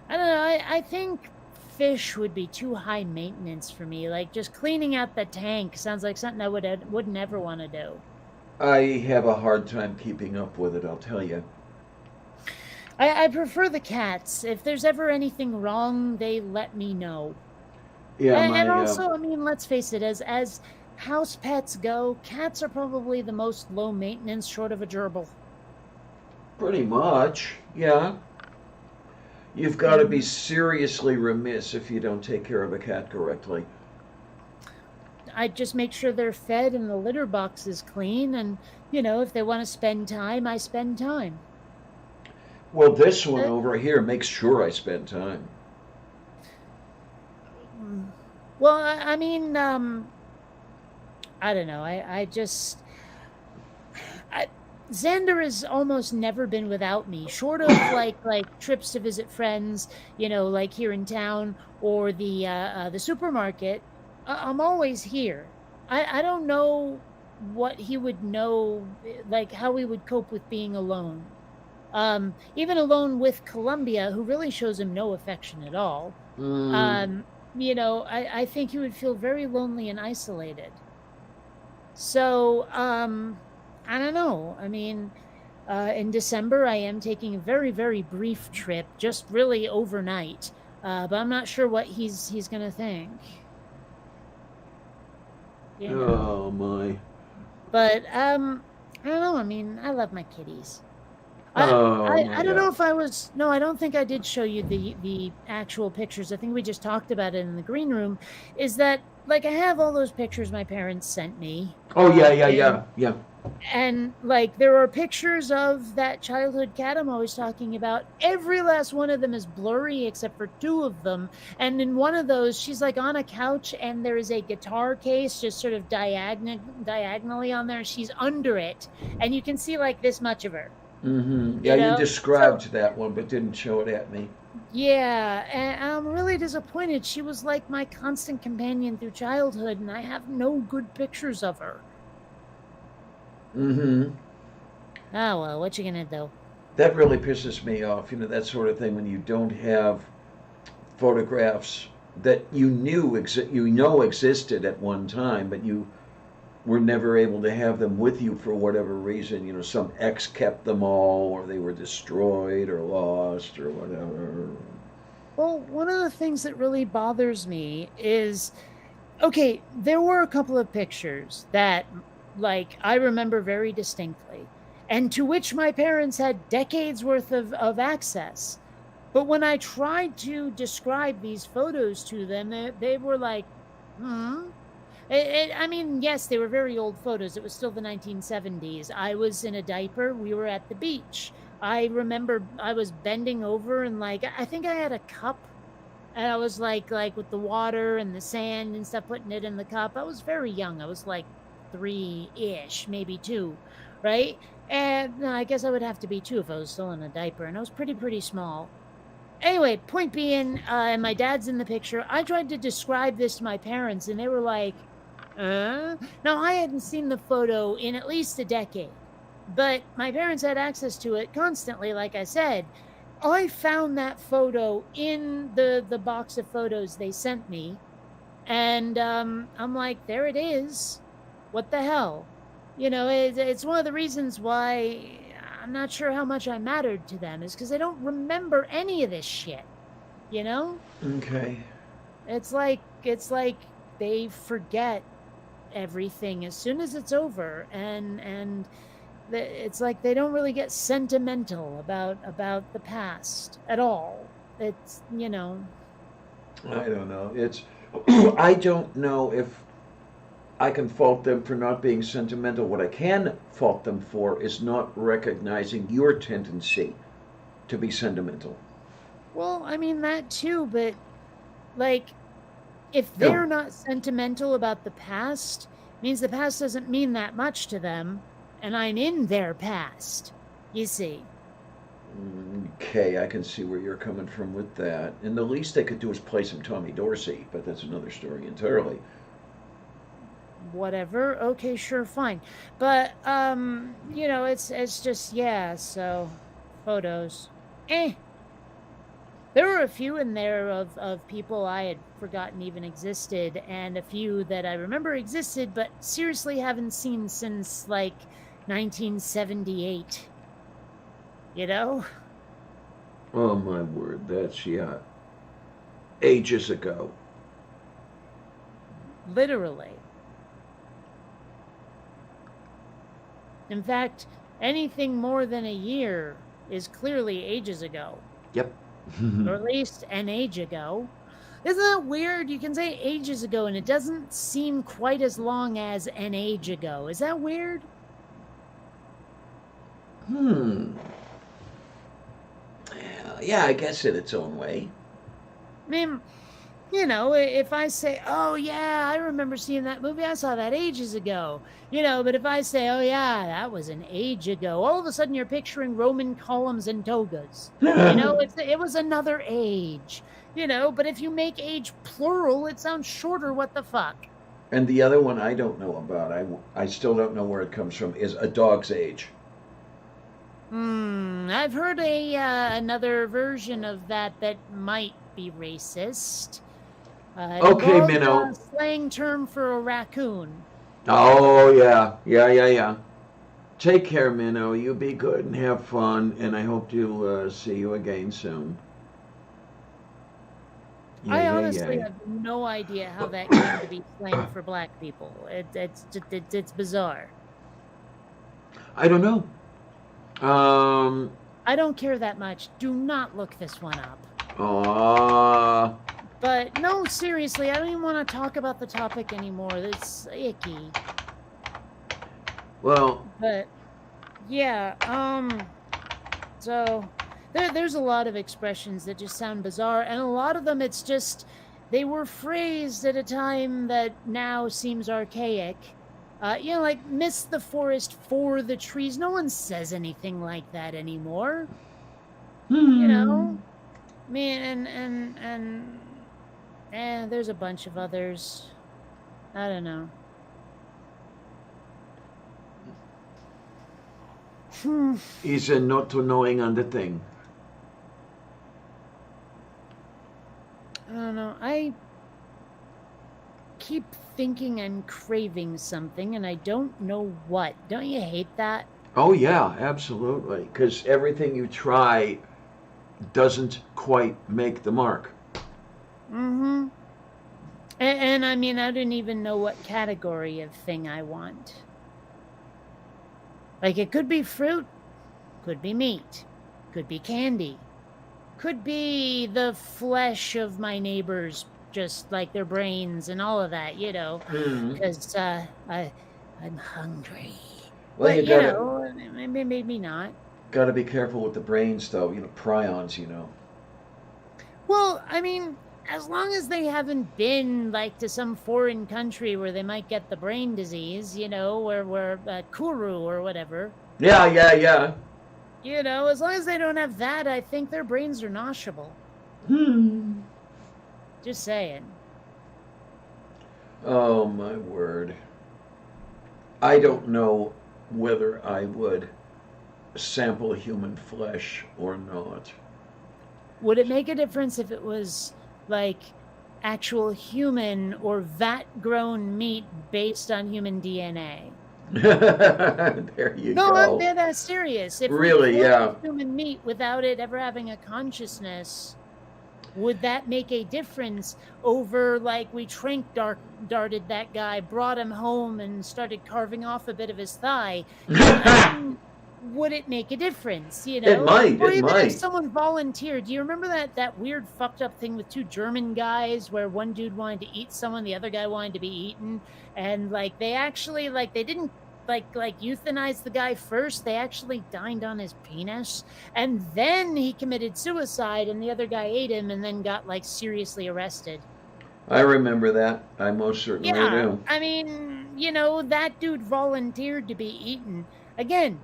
I don't know. I think fish would be too high maintenance for me. Like, just cleaning out the tank sounds like something I wouldn't ever want to do. I have a hard time keeping up with it, I'll tell you. I prefer the cats. If there's ever anything wrong, they let me know. Yeah, And my also, I mean, let's face it, as house pets go, cats are probably the most low maintenance short of a gerbil. pretty much, yeah. You've got to be seriously remiss if you don't take care of a cat correctly. I just make sure they're fed and the litter box is clean. And, if they want to spend time, I spend time. Well, this one Uh, over here makes sure I spend time. Well, I mean, I don't know. I just. Xander has almost never been without me, short of like trips to visit friends, like here in town or the supermarket. I'm always here. I don't know what he would know, like how he would cope with being alone. Even alone with Columbia, who really shows him no affection at all. Mm, I think he would feel very lonely and isolated. So, I don't know. I mean, in December, I am taking a very, very brief trip, just really overnight. But I'm not sure what he's gonna think. oh my. But I don't know. I mean, I love my kitties. Oh I my don't know God. if I was. No, I don't think I did show you the actual pictures. I think we just talked about it in the green room. Is that like I have all those pictures my parents sent me. Oh yeah, And yeah. And like there are pictures of that childhood cat I'm always talking about. Every last one of them is blurry except for two of them. And in one of those, she's like on a couch and there is a guitar case just sort of diagonally on there. She's under it. And you can see like this much of her. Mm-hmm. Yeah, You you know? So described that one, but didn't show it at me. yeah, and I'm really disappointed. She was like my constant companion through childhood, and I have no good pictures of her. Mm-hmm. Oh well, what you gonna do? That really pisses me off. That sort of thing when you don't have photographs that existed at one time, but you were never able to have them with you for whatever reason. Some ex kept them all, or they were destroyed or lost or whatever. Well, one of the things that really bothers me is okay, there were a couple of pictures that like I remember very distinctly, and to which my parents had decades worth of access. But when I tried to describe these photos to them, they were like, hmm. I mean, yes, they were very old photos. It was still the 1970s. I was in a diaper. We were at the beach. I remember I was bending over and like I think I had a cup, and I was like with the water and the sand and stuff, putting it in the cup. I was very young. I was like 3-ish, maybe 2, right? And no, I guess I would have to be 2 if I was still in a diaper, and I was pretty small. Anyway, point being, and my dad's in the picture. I tried to describe this to my parents, and they were like, Now, I hadn't seen the photo in at least a decade, but my parents had access to it constantly, like I said. I found that photo in the box of photos they sent me, and I'm like, there it is. What the hell? It's one of the reasons why I'm not sure how much I mattered to them, is because they don't remember any of this shit, you know? Okay. It's like they forget everything as soon as it's over, and it's like they don't really get sentimental about the past at all. It's I don't know. I don't know if I can fault them for not being sentimental. What I can fault them for is not recognizing your tendency to be sentimental. well, I mean that too, but like if No. they're not sentimental about the past, means the past doesn't mean that much to them, and I'm in their past. You see. Okay, I can see where you're coming from with that. And the least they could do is play some Tommy Dorsey, but that's another story entirely. Whatever. Okay, sure, fine. But it's just yeah, so photos. Eh. There were a few in there of people I had forgotten even existed, and a few that I remember existed, but seriously haven't seen since like 1978. You know? Oh my word, that's ages ago. Literally. In fact, anything more than a year is clearly ages ago. Yep. Or at least an age ago. Isn't that weird? You can say ages ago and it doesn't seem quite as long as an age ago. Is that weird? Yeah, I guess in its own way. I mean, you know, if I say, oh, yeah, I remember seeing that movie. I saw that ages ago. You know, but if I say, oh, yeah, that was an age ago, all of a sudden you're picturing Roman columns and togas. You know, it was another age. You know, but if you make age plural, it sounds shorter. What the fuck? And the other one I don't know about, I still don't know where it comes from, is a dog's age. I've heard another version of that might be racist. Okay, Minnow. A slang term for a raccoon. Oh, yeah. Take care, Minnow. You be good and have fun, and I hope to see you again soon. I honestly have no idea how that came to be slang for black people. It's bizarre. I don't know. I don't care that much. Do not look this one up. But no, seriously, I don't even want to talk about the topic anymore. It's icky. Well. But yeah, so there's a lot of expressions that just sound bizarre, and a lot of them it's just they were phrased at a time that now seems archaic. You know, like miss the forest for the trees. No one says anything like that anymore. You know, I mean, and there's a bunch of others. I don't know. Is a not to knowing on the thing. I don't know. I keep thinking I'm craving something and I don't know what. Don't you hate that? Oh yeah, absolutely. Because everything you try doesn't quite make the mark. And I mean, I don't even know what category of thing I want. Like, it could be fruit, could be meat, could be candy, could be the flesh of my neighbors, just like their brains and all of that, you know, because I'm hungry. Well, but, you know, maybe not. Got to be careful with the brains, though. You know, prions, you know. Well, I mean, as long as they haven't been, like, to some foreign country where they might get the brain disease, you know, where Kuru or whatever. Yeah. You know, as long as they don't have that, I think their brains are noshable. Just saying. Oh, my word. I don't know whether I would sample human flesh or not. Would it make a difference if it was, like, actual human or vat-grown meat based on human DNA? There you go. No, I'm dead serious. If really, we yeah. Human meat without it ever having a consciousness, would that make a difference over, like, we darted that guy, brought him home, and started carving off a bit of his thigh? Would it make a difference, you know? It might, or even if someone volunteered. Do you remember that weird fucked up thing with two German guys where one dude wanted to eat someone, the other guy wanted to be eaten, and, like, they actually, like, they didn't like euthanize the guy first. They actually dined on his penis, and then he committed suicide, and the other guy ate him and then got, like, seriously arrested. I remember that. I most certainly do. I mean, you know, that dude volunteered to be eaten. Again,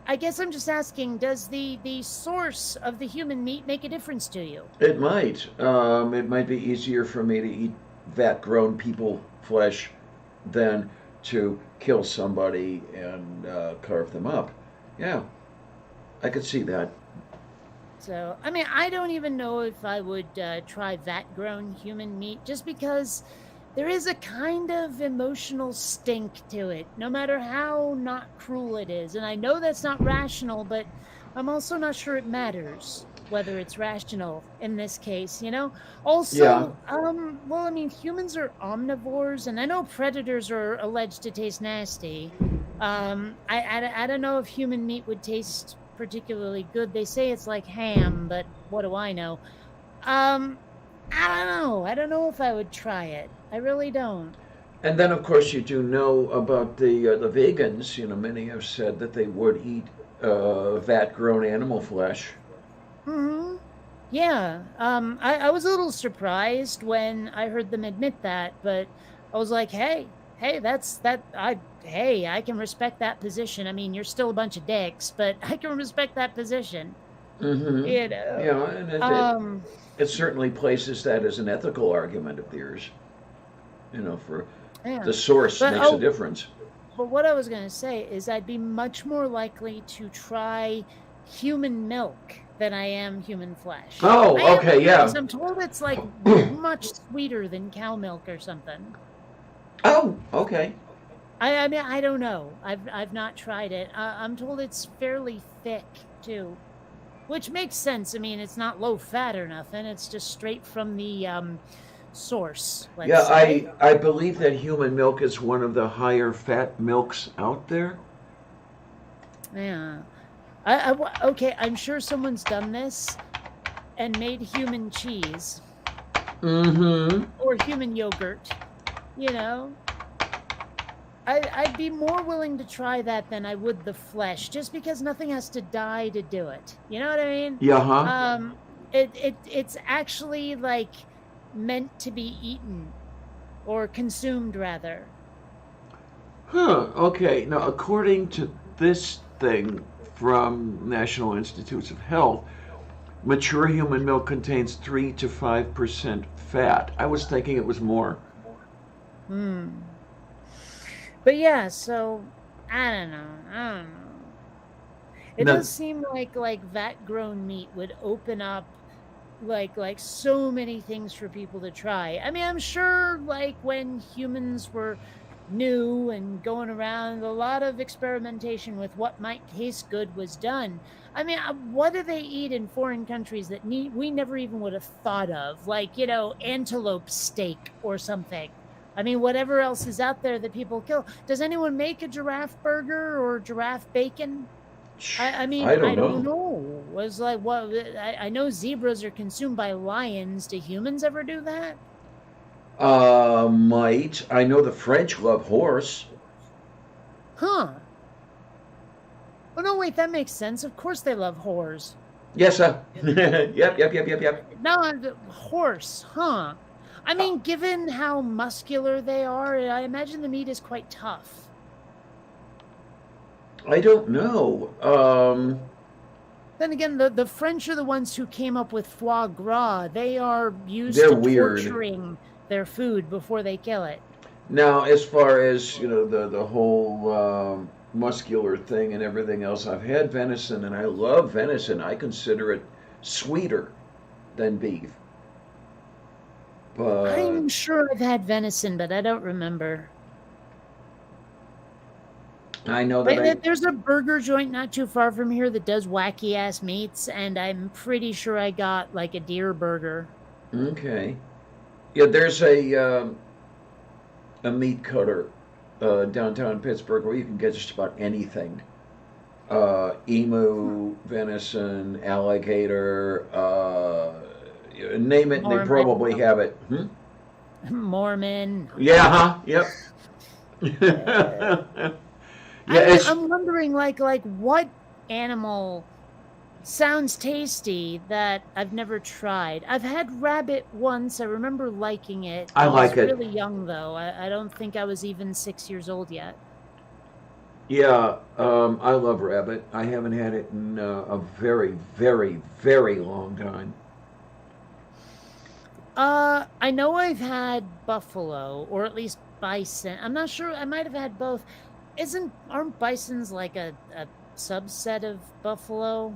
I guess I'm just asking, does the source of the human meat make a difference to you? It might. It might be easier for me to eat vat-grown people flesh than to kill somebody and carve them up. Yeah, I could see that. So, I mean, I don't even know if I would try vat-grown human meat, just because there is a kind of emotional stink to it, no matter how not cruel it is. And I know that's not rational, but I'm also not sure it matters whether it's rational in this case, you know? Also, well, I mean, humans are omnivores, and I know predators are alleged to taste nasty. I don't know if human meat would taste particularly good. They say it's like ham, but what do I know? I don't know. I don't know if I would try it. I really don't. And then, of course, you do know about the vegans. You know, many have said that they would eat vat-grown animal flesh. Hmm. Yeah. I was a little surprised when I heard them admit that, but I was like, hey, that's that. I can respect that position. I mean, you're still a bunch of dicks, but I can respect that position. Mm-hmm. You know. Yeah, and it certainly places that as an ethical argument of theirs. You know, for Yeah. the source But makes a difference. but what I was gonna say is I'd be much more likely to try human milk than I am human flesh. Oh, I am okay, yeah. because I'm told it's like much sweeter than cow milk or something. Oh, okay. I mean I don't know. I've not tried it. I'm told it's fairly thick too, which makes sense. I mean it's not low fat or nothing. It's just straight from the source. Let's Yeah, say. I believe that human milk is one of the higher fat milks out there. Yeah. Okay, I'm sure someone's done this and made human cheese Mm-hmm. or human yogurt. You know, I'd be more willing to try that than I would the flesh, just because nothing has to die to do it. You know what I mean? Yeah, huh? It's actually like meant to be eaten or consumed rather. Huh, okay. Now, according to this thing from National Institutes of Health, mature human milk contains 3 to 5% fat. I was thinking it was more. Hmm. But yeah, so I don't know. I don't know. It Now, does seem like vat grown meat would open up like so many things for people to try. I mean, I'm sure like when humans were new and going around, a lot of experimentation with what might taste good was done. I mean, what do they eat in foreign countries that we never even would have thought of? Like, you know, antelope steak or something. I mean, whatever else is out there that people kill. Does anyone make a giraffe burger or giraffe bacon? I mean, I I don't don't know. know. Was like what I know zebras are consumed by lions. Do humans ever do that? Might. I know the French love horse. Huh. Oh no, wait, that makes sense. Of course they love whores. Yes, sir. Yep. No, horse, huh? I mean, given how muscular they are, I imagine the meat is quite tough. I don't know. Then again, the French are the ones who came up with foie gras. They are used They're to weird. torturing their food before they kill it. Now, as far as, you know, the whole muscular thing and everything else, I've had venison and I love venison. I consider it sweeter than beef. But I'm sure I've had venison, but I don't remember. I know that But there's a burger joint not too far from here that does wacky ass meats, and I'm pretty sure I got like a deer burger. okay. Yeah, there's a meat cutter downtown Pittsburgh where you can get just about anything. Emu, venison, alligator, you name it, and they Mormon. probably have it. Hmm? Mormon. Yeah, huh? Yep. Yeah, it's I'm wondering, like what animal sounds tasty that I've never tried. I've had rabbit once. I remember liking it. I like was it. really young though. I don't think I was even 6 years old yet. Yeah, I love rabbit. I haven't had it in a very, very, very long time. I know I've had buffalo, or at least bison. I'm not sure. I might have had both. Aren't bisons like a subset of buffalo?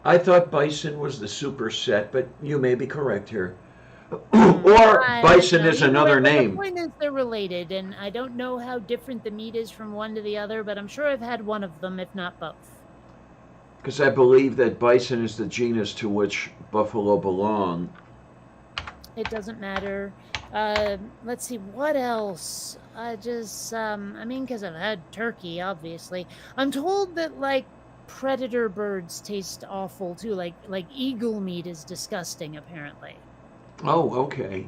I thought bison was the superset, but you may be correct here. Or I bison don't know. is Either way, another but the name. point is they're related, and I don't know how different the meat is from one to the other, but I'm sure I've had one of them, if not both. Because I believe that bison is the genus to which buffalo belong. It doesn't matter. Let's see, what else? Because I've had turkey, obviously. I'm told that, like, predator birds taste awful, too. Like eagle meat is disgusting, apparently. Oh, okay.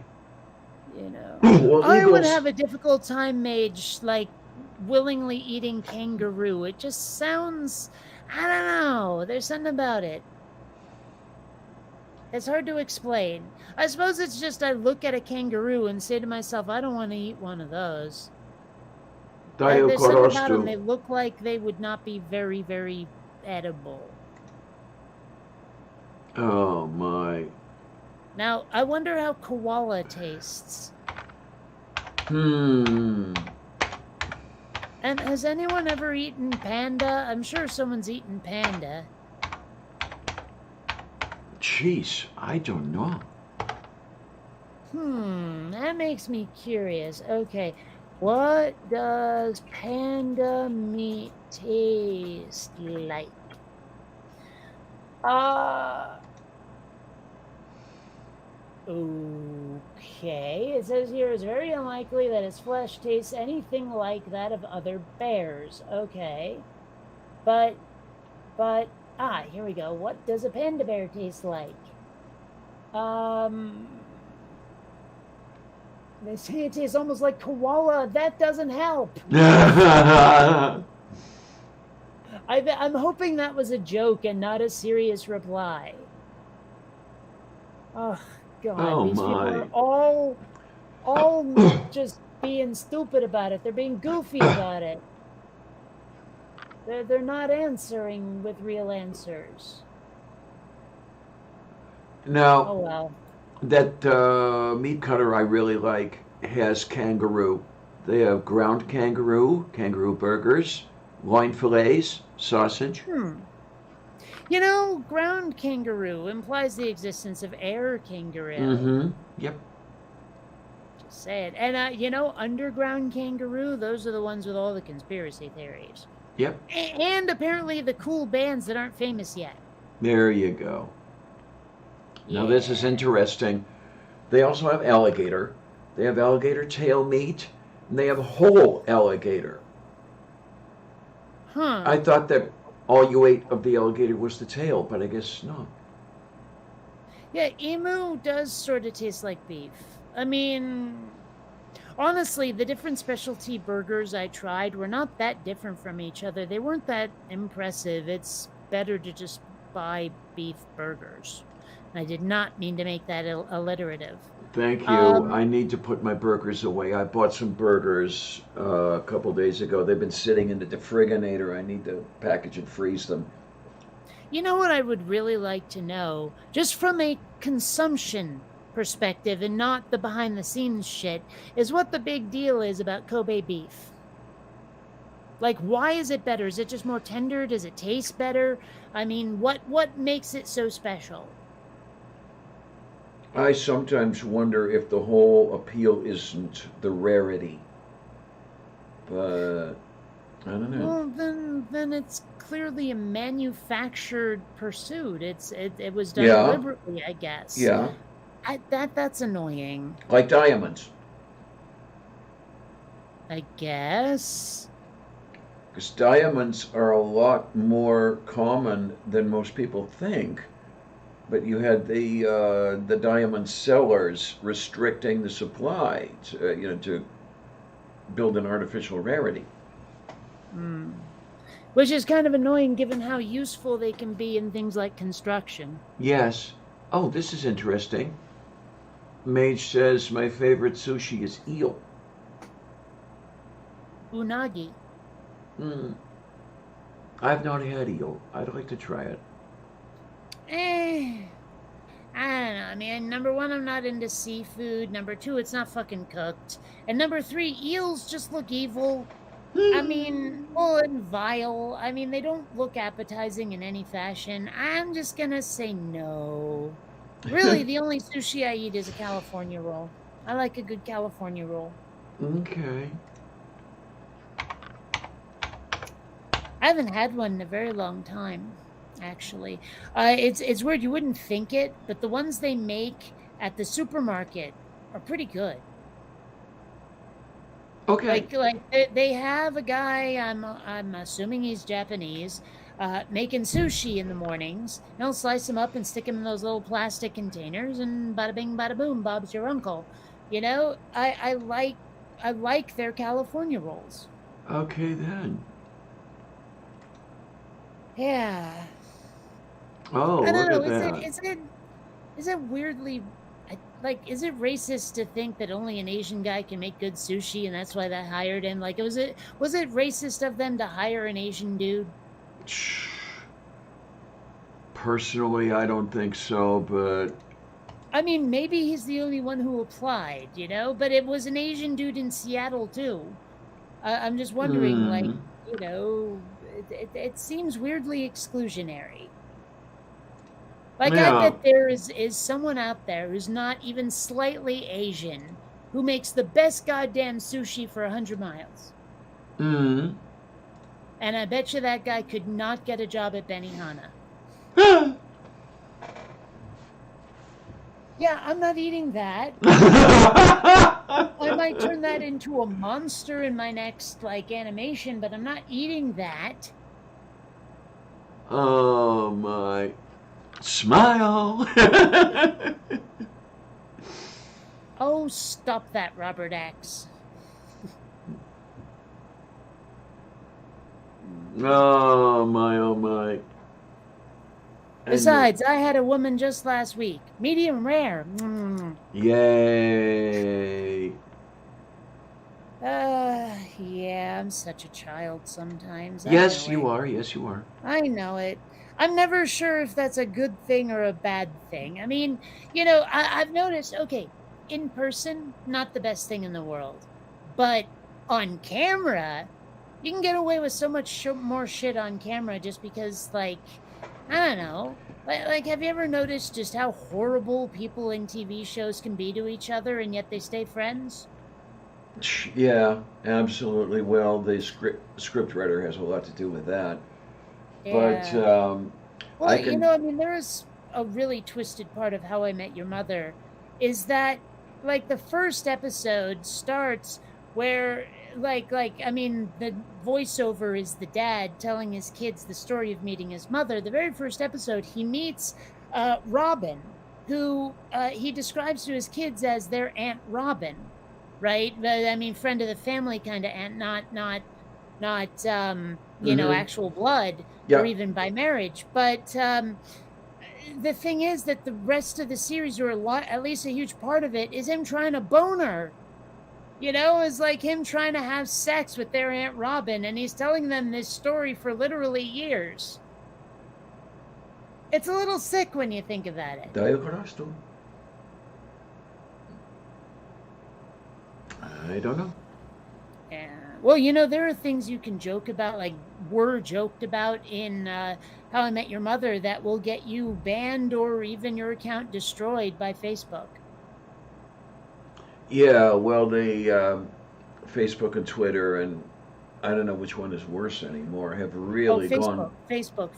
You know. Well, I would eagles. have a difficult time, Mage, like, willingly eating kangaroo. It just sounds... I don't know. There's something about it. It's hard to explain. I suppose it's just I look at a kangaroo and say to myself, I don't want to eat one of those. There's something about them. They look like they would not be very, very edible. Oh, my. Now, I wonder how koala tastes. Hmm. And has anyone ever eaten panda? I'm sure someone's eaten panda. Jeez, I don't know. That makes me curious. Okay, what does panda meat taste like? Okay, it says here it's very unlikely that its flesh tastes anything like that of other bears. Okay, but, here we go. What does a panda bear taste like? They say it tastes almost like koala. That doesn't help. I'm hoping that was a joke and not a serious reply. Oh, God. Oh, these my. people are all just being stupid about it. They're being goofy about it. They're not answering with real answers. Now, Oh, well. that meat cutter I really like has kangaroo. They have ground kangaroo, kangaroo burgers, loin fillets, sausage. You know, ground kangaroo implies the existence of air kangaroo. Mm-hmm. Yep. Just say it. And, underground kangaroo, those are the ones with all the conspiracy theories. Yep. And apparently the cool bands that aren't famous yet. There you go. Yeah. Now this is interesting. They also have alligator. They have alligator tail meat, and they have whole alligator. I thought that all you ate of the alligator was the tail, but I guess not. Yeah, emu does sort of taste like beef. I mean, honestly, the different specialty burgers I tried were not that different from each other. They weren't that impressive. It's better to just buy beef burgers. I did not mean to make that alliterative. Thank you. I need to put my burgers away. I bought some burgers a couple days ago. They've been sitting in the defriginator. I need to package and freeze them. You know what I would really like to know, just from a consumption perspective and not the behind the scenes shit, is what the big deal is about Kobe beef. Like, why is it better? Is it just more tender? Does it taste better? I mean, what makes it so special? I sometimes wonder if the whole appeal isn't the rarity. But I don't know. Well, then it's clearly a manufactured pursuit. It was done deliberately, I guess. Yeah. That's annoying. Like diamonds. I guess. Because diamonds are a lot more common than most people think. But you had the diamond sellers restricting the supply to build an artificial rarity. Which is kind of annoying given how useful they can be in things like construction. Yes. Oh, this is interesting. Mage says my favorite sushi is eel. Unagi. I've not had eel. I'd like to try it. I don't know. I mean, number one, I'm not into seafood. Number two, it's not fucking cooked. And number three, eels just look evil. I mean, and vile. I mean, they don't look appetizing in any fashion. I'm just gonna say no. Really, the only sushi I eat is a California roll. I like a good California roll. Okay. I haven't had one in a very long time, actually. It's weird. You wouldn't think it, but the ones they make at the supermarket are pretty good. Okay. Like they have a guy. I'm assuming he's Japanese, making sushi in the mornings. He'll slice them up and stick them in those little plastic containers, and bada bing, bada boom, Bob's your uncle. I like their California rolls. Okay then. Yeah. Oh, I don't look know. at that. Is it weirdly is it racist to think that only an Asian guy can make good sushi and that's why they hired him? Like, was it racist of them to hire an Asian dude? Personally, I don't think so, but I mean, maybe he's the only one who applied, but it was an Asian dude in Seattle too. I'm just wondering, it seems weirdly exclusionary. Like, I yeah. bet there is someone out there who's not even slightly Asian who makes the best goddamn sushi for 100 miles. Mm. And I bet you that guy could not get a job at Benihana. Yeah, I'm not eating that. I might turn that into a monster in my next, animation, but I'm not eating that. Oh, my. Smile. Oh, stop that, Robert X. Oh, my, oh, my. Besides, I had a woman just last week. Medium rare. Mm. Yay. Yeah, I'm such a child sometimes. Yes, you are. Yes, you are. I know it. I'm never sure if that's a good thing or a bad thing. I mean, I've noticed, okay, in person, not the best thing in the world. But on camera, you can get away with so much more shit on camera just because, I don't know. Like, have you ever noticed just how horrible people in TV shows can be to each other and yet they stay friends? Yeah, absolutely. Well, the script writer has a lot to do with that. Yeah. But Well, there is a really twisted part of How I Met Your Mother is that, the first episode starts where, the voiceover is the dad telling his kids the story of meeting his mother. The very first episode, he meets Robin, who he describes to his kids as their Aunt Robin, right? Friend of the family kind of aunt, not actual blood or even by marriage. But the thing is that the rest of the series, or at least a huge part of it, is him trying to bone her. It's like him trying to have sex with their Aunt Robin, and he's telling them this story for literally years. It's a little sick when you think about it. I don't know. Yeah. Well, there are things you can joke about, were joked about in How I Met Your Mother, that will get you banned or even your account destroyed by Facebook. Yeah, well, the Facebook and Twitter, and I don't know which one is worse anymore, have really gone. Facebook.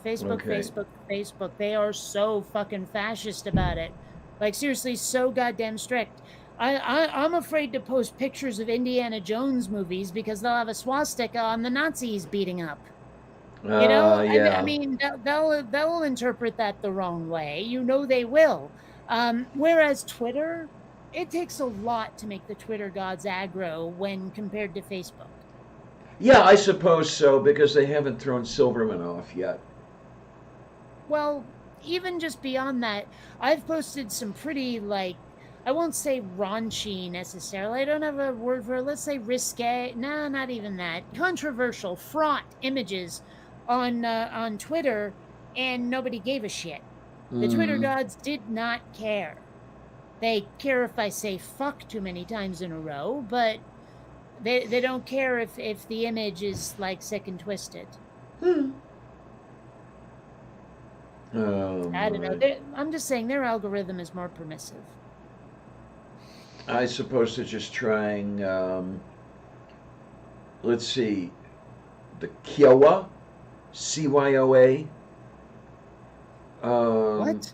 They are so fucking fascist about it. Seriously, so goddamn strict. I'm afraid to post pictures of Indiana Jones movies because they'll have a swastika on the Nazis beating up. Yeah. They'll interpret that the wrong way. They will. Whereas Twitter, it takes a lot to make the Twitter gods aggro when compared to Facebook. Yeah, I suppose so, because they haven't thrown Silverman off yet. Well, even just beyond that, I've posted some pretty, I won't say raunchy necessarily. I don't have a word for it. Let's say risque. No, not even that. Controversial, fraught images on Twitter, and nobody gave a shit. The Twitter gods did not care. They care if I say fuck too many times in a row, but they don't care if the image is sick and twisted. I don't know. I'm just saying their algorithm is more permissive. I suppose they're just trying, let's see, the Kiowa, CYOA. What?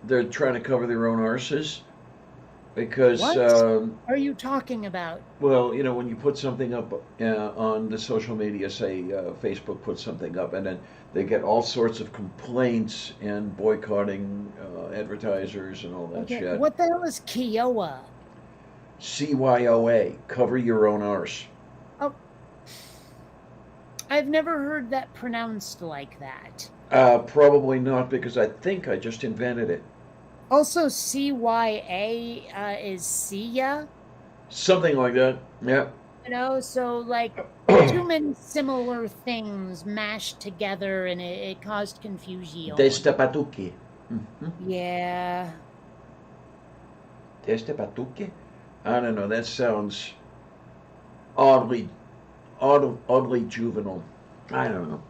They're trying to cover their own arses because, What are you talking about? well, when you put something up on the social media, say Facebook puts something up, and then they get all sorts of complaints and boycotting advertisers and all that Okay, shit. what the hell is Kiowa? CYOA, cover your own arse. Oh, I've never heard that pronounced like that. Probably not, because I think I just invented it. Also, CYA is Sia. Something like that. Yeah. So like too many similar things mashed together, and it caused confusion. Destapatuki. Mm-hmm. Yeah. Destapatuki? I don't know. That sounds oddly juvenile. I don't know.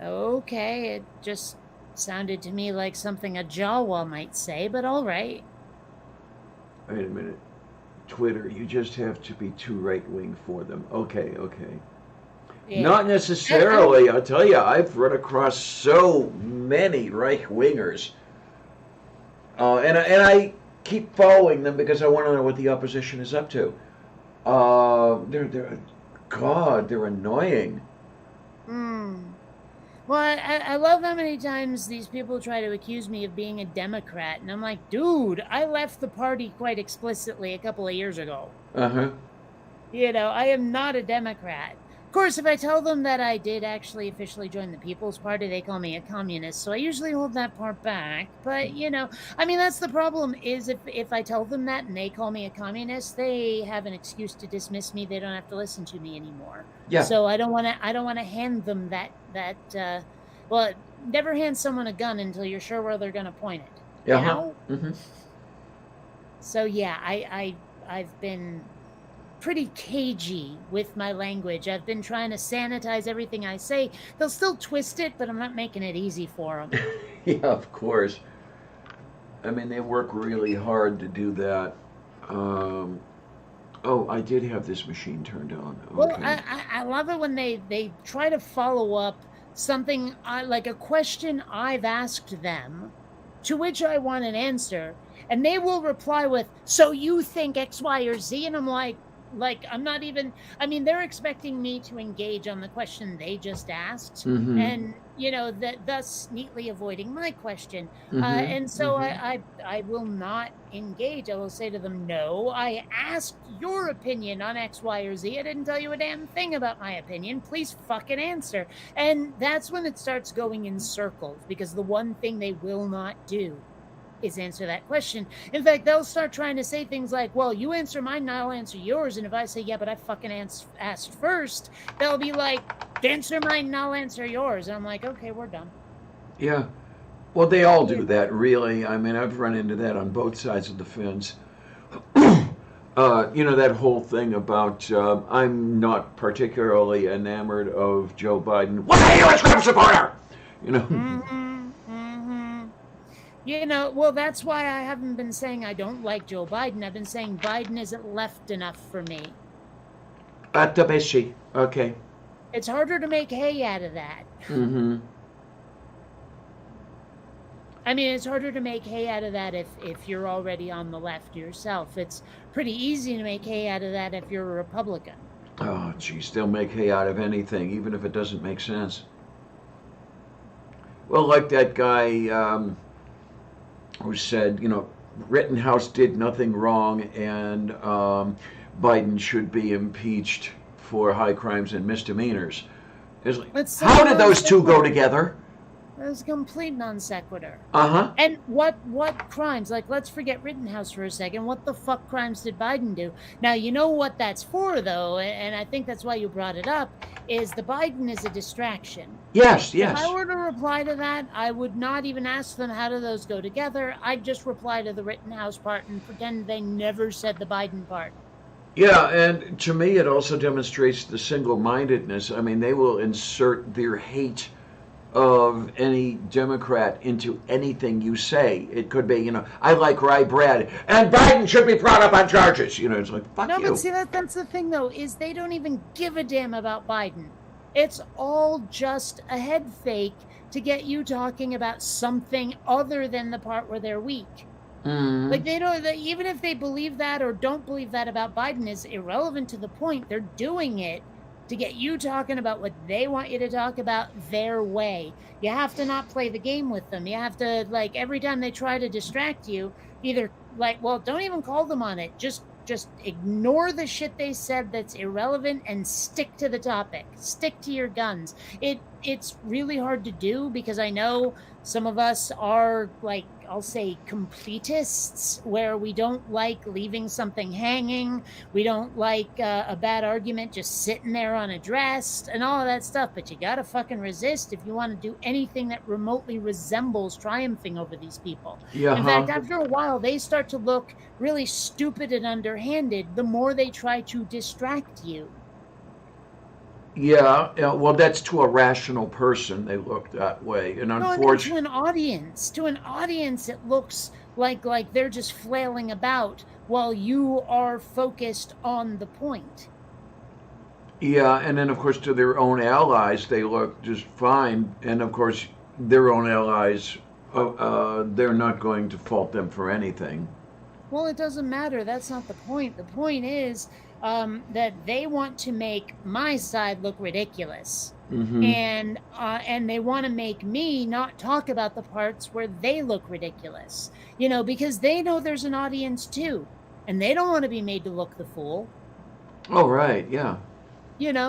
Okay, it just sounded to me like something a Jawa might say, but all right. Wait a minute. Twitter, you just have to be too right-wing for them. Okay. Yeah. Not necessarily. I'll tell you, I've run across so many right-wingers. And I keep following them because I want to know what the opposition is up to. They're annoying. Well, I love how many times these people try to accuse me of being a Democrat, and I'm like, dude, I left the party quite explicitly a couple of years ago. Uh-huh. I am not a Democrat. Of course, if I tell them that I did actually officially join the People's Party, they call me a communist, so I usually hold that part back. But, that's the problem, is if I tell them that and they call me a communist, they have an excuse to dismiss me. They don't have to listen to me anymore. Yeah. So I don't want to hand them that never hand someone a gun until you're sure where they're going to point it. Yeah. You know? Mm-hmm. So yeah, I've been pretty cagey with my language. I've been trying to sanitize everything I say. They'll still twist it, but I'm not making it easy for them. Yeah, of course. I mean, they work really hard to do that. I did have this machine turned on. Okay. Well, I love it when they try to follow up something like a question I've asked them, to which I want an answer, and they will reply with, "So you think X, Y, or Z?" And I'm like I'm not even. I mean, they're expecting me to engage on the question they just asked, Mm-hmm. and thus neatly avoiding my question. Mm-hmm. And so Mm-hmm. I will not engage. I will say to them, "No, I asked your opinion on X, Y, or Z. I didn't tell you a damn thing about my opinion. Please fucking answer." And that's when it starts going in circles, because the one thing they will not do is answer that question. In fact, they'll start trying to say things like, "Well, you answer mine and I'll answer yours." And if I say, "Yeah, but I fucking asked first," they'll be like, "Answer mine and I'll answer yours." And I'm like, "Okay, we're done." Yeah. Well, they all do that, really. I mean, I've run into that on both sides of the fence. That whole thing about I'm not particularly enamored of Joe Biden. Why are you a Trump supporter? Well, that's why I haven't been saying I don't like Joe Biden. I've been saying Biden isn't left enough for me. Atabeshi. Okay. It's harder to make hay out of that. Mm-hmm. I mean, it's harder to make hay out of that if you're already on the left yourself. It's pretty easy to make hay out of that if you're a Republican. Oh, geez, they'll make hay out of anything, even if it doesn't make sense. Well, like that guy who said, Rittenhouse did nothing wrong, and Biden should be impeached for high crimes and misdemeanors. It's like, how did those two go together? It was a complete non sequitur. Uh-huh. And what crimes? Like, let's forget Rittenhouse for a second. What the fuck crimes did Biden do? Now, you know what that's for, though, and I think that's why you brought it up, is the Biden is a distraction. Yes. If I were to reply to that, I would not even ask them how do those go together. I'd just reply to the Rittenhouse part and pretend they never said the Biden part. Yeah, and to me it also demonstrates the single-mindedness. I mean, they will insert their hate of any Democrat into anything you say. It could be, I like rye bread, and Biden should be brought up on charges. It's like, fuck No, you. but see, that's the thing, though, is they don't even give a damn about Biden. It's all just a head fake to get you talking about something other than the part where they're weak. Like, they don't, even if they believe that or don't believe that about Biden is irrelevant to the point. They're doing it to get you talking about what they want you to talk about their way. You have to not play the game with them. You have to, like, every time they try to distract you, either, like, well, don't even call them on it. Just ignore the shit they said that's irrelevant and stick to the topic. Stick to your guns. It's really hard to do because I know some of us are, like, I'll say completists, where we don't like leaving something hanging. We don't like a bad argument just sitting there unaddressed and all of that stuff. But you gotta fucking resist if you want to do anything that remotely resembles triumphing over these people. Yeah. In fact, after a while, they start to look really stupid and underhanded the more they try to distract you. Yeah, well, that's to a rational person. They look that way, and No, I mean, unfortunately, to an audience, it looks like they're just flailing about while you are focused on the point. yeah, and then of course to their own allies, they look just fine, and of course their own allies, they're not going to fault them for anything. Well, it doesn't matter. That's not the point. The point is that they want to make my side look ridiculous, and they want to make me not talk about the parts where they look ridiculous. Because they know there's an audience too, and they don't want to be made to look the fool. Oh, right, yeah.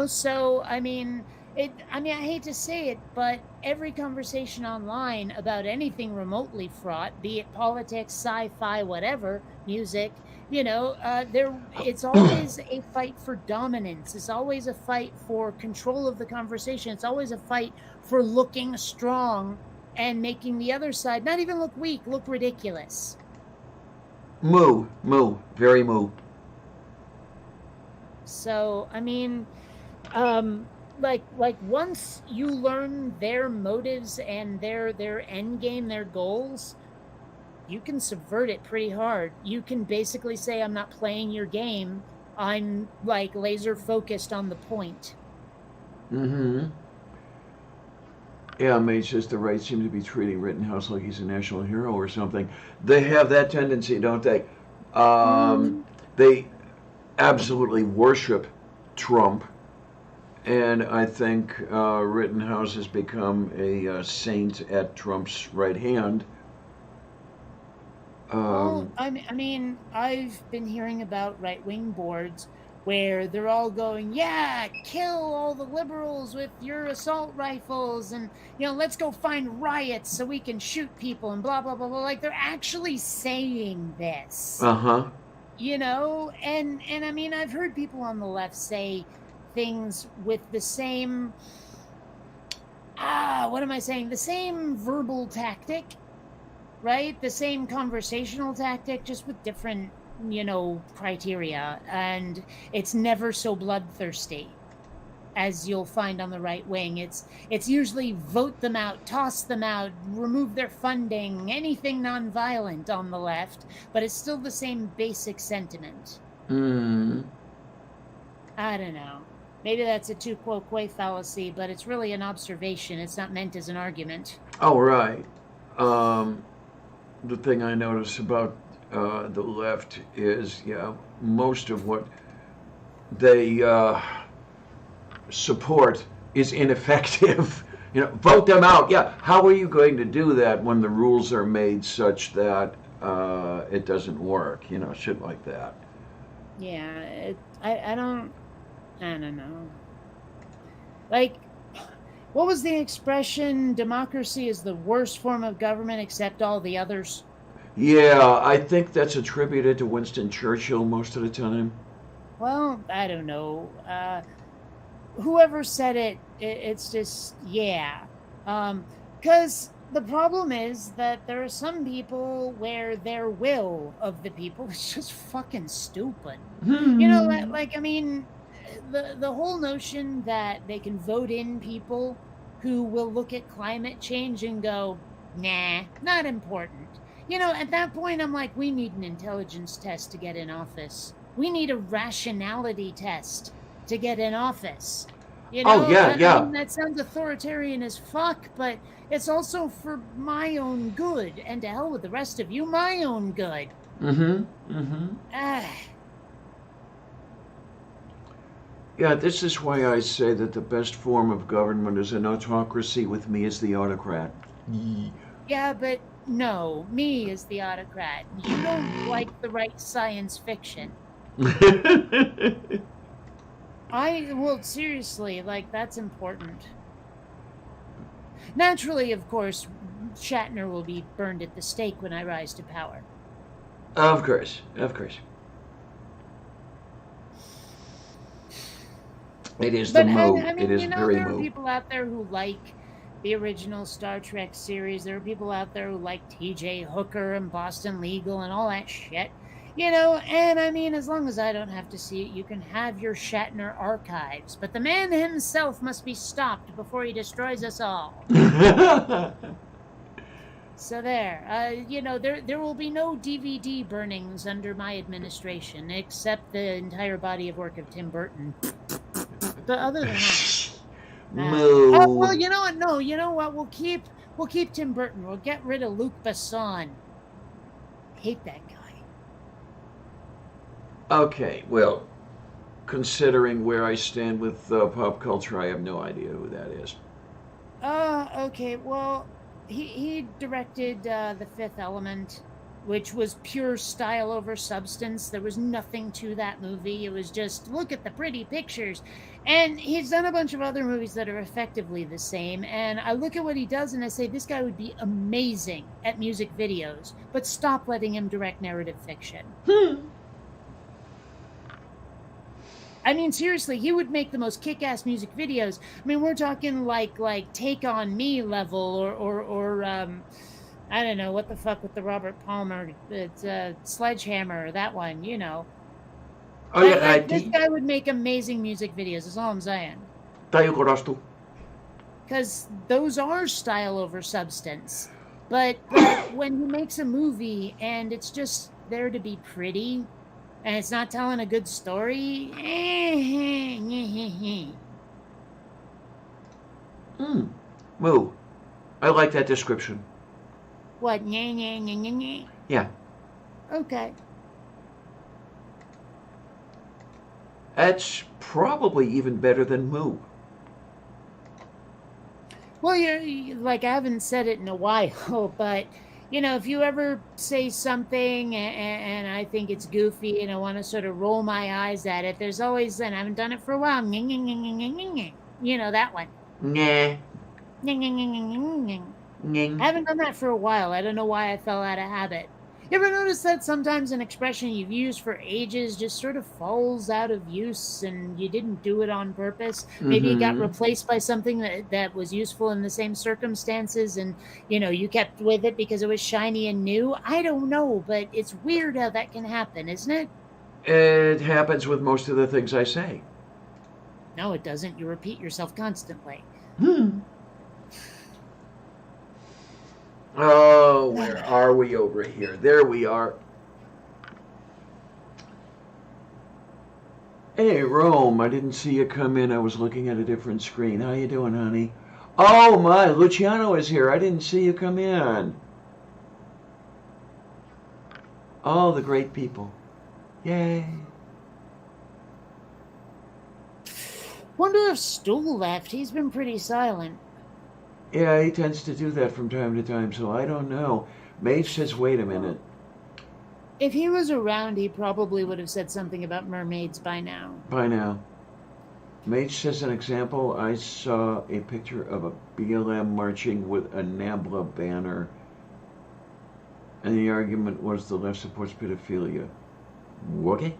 So I mean, I hate to say it, but every conversation online about anything remotely fraught, be it politics, sci-fi, whatever, music, it's always a fight for dominance. It's always a fight for control of the conversation. It's always a fight for looking strong and making the other side not even look weak, look ridiculous. Moo, very moo. So, I mean, like once you learn their motives and their end game, their goals, you can subvert it pretty hard. You can basically say, I'm not playing your game. I'm, like, laser focused on the point. Yeah, Mage says the right seem to be treating Rittenhouse like he's a national hero or something. They have that tendency, don't they? They absolutely worship Trump, and I think Rittenhouse has become a saint at Trump's right hand. Well, I mean, I've been hearing about right-wing boards where they're all going, yeah, kill all the liberals with your assault rifles, and, let's go find riots so we can shoot people and blah, blah, blah, blah. Like, they're actually saying this. Uh-huh. And I mean, I've heard people on the left say things with the same, what am I saying? The same verbal tactic, right? The same conversational tactic, just with different, criteria. And it's never so bloodthirsty as you'll find on the right wing. It's usually vote them out, toss them out, remove their funding, anything nonviolent on the left, but it's still the same basic sentiment. I don't know. Maybe that's a tu quoque fallacy, but it's really an observation. It's not meant as an argument. Oh, right. The thing I notice about the left is, most of what they support is ineffective. Vote them out. Yeah, how are you going to do that when the rules are made such that it doesn't work? Shit like that. Yeah, I don't know. Like, what was the expression? Democracy is the worst form of government except all the others. Yeah, I think that's attributed to Winston Churchill most of the time. Well, I don't know. Whoever said it, it's just, yeah. Because the problem is that there are some people where their will of the people is just fucking stupid. I mean, the whole notion that they can vote in people who will look at climate change and go, nah, not important. At that point, I'm like, we need an intelligence test to get in office. We need a rationality test to get in office. Oh, yeah. I mean, that sounds authoritarian as fuck, but it's also for my own good, and to hell with the rest of you, my own good. Yeah, this is why I say that the best form of government is an autocracy with me as the autocrat. Yeah, but no, me is the autocrat. You don't like the right science fiction. Well, seriously, like, that's important. Naturally, of course, Shatner will be burned at the stake when I rise to power. Of course. It is the mode. I mean, it is very there are mode. people out there who like the original Star Trek series. There are people out there who like T.J. Hooker and Boston Legal and all that shit. And I mean, as long as I don't have to see it, you can have your Shatner archives. But the man himself must be stopped before he destroys us all. So there. There will be no DVD burnings under my administration, except the entire body of work of Tim Burton. But other than that, well, you know what? No, you know what? We'll keep Tim Burton. We'll get rid of Luc Besson. Hate that guy. Okay, well, considering where I stand with pop culture, I have no idea who that is. Okay. Well, he directed The Fifth Element, which was pure style over substance. There was nothing to that movie. It was just, look at the pretty pictures. And he's done a bunch of other movies that are effectively the same. And I look at what he does and I say, this guy would be amazing at music videos, but stop letting him direct narrative fiction. I mean, seriously, he would make the most kick-ass music videos. I mean, we're talking like Take On Me level or I don't know, what the fuck with the Robert Palmer, it's Sledgehammer, that one, Oh, yeah, this guy would make amazing music videos, is all I'm saying. Tayo Korostu. Because those are style over substance. But when he makes a movie and it's just there to be pretty, and it's not telling a good story, Moo. I like that description. What? Yeah. Okay. That's probably even better than Moo. Well, you're like, I haven't said it in a while, but if you ever say something and I think it's goofy and I want to sort of roll my eyes at it, there's always, and I haven't done it for a while, that one. Nah. I haven't done that for a while. I don't know why I fell out of habit. You ever notice that sometimes an expression you've used for ages just sort of falls out of use and you didn't do it on purpose? Maybe it got replaced by something that was useful in the same circumstances and, you kept with it because it was shiny and new? I don't know, but it's weird how that can happen, isn't it? It happens with most of the things I say. No, it doesn't. You repeat yourself constantly. Oh, where are we over here? There we are. Hey, Rome, I didn't see you come in. I was looking at a different screen. How you doing, honey? Oh, my, Luciano is here. I didn't see you come in. Oh, the great people. Yay. Wonder if Stu left. He's been pretty silent. Yeah, he tends to do that from time to time, so I don't know. Mage says, wait a minute. If he was around, he probably would have said something about mermaids by now. By now. Mage says an example. I saw a picture of a BLM marching with a NABLA banner, and the argument was the left supports pedophilia. Okay.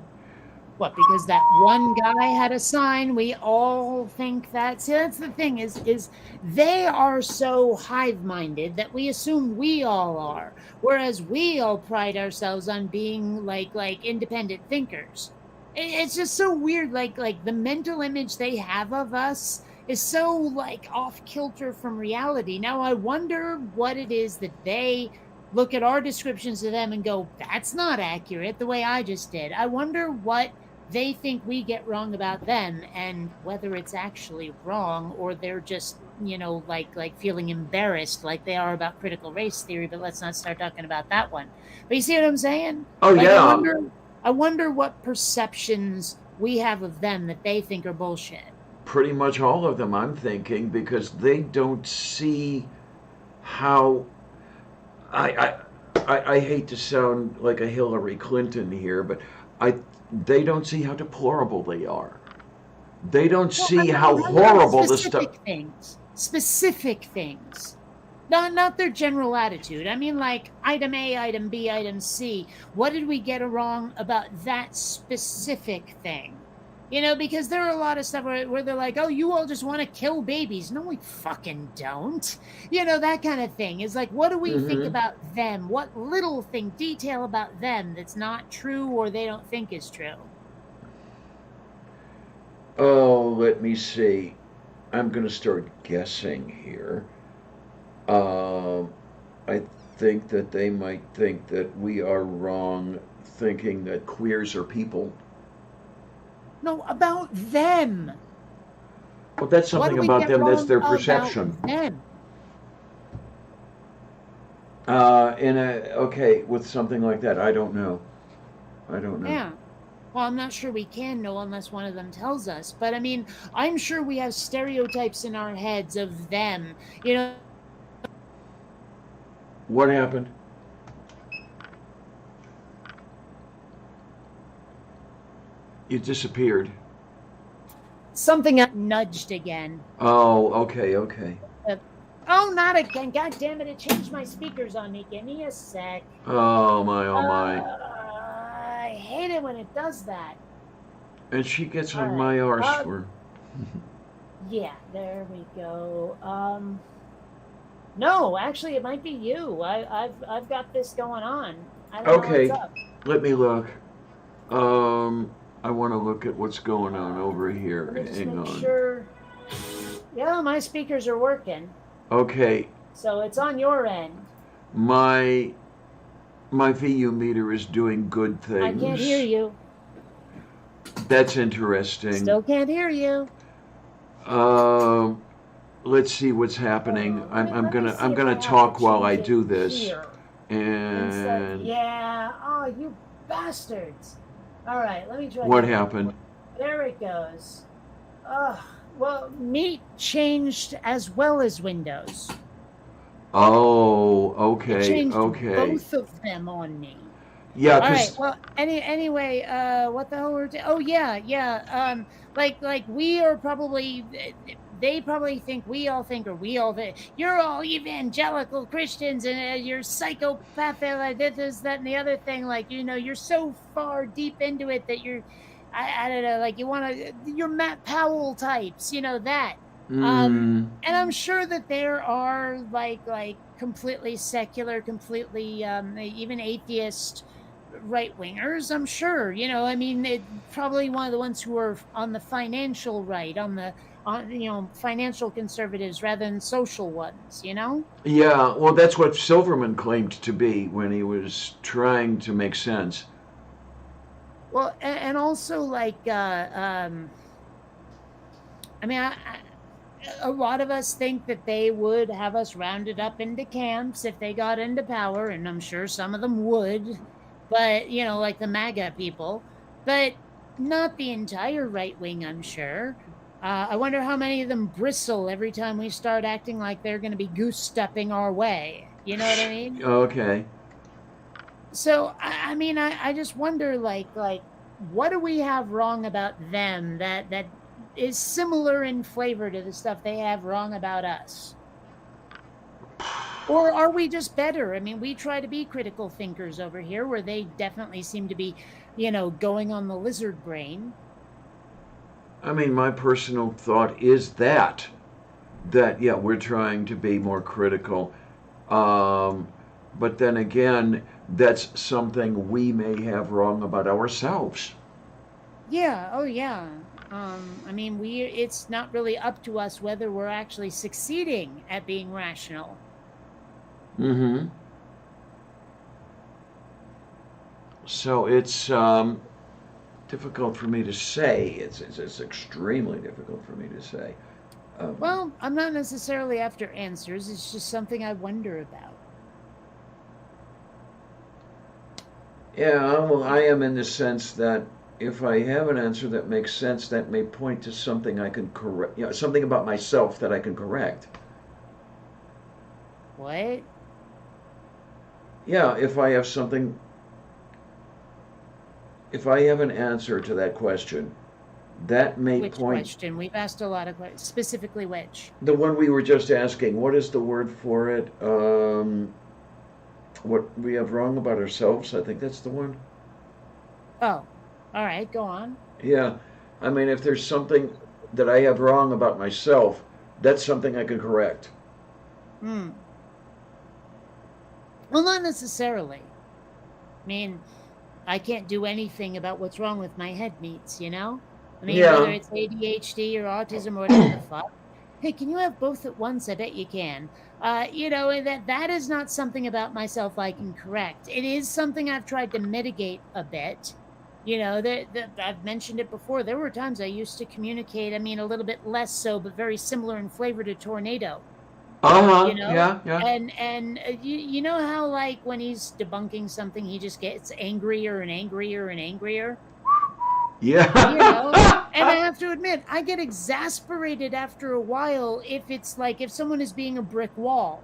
What, because that one guy had a sign? We all think that. See, that's the thing, is they are so hive-minded that we assume we all are, whereas we all pride ourselves on being like independent thinkers. It's just so weird, like the mental image they have of us is so like off kilter from reality. Now I wonder what it is that they look at our descriptions of them and go, that's not accurate, the way I just did. I wonder what they think we get wrong about them, and whether it's actually wrong or they're just, like feeling embarrassed like they are about critical race theory. But let's not start talking about that one. But you see what I'm saying? Oh, Like, yeah. I wonder what perceptions we have of them that they think are bullshit. Pretty much all of them, I'm thinking, because they don't see how. I hate to sound like a Hillary Clinton here, but they don't see how deplorable they are. They don't see how horrible the stuff. Specific things. Not their general attitude. I mean, like item A, item B, item C. What did we get wrong about that specific thing? Because there are a lot of stuff where they're like, oh, you all just want to kill babies. No, we fucking don't. That kind of thing. Is like, what do we think about them? What little thing, detail about them that's not true or they don't think is true? Oh, let me see. I'm going to start guessing here. I think that they might think that we are wrong thinking that queers are people. No, about them. Well, that's something about them. That's their perception. Them. Okay, with something like that, I don't know. Yeah. Well, I'm not sure we can know unless one of them tells us. But I mean, I'm sure we have stereotypes in our heads of them. What happened? You disappeared. Something got nudged again. Oh, okay. Oh, not again. God damn it, it changed my speakers on me. Give me a sec. Oh, my. I hate it when it does that. And she gets on my arse for... Yeah, there we go. No, actually, it might be you. I've got this going on. I don't know what's up. Let me look. I want to look at what's going on over here. Hang on. Sure. Yeah, my speakers are working. Okay. So it's on your end. My VU meter is doing good things. I can't hear you. That's interesting. Still can't hear you. Let's see what's happening. I'm gonna talk while I do this. And yeah. Oh, you bastards. All right, let me try. What happened? There it goes. Well, Meet changed as well as Windows. Oh, okay, It changed okay. both of them on me. Yeah. All right. Well, anyway, what the hell were? Oh yeah. Like we are probably. They probably think we all think you're all evangelical Christians and you're psychopathic, like this, that, and the other thing. Like, you're so far deep into it that you're, I don't know, like you're Matt Powell types, that. And I'm sure that there are like completely secular, completely even atheist right-wingers, I'm sure. I mean, probably one of the ones who are on the financial right, on financial conservatives rather than social ones, Yeah, well, that's what Silverman claimed to be when he was trying to make sense. Well, and also, like, I mean, a lot of us think that they would have us rounded up into camps if they got into power, and I'm sure some of them would, but, like the MAGA people, but not the entire right wing, I'm sure. I wonder how many of them bristle every time we start acting like they're going to be goose-stepping our way. You know what I mean? Okay. So, I mean, I just wonder, like, what do we have wrong about them that is similar in flavor to the stuff they have wrong about us? Or are we just better? I mean, we try to be critical thinkers over here, where they definitely seem to be, going on the lizard brain. I mean, my personal thought is that yeah, we're trying to be more critical. But then again, that's something we may have wrong about ourselves. Yeah. Oh, yeah. I mean, it's not really up to us whether we're actually succeeding at being rational. Mm-hmm. So it's difficult for me to say. It's extremely difficult for me to say. Well, I'm not necessarily after answers. It's just something I wonder about. Yeah, well, I am in the sense that if I have an answer that makes sense, that may point to something I can correct, something about myself that I can correct. What? Yeah, if I have something, if I have an answer to that question, that may Which point. question? We've asked a lot of questions. Specifically, which? The one we were just asking, what is the word for it? What we have wrong about ourselves, I think that's the one. Oh, all right, go on. Yeah, I mean, if there's something that I have wrong about myself, that's something I can correct. Well, not necessarily. I mean, I can't do anything about what's wrong with my head meats, you know? I mean, Yeah. whether it's ADHD or autism or whatever the fuck. Hey, can you have both at once? I bet you can. That is not something about myself I can correct. It is something I've tried to mitigate a bit. I've mentioned it before. There were times I used to communicate, I mean, a little bit less so, but very similar in flavor to Tornado. Uh-huh. You know? Yeah. And you know how, like, when he's debunking something, he just gets angrier and angrier and angrier? Yeah. And I have to admit, I get exasperated after a while if it's like if someone is being a brick wall.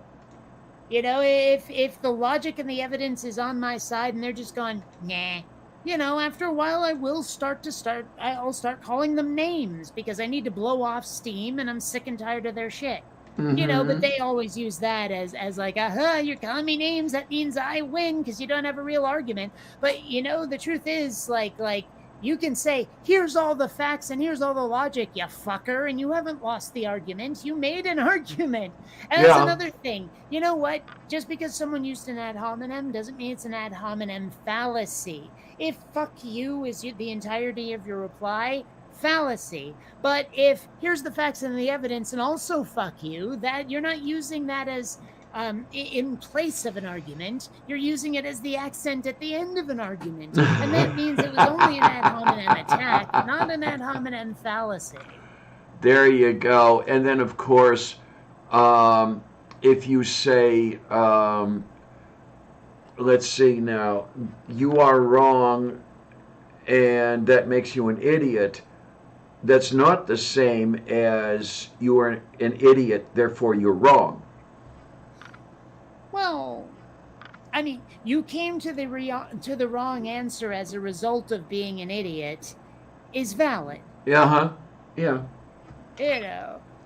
If the logic and the evidence is on my side and they're just going, nah. After a while I'll start calling them names because I need to blow off steam and I'm sick and tired of their shit. Mm-hmm. But they always use that as like, you're calling me names, that means I win because you don't have a real argument. But the truth is, like you can say, here's all the facts and here's all the logic, you fucker, and you haven't lost the argument. You made an argument. And that's another thing. You know what? Just because someone used an ad hominem doesn't mean it's an ad hominem fallacy. If fuck you is the entirety of your reply, fallacy. But if here's the facts and the evidence and also fuck you, that you're not using that as in place of an argument, you're using it as the accent at the end of an argument. And that means it was only an ad hominem attack, not an ad hominem fallacy. There you go. And then, of course, if you say, let's see now, you are wrong and that makes you an idiot, that's not the same as you are an idiot, therefore you're wrong. Well, I mean, you came to the wrong answer as a result of being an idiot is valid. Yeah.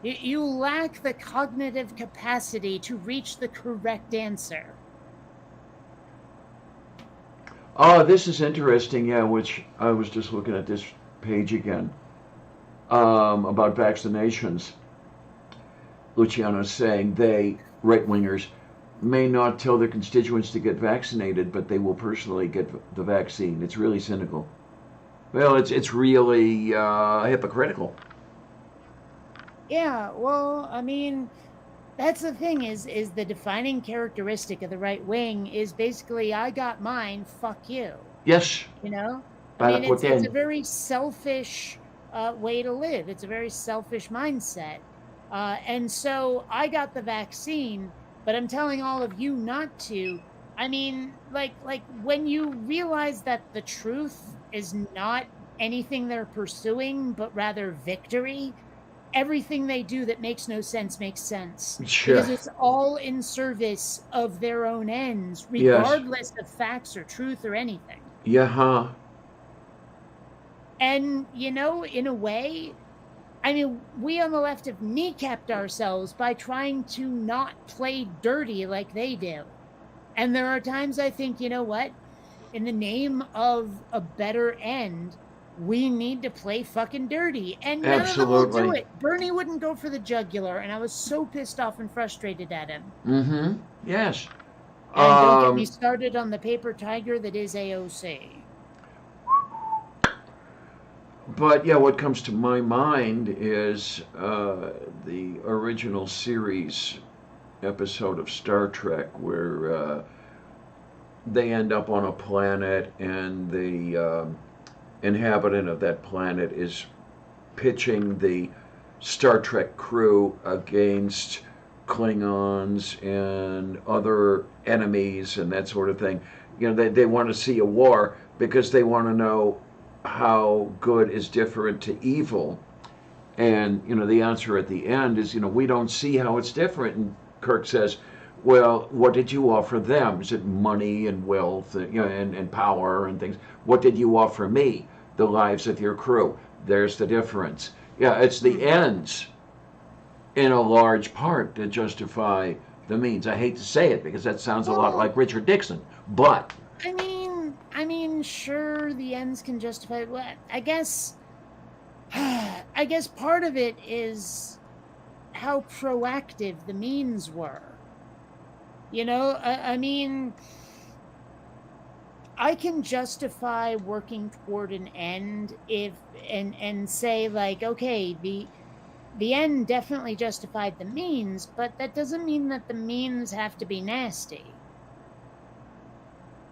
You lack the cognitive capacity to reach the correct answer. Oh, this is interesting, which I was just looking at this page again about vaccinations. Luciano's saying they, right-wingers, may not tell their constituents to get vaccinated, but they will personally get the vaccine. It's really cynical. Well, it's really hypocritical. Yeah, well, I mean, that's the thing is the defining characteristic of the right wing is basically, I got mine, fuck you. Yes. I mean, it's a very selfish way to live. It's a very selfish mindset. And so I got the vaccine, but I'm telling all of you not to. I mean, like when you realize that the truth is not anything they're pursuing, but rather victory, everything they do that makes no sense makes sense. Sure. Because it's all in service of their own ends, regardless of facts or truth or anything. Yeah. And, in a way, I mean, we on the left have kneecapped ourselves by trying to not play dirty like they do. And there are times I think, you know what? In the name of a better end, we need to play fucking dirty. And none of them will do it. Bernie wouldn't go for the jugular, and I was so pissed off and frustrated at him. Mm-hmm. Yes. And don't get me started on the paper tiger that is AOC. But yeah, what comes to my mind is the original series episode of Star Trek where they end up on a planet and the inhabitant of that planet is pitching the Star Trek crew against Klingons and other enemies and that sort of thing. You know, they want to see a war because they want to know how good is different to evil. And, you know, the answer at the end is, you know, we don't see how it's different. And Kirk says, well, what did you offer them? Is it money and wealth, you know, and power and things? What did you offer me? The lives of your crew. There's the difference. Yeah, it's the ends in a large part that justify the means. I hate to say it because that sounds a lot like Richard Nixon, but I mean, sure, the ends can justify it. Well, I guess part of it is how proactive the means were. You know, I mean, I can justify working toward an end and say like, okay, the end definitely justified the means, but that doesn't mean that the means have to be nasty.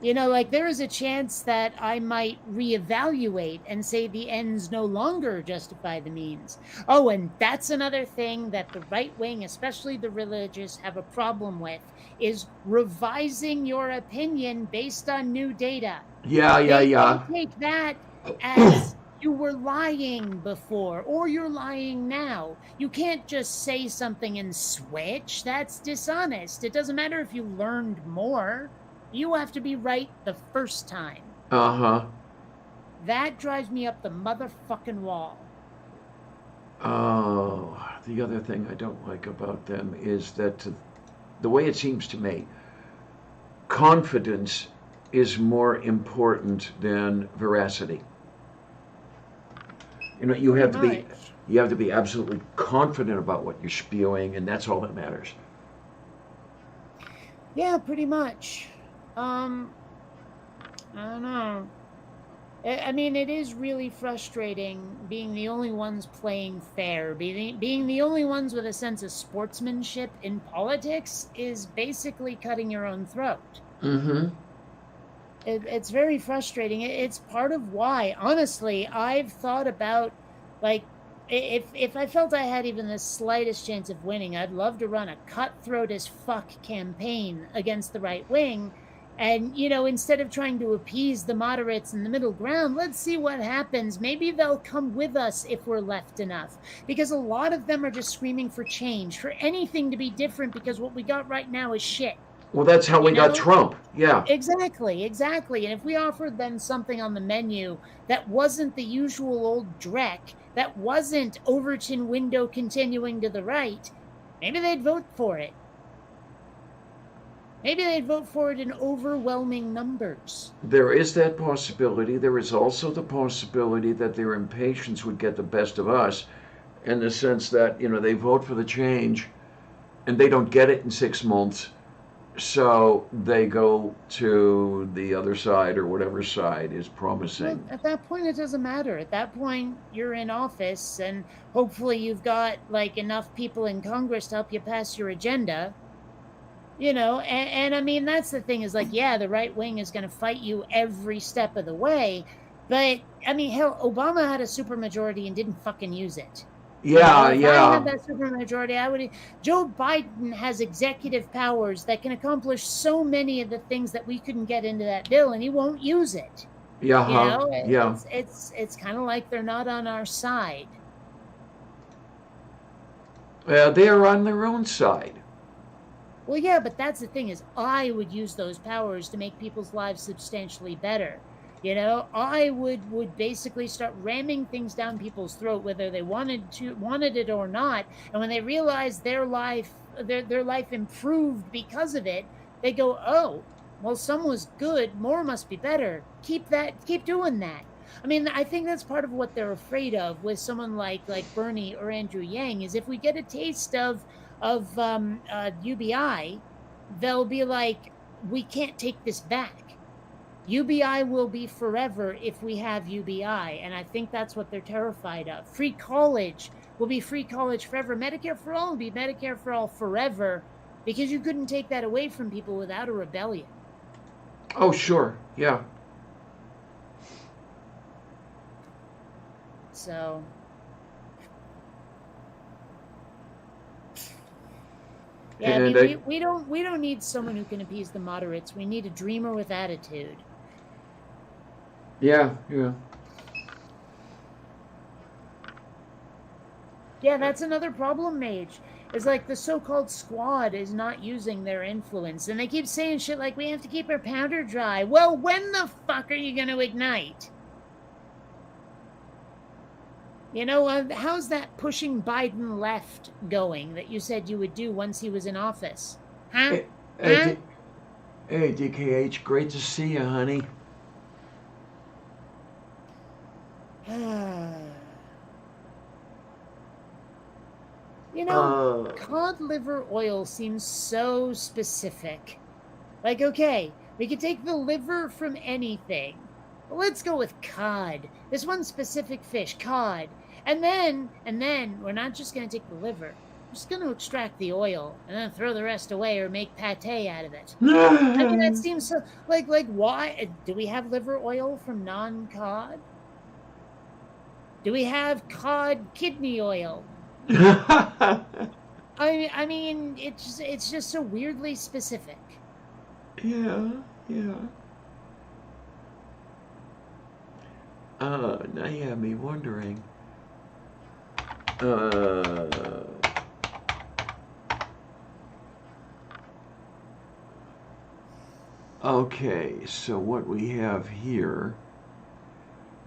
You know, like there is a chance that I might reevaluate and say the ends no longer justify the means. Oh, and that's another thing that the right wing, especially the religious, have a problem with, is revising your opinion based on new data. yeah. They take that as you were lying before or you're lying now. You can't just say something and switch. That's dishonest. It doesn't matter if you learned more. You have to be right the first time. Uh-huh. That drives me up the motherfucking wall. Oh, the other thing I don't like about them is that the way it seems to me, confidence is more important than veracity. You know, you have to be absolutely confident about what you're spewing, and that's all that matters. Yeah, pretty much. I don't know. I mean, it is really frustrating being the only ones playing fair. Being the only ones with a sense of sportsmanship in politics is basically cutting your own throat. Mm-hmm. It's very frustrating. It's part of why, honestly, I've thought about, like, if I felt I had even the slightest chance of winning, I'd love to run a cutthroat as fuck campaign against the right wing. And, you know, instead of trying to appease the moderates in the middle ground, let's see what happens. Maybe they'll come with us if we're left enough. Because a lot of them are just screaming for change, for anything to be different, because what we got right now is shit. Well, that's how we got Trump. Yeah. Exactly. And if we offered them something on the menu that wasn't the usual old dreck, that wasn't Overton window continuing to the right, maybe they'd vote for it. Maybe they'd vote for it in overwhelming numbers. There is that possibility. There is also the possibility that their impatience would get the best of us in the sense that, you know, they vote for the change and they don't get it in 6 months. So they go to the other side or whatever side is promising. Well, at that point, it doesn't matter. At that point, you're in office and hopefully you've got like enough people in Congress to help you pass your agenda. You know, and I mean, that's the thing is like, yeah, the right wing is going to fight you every step of the way. But, I mean, hell, Obama had a supermajority and didn't fucking use it. Yeah, If I had that supermajority, I would. Joe Biden has executive powers that can accomplish so many of the things that we couldn't get into that bill, and he won't use it. Yeah, You know, it's kind of like they're not on our side. They are on their own side. Well, yeah, but that's the thing is I would use those powers to make people's lives substantially better. You know, I would basically start ramming things down people's throat, whether they wanted it or not. And when they realize their life improved because of it, they go, oh, well, some was good, more must be better. Keep doing that. I mean, I think that's part of what they're afraid of with someone like Bernie or Andrew Yang is if we get a taste of UBI, they'll be like, we can't take this back. UBI will be forever if we have UBI, and I think that's what they're terrified of. Free college will be free college forever. Medicare for all will be Medicare for all forever, because you couldn't take that away from people without a rebellion. Oh, sure. Yeah. So, yeah, And I mean, we don't need someone who can appease the moderates. We need a dreamer with attitude. yeah. Yeah, that's another problem, Mage. Is like the so-called squad is not using their influence, and they keep saying shit like, we have to keep our powder dry. Well, when the fuck are you going to ignite? You know, how's that pushing Biden left going that you said you would do once he was in office? Huh? Hey, DKH, great to see you, honey. You know, cod liver oil seems so specific. Like, okay, we could take the liver from anything, but let's go with cod. This one specific fish, cod. And then, we're not just going to take the liver. We're just going to extract the oil and then throw the rest away or make pate out of it. I mean, that seems so... Like, why? Do we have liver oil from non-cod? Do we have cod kidney oil? I mean, it's just so weirdly specific. Yeah. Now you have me wondering. Okay, so what we have here,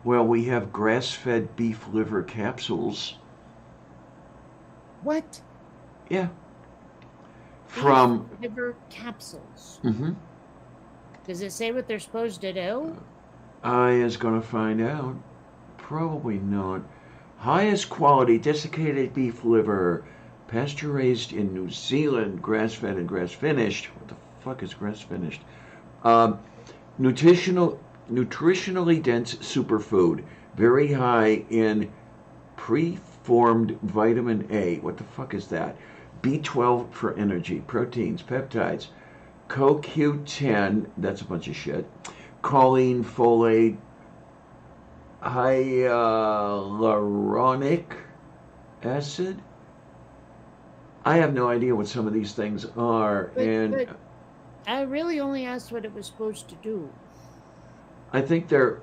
well, we have grass-fed beef liver capsules. What? Yeah. From beef liver capsules. Mm-hmm. Does it say what they're supposed to do? I is going to find out. Probably not. Highest quality desiccated beef liver, pasture raised in New Zealand, grass fed and grass finished. What the fuck is grass finished? Nutritionally dense superfood, very high in preformed vitamin A. What the fuck is that? B12 for energy, proteins, peptides, CoQ10, that's a bunch of shit, choline, folate, hyaluronic acid. I have no idea what some of these things are, but I really only asked what it was supposed to do. I think they're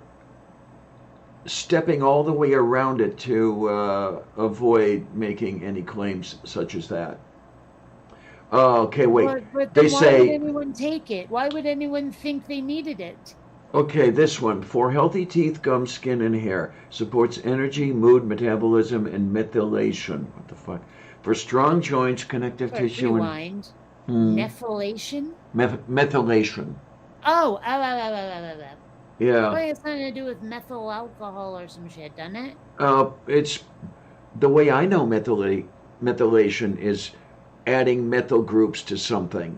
stepping all the way around it to avoid making any claims such as that. Okay, wait. But then why would anyone take it? Why would anyone think they needed it? Okay, this one. For healthy teeth, gums, skin, and hair. Supports energy, mood, metabolism, and methylation. What the fuck? For strong joints, connective tissue, rewind. Methylation? Methylation. Oh. Yeah. Well, it's something to do with methyl alcohol or some shit, doesn't it? It's the way I know methylation is adding methyl groups to something.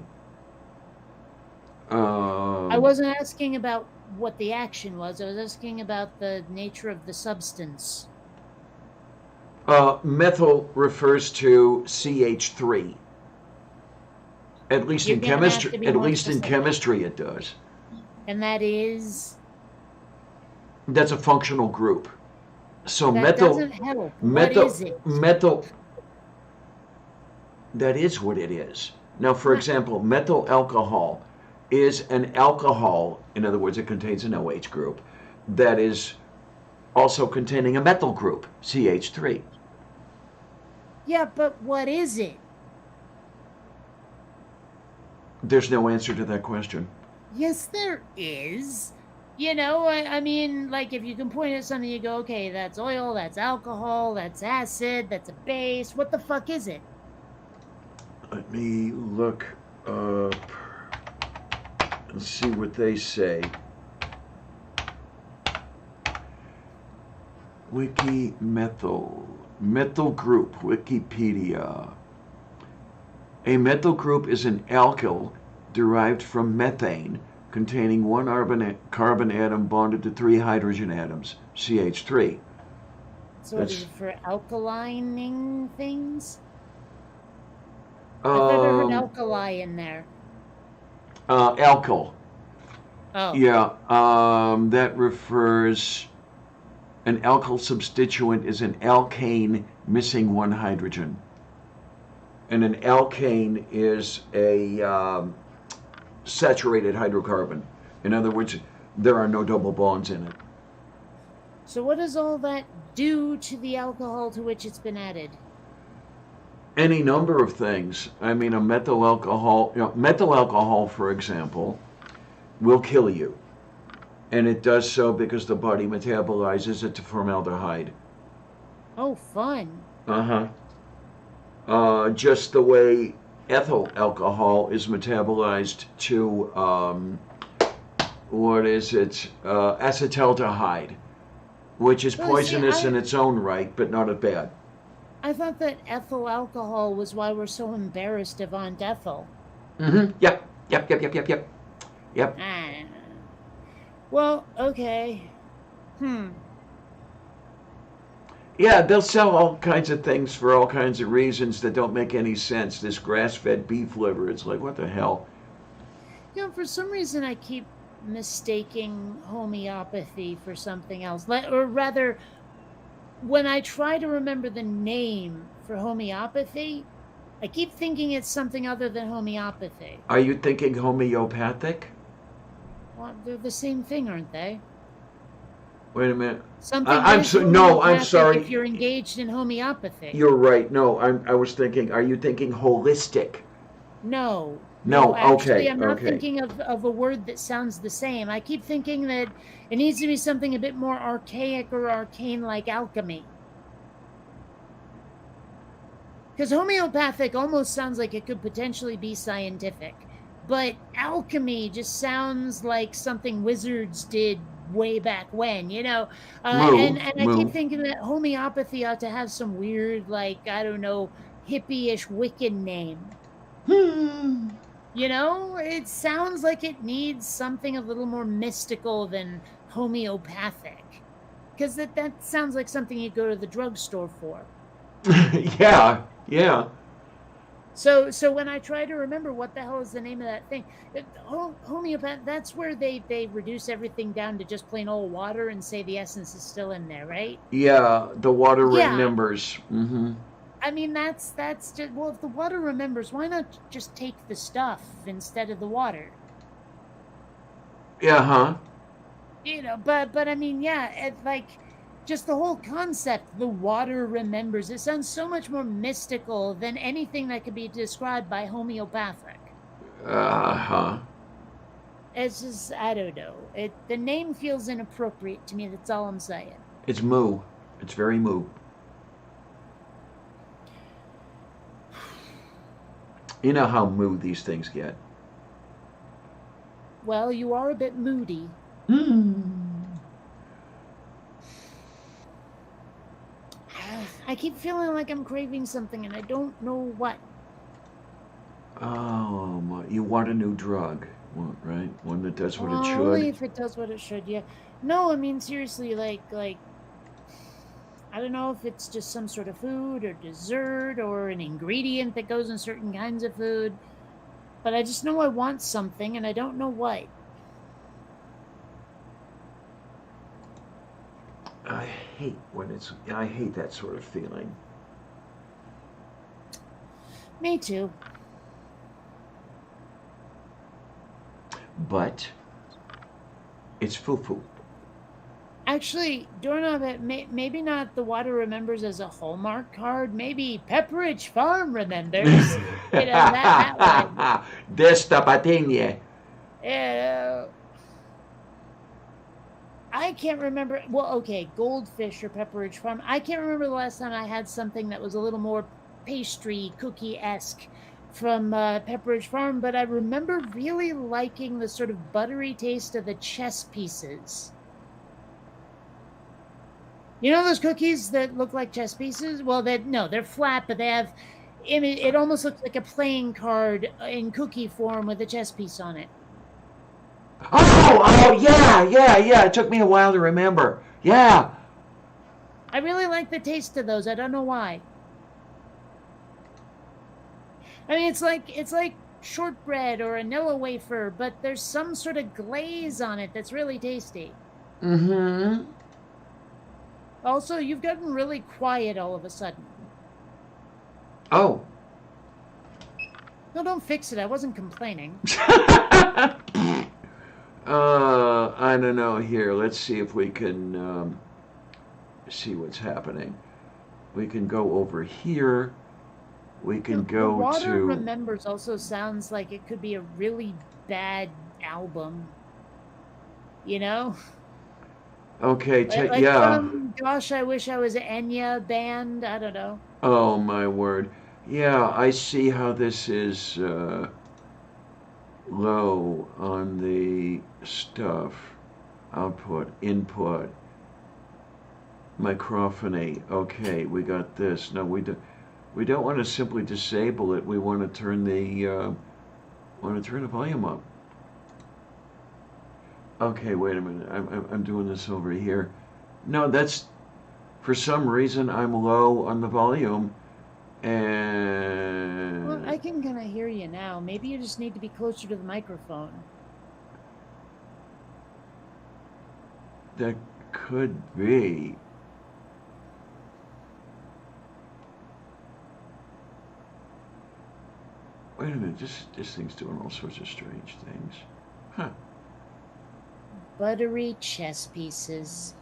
I wasn't asking about what the action was. I was asking about the nature of the substance. Methyl refers to CH3. At least in chemistry. At least in chemistry, it does. And that is. That's a functional group. So that doesn't help. What is it? Methyl. That is what it is. Now, for example, methyl alcohol is an alcohol. In other words, it contains an OH group that is also containing a methyl group, CH3. Yeah, but what is it? There's no answer to that question. Yes, there is. You know, I mean, like, if you can point at something, you go, okay, that's oil, that's alcohol, that's acid, that's a base. What the fuck is it? Let me look up and see what they say. Wiki methyl group, Wikipedia. A methyl group is an alkyl derived from methane containing one carbon atom bonded to 3 hydrogen atoms, CH3. So what is it for alkalining things? I Um, thought I heard alkali in there. Alkyl. Oh. Yeah, that refers, an alkyl substituent is an alkane missing one hydrogen. And an alkane is a saturated hydrocarbon. In other words, there are no double bonds in it. So what does all that do to the alcohol to which it's been added? Any number of things. I mean, a methyl alcohol, for example, will kill you. And it does so because the body metabolizes it to formaldehyde. Oh, fun. Just the way ethyl alcohol is metabolized to, acetaldehyde, which is poisonous in its own right, but not as bad. I thought that ethyl alcohol was why we're so embarrassed of Aunt Ethel. Yep. Well, okay. Yeah, they'll sell all kinds of things for all kinds of reasons that don't make any sense. This grass-fed beef liver, it's like, what the hell? For some reason I keep mistaking homeopathy for something else. Or rather, when I try to remember the name for homeopathy, I keep thinking it's something other than homeopathy. Are you thinking homeopathic? Well, they're the same thing, aren't they? Wait a minute. I'm sorry. If you're engaged in homeopathy. You're right. No, I was thinking, are you thinking holistic? No. No, actually, okay. I'm not thinking of a word that sounds the same. I keep thinking that it needs to be something a bit more archaic or arcane like alchemy. Because homeopathic almost sounds like it could potentially be scientific. But alchemy just sounds like something wizards did way back when, And I keep thinking that homeopathy ought to have some weird, like, I don't know, hippie-ish Wiccan name. It sounds like it needs something a little more mystical than homeopathic. Because that sounds like something you'd go to the drugstore for. Yeah. So when I try to remember what the hell is the name of that thing, homeopath, that's where they reduce everything down to just plain old water and say the essence is still in there, right? Yeah, the water remembers. I mean, that's just, well, if the water remembers, why not just take the stuff instead of the water? Yeah, But I mean, just the whole concept, the water remembers, it sounds so much more mystical than anything that could be described by homeopathic. It's just, I don't know. The name feels inappropriate to me, that's all I'm saying. It's moo. It's very moo. You know how moo these things get. Well, you are a bit moody. I keep feeling like I'm craving something and I don't know what. Oh, my. You want a new drug, right? One that does what it should? Only if it does what it should, yeah. No, I mean, seriously, like, I don't know if it's just some sort of food or dessert or an ingredient that goes in certain kinds of food. But I just know I want something and I don't know what. I hate that sort of feeling. Me too. But it's foo-foo. Actually, Doorknob, maybe not the water remembers as a Hallmark card. Maybe Pepperidge Farm remembers. That one. Destapatinha. Yeah. I can't remember. Well, okay, Goldfish or Pepperidge Farm. I can't remember the last time I had something that was a little more pastry cookie-esque from Pepperidge Farm, but I remember really liking the sort of buttery taste of the chess pieces. You know those cookies that look like chess pieces? Well, they're flat, but they have, it almost looks like a playing card in cookie form with a chess piece on it. Oh, yeah. It took me a while to remember. Yeah. I really like the taste of those. I don't know why. I mean, it's like shortbread or a Nilla wafer, but there's some sort of glaze on it that's really tasty. Mm-hmm. Also, you've gotten really quiet all of a sudden. Oh. No, don't fix it. I wasn't complaining. I don't know here. Let's see if we can see what's happening. We can go over here. We can go The Water to... Remembers also sounds like it could be a really bad album. You know? Okay, Like yeah. some Gosh, I Wish I Was Enya band. I don't know. Oh, my word. Yeah, I see how this is low on the stuff. Output, input, microphony. Okay, we got this. No, we don't want to simply disable it. We want to turn the volume up. Okay, wait a minute. I'm doing this over here. No, that's for some reason I'm low on the volume, and Well, I can kind of hear you now. Maybe you just need to be closer to the microphone. that could be. Wait a minute. This thing's doing all sorts of strange things. Huh. Buttery chess pieces.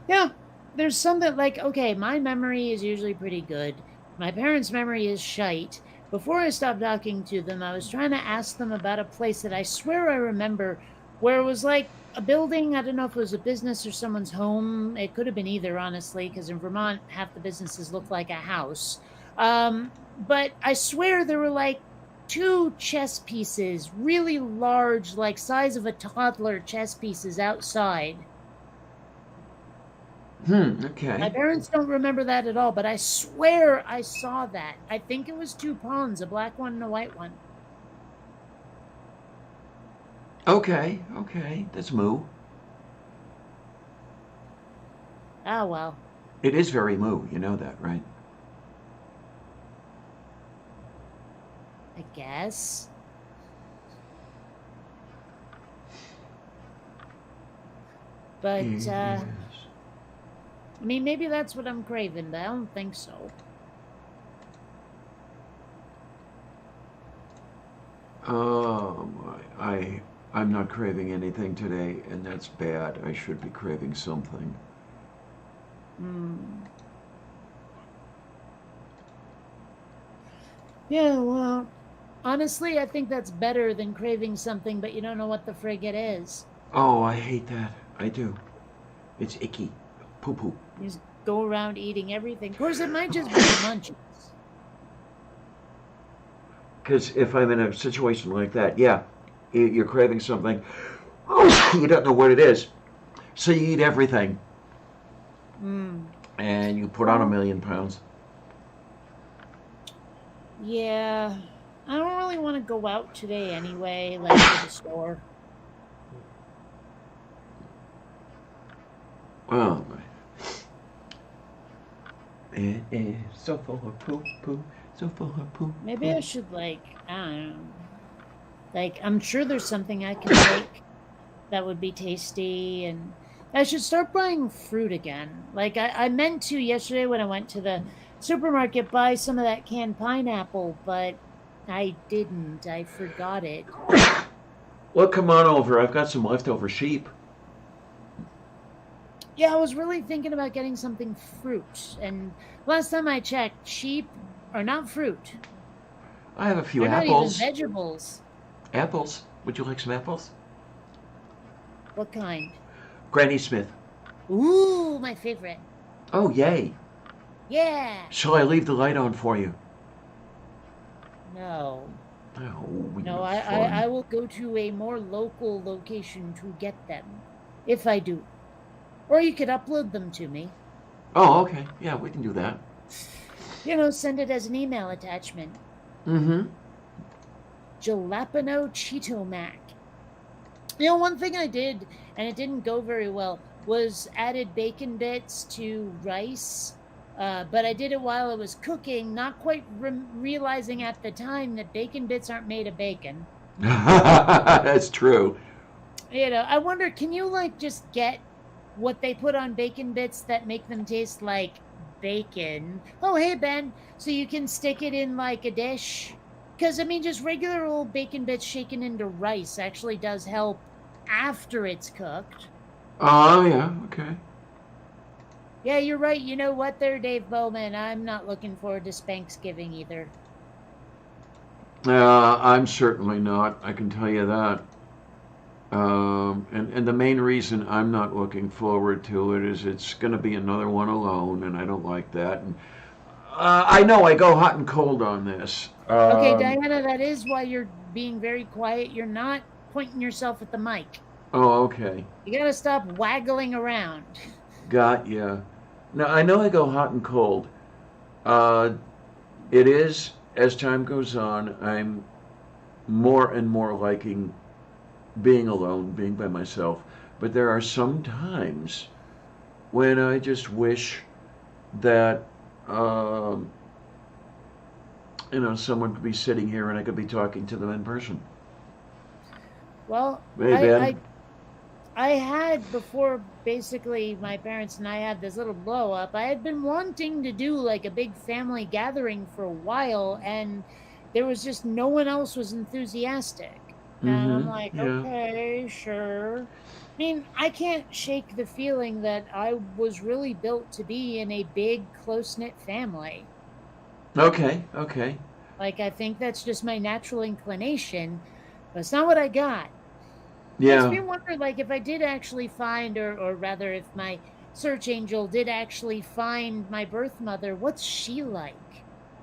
Yeah, there's something like, okay, my memory is usually pretty good. My parents' memory is shite. Before I stopped talking to them, I was trying to ask them about a place that I swear I remember where it was like a building. I don't know if it was a business or someone's home. It could have been either, honestly, because in Vermont, half the businesses look like a house. But I swear there were like 2 chess pieces, really large, like size of a toddler chess pieces outside. My Okay. parents don't remember that at all, but I swear I saw that. I think it was 2 pawns, a black one and a white one. Okay. That's moo. Ah, well. It is very moo. You know that, right? I guess. But, Yes. I mean, maybe that's what I'm craving, but I don't think so. Oh my! I'm not craving anything today, and that's bad. I should be craving something. Yeah, well, honestly, I think that's better than craving something, but you don't know what the frig it is. Oh, I hate that. I do. It's icky. Poo poo. You just go around eating everything. Of course, it might just be the munchies. Because if I'm in a situation like that, yeah, you're craving something, you don't know what it is, so you eat everything, and you put on 1,000,000 pounds. Yeah, I don't really want to go out today anyway, like to the store. Oh my! It is so full of poo poo, so full of poo. Maybe poo. I should, like, I don't know. Like, I'm sure there's something I can make that would be tasty, and I should start buying fruit again. Like, I meant to yesterday when I went to the supermarket buy some of that canned pineapple, but I didn't. I forgot it. Well, come on over. I've got some leftover sheep. Yeah, I was really thinking about getting something fruit, and last time I checked, sheep are not fruit. I have a few They're apples. not even vegetables. Apples? Would you like some apples? What kind? Granny Smith. Ooh, my favorite. Oh, yay. Yeah. Shall I leave the light on for you? No. Oh, we No, have I fun. will go to a more local location to get them, if I do. Or you could upload them to me. Oh, okay. Yeah, we can do that. You know, send it as an email attachment. Mm-hmm. jalapeno Cheeto Mac. You know, one thing I did, and it didn't go very well, was added bacon bits to rice. But I did it while it was cooking, not quite realizing at the time that bacon bits aren't made of bacon. That's true. You know, I wonder, can you like just get what they put on bacon bits that make them taste like bacon? Oh, hey, Ben. So you can stick it in like a dish? Because, I mean, just regular old bacon bits shaken into rice actually does help after it's cooked. Oh, yeah, okay. Yeah, you're right. You know what there, Dave Bowman? I'm not looking forward to Spanksgiving either. I'm certainly not, I can tell you that. And the main reason I'm not looking forward to it is it's going to be another one alone, and I don't like that. And I know I go hot and cold on this. Okay, Diana, that is why you're being very quiet. You're not pointing yourself at the mic. Oh, okay. You gotta stop waggling around. Got ya. Now, I know I go hot and cold. It is, as time goes on, I'm more and more liking being alone, being by myself. But there are some times when I just wish that, someone could be sitting here and I could be talking to them in person. Well, Hey, Ben. I had, before basically my parents and I had this little blow up, I had been wanting to do like a big family gathering for a while, and there was just no one else was enthusiastic. And I'm like, yeah. okay, sure. I mean, I can't shake the feeling that I was really built to be in a big, close-knit family. Okay. Like, I think that's just my natural inclination, but it's not what I got. Yeah. Makes me wonder, like, if I did actually find, or rather, if my search angel did actually find my birth mother, what's she like?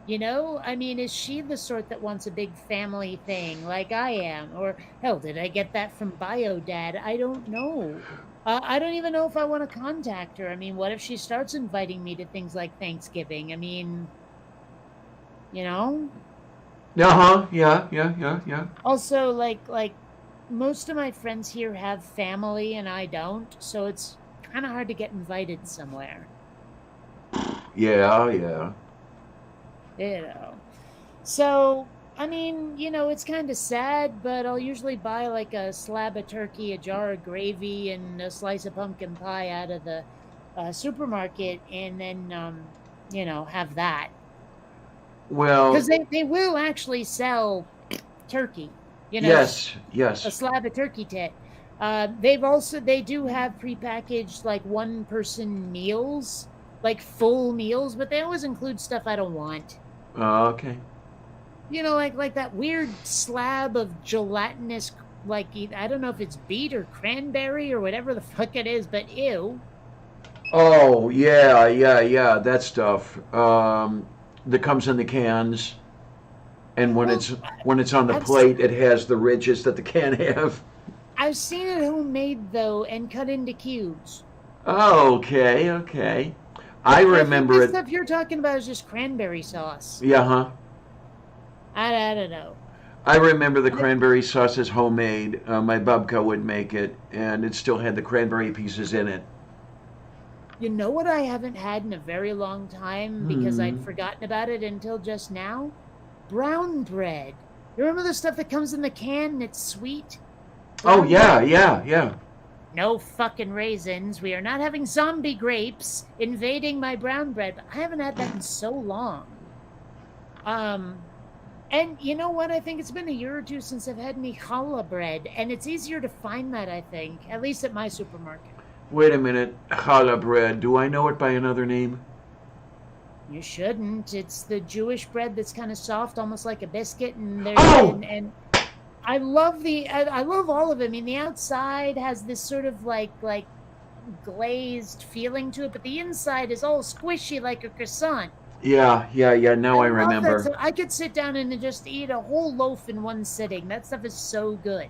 You know? I mean, is she the sort that wants a big family thing like I am? Or, hell, did I get that from Biodad? I don't know. I don't even know if I want to contact her. I mean, what if she starts inviting me to things like Thanksgiving? I mean, you know? Uh-huh. Yeah. Also, like most of my friends here have family and I don't, so it's kind of hard to get invited somewhere. Yeah. You know. So, I mean, it's kind of sad, but I'll usually buy like a slab of turkey, a jar of gravy, and a slice of pumpkin pie out of the supermarket, and then, have that. Well, Because they will actually sell turkey. yes. A slab of turkey tit. They do have prepackaged like one person meals, like full meals, but they always include stuff I don't want. Okay. Like that weird slab of gelatinous, like, I don't know if it's beet or cranberry or whatever the fuck it is, but ew. Oh, yeah, that stuff. That comes in the cans, and when it's on the plate, it has the ridges that the can have. I've seen it homemade though, and cut into cubes. Oh, okay. I remember think it. The stuff you're talking about is just cranberry sauce. Yeah, huh? I don't know. I remember the cranberry sauce is homemade. My babka would make it, and it still had the cranberry pieces in it. You know what I haven't had in a very long time because I'd forgotten about it until just now? Brown bread. You remember the stuff that comes in the can and it's sweet? Oh, yeah. No fucking raisins. We are not having zombie grapes invading my brown bread. But I haven't had that in so long. And you know what? I think it's been a year or two since I've had any challah bread, and it's easier to find that, I think, at least at my supermarket. Wait a minute, challah bread. Do I know it by another name? You shouldn't. It's the Jewish bread that's kind of soft, almost like a biscuit, and and I love I love all of it. I mean, the outside has this sort of like glazed feeling to it, but the inside is all squishy like a croissant. Yeah. Now I remember. So I could sit down and just eat a whole loaf in one sitting. That stuff is so good.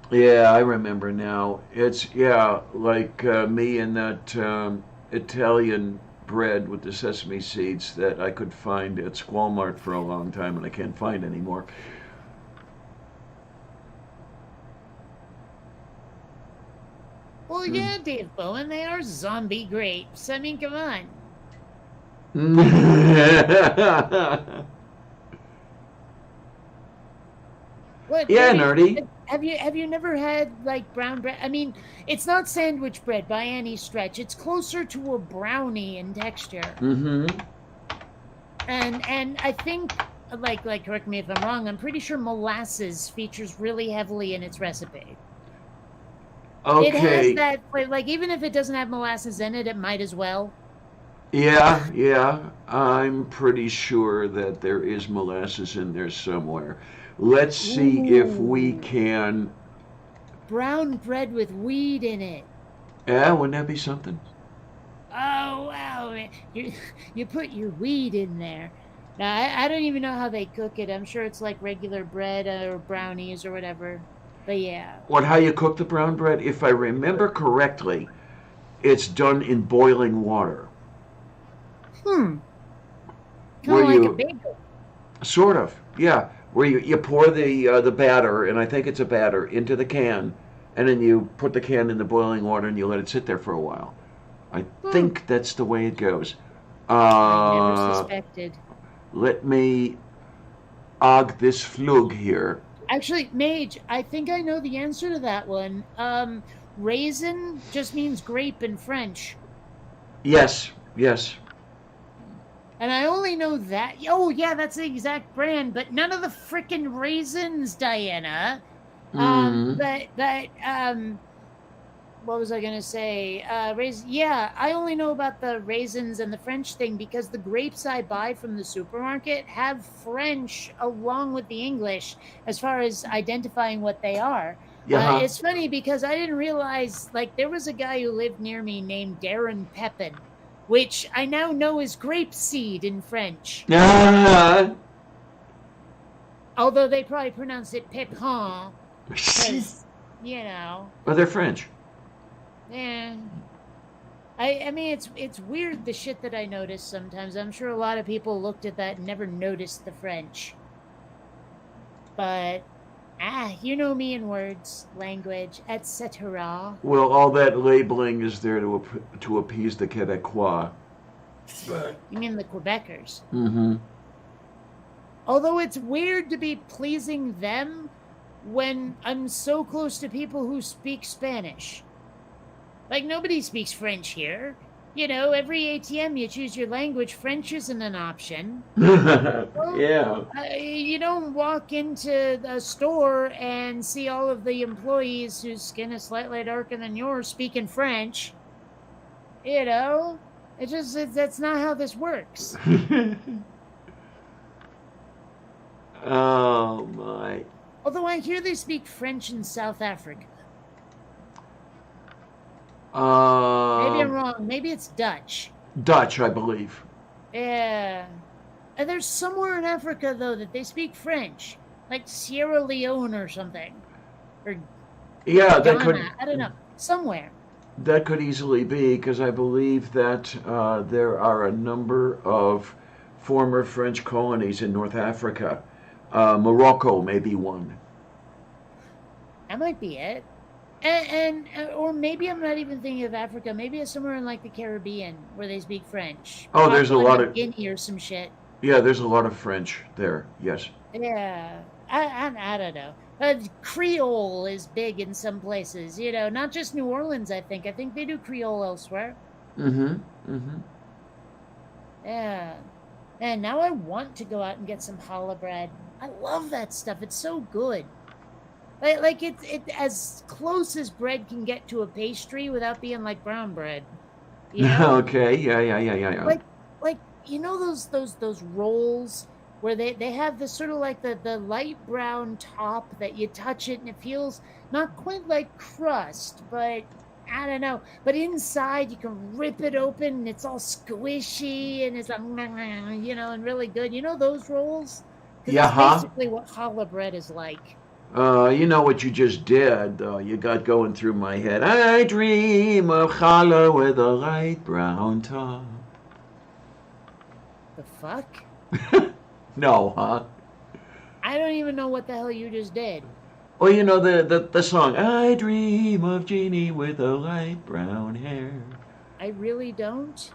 Yeah, I remember now. It's, like me and that Italian bread with the sesame seeds that I could find at Walmart for a long time and I can't find anymore. Well, yeah, Dave Bowen, they are zombie grapes. I mean, come on. What? Yeah, I mean, nerdy. have you never had like brown bread? I mean, it's not sandwich bread by any stretch. It's closer to a brownie in texture. Mm-hmm. And I think like correct me if I'm wrong, I'm pretty sure molasses features really heavily in its recipe. It has Okay. that like even if it doesn't have molasses in it, it might as well. Yeah, yeah. I'm pretty sure that there is molasses in there somewhere. Let's see if we Ooh. can. Brown bread with weed in it. Yeah, wouldn't that be something? Oh wow, man. You put your weed in there. Now I don't even know how they cook it. I'm sure it's like regular bread or brownies or whatever. But yeah. What, how you cook the brown bread? If I remember correctly, it's done in boiling water. Kind Where of like a you, bagel. sort of, yeah, where you pour the batter, and I think it's a batter, into the can, and then you put the can in the boiling water and you let it sit there for a while. I think that's the way it goes. I never Uh, suspected. let me og this flug here. Actually, Mage, I think I know the answer to that one. Raisin just means grape in French. Yes, yes. And I only know that. Oh, yeah, that's the exact brand, but none of the frickin' raisins, Diana. Mm. What was I gonna say? Yeah, I only know about the raisins and the French thing because the grapes I buy from the supermarket have French along with the English as far as identifying what they are. Yeah. It's funny because I didn't realize, like, there was a guy who lived near me named Darren Pepin, which I now know is grape seed in French. Ah. Although they probably pronounce it pepin, because, you know. Well, they're French. Yeah. I mean, it's weird the shit that I notice sometimes. I'm sure a lot of people looked at that and never noticed the French. But, you know me in words, language, etc. Well, all that labeling is there to appease the Quebecois. You mean the Quebecers? Mm-hmm. Although it's weird to be pleasing them when I'm so close to people who speak Spanish. Like, nobody speaks French here. You know, every ATM you choose your language, French isn't an option. Yeah. You don't walk into a store and see all of the employees whose skin is slightly darker than yours speaking French. You know? That's not how this works. Oh, my. Although I hear they speak French in South Africa. Maybe I'm wrong. Maybe it's Dutch. Dutch, I believe. Yeah. And there's somewhere in Africa, though, that they speak French. Like Sierra Leone or something. Or Yeah, that Ghana. could. I don't know. Somewhere. That could easily be, because I believe that there are a number of former French colonies in North Africa. Morocco may be one. That might be it. And or maybe I'm not even thinking of Africa. Maybe it's somewhere in like the Caribbean where they speak French. Oh, there's a lot of Guinea or some shit. Yeah, there's a lot of French there. Yes. Yeah, I don't know. Creole is big in some places. You know, not just New Orleans. I think they do Creole elsewhere. Mm-hmm. Mm-hmm. Yeah. And now I want to go out and get some challah bread. I love that stuff. It's so good. Like it as close as bread can get to a pastry without being like brown bread. You know? Okay. Yeah. Like you know those rolls where they have this sort of like the light brown top that you touch it and it feels not quite like crust, but I don't know. But inside you can rip it open and it's all squishy and it's like, you know, and really good. You know those rolls? Yeah. That's basically what challah bread is like. You know what you just did, though. You got going through my head. I dream of challah with a light brown top. The fuck? No, huh? I don't even know what the hell you just did. Oh, you know the song, I dream of Jeannie with a light brown hair, I really don't.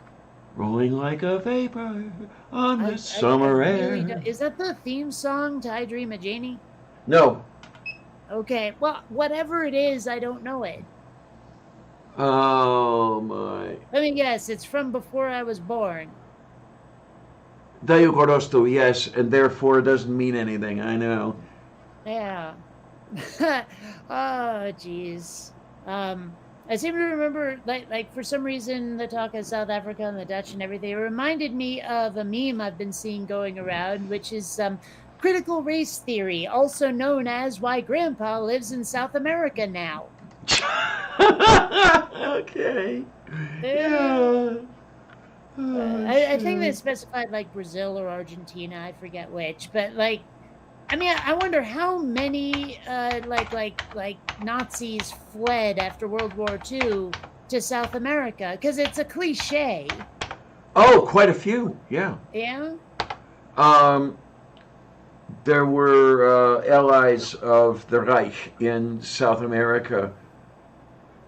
rolling like a vapor on the I summer really air. don't. Is that the theme song to I Dream of Jeannie? No. Okay, well, whatever it is, I don't know it. Oh, my. Let me guess, it's from before I was born. Dayo Gorosto, yes, and therefore it doesn't mean anything, I know. Yeah. Oh, jeez. I seem to remember, like for some reason, the talk of South Africa and the Dutch and everything. It reminded me of a meme I've been seeing going around, which is critical race theory, also known as why Grandpa lives in South America now. Okay. Yeah. Oh, I think they shit. specified like Brazil or Argentina. I forget which, but like, I mean, I wonder how many like Nazis fled after World War II to South America, because it's a cliche. Oh, quite a few. Yeah. Yeah. Um, there were allies of the Reich in South America,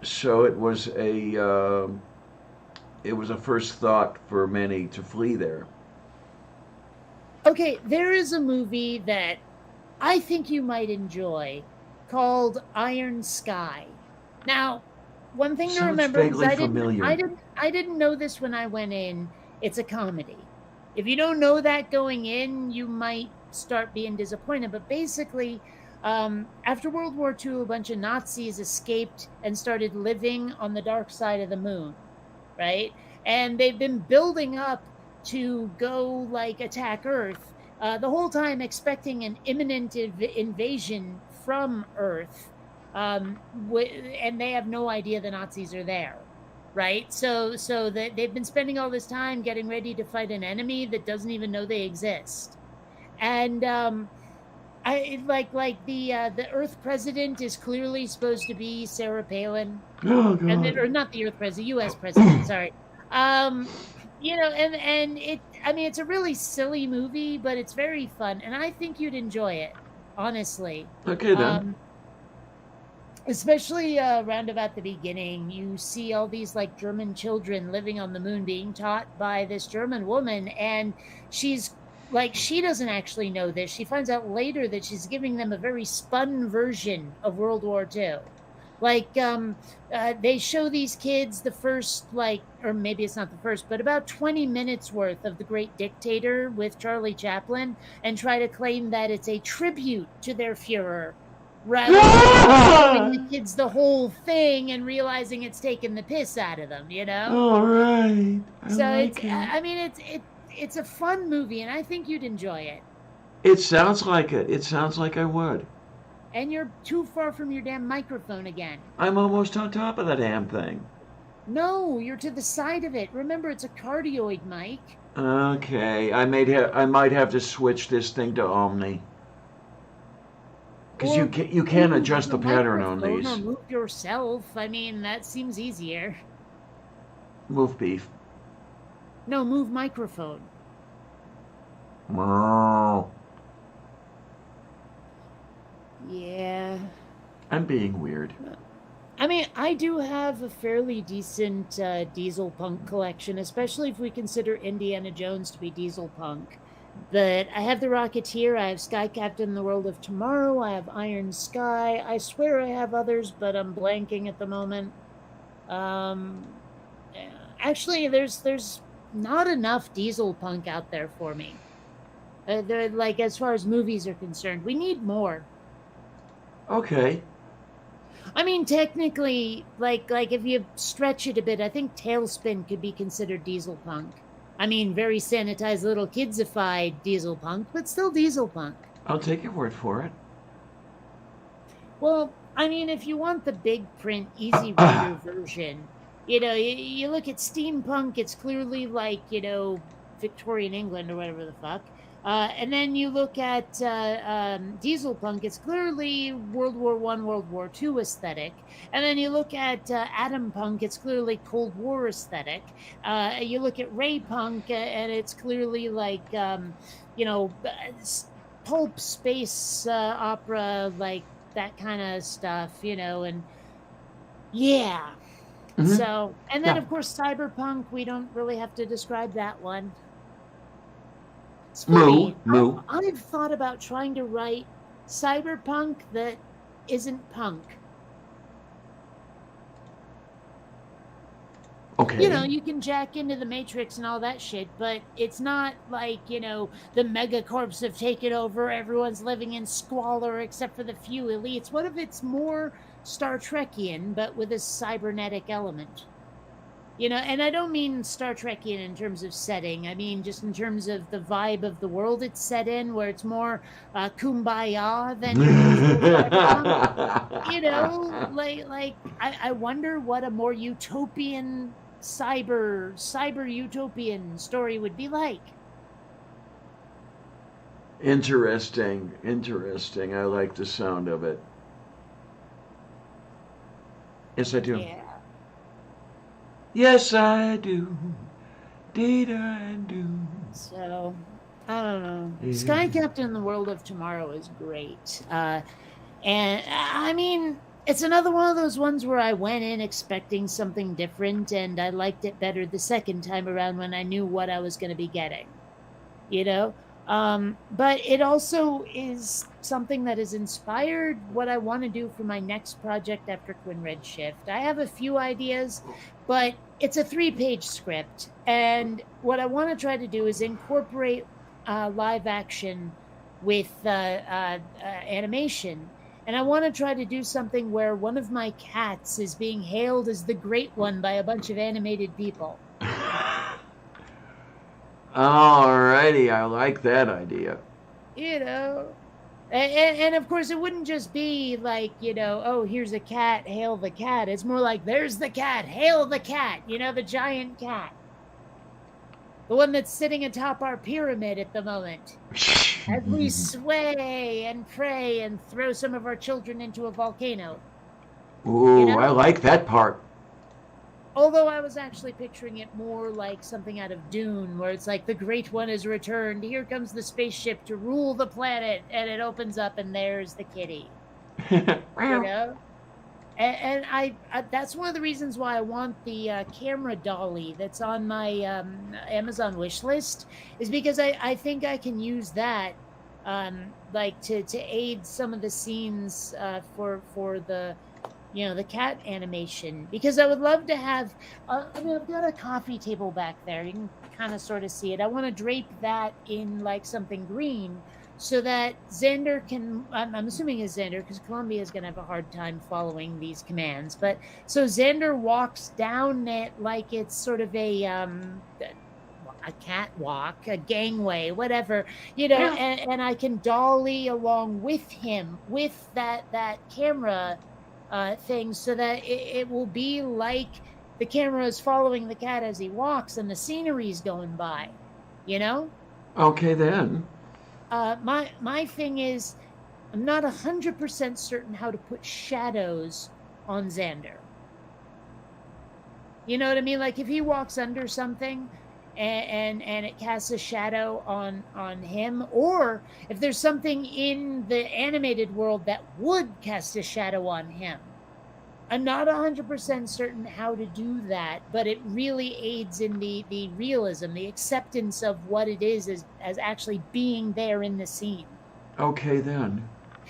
so it was a first thought for many to flee there. Okay, there is a movie that I think you might enjoy called Iron Sky. Now, one thing to Sounds remember is vaguely familiar. I didn't know this when I went in. It's a comedy. If you don't know that going in, you might start being disappointed. But basically, after World War II, a bunch of Nazis escaped and started living on the dark side of the moon, right? And they've been building up to go like attack Earth the whole time, expecting an imminent invasion from Earth, and they have no idea the Nazis are there, right? So that they've been spending all this time getting ready to fight an enemy that doesn't even know they exist, and I like the Earth president is clearly supposed to be Sarah Palin, Oh, and God. or not the Earth president, U.S. president. Sorry. You know, and it. I mean, it's a really silly movie, but it's very fun, and I think you'd enjoy it, honestly. Okay, then. Especially around about the beginning, you see all these like German children living on the moon being taught by this German woman, and she's like, she doesn't actually know this. She finds out later that she's giving them a very spun version of World War II. Like, they show these kids the first, like, or maybe it's not the first, but about 20 minutes worth of The Great Dictator with Charlie Chaplin, and try to claim that it's a tribute to their Fuhrer, rather than showing the kids the whole thing and realizing it's taken the piss out of them, you know? All right. So like it's, I mean, it's a fun movie, and I think you'd enjoy it. It sounds like it. It sounds like I would. And you're too far from your damn microphone again. I'm almost on top of the damn thing. No, you're to the side of it. Remember, it's a cardioid mic. Okay, I might have to switch this thing to Omni. Because you can adjust the pattern on these. Or move yourself. I mean, that seems easier. Move beef. No, move microphone. Meow. Yeah. I'm being weird. I mean, I do have a fairly decent diesel punk collection, especially if we consider Indiana Jones to be diesel punk. But I have The Rocketeer, I have Sky Captain in the World of Tomorrow, I have Iron Sky. I swear I have others, but I'm blanking at the moment. Actually, there's not enough diesel punk out there for me. They're like, as far as movies are concerned, we need more. Okay. I mean, technically, like if you stretch it a bit, I think Tailspin could be considered diesel punk. I mean, very sanitized little kidsified diesel punk, but still diesel punk. I'll take your word for it. Well, I mean, if you want the big print, easy reader version, you know, you look at steampunk, it's clearly like, you know, Victorian England or whatever the fuck. And then you look at diesel punk, it's clearly World War I, World War II aesthetic. And then you look at atom punk, it's clearly Cold War aesthetic. You look at ray punk, and it's clearly like, you know, pulp space opera, like that kind of stuff, and yeah. Mhm. So, and then Yeah. of course cyberpunk, we don't really have to describe that one. It's funny. Moo. I've thought about trying to write cyberpunk that isn't punk. Okay. You can jack into the Matrix and all that shit, but it's not like, the megacorps have taken over, everyone's living in squalor except for the few elites. What if it's more Star Trekian, but with a cybernetic element? And I don't mean Star Trekian in terms of setting. I mean just in terms of the vibe of the world it's set in, where it's more kumbaya than your usual cyberpunk. Like I wonder what a more utopian cyber utopian story would be like. Interesting. I like the sound of it. Yes, I do. Yeah. Yes, I do. Did I do? So, I don't know. Yeah. Sky Captain in the World of Tomorrow is great. And I mean, it's another one of those ones where I went in expecting something different, and I liked it better the second time around when I knew what I was going to be getting. But it also is something that has inspired what I want to do for my next project after Quinn Redshift. I have a few ideas, but it's a 3-page script, and what I want to try to do is incorporate live action with animation. And I want to try to do something where one of my cats is being hailed as the Great One by a bunch of animated people. Alrighty, I like that idea. And of course it wouldn't just be like, oh, here's a cat, hail the cat. It's more like, there's the cat, hail the cat, the giant cat. The one that's sitting atop our pyramid at the moment. As we sway and pray and throw some of our children into a volcano. Ooh, I like that part. Although I was actually picturing it more like something out of Dune, where it's like the Great One has returned. Here comes the spaceship to rule the planet, and it opens up, and there's the kitty. And I that's one of the reasons why I want the camera dolly that's on my Amazon wish list, is because I think I can use that like to aid some of the scenes for the the cat animation, because I would love to have I've got a coffee table back there, you can kind of sort of see it. I want to drape that in like something green, so that Xander can, I'm assuming it's Xander, because Columbia is going to have a hard time following these commands, but so Xander walks down it like it's sort of a catwalk, a gangway, whatever, and I can dolly along with him with that camera thing, so that it will be like the camera is following the cat as he walks and the scenery's going by, Okay then. My thing is, I'm not 100% certain how to put shadows on Xander. You know what I mean? Like if he walks under something and it casts a shadow on him, or if there's something in the animated world that would cast a shadow on him. I'm not 100% certain how to do that, but it really aids in the realism, the acceptance of what it is as actually being there in the scene. Okay then.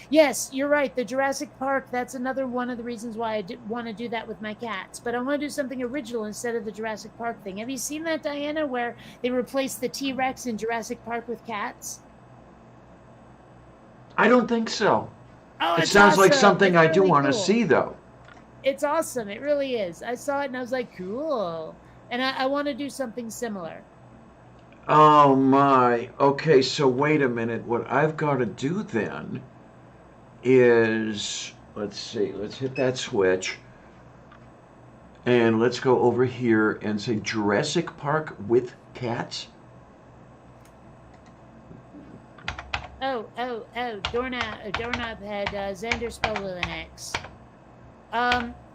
Yes, you're right. The Jurassic Park, that's another one of the reasons why I want to do that with my cats. But I want to do something original instead of the Jurassic Park thing. Have you seen that, Diana, where they replaced the T-Rex in Jurassic Park with cats? I don't think so. Oh, it sounds awesome. like something I do really want to cool. see, though. It's awesome. It really is. I saw it and I was like, cool. And I want to do something similar. Oh, my. Okay, so wait a minute. What I've got to do then is, let's see, let's hit that switch. And let's go over here and say Jurassic Park with cats. Oh, doorknob had Xander spelled with an X.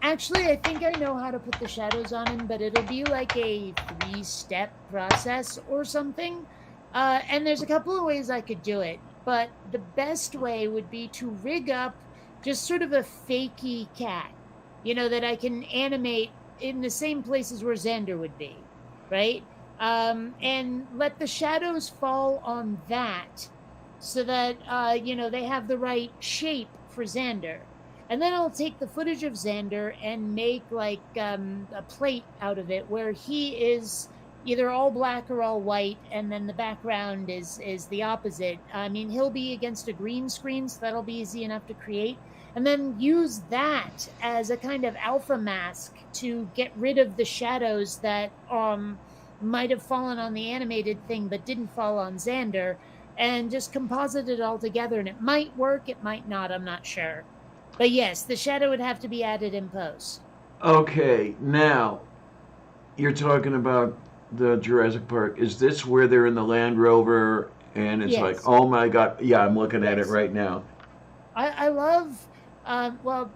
Actually, I think I know how to put the shadows on him, but it'll be like a 3-step process or something. And there's a couple of ways I could do it, but the best way would be to rig up just sort of a fakey cat, that I can animate in the same places where Xander would be, right? And let the shadows fall on that so that, they have the right shape for Xander. And then I'll take the footage of Xander and make like a plate out of it where he is either all black or all white, and then the background is the opposite. I mean, he'll be against a green screen, so that'll be easy enough to create. And then use that as a kind of alpha mask to get rid of the shadows that might have fallen on the animated thing but didn't fall on Xander, and just composite it all together. And it might work, it might not, I'm not sure. But yes, the shadow would have to be added in post. Okay, now you're talking about the Jurassic Park. Is this where they're in the Land Rover and it's Yes. like, oh my God? Yeah, I'm looking at it Yes. right now. I love, well,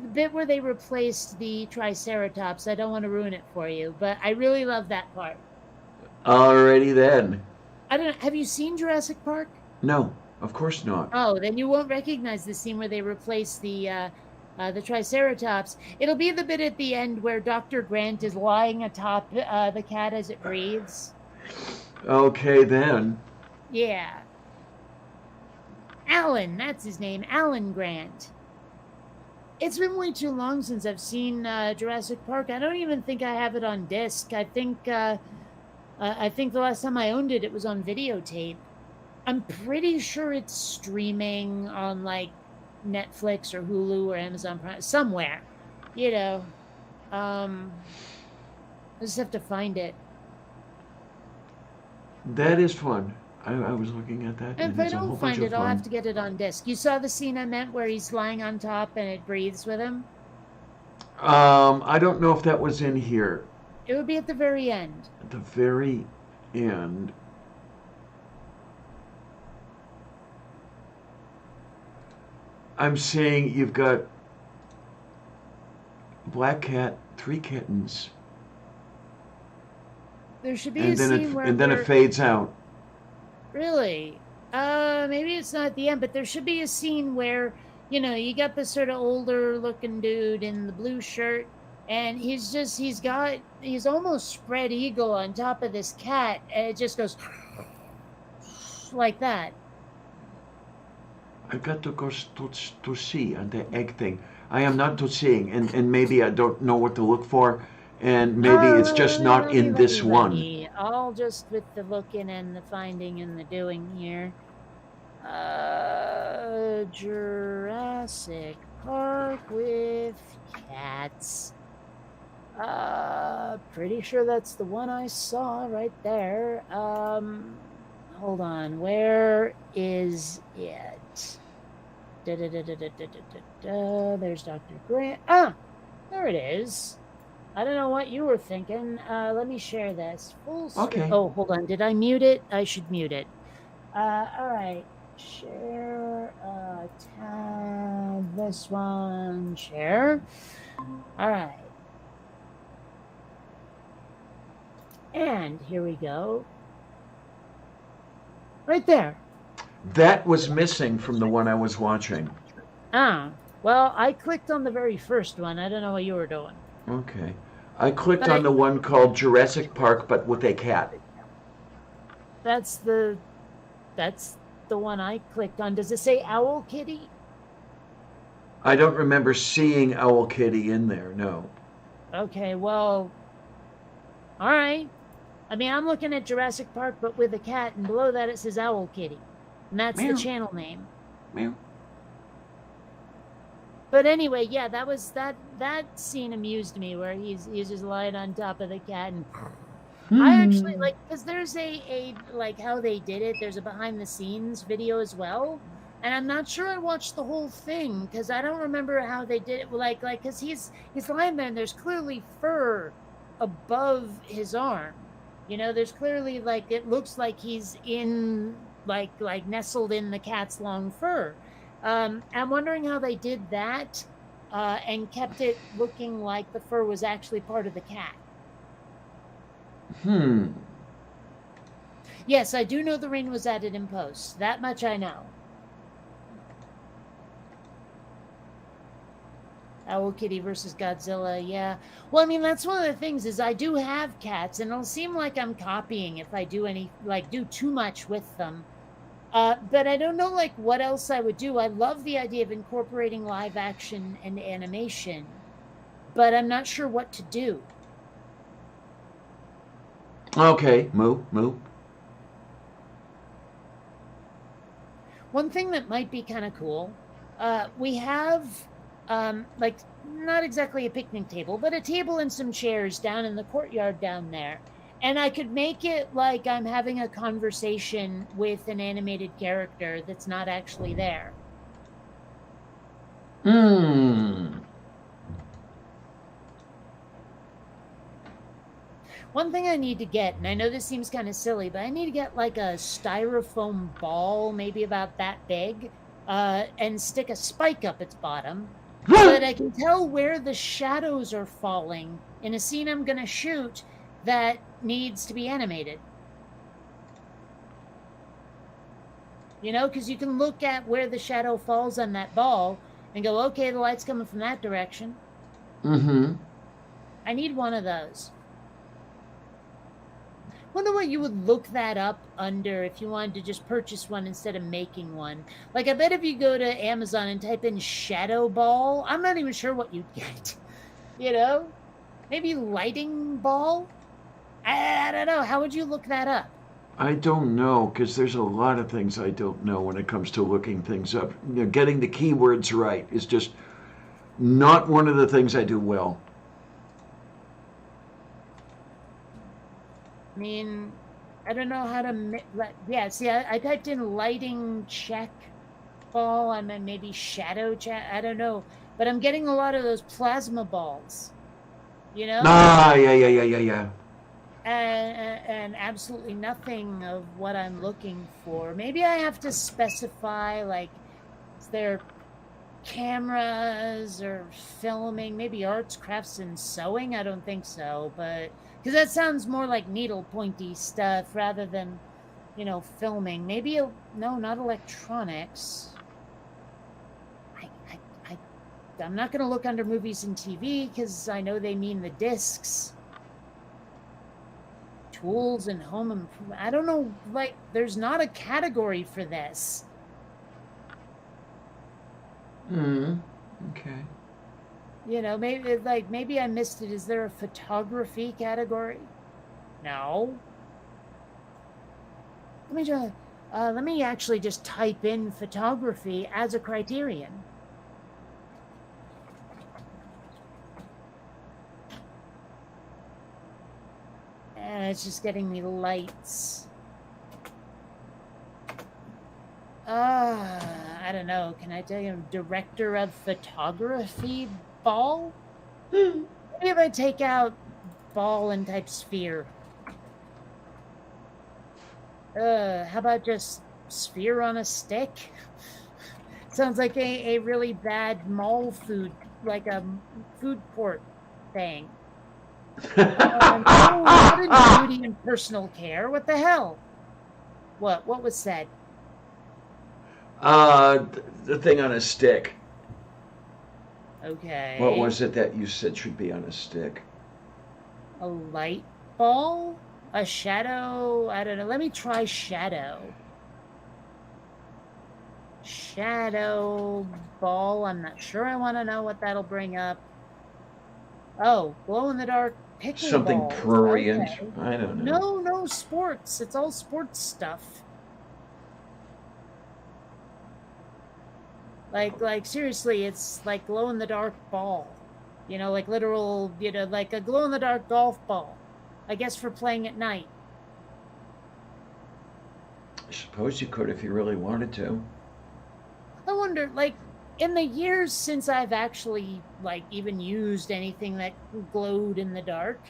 the bit where they replaced the Triceratops. I don't want to ruin it for you, but I really love that part. Alrighty then. I don't know. Have you seen Jurassic Park? No, of course not. Oh, then you won't recognize the scene where they replace the Triceratops. It'll be the bit at the end where Dr. Grant is lying atop the cat as it breathes. Okay then. Yeah. Alan, that's his name, Alan Grant. It's been way too long since I've seen Jurassic Park. I don't even think I have it on disc. I think the last time I owned it, it was on videotape. I'm pretty sure it's streaming on like Netflix or Hulu or Amazon Prime somewhere. I just have to find it. That is fun. I was looking at that. And if I it's a whole don't bunch find of it, I'll fun. have to get it on disc. You saw the scene I meant where he's lying on top and it breathes with him? I don't know if that was in here. It would be at the very end. At the very end. I'm saying you've got black cat, 3 kittens, There should be and a then scene where it fades out. Really? Maybe it's not at the end, but there should be a scene where, you got this sort of older looking dude in the blue shirt, and he's almost spread eagle on top of this cat, and it just goes like that. I've got to go to see on the egg thing. I am not to seeing, and maybe I don't know what to look for, and maybe it's just not in this one. All just with the looking and the finding and the doing here. Jurassic Park with cats. Pretty sure that's the one I saw right there. Hold on, where is it? There's Dr. Grant. Ah, there it is. I don't know what you were thinking. Let me share this. Full screen. Okay. Oh, hold on. Did I mute it? I should mute it. All right. Share. Tab. This one. Share. All right. And here we go. Right there. That was missing from the one I was watching. Ah. Well, I clicked on the very first one. I don't know what you were doing. Okay. I clicked on the one called Jurassic Park, but with a cat. That's the one I clicked on. Does it say Owl Kitty? I don't remember seeing Owl Kitty in there, no. Okay, well, all right. I mean, I'm looking at Jurassic Park, but with a cat, and below that it says Owl Kitty. And that's Meow. the channel name. Meow. But anyway, yeah, that scene amused me where he's just lying on top of the cat, and I actually like, because there's a like how they did it. There's a behind the scenes video as well, and I'm not sure I watched the whole thing because I don't remember how they did it. Like because he's lying there and there's clearly fur above his arm. There's clearly like it looks like he's in like nestled in the cat's long fur. I'm wondering how they did that and kept it looking like the fur was actually part of the cat. Yes, I do know the rain was added in post. That much I know. Owl Kitty versus Godzilla, yeah. Well, I mean, that's one of the things is I do have cats, and it'll seem like I'm copying if I do do too much with them. But I don't know, like, what else I would do. I love the idea of incorporating live action and animation, but I'm not sure what to do. Okay, moo. One thing that might be kind of cool, we have, like, not exactly a picnic table, but a table and some chairs down in the courtyard down there. And I could make it like I'm having a conversation with an animated character that's not actually there. One thing I need to get, and I know this seems kind of silly, but I need to get like a styrofoam ball, maybe about that big, and stick a spike up its bottom so that I can tell where the shadows are falling in a scene I'm going to shoot that needs to be animated. You know, because you can look at where the shadow falls on that ball and go, okay, the light's coming from that direction. Mm-hmm. I need one of those. Wonder what you would look that up under if you wanted to just purchase one instead of making one. Like, I bet if you go to Amazon and type in shadow ball, I'm not even sure what you'd get. You know? Maybe lighting ball? I don't know. How would you look that up? I don't know, because there's a lot of things I don't know when it comes to looking things up. You know, getting the keywords right is just not one of the things I do well. I mean, I don't know how to... Yeah, see, I typed in lighting check ball. I mean, maybe shadow check. I don't know. But I'm getting a lot of those plasma balls. You know? Yeah. And absolutely nothing of what I'm looking for. Maybe I have to specify, like, is there cameras or filming? Maybe arts, crafts, and sewing? I don't think so, but... Because that sounds more like needle pointy stuff rather than, you know, filming. Maybe, no, not electronics. I'm not going to look under movies and TV because I know they mean the discs. Tools and home improvement. I don't know, like, there's not a category for this. Okay. You know, maybe I missed it. Is there a photography category? No. Let me actually just type in photography as a criterion. And it's just getting me lights. I don't know. Can I tell you, director of photography ball? Maybe if I take out ball and type sphere. How about just sphere on a stick? Sounds like a really bad mall food, like a food court thing. Not in beauty and personal care. What the hell? What was said? The thing on a stick. Okay. What was it that you said should be on a stick? A light ball? A shadow? I don't know. Let me try shadow. Shadow ball. I'm not sure I want to know what that'll bring up. Oh, glow-in-the-dark pickleball. Something prurient. Okay. I don't know. No, sports. It's all sports stuff. Like seriously, it's like glow-in-the-dark ball. You know, like literal, you know, like a glow-in-the-dark golf ball. I guess for playing at night. I suppose you could if you really wanted to. I wonder, like, in the years since I've actually, like, even used anything that glowed in the dark,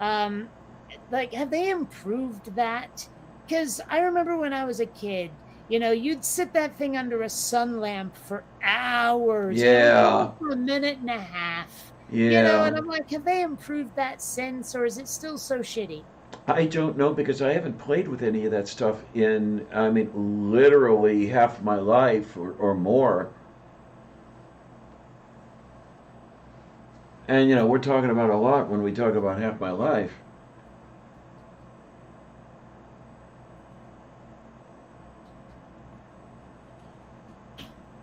like, have they improved that? Because I remember when I was a kid, you know, you'd sit that thing under a sun lamp for hours. Yeah. For a minute and a half. Yeah. You know, and I'm like, have they improved that since, or is it still so shitty? I don't know, because I haven't played with any of that stuff in, I mean, literally half my life or more. And, we're talking about a lot when we talk about Half My Life.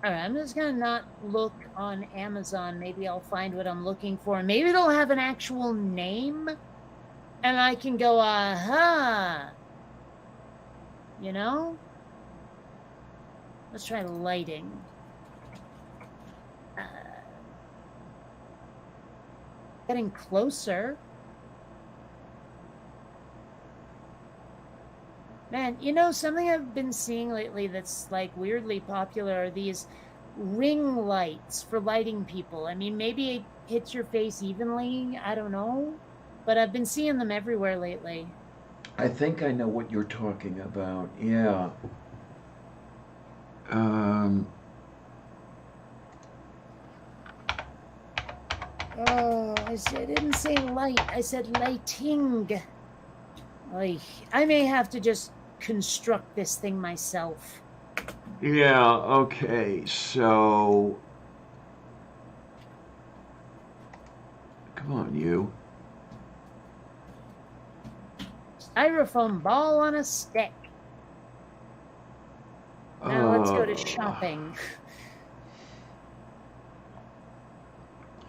All right, I'm just going to not look on Amazon. Maybe I'll find what I'm looking for. Maybe it'll have an actual name, and I can go, aha. Let's try lighting. Getting closer. Man, something I've been seeing lately that's like weirdly popular are these ring lights for lighting people. I mean, maybe it hits your face evenly. I don't know. But I've been seeing them everywhere lately. I think I know what you're talking about. Yeah. I didn't say light. I said lighting. I may have to just construct this thing myself. Yeah, okay, so... Come on, you. Styrofoam ball on a stick. Now let's go to shopping.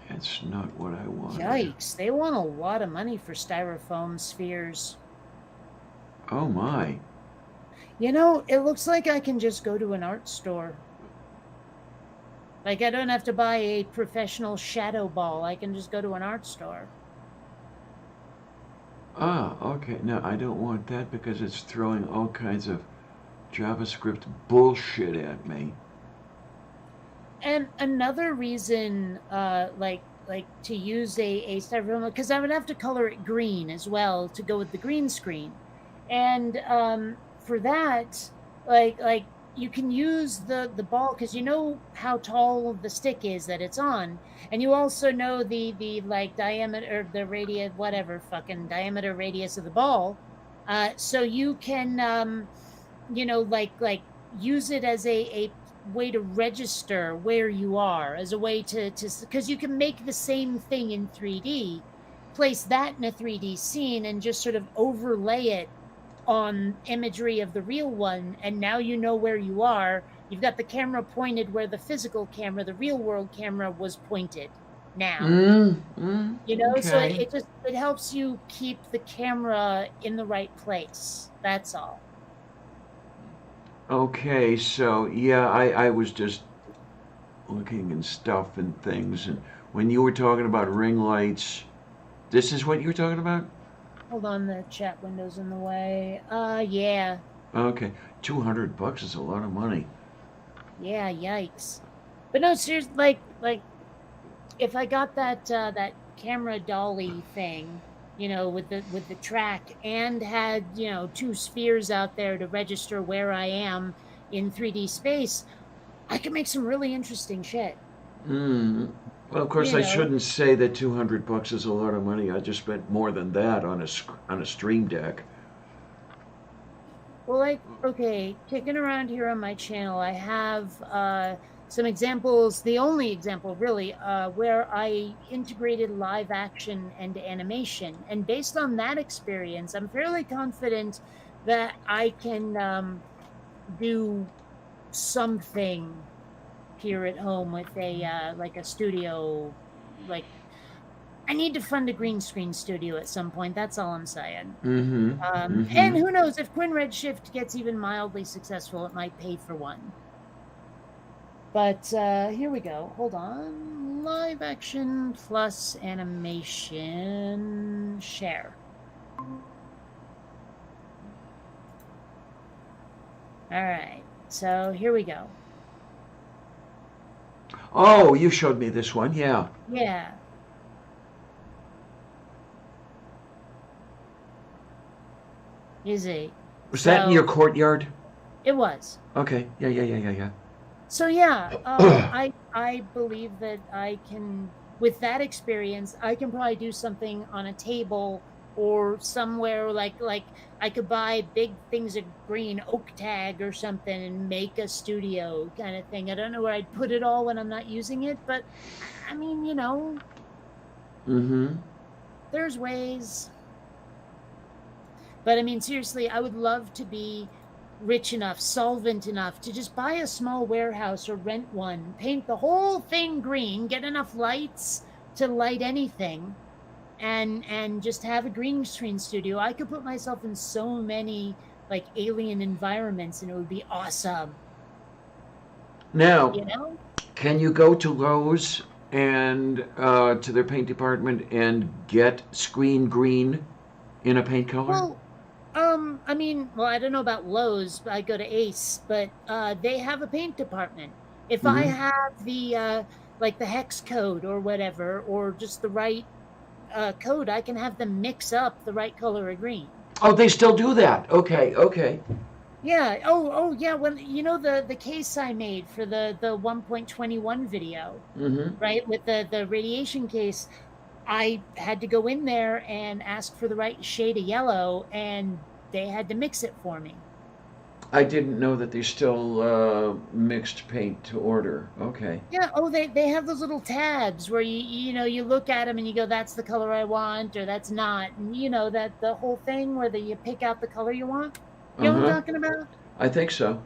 That's not what I wanted. Yikes, they want a lot of money for styrofoam spheres. Oh my. It looks like I can just go to an art store. Like, I don't have to buy a professional shadow ball. I can just go to an art store. Ah, okay. No, I don't want that because it's throwing all kinds of JavaScript bullshit at me. And another reason, like to use a styrofoam, because I would have to color it green as well to go with the green screen. And for that, like you can use the ball because you know how tall the stick is that it's on, and you also know the like diameter, or the radius, whatever fucking diameter radius of the ball, so you can like use it as a way to register where you are, as a way to because you can make the same thing in 3D, place that in a 3D scene, and just sort of overlay it on imagery of the real one, and now you know where you are. You've got the camera pointed where the physical camera, the real world camera, was pointed now. Okay. So it helps you keep the camera in the right place. That's all. Okay, so yeah, I was just looking and stuff and things, and when you were talking about ring lights, this is what you were talking about? Hold on, the chat window's in the way. Yeah. Okay, $200 is a lot of money. Yeah, yikes. But no, seriously, like, if I got that camera dolly thing, with the track, and had 2 spheres out there to register where I am in 3D space, I could make some really interesting shit. Well, of course, I shouldn't say that $200 is a lot of money. I just spent more than that on a Stream Deck. Well, okay, kicking around here on my channel, I have some examples. The only example, really, where I integrated live action and animation, and based on that experience, I'm fairly confident that I can do something here at home with a like a studio. Like, I need to fund a green screen studio at some point. That's all I'm saying. And who knows, if Quinn Redshift gets even mildly successful, it might pay for one. But here we go. Hold on. Live action plus animation. Share. All right. So here we go. Oh, you showed me this one, yeah. Yeah. Easy. Was that in your courtyard? It was. Okay. Yeah. So yeah, I believe that I can, with that experience, I can probably do something on a table or somewhere like I could buy big things of green oak tag or something and make a studio kind of thing. I don't know where I'd put it all when I'm not using it, but I mean, Mm-hmm. There's ways. But I mean, seriously, I would love to be rich enough, solvent enough to just buy a small warehouse or rent one, paint the whole thing green, get enough lights to light anything, and just have a green screen studio. I could put myself in so many like alien environments and it would be awesome. Now, You know? can you go to Lowe's and to their paint department and get screen green in a paint color? Well, I mean, well, I don't know about Lowe's, but I go to Ace, but they have a paint department. If I Mhm. have the like the hex code or whatever, or just the right code, I can have them mix up the right color of green. Oh, they still do that. Okay, okay. Yeah. Oh, yeah. When you know the case I made for the 1.21 video, Mm-hmm. right, with the radiation case, I had to go in there and ask for the right shade of yellow, and they had to mix it for me. I didn't know that they still mixed paint to order. Okay. Yeah. Oh, they have those little tabs where you look at them and you go, that's the color I want, or that's not, and you know that the whole thing where you pick out the color you want. You know what I'm Uh-huh. talking about? I think so.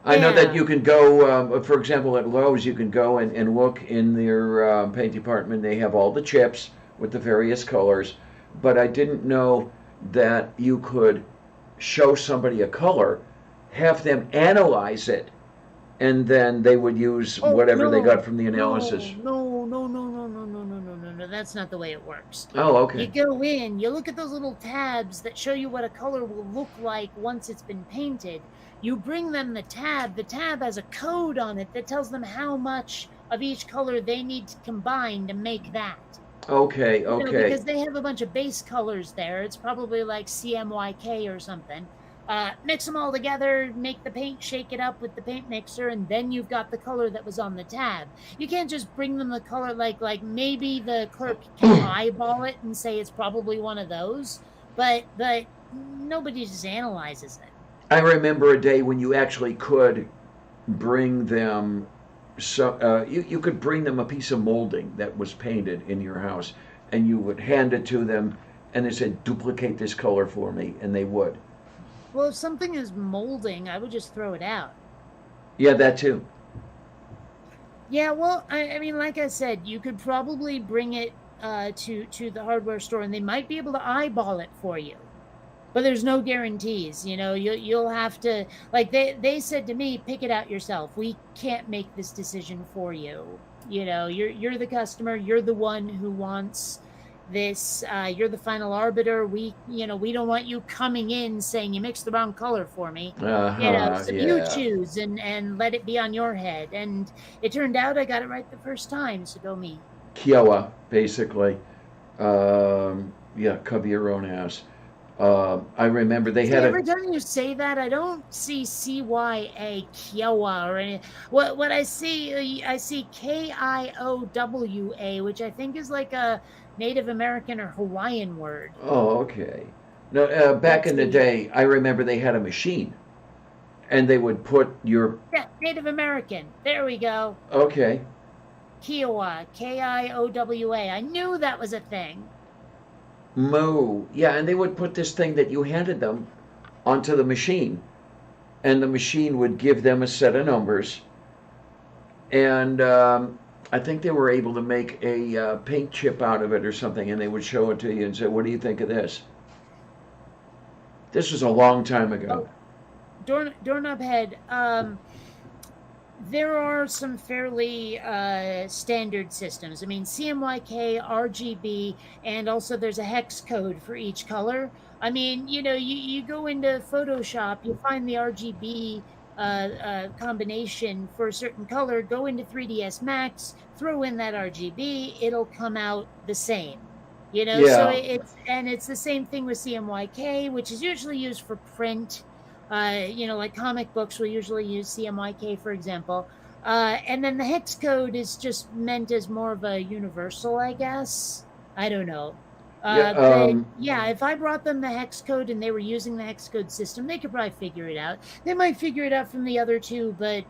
I know that Yeah. you can go, for example, at Lowe's, you can go and look in their paint department. They have all the chips with the various colors, but I didn't know that you could show somebody a color, have them analyze it, and then they would use Oh whatever they got no, from the analysis. no. That's not the way it works. Oh, You okay. go in, you look at those little tabs that show you what a color will look like once it's been painted. You bring them the tab. The tab has a code on it that tells them how much of each color they need to combine to make that. Okay, okay. Because they have a bunch of base colors there. It's probably like CMYK or something. Mix them all together, make the paint, shake it up with the paint mixer, and then you've got the color that was on the tab. You can't just bring them the color like maybe the clerk can eyeball it and say it's probably one of those, but nobody just analyzes it. I remember a day when you actually could bring them you could bring them a piece of molding that was painted in your house, and you would hand it to them, and they said, duplicate this color for me, and they would. Well, if something is molding, I would just throw it out. Yeah, that too. Yeah, well, I mean, like I said, you could probably bring it to the hardware store, and they might be able to eyeball it for you. But there's no guarantees. You'll have to, like they said to me, pick it out yourself. We can't make this decision for you. You're the customer. You're the one who wants this. You're the final arbiter. We don't want you coming in saying you mixed the wrong color for me. Uh-huh, So you yeah. choose and let it be on your head. And it turned out I got it right the first time. So go me. Kiowa, basically. Yeah, cover your own ass. I remember they See, had every a. time you say that, I don't see CYA Kiowa or any. What I see KIOWA, which I think is like a Native American or Hawaiian word. Oh, okay. No, back Let's in the see. day, I remember they had a machine, and they would put your. Yeah, Native American. There we go. Okay. Kiowa, KIOWA. I knew that was a thing. Moo. Yeah, and they would put this thing that you handed them onto the machine, and the machine would give them a set of numbers. And I think they were able to make a paint chip out of it or something, and they would show it to you and say, "What do you think of this?" This was a long time ago. Doorknob head. There are some fairly standard systems. I mean, CMYK, RGB, and also there's a hex code for each color. I mean, you go into Photoshop, you find the RGB combination for a certain color, go into 3ds Max, throw in that RGB, it'll come out the same. So Yeah. it's the same thing with CMYK, which is usually used for print. Like comic books will usually use CMYK, for example. And then the hex code is just meant as more of a universal, I guess. I don't know. Yeah. But yeah, if I brought them the hex code and they were using the hex code system, they could probably figure it out. They might figure it out from the other two, but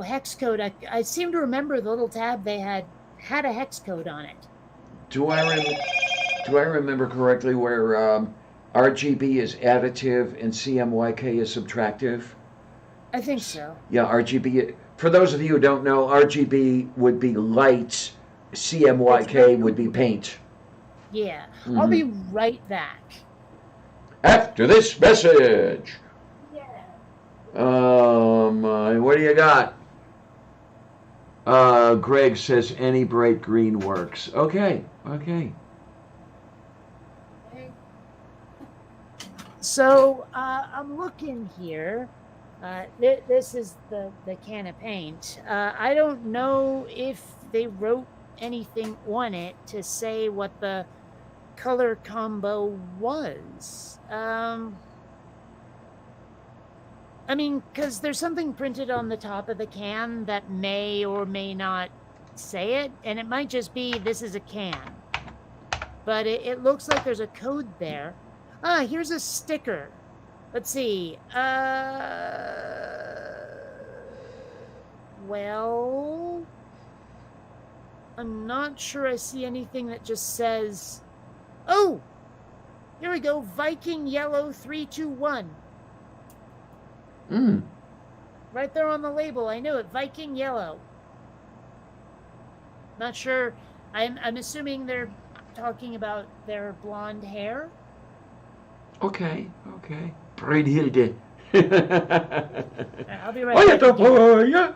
hex code, I seem to remember the little tab they had a hex code on it. Do I remember correctly where RGB is additive and CMYK is subtractive? I think so. Yeah, RGB. For those of you who don't know, RGB would be lights, CMYK would be paint. Yeah. I'll be right back. After this message. Yeah. What do you got? Greg says any bright green works. Okay. So I'm looking here. This is the can of paint. I don't know if they wrote anything on it to say what the color combo was. I mean, because there's something printed on the top of the can that may or may not say it, and it might just be this is a can. But it looks like there's a code there. Ah, here's a sticker. Let's see. Well, I'm not sure I see anything that just says, oh, here we go, Viking Yellow 321. Right there on the label, I knew it, Viking Yellow. Not sure, I'm assuming they're talking about their blonde hair. Okay. Brunhilde. I'll be right back.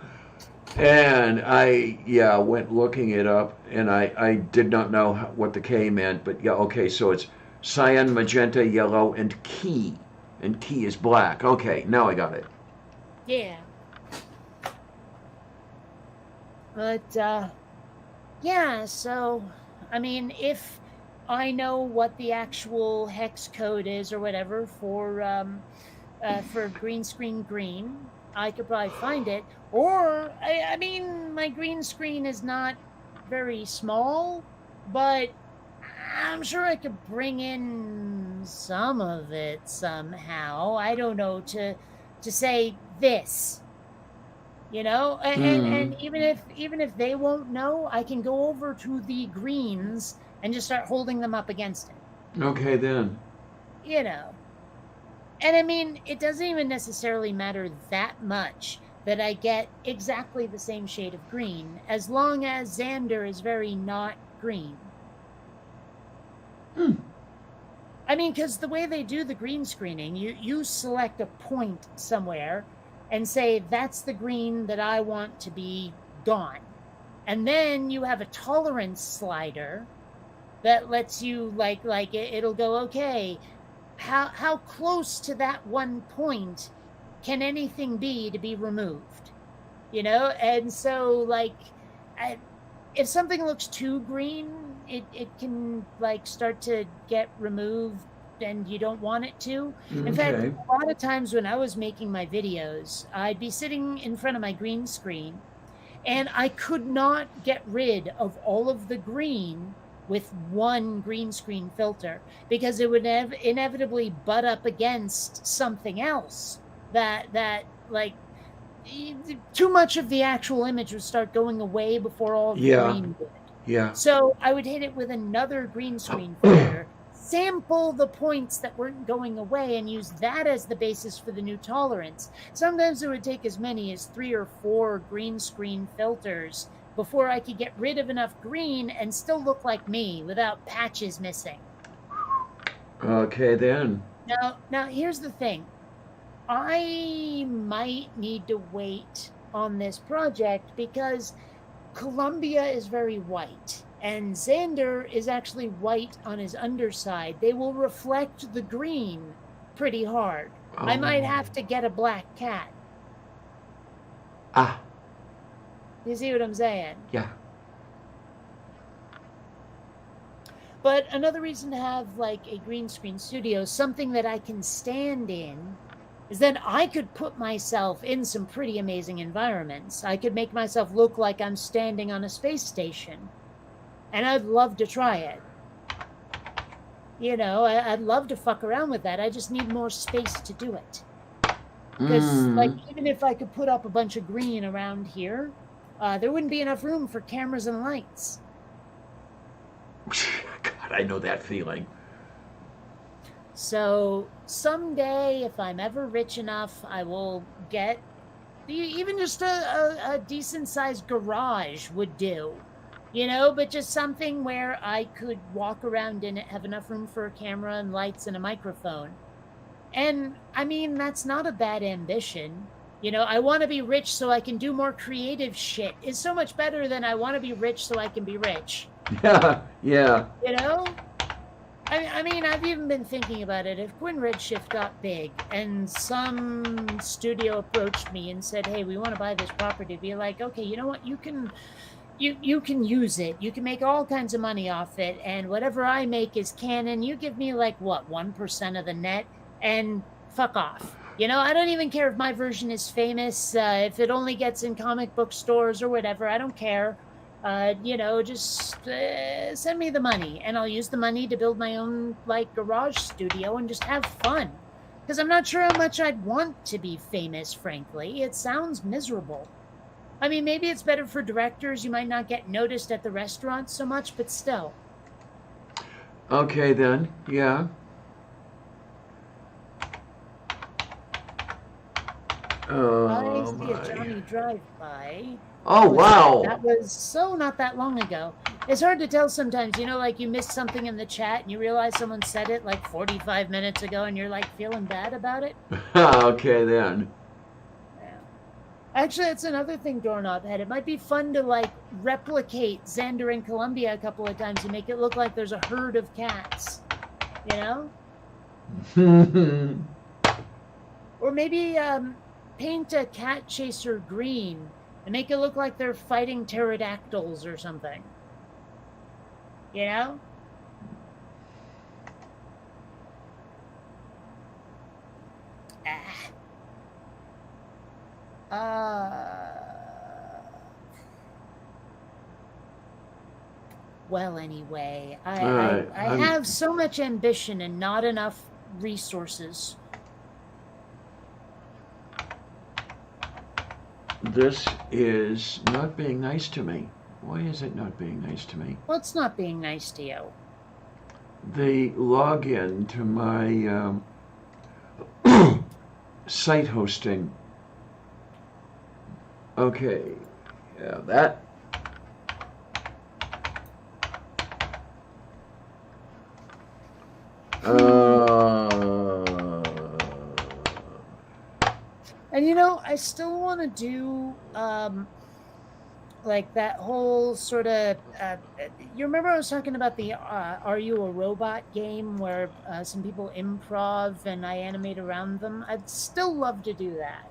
And I went looking it up, and I did not know what the K meant, but yeah, okay, so it's cyan, magenta, yellow, and key. And key is black. Okay, now I got it. Yeah. But, yeah, so, I mean, if I know what the actual hex code is or whatever for green screen green, I could probably find it. Or, I mean, my green screen is not very small, but I'm sure I could bring in some of it somehow. I don't know, to say this, you know? And even if they won't know, I can go over to the greens and just start holding them up against it. Okay, then. You know. And I mean, it doesn't even necessarily matter that much that I get exactly the same shade of green, as long as Xander is very not green. I mean, because the way they do the green screening, you select a point somewhere and say, that's the green that I want to be gone. And then you have a tolerance slider that lets you, it'll go, okay, how close to that one point can anything be to be removed? You know? And so, if something looks too green, it can, start to get removed and you don't want it to. In fact, a lot of times when I was making my videos, I'd be sitting in front of my green screen and I could not get rid of all of the green with one green screen filter because it would inevitably butt up against something else that too much of the actual image would start going away before all of the green would. Yeah. So I would hit it with another green screen filter, sample the points that weren't going away, and use that as the basis for the new tolerance. Sometimes it would take as many as 3 or 4 green screen filters before I could get rid of enough green and still look like me without patches missing. Okay, then. Now here's the thing. I might need to wait on this project because Columbia is very white and Xander is actually white on his underside. They will reflect the green pretty hard. I might have to get a black cat. You see what I'm saying? Yeah. But another reason to have a green screen studio, something that I can stand in, is that I could put myself in some pretty amazing environments. I could make myself look like I'm standing on a space station. And I'd love to try it. You know, I'd love to fuck around with that. I just need more space to do it. Because, even if I could put up a bunch of green around here, there wouldn't be enough room for cameras and lights. God, I know that feeling. So someday, if I'm ever rich enough, I will get even just a decent sized garage would do, but just something where I could walk around in it, have enough room for a camera and lights and a microphone. And I mean, that's not a bad ambition. I want to be rich so I can do more creative shit. Is so much better than I want to be rich so I can be rich. Yeah, yeah. I mean, I've even been thinking about it. If Gwyn Redshift got big and some studio approached me and said, "Hey, we want to buy this property," be like, "Okay, you know what? You can use it. You can make all kinds of money off it, and whatever I make is canon. You give me like what 1% of the net, and fuck off." I don't even care if my version is famous. If it only gets in comic book stores or whatever, I don't care. Just send me the money, and I'll use the money to build my own like garage studio and just have fun. Because I'm not sure how much I'd want to be famous, frankly. It sounds miserable. I mean, maybe it's better for directors. You might not get noticed at the restaurant so much, but still. Okay, then. Yeah. I see a Johnny drive-by. Oh, wow. That was so not that long ago. It's hard to tell sometimes, like you missed something in the chat and you realize someone said it like 45 minutes ago and you're like feeling bad about it. Okay, then. Yeah. Actually, that's another thing Doorknob had. It might be fun to like replicate Xander in Colombia a couple of times and make it look like there's a herd of cats, Or maybe paint a cat chaser green and make it look like they're fighting pterodactyls or something. Well, anyway, I have so much ambition and not enough resources. This is not being nice to me. Why is it not being nice to me? What's not being nice to you? The login to my site hosting. Okay, yeah, that. And I still want to do like that whole sort of. You remember I was talking about the "Are You a Robot" game where some people improv and I animate around them. I'd still love to do that.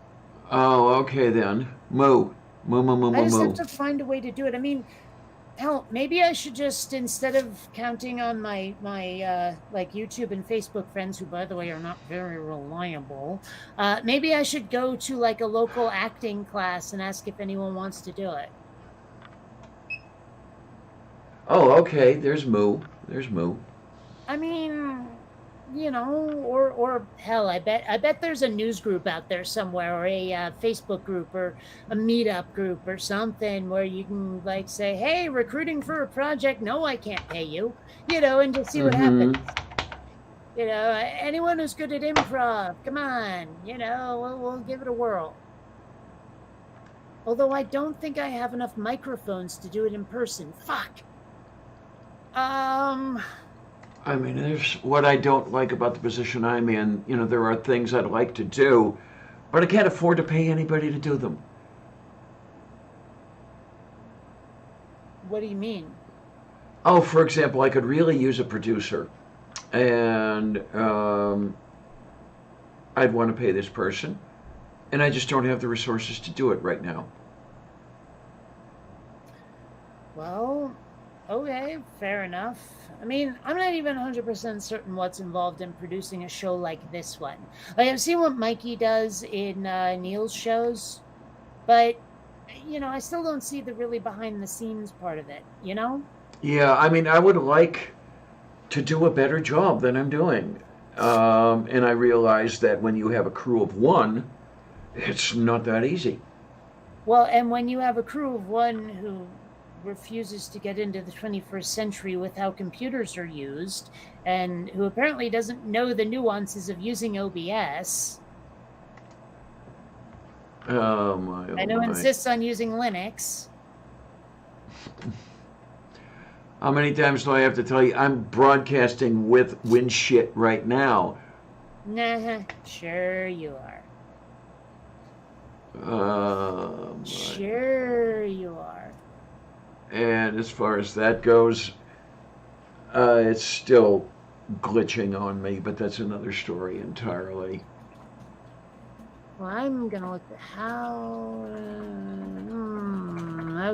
Oh, okay then. Moo. I just have to find a way to do it. I mean, hell, maybe I should just, instead of counting on my like YouTube and Facebook friends, who by the way are not very reliable, maybe I should go to like a local acting class and ask if anyone wants to do it. Oh, okay. There's Moo. I mean, or hell, I bet there's a news group out there somewhere, or a Facebook group, or a meetup group, or something where you can like say, "Hey, recruiting for a project. No, I can't pay you," and just see what happens. Anyone who's good at improv, come on, we'll give it a whirl. Although I don't think I have enough microphones to do it in person. Fuck. I mean, there's what I don't like about the position I'm in. There are things I'd like to do, but I can't afford to pay anybody to do them. What do you mean? Oh, for example, I could really use a producer, and I'd want to pay this person, and I just don't have the resources to do it right now. Well, okay, fair enough. I mean, I'm not even 100% certain what's involved in producing a show like this one. Like, I've seen what Mikey does in Neil's shows, but, I still don't see the really behind-the-scenes part of it, Yeah, I mean, I would like to do a better job than I'm doing. And I realize that when you have a crew of one, it's not that easy. Well, and when you have a crew of one who refuses to get into the 21st century with how computers are used, and who apparently doesn't know the nuances of using OBS. Oh my! I know insists on using Linux. How many times do I have to tell you? I'm broadcasting with wind shit right now. Nah, sure you are. Sure you are. And as far as that goes, it's still glitching on me, but that's another story entirely. Well, I'm gonna look at how.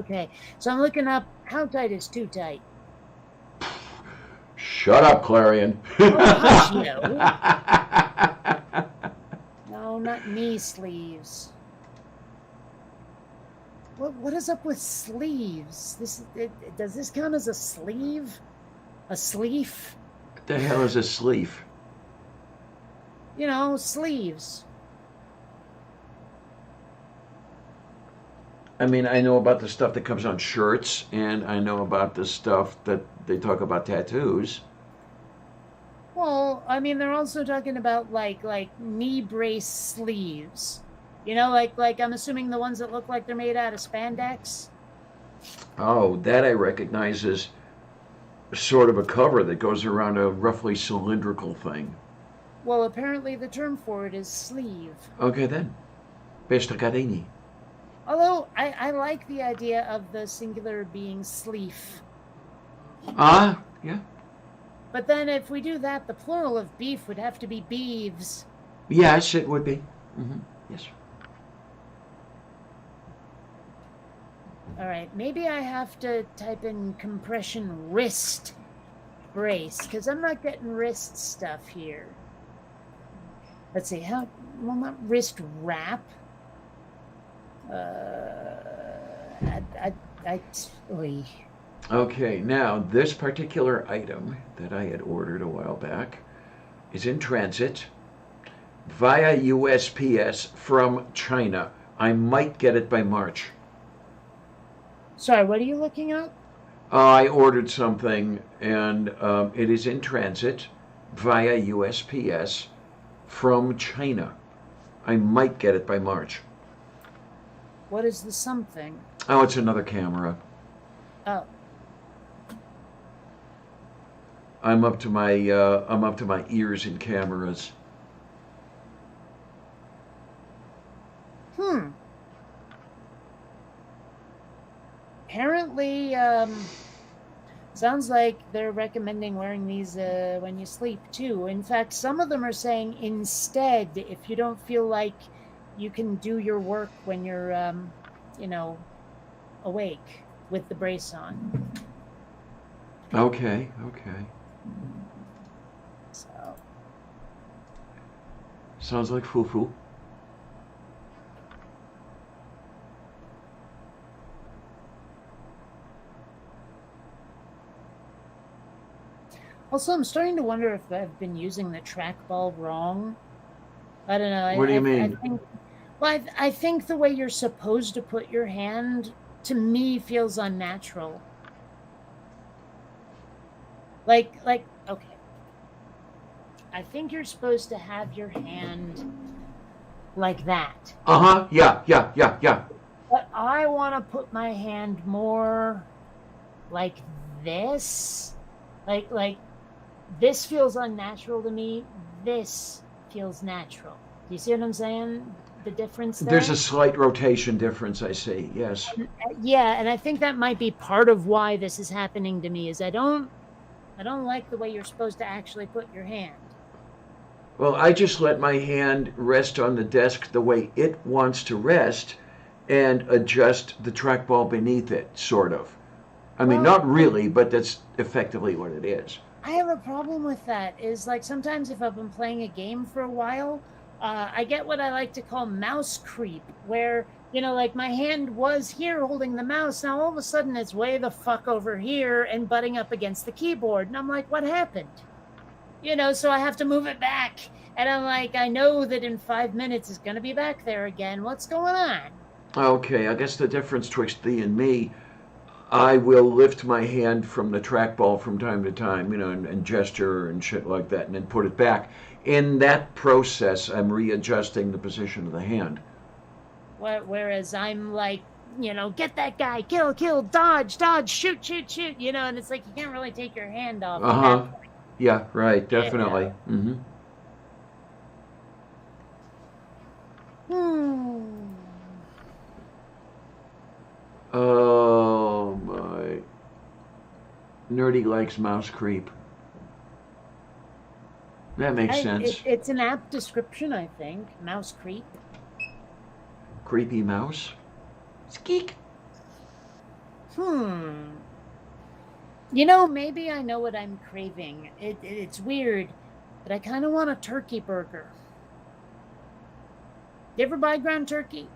Okay, so I'm looking up how tight is too tight. Shut up, Clarion. Hush, no. No, not knee sleeves. What is up with sleeves? Does this count as a sleeve? A sleeve? What the hell is a sleeve? You know, sleeves. I mean, I know about the stuff that comes on shirts, and I know about the stuff that they talk about tattoos. Well, I mean, they're also talking about like knee brace sleeves. You know, like I'm assuming the ones that look like they're made out of spandex. Oh, that I recognize as sort of a cover that goes around a roughly cylindrical thing. Well, apparently the term for it is sleeve. Okay then. Besta carini. Although I like the idea of the singular being sleeve. Yeah. But then if we do that, the plural of beef would have to be beeves. Yes, it would be. Yes. All right, maybe I have to type in compression wrist brace, because I'm not getting wrist stuff here. Let's see, not wrist wrap. Okay, now this particular item that I had ordered a while back is in transit via USPS from China. I might get it by March. Sorry, what are you looking up? I ordered something, and it is in transit via USPS from China. I might get it by March. What is the something? Oh, it's another camera. Oh. I'm up to my ears in cameras. Apparently, sounds like they're recommending wearing these when you sleep too. In fact, some of them are saying instead, if you don't feel like you can do your work when you're, awake with the brace on. Okay. So. Sounds like foo-foo. Also, I'm starting to wonder if I've been using the trackball wrong. I don't know. What do you mean? I think the way you're supposed to put your hand, to me, feels unnatural. Like, okay. I think you're supposed to have your hand like that. Yeah. But I want to put my hand more like this. Like this feels unnatural to me. This feels natural. Do you see what I'm saying? The difference there? There's a slight rotation difference, I see. Yes. Yeah, and I think that might be part of why this is happening to me. Is I don't like the way you're supposed to actually put your hand. Well, I just let my hand rest on the desk the way it wants to rest and adjust the trackball beneath it, sort of. I mean, not really, but that's effectively what it is. I have a problem with that. Is like sometimes if I've been playing a game for a while, I get what I like to call mouse creep, where, like my hand was here holding the mouse. Now all of a sudden it's way the fuck over here and butting up against the keyboard. And I'm like, what happened? So I have to move it back. And I'm like, I know that in 5 minutes it's going to be back there again. What's going on? Okay, I guess the difference twixt thee and me, I will lift my hand from the trackball from time to time, and gesture and shit like that, and then put it back. In that process, I'm readjusting the position of the hand. Whereas I'm like, get that guy, kill, dodge, shoot, and it's like you can't really take your hand off at that point. Yeah, right, Yeah. definitely. Mm-hmm. Oh my. Nerdy likes mouse creep. That makes sense. It's an apt description, I think. Mouse creep. Creepy mouse? Skeek. Maybe I know what I'm craving. It's weird, but I kind of want a turkey burger. You ever buy ground turkey?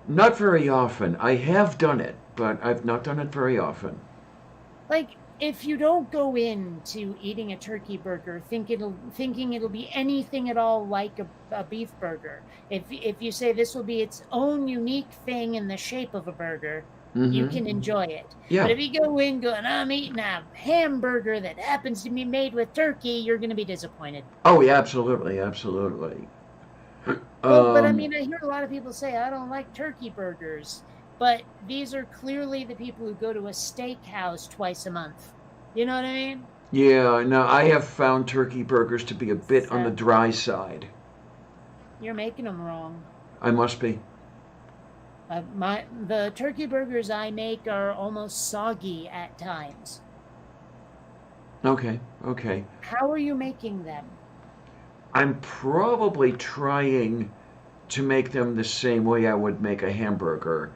Not very often. I have done it, but I've not done it very often. Like, if you don't go into eating a turkey burger thinking it'll be anything at all like a beef burger, if you say this will be its own unique thing in the shape of a burger, you can enjoy it. Yeah. But if you go in going, I'm eating a hamburger that happens to be made with turkey, you're going to be disappointed. Oh, yeah, absolutely, absolutely. But I mean, I hear a lot of people say, I don't like turkey burgers. But these are clearly the people who go to a steakhouse twice a month. You know what I mean? Yeah, no, I have found turkey burgers to be a bit on the dry side. You're making them wrong. I must be. The turkey burgers I make are almost soggy at times. Okay. How are you making them? I'm probably trying to make them the same way I would make a hamburger.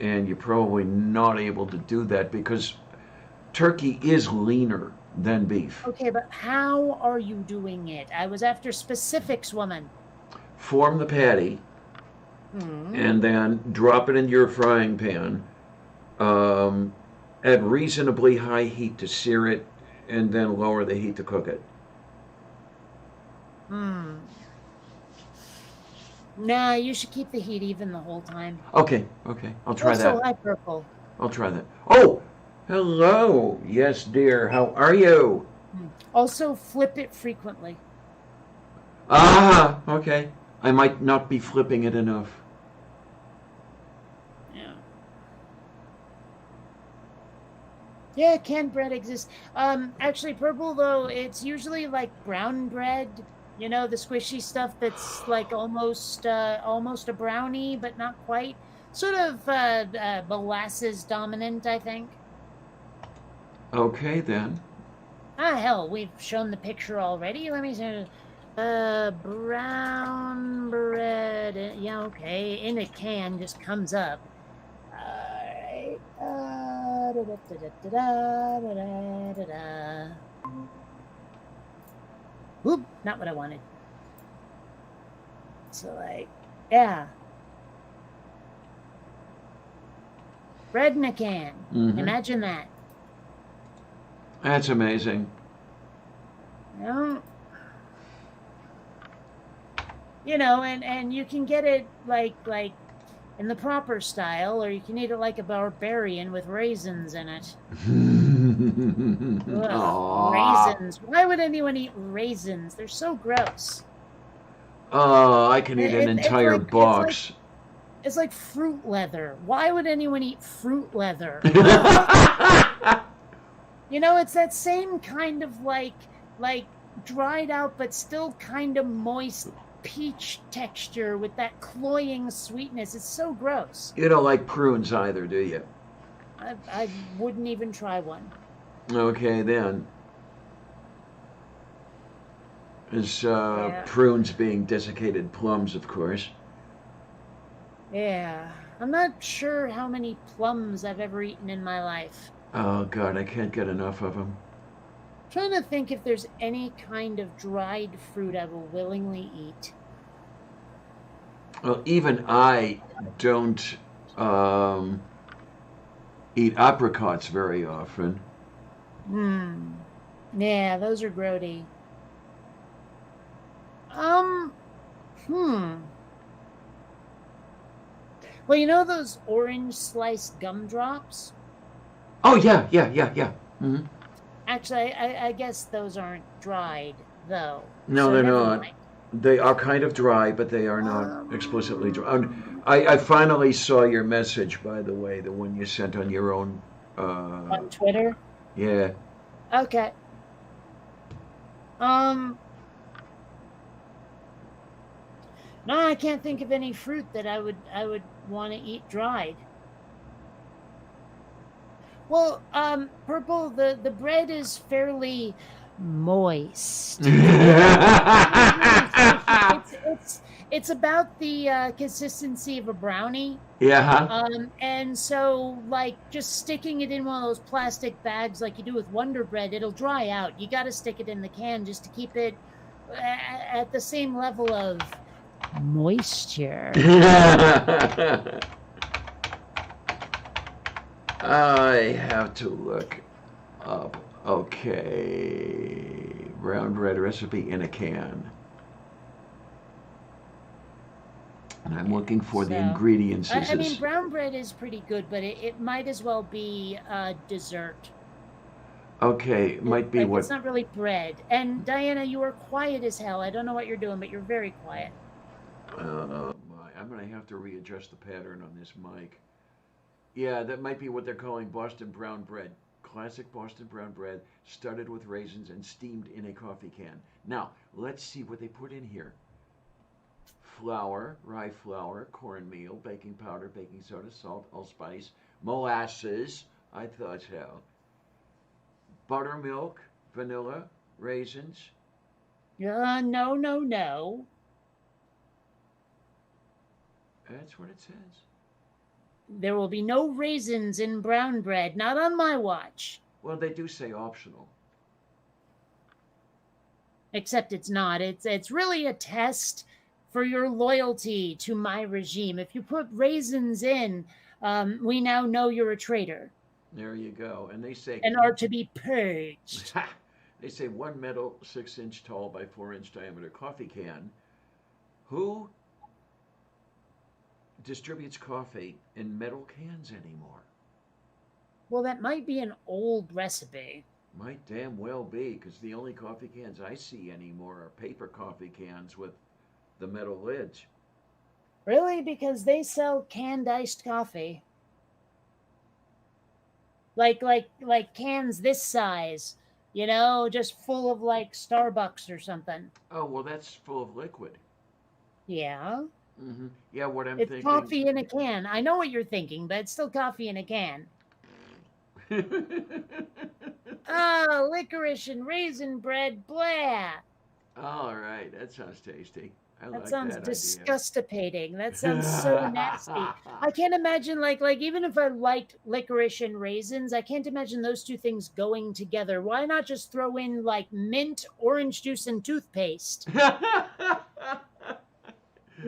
And you're probably not able to do that because turkey is leaner than beef. Okay, but how are you doing it? I was after specifics, woman. Form the patty, and then drop it into your frying pan at reasonably high heat to sear it, and then lower the heat to cook it. Nah, you should keep the heat even the whole time. Okay. I'll try that. Also, light purple. I'll try that. Oh, hello. Yes, dear. How are you? Also, flip it frequently. Okay. I might not be flipping it enough. Yeah, canned bread exists. Actually, purple, though, it's usually like brown bread. The squishy stuff that's like almost a brownie, but not quite. Sort of molasses dominant, I think. Okay, then. Hell, we've shown the picture already. Let me see. Brown bread. Yeah, okay. In a can just comes up. Alright. Oop, not what I wanted. So, yeah. Bread in a can. Imagine that. That's amazing. And you can get it like in the proper style, or you can eat it like a barbarian with raisins in it. Raisins. Why would anyone eat raisins? They're so gross. I can eat an entire box. It's like fruit leather. Why would anyone eat fruit leather? It's that same kind of like dried out but still kind of moist peach texture with that cloying sweetness. It's so gross. You don't like prunes either, do you? I wouldn't even try one. Okay, then. As prunes being desiccated plums, of course. Yeah. I'm not sure how many plums I've ever eaten in my life. Oh, God, I can't get enough of them. I'm trying to think if there's any kind of dried fruit I will willingly eat. Well, even I don't eat apricots very often. Yeah, those are grody. Well, those orange sliced gumdrops? Oh, yeah, yeah, yeah, yeah. Hmm. Actually, I guess those aren't dried though, No, so they're never not. mind. They are kind of dry, but they are not explicitly dry. I finally saw your message, by the way, the one you sent on your own. Uh, On Twitter. yeah. Okay. Um. No, I can't think of any fruit that I would want to eat dried. Well, purple. The bread is fairly moist. Really, really squishy. It's about the consistency of a brownie. Yeah, huh? And so like just sticking it in one of those plastic bags like you do with Wonder Bread, it'll dry out. You got to stick it in the can just to keep it at the same level of moisture. I have to look up. Okay. Brown bread recipe in a can. And I'm Yeah. looking for the So, ingredients. I mean, brown bread is pretty good, but it might as well be dessert. Okay, it might be Like what. it's not really bread. And Diana, you are quiet as hell. I don't know what you're doing, but you're very quiet. I'm going to have to readjust the pattern on this mic. Yeah, that might be what they're calling Boston brown bread. Classic Boston brown bread, studded with raisins and steamed in a coffee can. Now, let's see what they put in here. Flour, rye flour, cornmeal, baking powder, baking soda, salt, allspice, molasses. I thought so. Buttermilk, vanilla, raisins. No, no, no. That's what it says. There will be no raisins in brown bread, not on my watch. Well, they do say optional. Except it's not. It's really a test for your loyalty to my regime. If you put raisins in, we now know you're a traitor There you go. And they say and are to be purged. they say one metal 6-inch tall by 4-inch diameter coffee can. Who distributes coffee in metal cans anymore? Well, that might be an old recipe. Might damn well be, because the only coffee cans I see anymore are paper coffee cans with the metal lids. Really? Because they sell canned iced coffee. Like cans this size, just full of like Starbucks or something. Oh, well, that's full of liquid. Yeah. Yeah, what I'm It's thinking. coffee in a can. I know what you're thinking, but it's still coffee in a can. Oh, licorice and raisin bread, blah. All right, that sounds tasty. I That like sounds that disgustipating. That sounds so nasty. idea. I can't imagine like even if I liked licorice and raisins, I can't imagine those two things going together. Why not just throw in like mint, orange juice, and toothpaste? I'm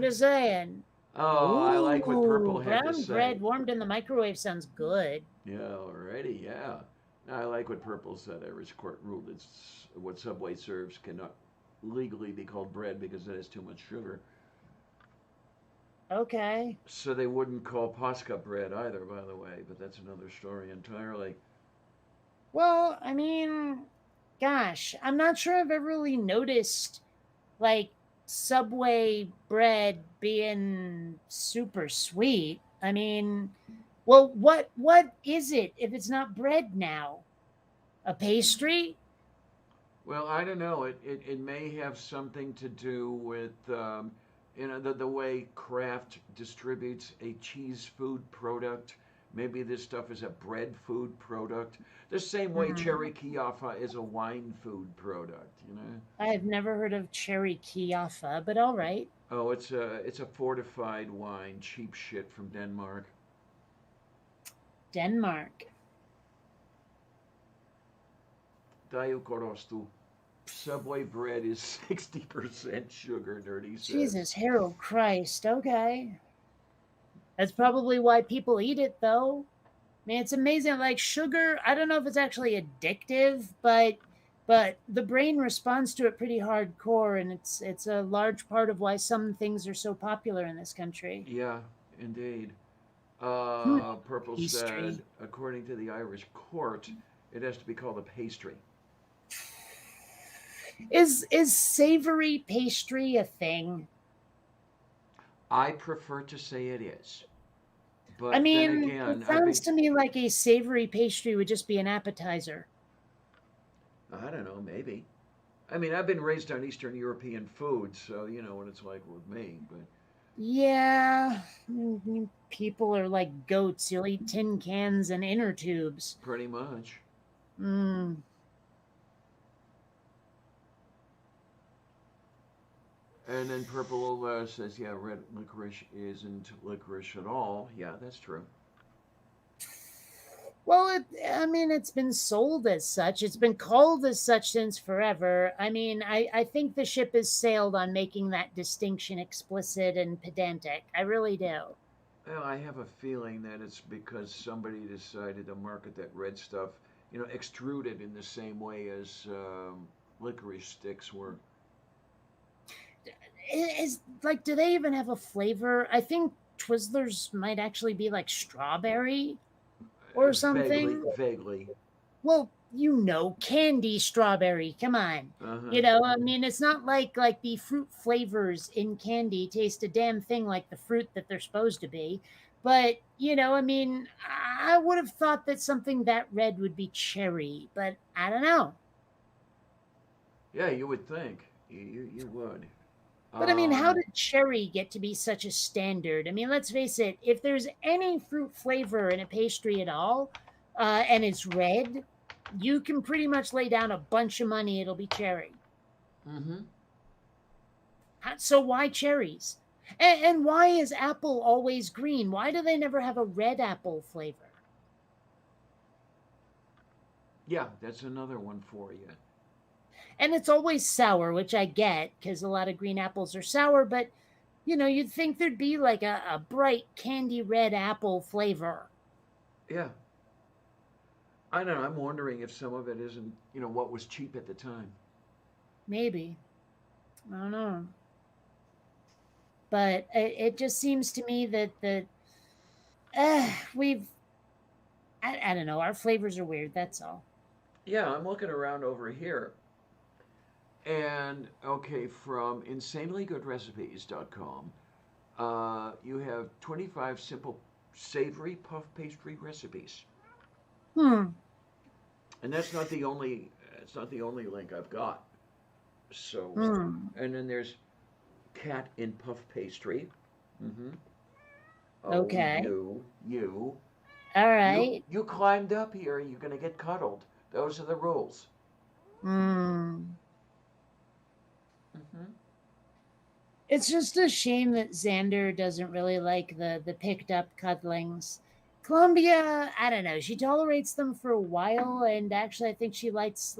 just saying. Oh, I like what Purple Ooh, had to brown bread say. warmed in the microwave sounds good. Yeah, already, yeah. I like what Purple said. Irish court ruled it's what Subway serves cannot legally be called bread because it has too much sugar. Okay. So they wouldn't call Posca bread either, by the way, but that's another story entirely. Well, I mean, gosh, I'm not sure I've ever really noticed like Subway bread being super sweet. I mean, well, what is it if it's not bread now? A pastry? Well, I don't know. It may have something to do with the way Kraft distributes a cheese food product. Maybe this stuff is a bread food product. The same way Hmm. Cherry Chiaffa is a wine food product. I have never heard of cherry Chiaffa, but all right. Oh, it's a fortified wine, cheap shit from Denmark. Denmark. Daju korostu. Subway bread is 60% sugar, Dirty says. Jesus, Harold Christ. Okay. That's probably why people eat it, though. I mean, it's amazing. Like sugar, I don't know if it's actually addictive, but the brain responds to it pretty hardcore, and it's a large part of why some things are so popular in this country. Yeah, indeed. Purple Pastry. said, according to the Irish court, it has to be called a pastry. Is savory pastry a thing? I prefer to say it is. I But then mean, it again, I've sounds been, to me like a savory pastry would just be an appetizer. I don't know, maybe. I mean, I've been raised on Eastern European food, so you know what it's like with me. But Yeah, people are like goats. You'll eat tin cans and inner tubes. pretty much. Mm. And then Purple says, yeah, red licorice isn't licorice at all. Yeah, that's true. Well, I mean, it's been sold as such. It's been called as such since forever. I mean, I think the ship has sailed on making that distinction explicit and pedantic. I really do. Well, I have a feeling that it's because somebody decided to market that red stuff, extruded in the same way as licorice sticks were. Is like, do they even have a flavor? I think Twizzlers might actually be like strawberry or Vaguely, something. vaguely. Well, candy strawberry. Come on. Uh-huh. I mean, it's not like the fruit flavors in candy taste a damn thing like the fruit that they're supposed to be. But, I mean, I would have thought that something that red would be cherry, but I don't know. Yeah, you would think. You would. But I mean, how Um, did cherry get to be such a standard? I mean, let's face it, if there's any fruit flavor in a pastry at all, and it's red, you can pretty much lay down a bunch of money, it'll be cherry. mm-hmm. So why cherries? And why is apple always green? Why do they never have a red apple flavor? Yeah, that's another one for you. And it's always sour, which I get because a lot of green apples are sour, but you'd think there'd be like a bright candy red apple flavor. Yeah. I don't know. I'm wondering if some of it isn't, what was cheap at the time. Maybe. I don't know. But it just seems to me that we've, I don't know, our flavors are weird. That's all. Yeah, I'm looking around over here. And, okay, from insanelygoodrecipes.com, you have 25 simple savory puff pastry recipes. Hmm. And that's not the only link I've got. So, Hmm. and then there's cat in puff pastry. Mm-hmm. Oh, Okay. you, All you, right. you climbed up here. You're gonna get cuddled. Those are the rules. Hmm. Mm-hmm. It's just a shame that Xander doesn't really like the picked up cuddlings. Columbia, I don't know. She tolerates them for a while, and actually, I think she likes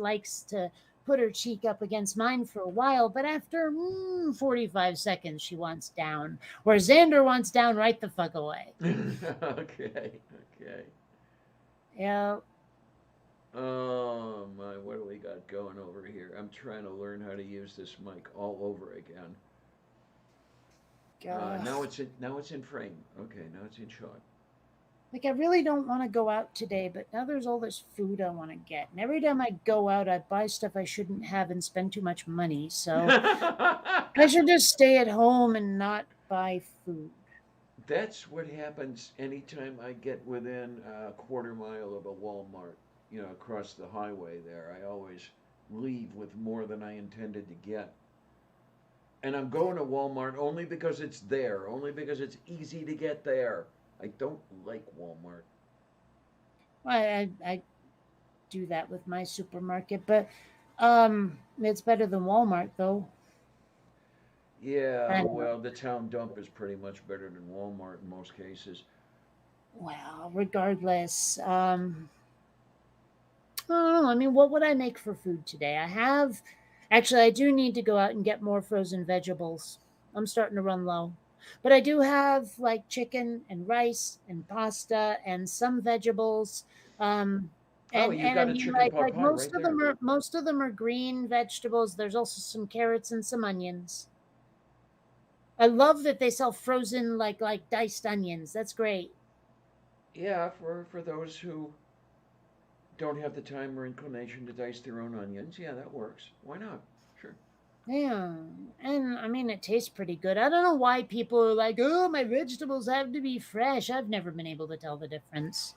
to put her cheek up against mine for a while. But after 45 seconds, she wants down, where Xander wants down right the fuck away. Okay, okay. Yeah, Oh my, what do we got going over here? I'm trying to learn how to use this mic all over again. Now God. it's in frame. Okay, now it's in shot. Like, I really don't want to go out today, but now there's all this food I want to get. And every time I go out, I buy stuff I shouldn't have and spend too much money. So I should just stay at home and not buy food. That's what happens anytime I get within a quarter mile of a Walmart, across the highway there. I always leave with more than I intended to get. And I'm going to Walmart only because it's there, only because it's easy to get there. I don't like Walmart. I do that with my supermarket, but it's better than Walmart though. Yeah, And well, the town dump is pretty much better than Walmart in most cases. well, regardless, I don't know. I mean, what would I make for food today? I do need to go out and get more frozen vegetables. I'm starting to run low. But I do have like chicken and rice and pasta and some vegetables. Um, Oh, and you and I got a mean chicken pot like pie right there. most of them are green vegetables. There's also some carrots and some onions. I love that they sell frozen like diced onions. That's great. Yeah, for those who don't have the time or inclination to dice their own onions, yeah, that works. Why not? Sure. Yeah, and I mean, it tastes pretty good. I don't know why people are like, oh, my vegetables have to be fresh. I've never been able to tell the difference.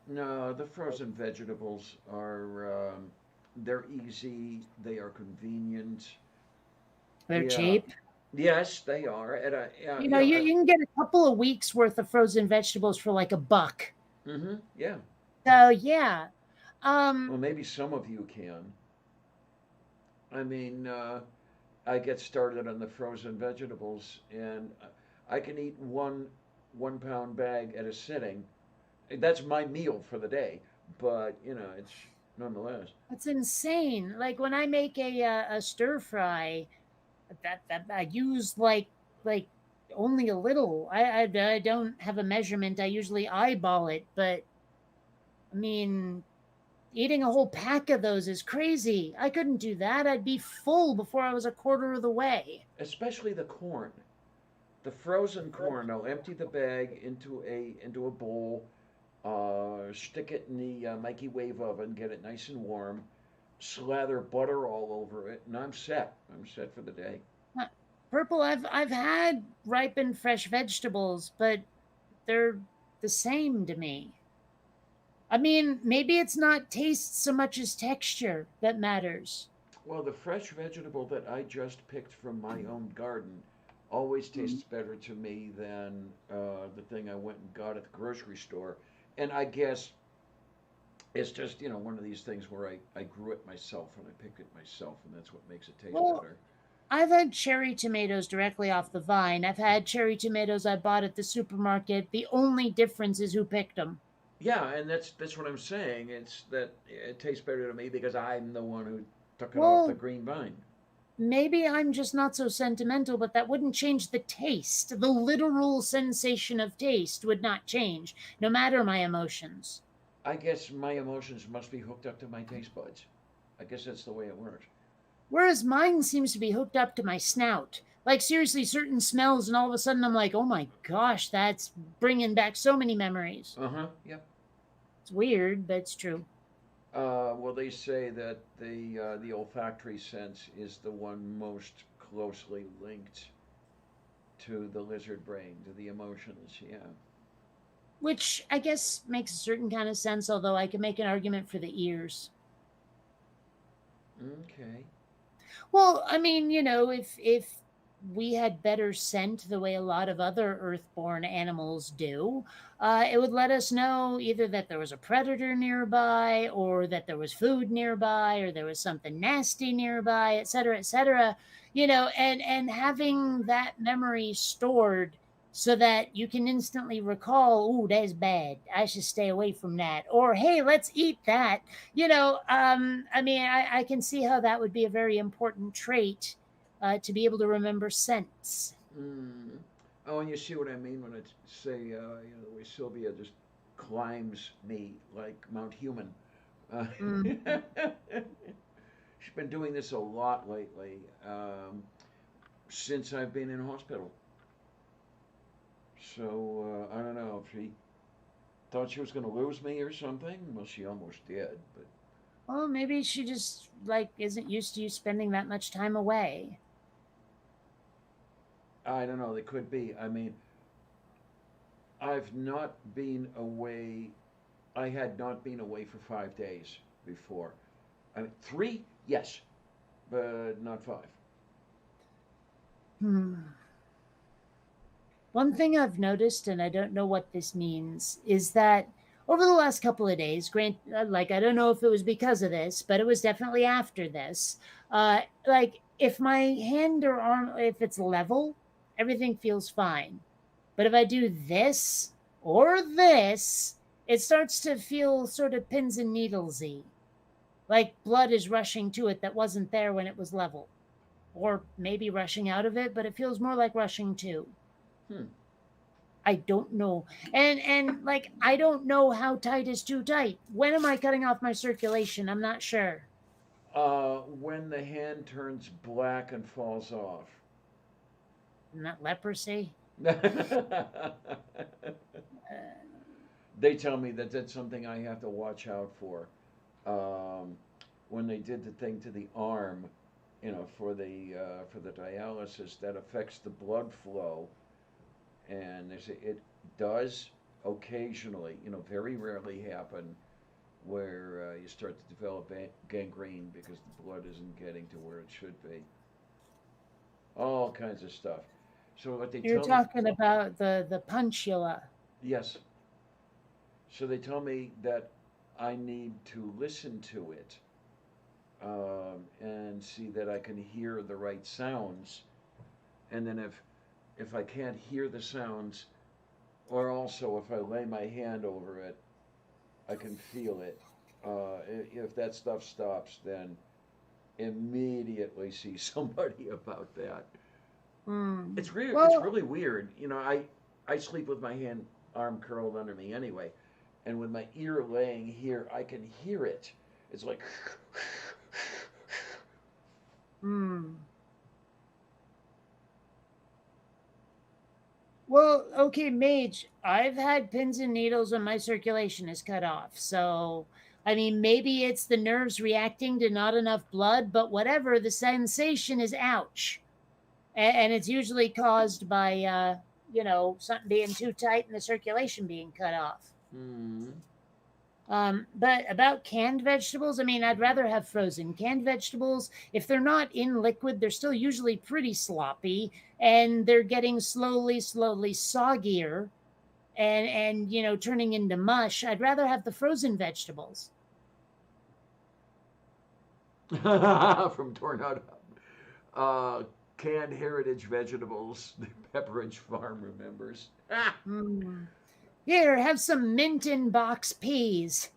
No, the frozen vegetables are they're easy, they are convenient. They're Yeah. cheap. Yes, they are. And You know, you know, you can get a couple of weeks worth of frozen vegetables for like $1. yeah. So yeah, Well, um, maybe some of you can. I mean, I get started on the frozen vegetables, and I can eat one pound bag at a sitting. That's my meal for the day. But it's nonetheless. it's insane. Like when I make a stir fry, that I use like only a little. I don't have a measurement. I usually eyeball it, but I mean, eating a whole pack of those is crazy. I couldn't do that. I'd be full before I was a quarter of the way. Especially the corn. The frozen corn. I'll empty the bag into a bowl, stick it in the microwave oven, get it nice and warm, slather butter all over it, and I'm set. I'm set for the day. Uh, Purple, I've had ripened fresh vegetables, but they're the same to me. I mean, maybe it's not taste so much as texture that matters. Well, the fresh vegetable that I just picked from my own garden always tastes better to me than the thing I went and got at the grocery store. And I guess it's just, one of these things where I grew it myself and I picked it myself, and that's what makes it taste Well, better. I've had cherry tomatoes directly off the vine. I've had cherry tomatoes I bought at the supermarket. The only difference is who picked them. Yeah, and that's what I'm saying. It's that it tastes better to me because I'm the one who took it off the Well, green vine. maybe I'm just not so sentimental, but that wouldn't change the taste. The literal sensation of taste would not change, no matter my emotions. I guess my emotions must be hooked up to my taste buds. I guess that's the way it works. Whereas mine seems to be hooked up to my snout. Like, seriously, certain smells, and all of a sudden I'm like, oh my gosh, that's bringing back so many memories. Uh-huh. Yep. It's weird, but it's true. Well, they say that the olfactory sense is the one most closely linked to the lizard brain, to the emotions. Yeah. Which I guess makes a certain kind of sense, although I can make an argument for the ears. Okay. Well, I mean, if we had better scent the way a lot of other earthborn animals do, it would let us know either that there was a predator nearby, or that there was food nearby, or there was something nasty nearby, et cetera, et cetera. And having that memory stored so that you can instantly recall, "Ooh, that's bad. I should stay away from that," or "Hey, let's eat that." I mean, I can see how that would be a very important trait, to be able to remember scents. Mm. Oh, and you see what I mean when I say, the way Sylvia just climbs me like Mount Human. Mm. She's been doing this a lot lately, since I've been in hospital. So I don't know if she thought she was going to lose me or something. Well, she almost did, but Well, maybe she just like isn't used to you spending that much time away. I don't know. They could be. I mean, I've not been away. I had not been away for 5 days before. I mean, 3, yes, but not 5. Hmm. One thing I've noticed, and I don't know what this means, is that over the last couple of days, like I don't know if it was because of this, but it was definitely after this. Like if my hand or arm, if it's level, everything feels fine. But if I do this or this, it starts to feel sort of pins and needlesy, like blood is rushing to it that wasn't there when it was level, or maybe rushing out of it, but it feels more like rushing to. Hmm. I don't know. And like I don't know how tight is too tight. When am I cutting off my circulation? I'm not sure. When the hand turns black and falls off. Not leprosy. They tell me that that's something I have to watch out for. Um, when they did the thing to the arm, for the dialysis, that affects the blood flow, and they say it does occasionally, very rarely happen where you start to develop gangrene because the blood isn't getting to where it should be. All kinds of stuff. So what they You're tell me, talking about the punctula. yes. So they tell me that I need to listen to it and see that I can hear the right sounds. And then if I can't hear the sounds, or also if I lay my hand over it, I can feel it. If that stuff stops, then immediately see somebody about that. Hmm. It's real. It's Well, really weird. I sleep with my arm curled under me anyway, and with my ear laying here, I can hear it. It's like, hmm. Well, okay, Mage, I've had pins and needles when my circulation is cut off. So, I mean, maybe it's the nerves reacting to not enough blood, but whatever, the sensation is ouch. And it's usually caused by, something being too tight and the circulation being cut off. hmm. But about canned vegetables, I mean, I'd rather have frozen. Canned vegetables, if they're not in liquid, they're still usually pretty sloppy and they're getting slowly soggier and turning into mush. I'd rather have the frozen vegetables. From Tornado. Uh, Canned heritage vegetables, the Pepperidge Farm remembers. Mm. Here, have some mint in box peas.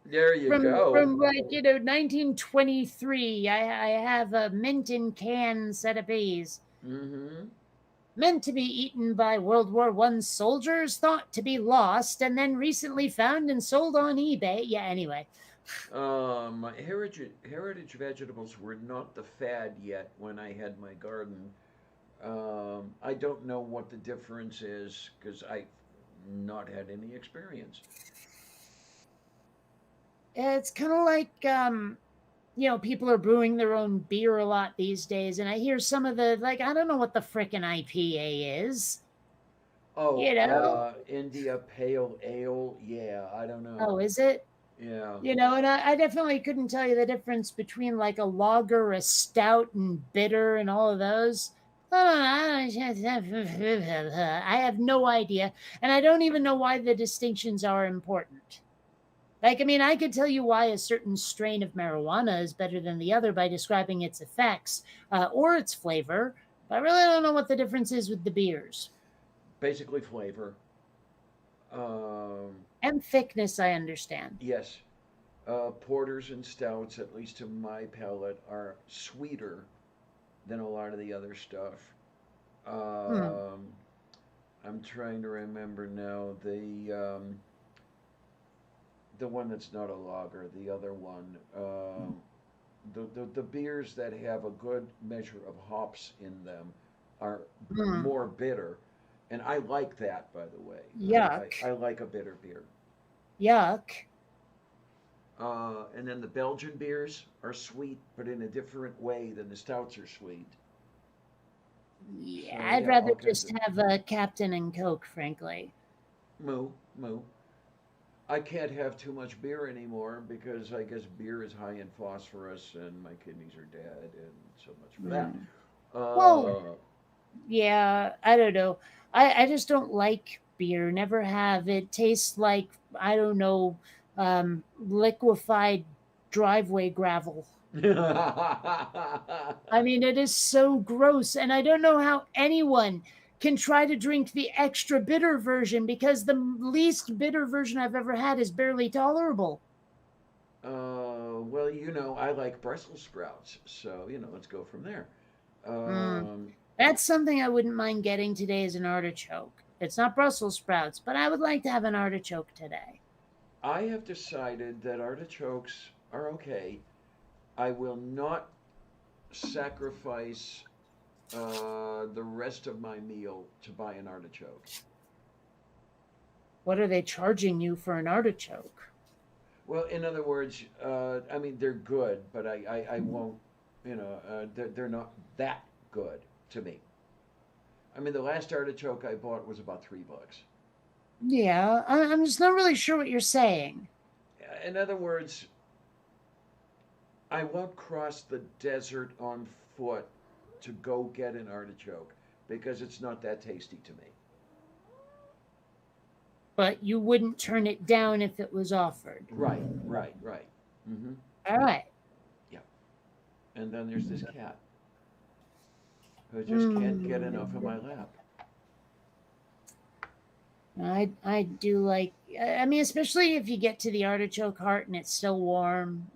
There you From go. like 1923. I have a mint in can set of peas. Mm-hmm. Meant to be eaten by World War I soldiers, thought to be lost, and then recently found and sold on eBay. Yeah, anyway. Heritage vegetables were not the fad yet when I had my garden. I don't know what the difference is because I've not had any experience. It's kind of like, people are brewing their own beer a lot these days, and I hear some of the, like, I don't know what the frickin' IPA is. Oh, You know? India Pale Ale. Yeah, I don't Oh, know. is it? Yeah. And I definitely couldn't tell you the difference between like a lager, a stout, and bitter, and all of those. I have no idea. And I don't even know why the distinctions are important. Like, I mean, I could tell you why a certain strain of marijuana is better than the other by describing its effects or its flavor, but I really don't know what the difference is with the beers. Basically flavor. Um, And thickness, I understand. yes. Porters and stouts, at least to my palate, are sweeter than a lot of the other stuff. Hmm. Um, I'm trying to remember now the one that's not a lager, the other one. The beers that have a good measure of hops in them are Hmm. more bitter, and I like that. By the way, I Yuck. like a bitter beer. Yuck. And then the Belgian beers are sweet, but in a different way than the stouts are sweet. Yeah, So I'd yeah, rather all kinds just of have a Captain and Coke, frankly. moo moo. I can't have too much beer anymore because I guess beer is high in phosphorus and my kidneys are dead, and so much for that. Mm. Well, Uh, yeah, I don't know. I just don't like beer. Never have. It tastes like, I don't know, liquefied driveway gravel. I mean, it is so gross. And I don't know how anyone can try to drink the extra bitter version because the least bitter version I've ever had is barely tolerable. well, I like Brussels sprouts, so let's go from there. Mm. Um, That's something I wouldn't mind getting today as an artichoke. It's not Brussels sprouts, but I would like to have an artichoke today. I have decided that artichokes are okay. I will not sacrifice the rest of my meal to buy an artichoke. What are they charging you for an artichoke? Well, in other words, I mean they're good, but I won't. They're not that good to me. I mean, the last artichoke I bought was about $3. Yeah, I'm just not really sure what you're saying. In other words, I won't cross the desert on foot to go get an artichoke because it's not that tasty to me. But you wouldn't turn it down if it was offered. Right, right, right. Mm-hmm. All right. Yeah. And then there's this cat who just can't get enough of my lap. I do like. I mean, especially if you get to the artichoke heart and it's still warm.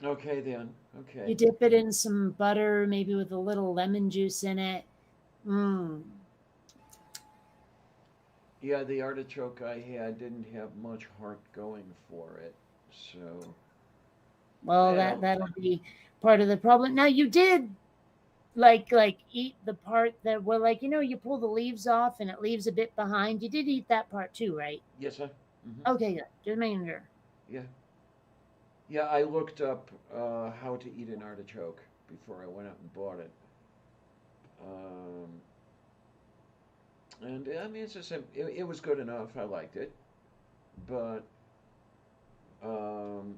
Okay, then. Okay. You dip it in some butter, maybe with a little lemon juice in it. Yeah, the artichoke I had didn't have much heart going for it, so. Well, Well, that'll be part of the problem. Now you did like eat the part that well, like you pull the leaves off and it leaves a bit behind. You did eat that part too, right? yes, sir. Mm-hmm. Okay, good. Just making sure. Yeah. Yeah, I looked up how to eat an artichoke before I went out and bought it. And I mean, it's just it was good enough. I liked it, but um,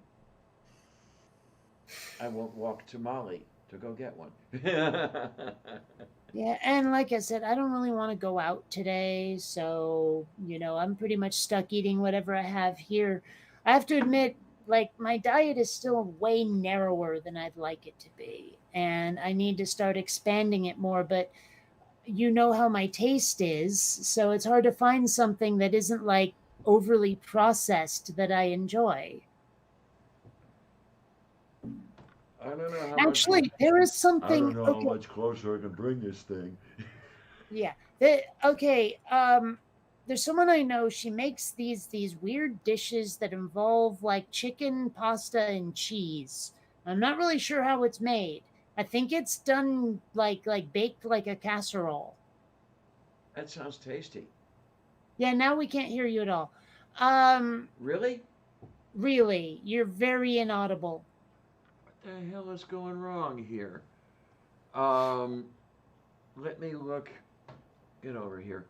I won't walk to Mali to go get one. Yeah, and like I said, I don't really want to go out today, so I'm pretty much stuck eating whatever I have here. I have to admit, like my diet is still way narrower than I'd like it to be, and I need to start expanding it more, but you know how my taste is, so it's hard to find something that isn't like overly processed that I enjoy. I don't know how much. Actually, there is I don't something. know how Okay, much closer I can bring this thing. yeah. Okay. There's someone I know. She makes these weird dishes that involve like chicken, pasta, and cheese. I'm not really sure how it's made. I think it's done like baked like a casserole. That sounds tasty. Yeah. Now we can't hear you at all. Um, Really? really, you're very inaudible. What the hell is going wrong here? Um, Let me look. Get over here.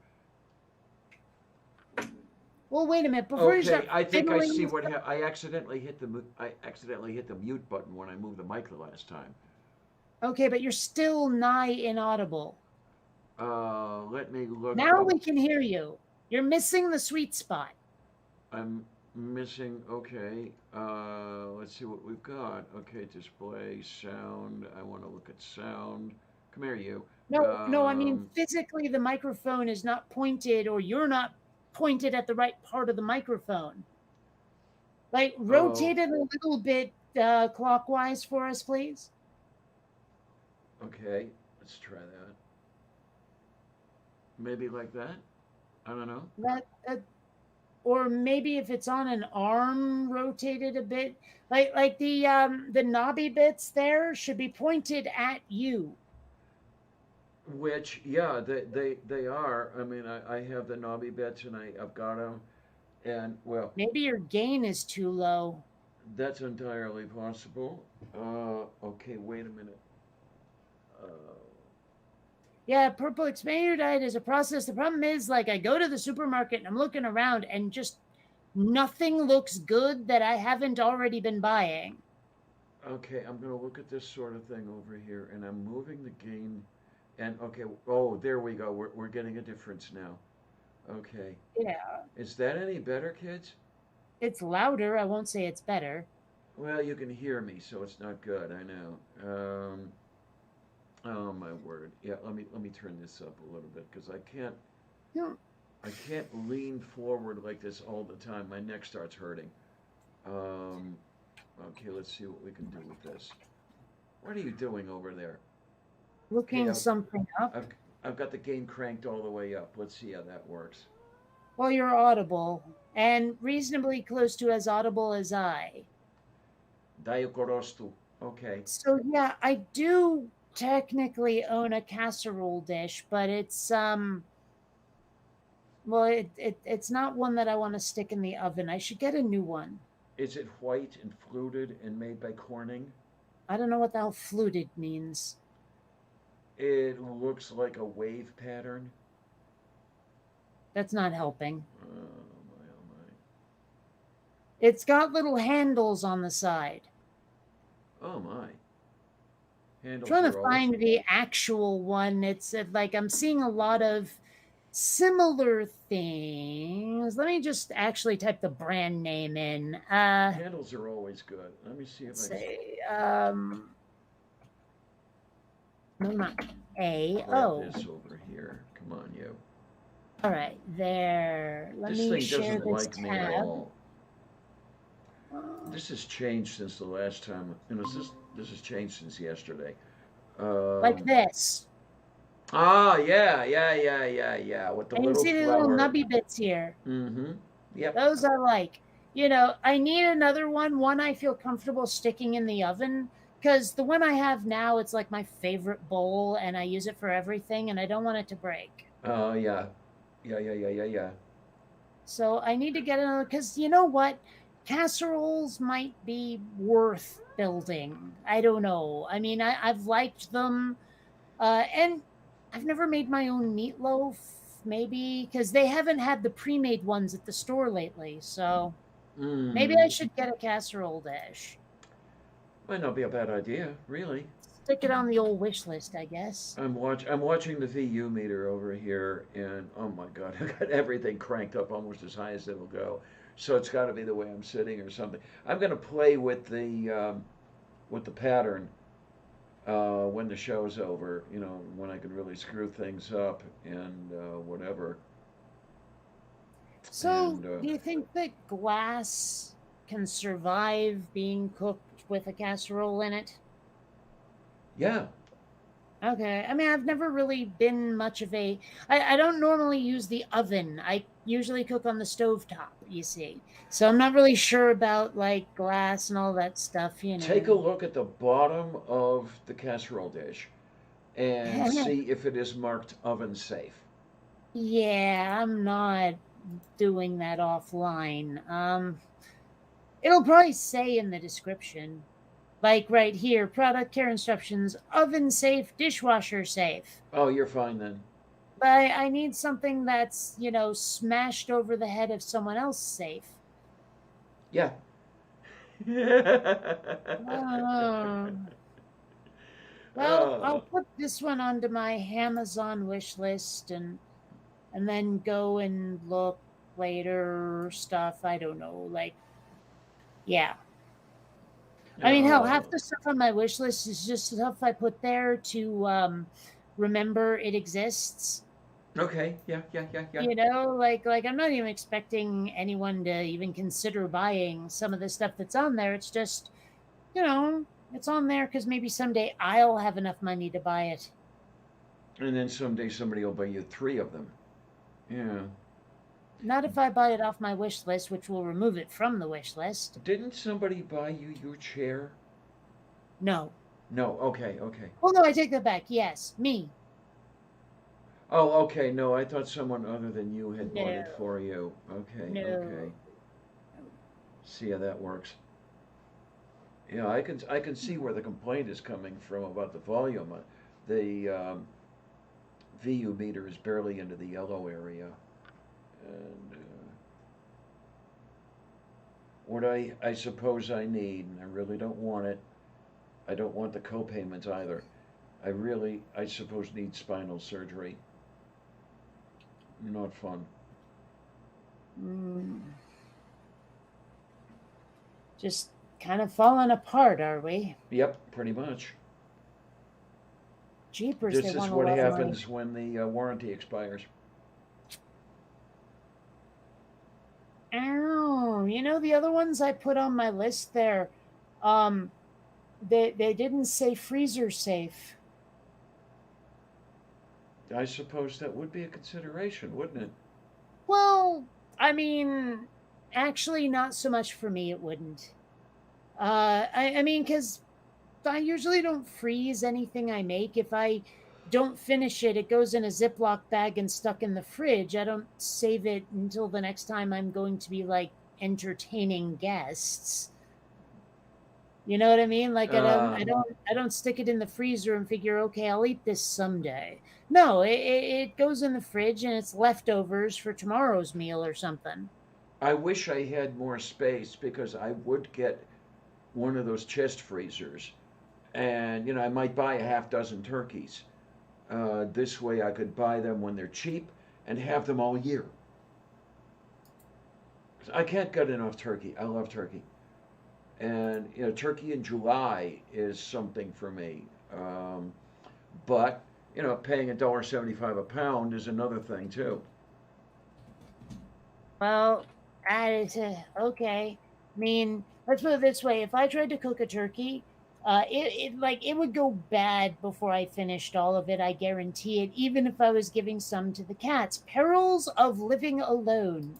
Well, wait a minute. Before you Okay, start I think I see fiddling, what I accidentally hit the mute button when I moved the mic the last time. okay, but you're still nigh inaudible. Let me look Now up. we can hear you. You're missing the sweet spot. I'm missing. Okay. Let's see what we've got. Okay, display sound. I want to look at sound. Come here, you. No, I mean physically the microphone is not pointed or you're not pointed at the right part of the microphone. Like rotate Oh, it a little bit clockwise for us, please. okay. Let's try that. Maybe like that. I don't know. That or maybe if it's on an arm, rotate it a bit. Like the knobby bits there should be pointed at you. Which, yeah, they are. I mean, I have the knobby bits and I've got them. And, well, Maybe your gain is too low. that's entirely possible. Okay, wait a minute. Uh, Yeah, purple expand your diet is a process. The problem is, like, I go to the supermarket and I'm looking around and just nothing looks good that I haven't already been buying. okay, I'm going to look at this sort of thing over here and I'm moving the gain. And, okay, oh, there we go. We're getting a difference now. Okay. Yeah, Is that any better, kids? it's louder. I won't say it's better. Well, you can hear me, so it's not good. I know. Oh my word. Yeah, let me turn this up a little bit because No, I can't lean forward like this all the time. My neck starts hurting. Um, okay, let's see what we can do with this. What are you doing over there? Okay, looking something up. I've I've got the gain cranked all the way up. Let's see how that works. Well, you're audible and reasonably close to as audible as I. Diakorostu. Okay. So yeah, I do technically own a casserole dish, but it's Well, it's not one that I want to stick in the oven. I should get a new one. Is it white and fluted and made by Corning? I don't know what the hell fluted means. It looks like a wave pattern. That's not helping. Oh my, oh It's got little handles on the side. my. Oh my. Handles Trying are to always. find the actual one. It's like I'm seeing a lot of similar things. Let me just actually type the brand name in. Handles are always good. Let me see if Let's I can say, no, not A. grab Oh, this over here. Come on, you. all right, there. Let This me thing share doesn't this like me at tab. all. This has changed since the last time. This has changed since yesterday. Like this. Yeah. With the And you little see the little flower. nubby bits here. Mm-hmm. Yep. Those I like. I need another one I feel comfortable sticking in the oven, because the one I have now, it's like my favorite bowl and I use it for everything and I don't want it to break. Yeah. Yeah. So I need to get another, because you know what? Casseroles might be worth building. I don't know. I mean, I've liked them, and I've never made my own meatloaf, maybe, because they haven't had the pre made ones at the store lately. So maybe I Mm. should get a casserole dish. Might not be a bad idea, really. Stick it on the old wish list, I guess. I'm watching the VU meter over here, and oh my God, I got everything cranked up almost as high as it'll go. So it's got to be the way I'm sitting or something. I'm gonna play with the pattern when the show's over. When I can really screw things up and whatever. So, And do you think that glass can survive being cooked with a casserole in it? yeah, Okay. I mean, I've never really been much of a. I don't normally use the oven. I usually cook on the stovetop, you see. So I'm not really sure about like glass and all that stuff. take a look at the bottom of the casserole dish and see if it is marked oven safe. Yeah, I'm not doing that offline. It'll probably say in the description, like right here, product care instructions, oven safe, dishwasher safe. Oh, you're fine then. But I need something that's smashed over the head of someone else safe. Yeah. Uh, well, I'll Oh. put this one onto my Amazon wish list and then go and look later stuff. I don't know, like yeah. I mean, hell, half Oh. the stuff on my wish list is just stuff I put there to remember it exists. Okay. Yeah. Like I'm not even expecting anyone to even consider buying some of the stuff that's on there. It's just, it's on there because maybe someday I'll have enough money to buy it. And then someday somebody will buy you 3 of them. Yeah. Not if I buy it off my wish list, which will remove it from the wish list. Didn't somebody buy you your chair? No. No. Okay. Well, no, I take that back. Yes, me. Oh, okay. No, I thought someone other than you had bought it No. for you. Okay. No. Okay. See how that works. Yeah, I can see where the complaint is coming from about the volume. The VU meter is barely into the yellow area, and what I suppose I need, and I really don't want it. I don't want the co-payments either. I suppose need spinal surgery. Not fun. Just kind of falling apart, are we? Yep, pretty much. Jeepers, This they is want a what lot of money. happens when the warranty expires. Ow. The other ones I put on my list there, they didn't say freezer safe. I suppose that would be a consideration, wouldn't it? Well, I mean, actually, not so much for me. It wouldn't. I mean, because I usually don't freeze anything I make. If I don't finish it, it goes in a Ziploc bag and stuck in the fridge. I don't save it until the next time I'm going to be like entertaining guests. You know what I mean? Like I don't stick it in the freezer and figure, okay, I'll eat this someday. No, it goes in the fridge and it's leftovers for tomorrow's meal or something. I wish I had more space because I would get one of those chest freezers, and I might buy a half dozen turkeys. This way, I could buy them when they're cheap and have them all year. I can't get enough turkey. I love turkey, and turkey in July is something for me. But paying $1.75 a pound is another thing too. Well, okay. I mean, let's put it this way: if I tried to cook a turkey, it would go bad before I finished all of it. I guarantee it. Even if I was giving some to the cats. Perils of living alone.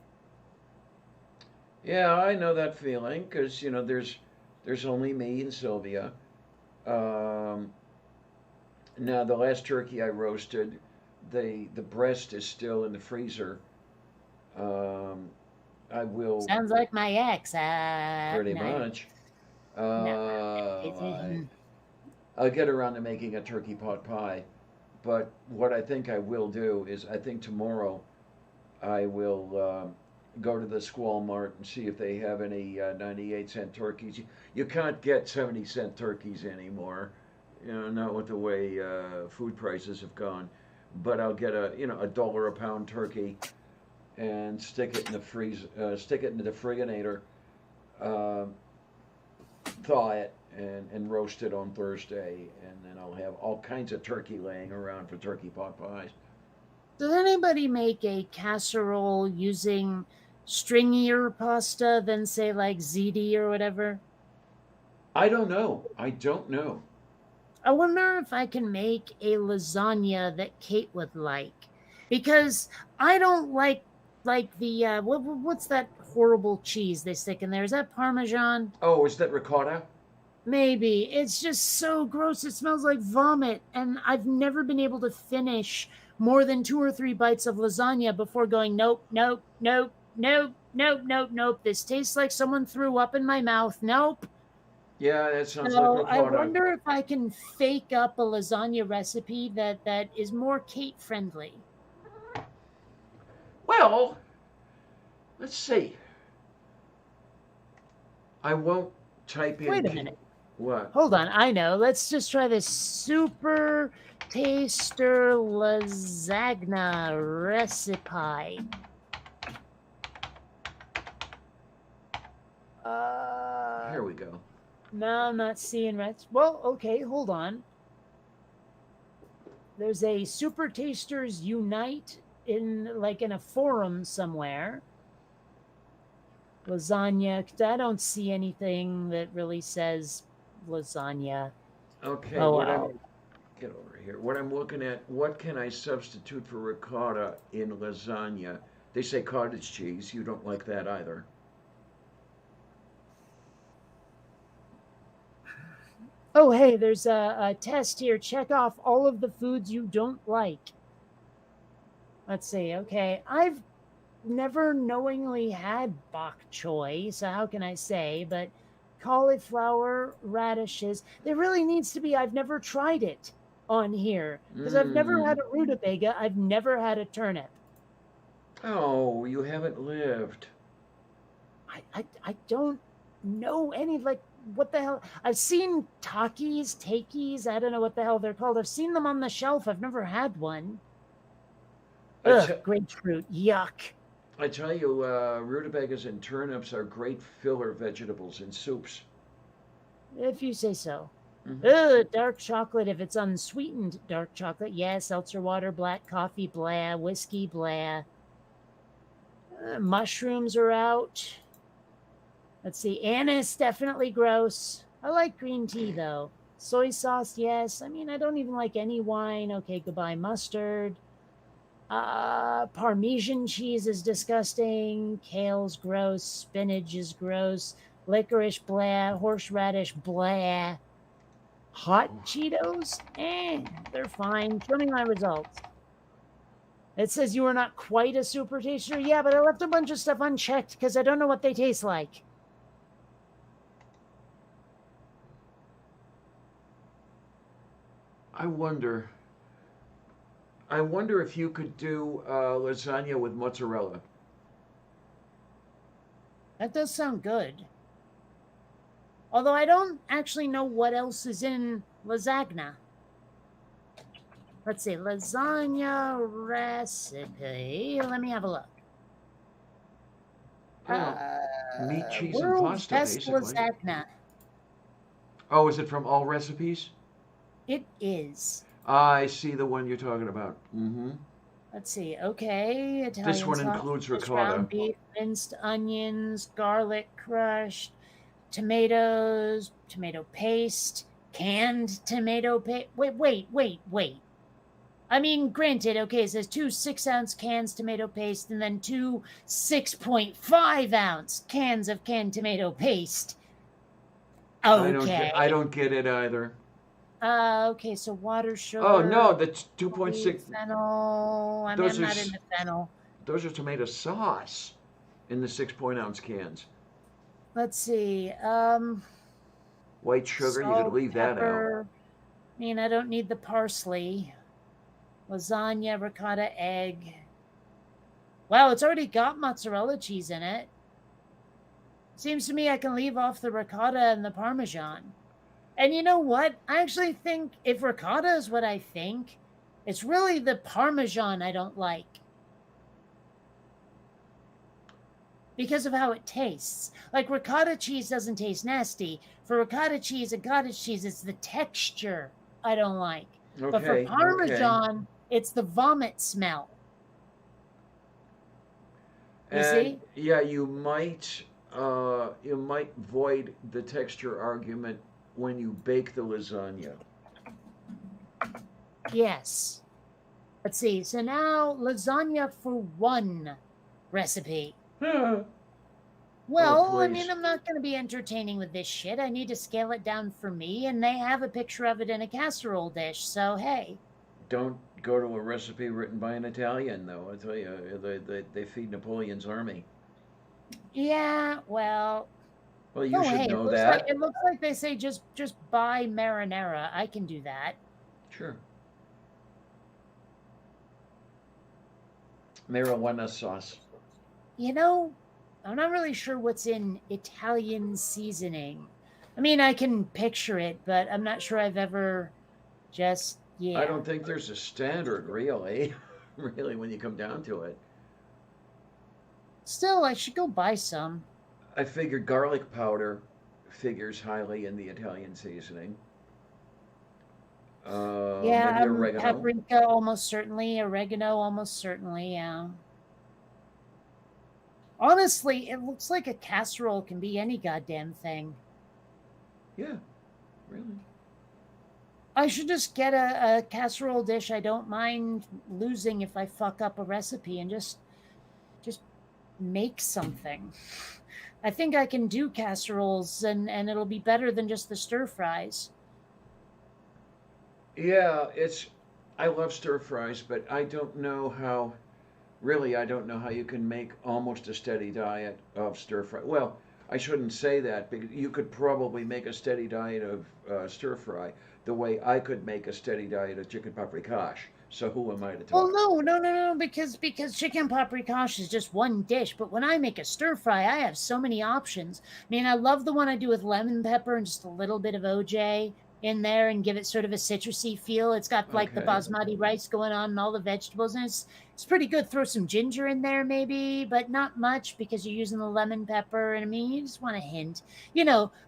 Yeah, I know that feeling because there's only me and Sylvia. Um, Now the last turkey I roasted, the breast is still in the freezer. Um, I will Sounds like my ex. pretty No, much. no. I'll get around to making a turkey pot pie, but what I think I will do is I think tomorrow I will go to the Squall Mart and see if they have any 98-cent turkeys. You can't get 70-cent turkeys anymore, not with the way food prices have gone. But I'll get a dollar a pound turkey and stick it in the stick it in the defibrinator, uh, thaw it, and roast it on Thursday, and then I'll have all kinds of turkey laying around for turkey pot pies. Does anybody make a casserole using stringier pasta than, say, like ziti or whatever? I don't know. I don't know. I wonder if I can make a lasagna that Kate would like, because I don't like the what's that horrible cheese they stick in there? Is that Parmesan? Oh, is that ricotta? Maybe. It's just so gross. It smells like vomit. And I've never been able to finish more than 2 or 3 bites of lasagna before going, nope, nope, nope, nope, nope, nope, nope. This tastes like someone threw up in my mouth. Nope. Yeah, that sounds like So I ricotta. wonder if I can fake up a lasagna recipe that is more Kate friendly. Well, let's see. I won't type in. Wait a minute. What? Hold on. I know. Let's just try this super taster lasagna recipe. Here we go. No, I'm not seeing right. Well, okay, hold on. There's a Super Tasters Unite in a forum somewhere. Lasagna. I don't see anything that really says lasagna. Okay, Oh, wow. Get over here. What I'm looking at, what can I substitute for ricotta in lasagna? They say cottage cheese. You don't like that either. Oh, hey, there's a test here. Check off all of the foods you don't like. Let's see. Okay, I've never knowingly had bok choy, so how can I say? But cauliflower, radishes. There really needs to be. I've never tried it on here because I've never had a rutabaga. I've never had a turnip. Oh, you haven't lived. I don't know any, like, what the hell. I've seen takis. I don't know what the hell they're called. I've seen them on the shelf. I've never had one. Ugh, grapefruit. Yuck. I tell you, rutabagas and turnips are great filler vegetables in soups. If you say so. Ugh, dark chocolate, if it's unsweetened dark chocolate. Yeah, seltzer water, black coffee, blah. Whiskey, blah. Mushrooms are out. Let's see. Anise, definitely gross. I like green tea, though. Soy sauce, yes. I mean, I don't even like any wine. Okay, goodbye, mustard. Parmesan cheese is disgusting. Kale's gross. Spinach is gross. Licorice, blah. Horseradish, blah. Hot Cheetos? They're fine. Show me my results. It says you are not quite a super taster. Yeah, but I left a bunch of stuff unchecked because I don't know what they taste like. I wonder if you could do lasagna with mozzarella. That does sound good. Although I don't actually know what else is in lasagna. Let's see, lasagna recipe. Let me have a look. Meat, cheese, and World's pasta, best basically. lasagna. Oh, is it from All Recipes? It is. I see the one you're talking about. Mm-hmm. Let's see. Okay, Italian This one sausage, includes ricotta. ground beef, minced onions, garlic crushed, tomatoes, tomato paste, canned tomato paste. Wait. I mean, granted, okay, it says 2 6-ounce cans tomato paste and then 2 6.5-ounce cans of canned tomato paste. Okay. I don't get it either. Okay, so water, sugar. Oh no, that's 2.6. Fennel. I'm not into fennel. Those are tomato sauce in the 6-ounce cans. Let's see. White sugar, you could leave that out. I mean, I don't need the parsley. Lasagna, ricotta, egg. Wow, it's already got mozzarella cheese in it. Seems to me I can leave off the ricotta and the Parmesan. And you know what? I actually think if ricotta is what I think, it's really the Parmesan I don't like. Because of how it tastes. Like ricotta cheese doesn't taste nasty. For ricotta cheese and cottage cheese, it's the texture I don't like. Okay, but for Parmesan, it's the vomit smell. You see? Yeah, you might void the texture argument when you bake the lasagna. Yes. Let's see. So now lasagna for one recipe. Well, I mean, I'm not going to be entertaining with this shit. I need to scale it down for me, and they have a picture of it in a casserole dish, so hey. Don't go to a recipe written by an Italian, though. I tell you, they feed Napoleon's army. Yeah, well. Well, you should know that. It looks like they say just buy marinara. I can do that. Sure. Marijuana sauce. You know, I'm not really sure what's in Italian seasoning. I mean, I can picture it, but I'm not sure I've ever just, I don't think there's a standard, really. Really, when you come down to it. Still, I should go buy some. I figured garlic powder figures highly in the Italian seasoning. Oregano. Paprika almost certainly. Oregano almost certainly, yeah. Honestly, it looks like a casserole can be any goddamn thing. Yeah, really. I should just get a casserole dish I don't mind losing if I fuck up a recipe and just make something. I think I can do casseroles and it'll be better than just the stir fries. Yeah, I love stir fries, but I don't know how you can make almost a steady diet of stir fry. Well, I shouldn't say that, because you could probably make a steady diet of stir fry the way I could make a steady diet of chicken paprikash. So who am I to talk? Oh no, because chicken paprikash is just one dish, but when I make a stir fry, I have so many options. I mean, I love the one I do with lemon pepper and just a little bit of OJ in there and give it sort of a citrusy feel. It's got like the basmati rice going on and all the vegetables, and it's pretty good. Throw some ginger in there maybe, but not much because you're using the lemon pepper, and I mean, you just want a hint,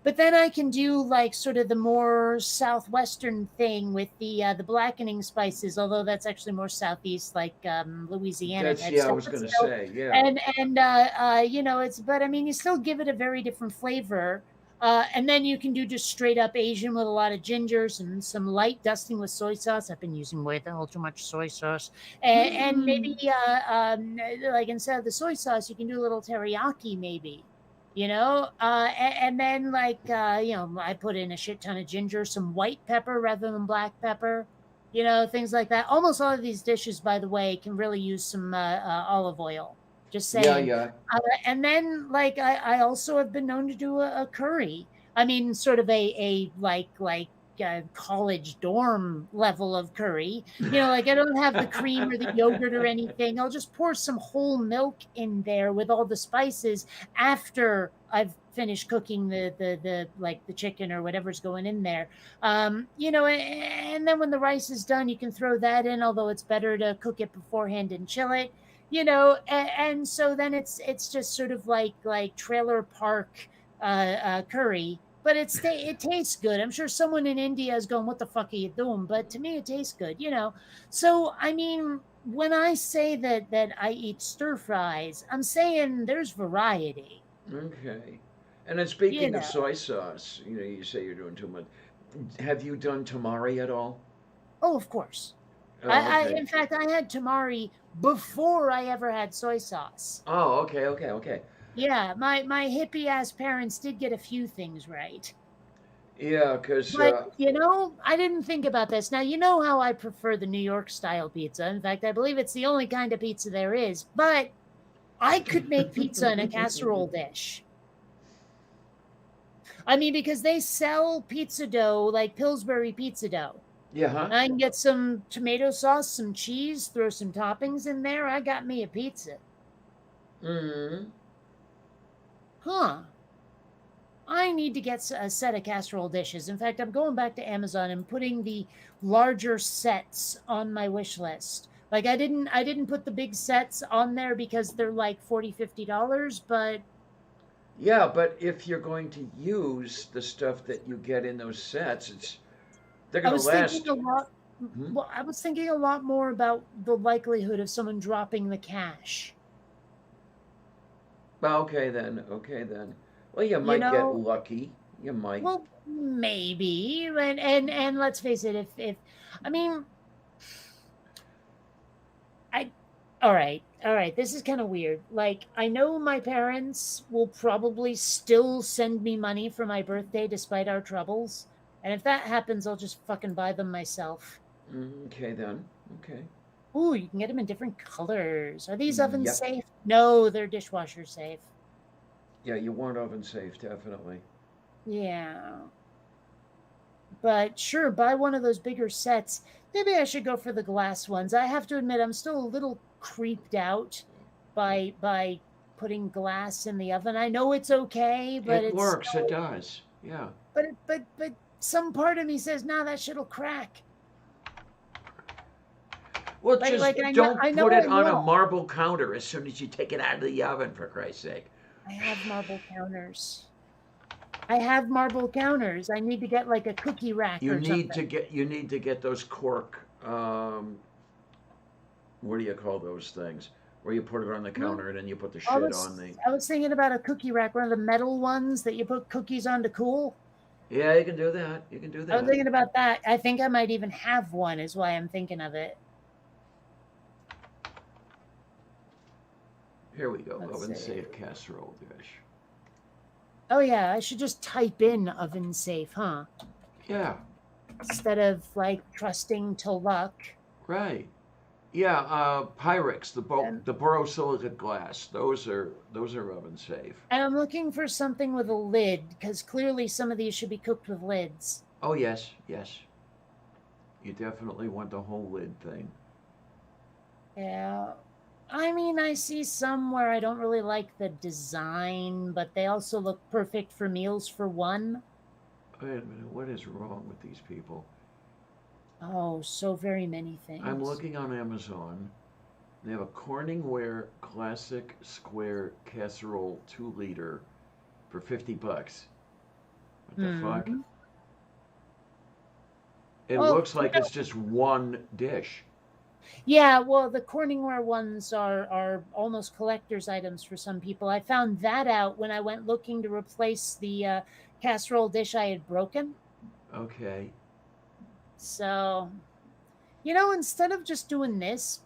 but then I can do like sort of the more southwestern thing with the blackening spices, although that's actually more southeast, like Louisiana. I was going to say, yeah. And but I mean, you still give it a very different flavor. And then you can do just straight up Asian with a lot of gingers and some light dusting with soy sauce. I've been using way the hell too much soy sauce. And maybe like instead of the soy sauce, you can do a little teriyaki maybe. And then I put in a shit ton of ginger, some white pepper rather than black pepper, things like that. Almost all of these dishes, by the way, can really use some olive oil. Just Yeah, saying. yeah. And then I also have been known to do a curry. I mean, sort of a college dorm level of curry. I don't have the cream or the yogurt or anything. I'll just pour some whole milk in there with all the spices after I've finished cooking the chicken or whatever's going in there. And then when the rice is done, you can throw that in, although it's better to cook it beforehand and chill it. And so then it's just sort of like trailer park curry, but it tastes good. I'm sure someone in India is going, "What the fuck are you doing?" But to me, it tastes good. So I mean, when I say that I eat stir fries, I'm saying there's variety. Okay. And then You speaking of know. soy sauce, you say you're doing too much. Have you done tamari at all? Oh, of course. Oh, okay. In fact, I had tamari before I ever had soy sauce. Oh, okay, okay, okay. Yeah, my hippie ass parents did get a few things right. Yeah, because But, I didn't think about this. Now, you know how I prefer the New York style pizza. In fact, I believe it's the only kind of pizza there is. But I could make pizza in a casserole dish. I mean, because they sell pizza dough like Pillsbury pizza dough. yeah, huh? I can get some tomato sauce, some cheese, throw some toppings in there. I got me a pizza. Mm. Huh. I need to get a set of casserole dishes. In fact, I'm going back to Amazon and putting the larger sets on my wish list. Like I didn't put the big sets on there because they're like $40-$50, but Yeah, but if you're going to use the stuff that you get in those sets, they're I going to was thinking last. a lot Hmm? well, I was thinking a lot more about the likelihood of someone dropping the cash. Well, okay then. Okay then. Well, you You might get know, lucky. You might. well, maybe, and let's face it, if I mean, I all right, this is kind of weird. Like, I know my parents will probably still send me money for my birthday despite our troubles. And if that happens, I'll just fucking buy them myself. Okay then. Okay. Ooh, you can get them in different colors. Are these ovens Yep. safe? No, they're dishwasher safe. Yeah, you want oven safe, definitely. Yeah. But sure, buy one of those bigger sets. Maybe I should go for the glass ones. I have to admit, I'm still a little creeped out by putting glass in the oven. I know it's okay, but It it's works. It does. Yeah. but some part of me says, "Nah, that shit'll crack." Well, Like just don't I know put it it on a will. marble counter as soon as you take it out of the oven, for Christ's sake. I have marble counters. I have marble counters. I need to get like a cookie rack or something. You need to get those cork. What do you call those things? Where you put it on the Well, counter and then you put the I shit on was the. I was thinking about a cookie rack, one of the metal ones that you put cookies on to cool. Yeah, you can do that. You can do I was that. thinking about that. I think I might even have one, is why I'm thinking of it. Here we go. Let's Oven see. safe casserole dish. Oh yeah, I should just type in oven safe, huh? Yeah. Instead of like trusting to luck. Right. Yeah. Pyrex, And, the borosilicate glass. Those are oven safe. and I'm looking for something with a lid, because clearly some of these should be cooked with lids. Oh yes, yes. You definitely want the whole lid thing. Yeah. I mean, I see some where I don't really like the design, but they also look perfect for meals for one. Wait a minute. What is wrong with these people? Oh, so very many I'm things. looking on Amazon. They have a Corningware Classic Square Casserole 2 liter for $50. What the fuck? Hmm. It Well, looks like it's just one dish. yeah, well, the Corningware ones are almost collector's items for some people. I found that out when I went looking to replace the casserole dish I had broken. Okay. So, instead of just doing this,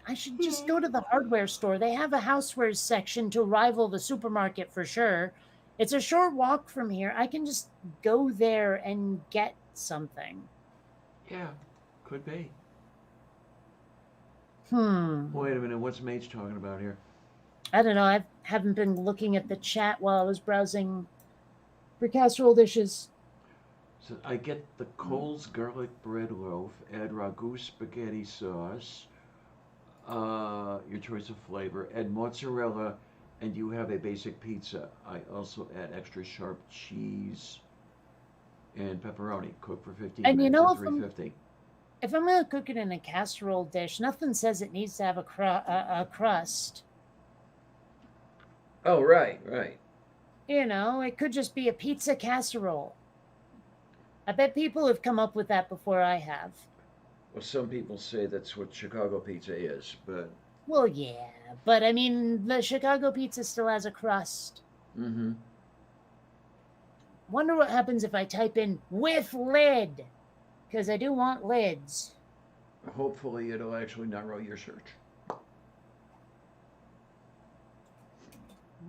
I should just go to the hardware store. They have a housewares section to rival the supermarket for sure. It's a short walk from here. I can just go there and get something. Yeah, could be. Hmm. Wait a minute, what's Mage talking about here? I don't know. I haven't been looking at the chat while I was browsing for casserole dishes. So I get the Coles garlic bread loaf, add ragu spaghetti sauce, your choice of flavor, add mozzarella, and you have a basic pizza. I also add extra sharp cheese and pepperoni. Cook for 15 And you minutes know, at 350. if I'm going to cook it in a casserole dish, nothing says it needs to have a crust. Oh, right, right. You know, it could just be a pizza casserole. I bet people have come up with that before I have. Well, some people say that's what Chicago pizza is, but. Well, yeah, but I mean, the Chicago pizza still has a crust. Mm-hmm. Wonder what happens if I type in with lid, because I do want lids. Hopefully, it'll actually narrow your search.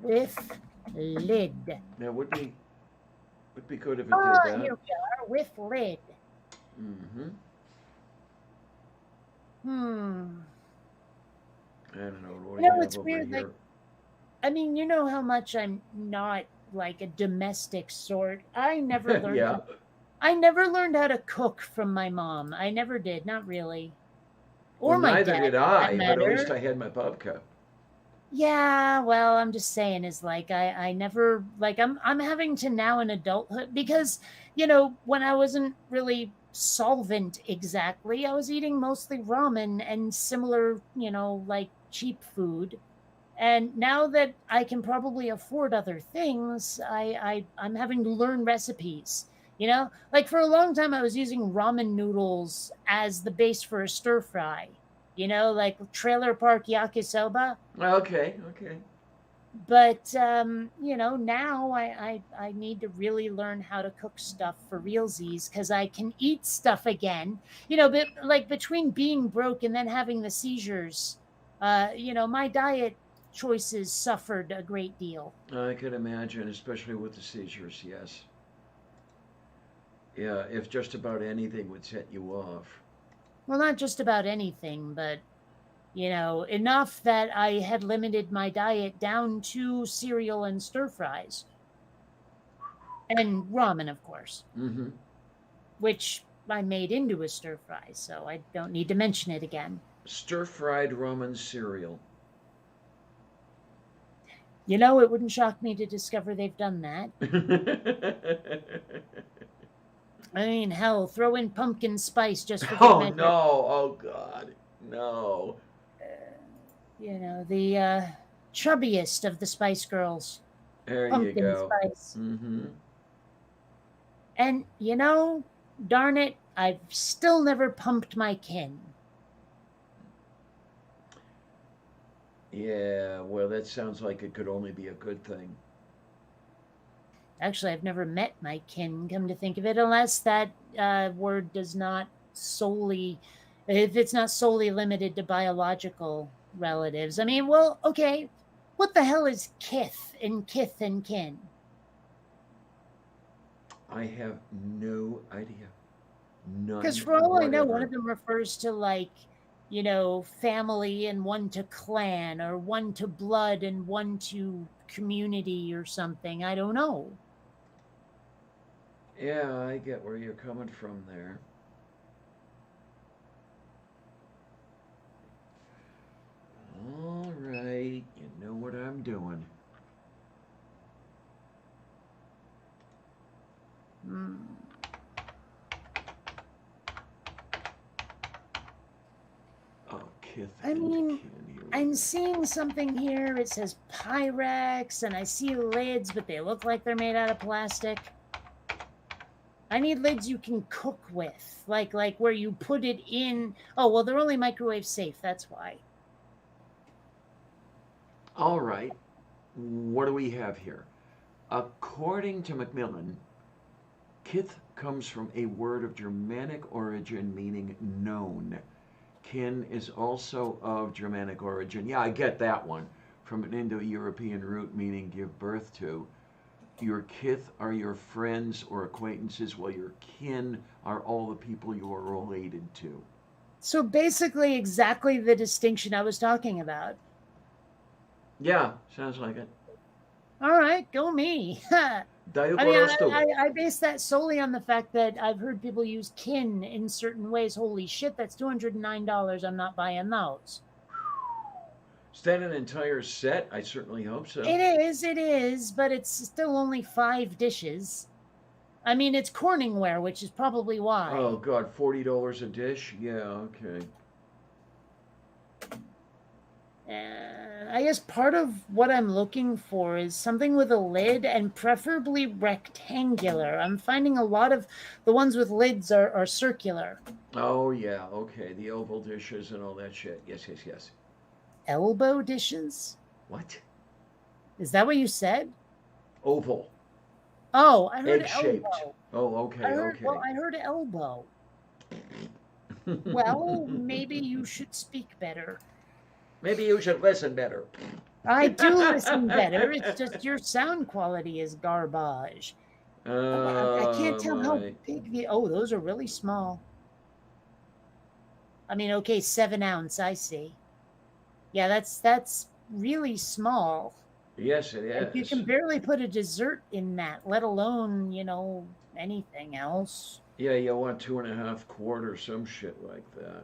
With lid. Now, would be good if it did that. Here we are, with lid. Mm-hmm. I don't know. What do you have It's over weird. here? Like, I mean, you know how much I'm not like a domestic sort. I never learned. Yeah. I never learned how to cook from my mom. I never did. Not really. Or Well, my neither dad. did for I, that but at matter. least I had my babka. Yeah, well, I'm just saying is like I never like I'm having to now in adulthood because when I wasn't really solvent exactly, I was eating mostly ramen and similar, like cheap food. And now that I can probably afford other things, I'm having to learn recipes. Like for a long time I was using ramen noodles as the base for a stir fry. Like Trailer Park Yakisoba. Okay, okay. But now I need to really learn how to cook stuff for realsies because I can eat stuff again. But like between being broke and then having the seizures, my diet choices suffered a great deal. I could imagine, especially with the seizures, yes. Yeah, if just about anything would set you off. Well, not just about anything, but enough that I had limited my diet down to cereal and stir fries. And ramen, of course. Mm-hmm. Which I made into a stir fry, so I don't need to mention it again. Stir-fried ramen cereal. It wouldn't shock me to discover they've done that. I mean, hell, throw in pumpkin spice just for good measure. No! Oh God, no! The chubbiest of the Spice Girls. There Pumpkin you go. spice. Mm-hmm. And darn it, I've still never pumped my kin. Yeah, well, that sounds like it could only be a good thing. Actually, I've never met my kin, come to think of it, unless that word does not solely, if it's not solely limited to biological relatives. I mean, well, okay, what the hell is kith and kin? I have no idea. None. Because for all I know, whatever. one of them refers to like, family and one to clan, or one to blood and one to community or something. I don't know. Yeah, I get where you're coming from there. All right, you know what I'm doing. Oh, kith I and mean, kin. Here we I'm go. seeing something here. It says Pyrex, and I see lids, but they look like they're made out of plastic. I need lids you can cook with, like where you put it in. Oh, well, they're only microwave safe. That's why. All right, what do we have here? According to Macmillan, kith comes from a word of Germanic origin meaning known. Kin is also of Germanic origin. Yeah, I get that one. From an Indo-European root meaning give birth to. Your kith are your friends or acquaintances, while your kin are all the people you are related to. So basically, exactly the distinction I was talking about. Yeah, sounds like it. All right, go me. I mean, I base that solely on the fact that I've heard people use kin in certain ways. Holy shit, that's $209. I'm not buying those. Is that an entire set? I certainly hope so. It is, but it's still only 5 dishes. I mean, it's Corningware, which is probably why. Oh, God, $40 a dish? Yeah, okay. I guess part of what I'm looking for is something with a lid and preferably rectangular. I'm finding a lot of the ones with lids are circular. Oh, yeah, okay. The oval dishes and all that shit. Yes, yes, yes. Elbow dishes? What? Is that what you said? Oval. Oh, I heard egg-shaped. Elbow. Oh, okay, okay. Well, I heard elbow. Well, maybe you should speak better. Maybe you should listen better. I do listen better. It's just your sound quality is garbage. I can't tell how big the... Oh, those are really small. I mean, okay, 7 ounce, I see. Yeah, that's really small. Yes, it is. Like, you can barely put a dessert in that, let alone, anything else. Yeah, you want 2.5 quarters, some shit like that.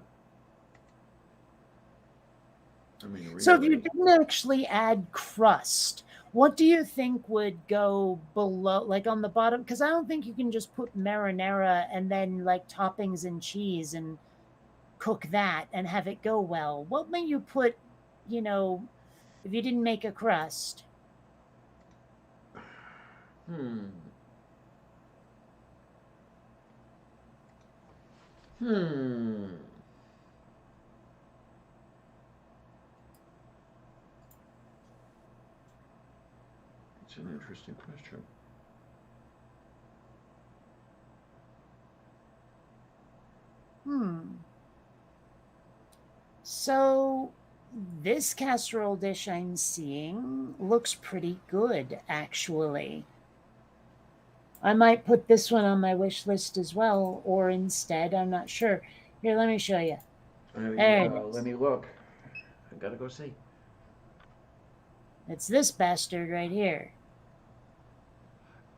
I mean, really. So if you didn't actually add crust, what do you think would go below, like on the bottom? Because I don't think you can just put marinara and then like toppings and cheese and cook that and have it go well. What may you put, if you didn't make a crust? It's an interesting question. So this casserole dish I'm seeing looks pretty good, actually. I might put this one on my wish list as well, or instead, I'm not sure. Here, let me show you. Let me look. I gotta go see. It's this bastard right here.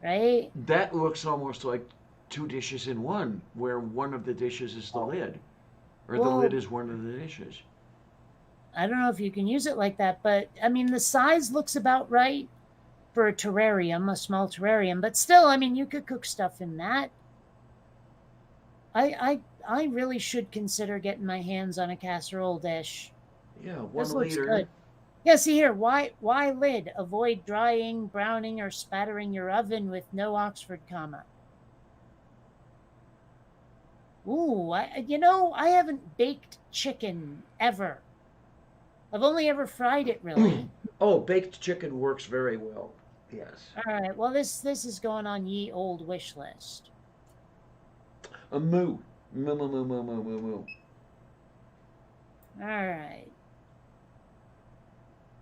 Right? That looks almost like 2 dishes in one, where one of the dishes is the lid. Or the lid is one of the dishes. I don't know if you can use it like that, but I mean, the size looks about right for a terrarium, a small terrarium. But still, I mean, you could cook stuff in that. I really should consider getting my hands on a casserole dish. Yeah, 1 this looks liter. good. Yeah, see here. Why lid? Avoid drying, browning, or spattering your oven with no Oxford comma. Ooh, I haven't baked chicken ever. I've only ever fried it, really. Oh, baked chicken works very well. Yes. All right. Well, this is going on ye old wish list. A moo. Moo, moo, moo, moo, moo, moo, moo. All right.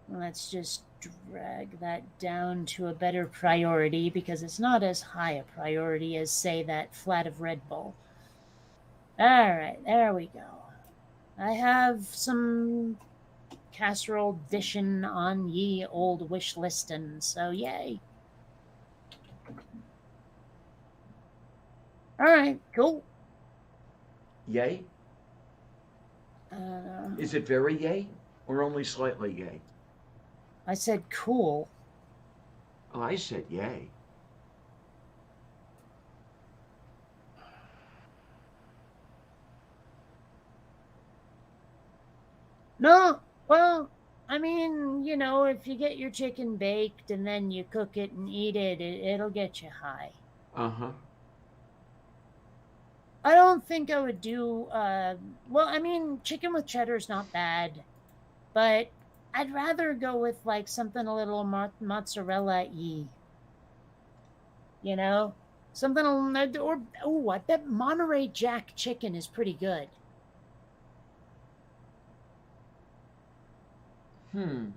Let's just drag that down to a better priority because it's not as high a priority as, say, that flat of Red Bull. All right, there we go. I have some casserole dishing on ye old wish listin', so yay. All right, cool. Yay? Is it very yay or only slightly yay? I said cool. Oh, I said yay. No, well, I mean, if you get your chicken baked and then you cook it and eat it, it'll get you high. Uh-huh. I don't think I would do, well, I mean, chicken with cheddar is not bad, but I'd rather go with, like, something a little mozzarella-y. Something, or, that Monterey Jack chicken is pretty good. Hmm.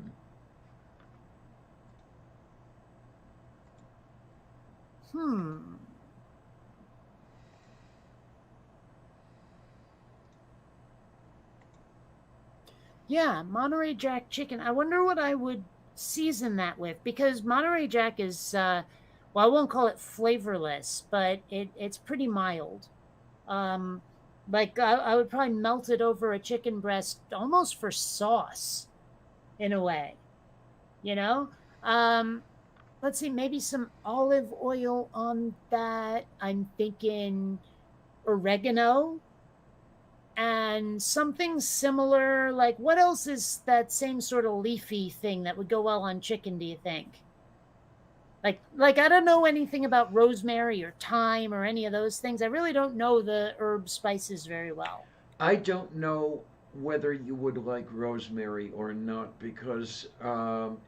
Yeah, Monterey Jack chicken. I wonder what I would season that with, because Monterey Jack is well, I won't call it flavorless, but it's pretty mild. Um like I would probably melt it over a chicken breast almost for sauce in a way, you know? Um let's see, maybe some olive oil on that. I'm thinking oregano and something similar. Like, what else is that same sort of leafy thing that would go well on chicken, do you think? Like I don't know anything about rosemary or thyme or any of those things. I really don't know the herb spices very well. I don't know whether you would like rosemary or not because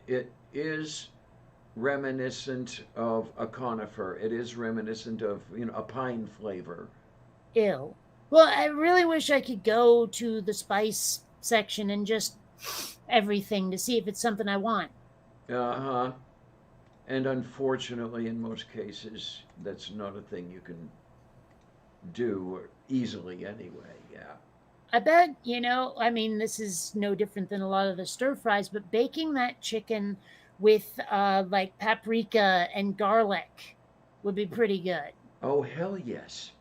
it is reminiscent of a conifer. It is reminiscent of a pine flavor. Ew. Well, I really wish I could go to the spice section and just everything to see if it's something I want. Uh-huh. And unfortunately, in most cases, that's not a thing you can do easily anyway. Yeah. I bet, I mean, this is no different than a lot of the stir fries, but baking that chicken with like paprika and garlic would be pretty good. Oh, hell yes.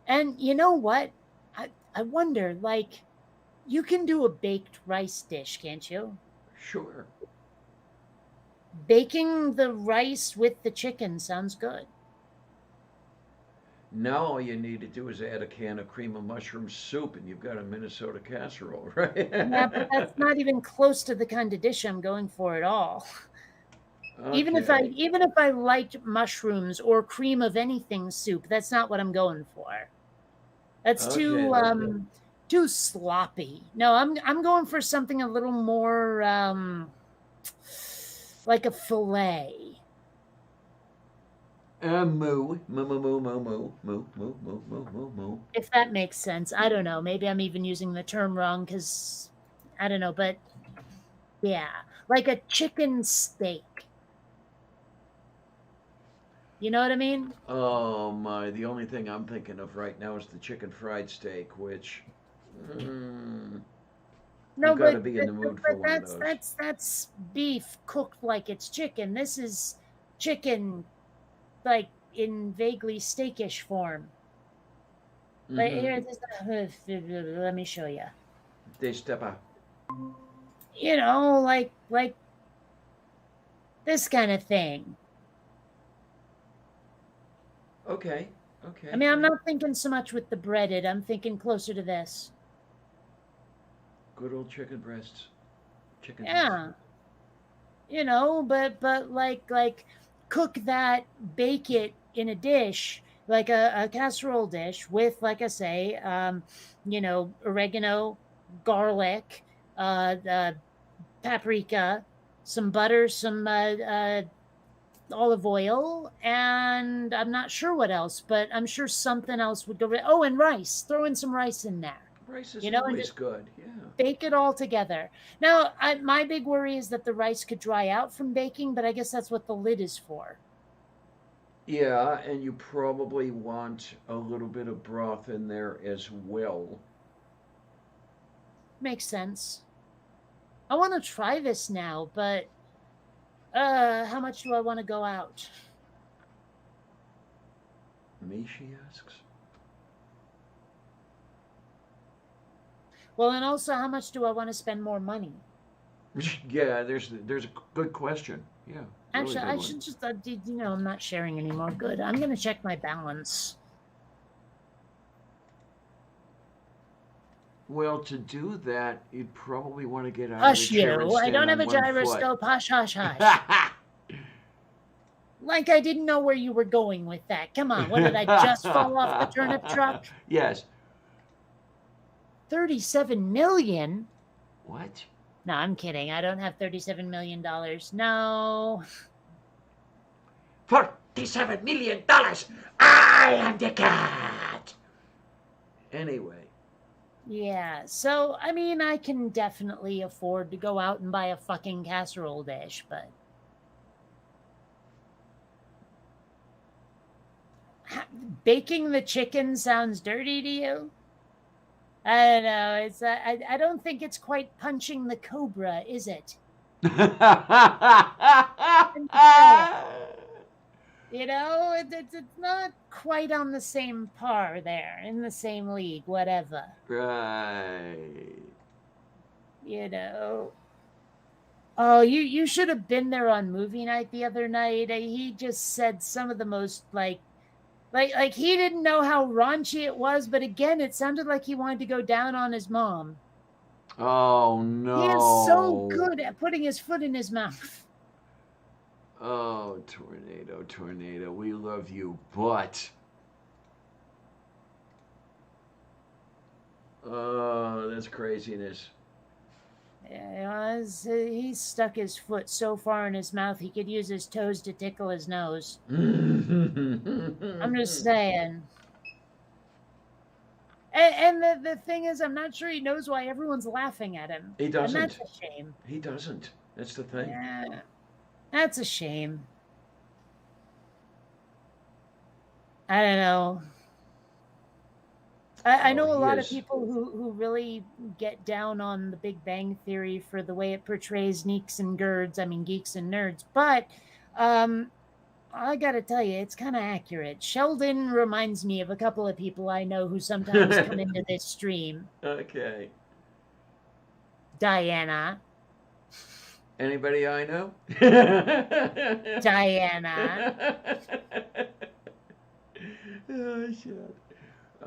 And you know what? I wonder, like, you can do a baked rice dish, can't you? Sure. Baking the rice with the chicken sounds good. Now all you need to do is add a can of cream of mushroom soup and you've got a Minnesota casserole, right? Yeah, but that's not even close to the kind of dish I'm going for at all. Even if I liked mushrooms or cream of anything soup, that's not what I'm going for. That's too sloppy. No, I'm going for something a little more like a fillet. Moo, moo, moo, moo, moo, moo, moo, moo, moo, moo, moo, moo. If that makes sense. I don't know. Maybe I'm even using the term wrong because I don't know, but yeah, like a chicken steak. You know what I mean? Oh my, the only thing I'm thinking of right now is the chicken fried steak, which No, you've got to but, be in the mood for one of those. that's beef cooked like it's chicken. This is chicken like in vaguely steakish form. But here, let me show you. They step out. Like this kind of thing. Okay, okay. I mean, I'm not thinking so much with the breaded. I'm thinking closer to this. Good old chicken breasts. Chicken. Yeah. But like cook that, bake it in a dish, like a casserole dish with, like I say, oregano, garlic, paprika, some butter, some olive oil, and I'm not sure what else, but I'm sure something else would go. Oh, and rice. Throw in some rice in there. Rice is always good. Yeah. Bake it all together. Now, my big worry is that the rice could dry out from baking, but I guess that's what the lid is for. Yeah, and you probably want a little bit of broth in there as well. Makes sense. I want to try this now, but how much do I want to go out? Me, she asks. Well, and also, how much do I want to spend more money? Yeah, there's a good question. Yeah. Actually, I should just, I'm not sharing anymore. Good. I'm going to check my balance. Well, to do that, you'd probably want to get out Hush of the chair and you. I stand don't have on a one gyroscope. foot. Hush, hush, hush. Like I didn't know where you were going with that. Come on. What, did I just fall off the turnip truck? Yes. 37 million? What? No, I'm kidding. I don't have $37 million. No. $47 million! I am the cat! Anyway. Yeah, so I mean, I can definitely afford to go out and buy a fucking casserole dish, but baking the chicken sounds dirty to you? I don't know. It's I don't think it's quite punching the cobra, is it? I'm just saying. You know, it's not quite on the same par there, in the same league, whatever. Right. You know. Oh, you should have been there on movie night the other night. He just said some of the most like he didn't know how raunchy it was, but again, it sounded like he wanted to go down on his mom. Oh He is so no. good at putting his foot in his mouth. Oh, tornado, tornado. We love you, but oh, that's craziness. Yeah, he stuck his foot so far in his mouth he could use his toes to tickle his nose. I'm just saying. And the thing is, I'm not sure he knows why everyone's laughing at him. He And that's doesn't. a shame. He doesn't. That's the thing. Yeah, that's a shame. I don't know. I know a he lot of is. people who really get down on the Big Bang Theory for the way it portrays geeks and nerds. But I gotta tell you, it's kind of accurate. Sheldon reminds me of a couple of people I know who sometimes come into this stream. Okay. Diana. Anybody I know? Diana. Oh shit.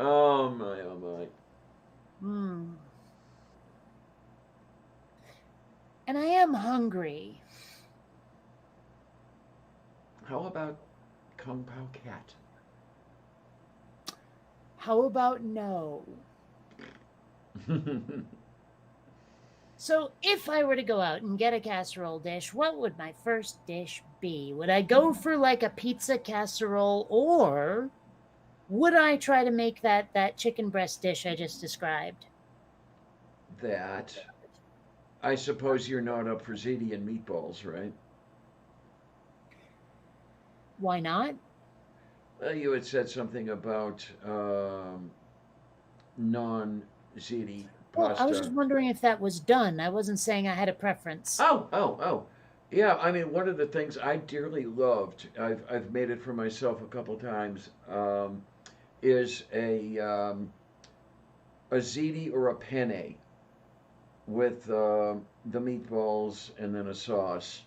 Oh my, oh my. Hmm. And I am hungry. How about Kung Pao Cat? How about no? So, if I were to go out and get a casserole dish, what would my first dish be? Would I go for like a pizza casserole, or would I try to make that chicken breast dish I just described? That. I suppose you're not up for ziti and meatballs, right? Why not? Well, you had said something about non-ziti Well, I was pasta. just wondering if that was done. I wasn't saying I had a preference. Oh. Yeah, I mean, one of the things I dearly loved, I've made it for myself a couple times, is a ziti or a penne with the meatballs and then a sauce.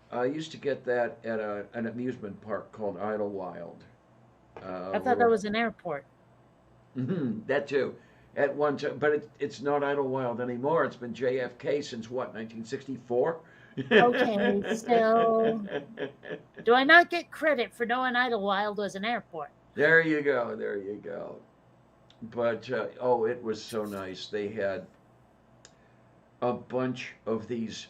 I used to get that at an amusement park called Idlewild. I thought that Little, was an airport. that too. At one time, but it's not Idlewild anymore. It's been JFK since what, 1964? Okay, so do I not get credit for knowing Idlewild was an airport? There you go. There you go. But oh, it was so nice. They had a bunch of these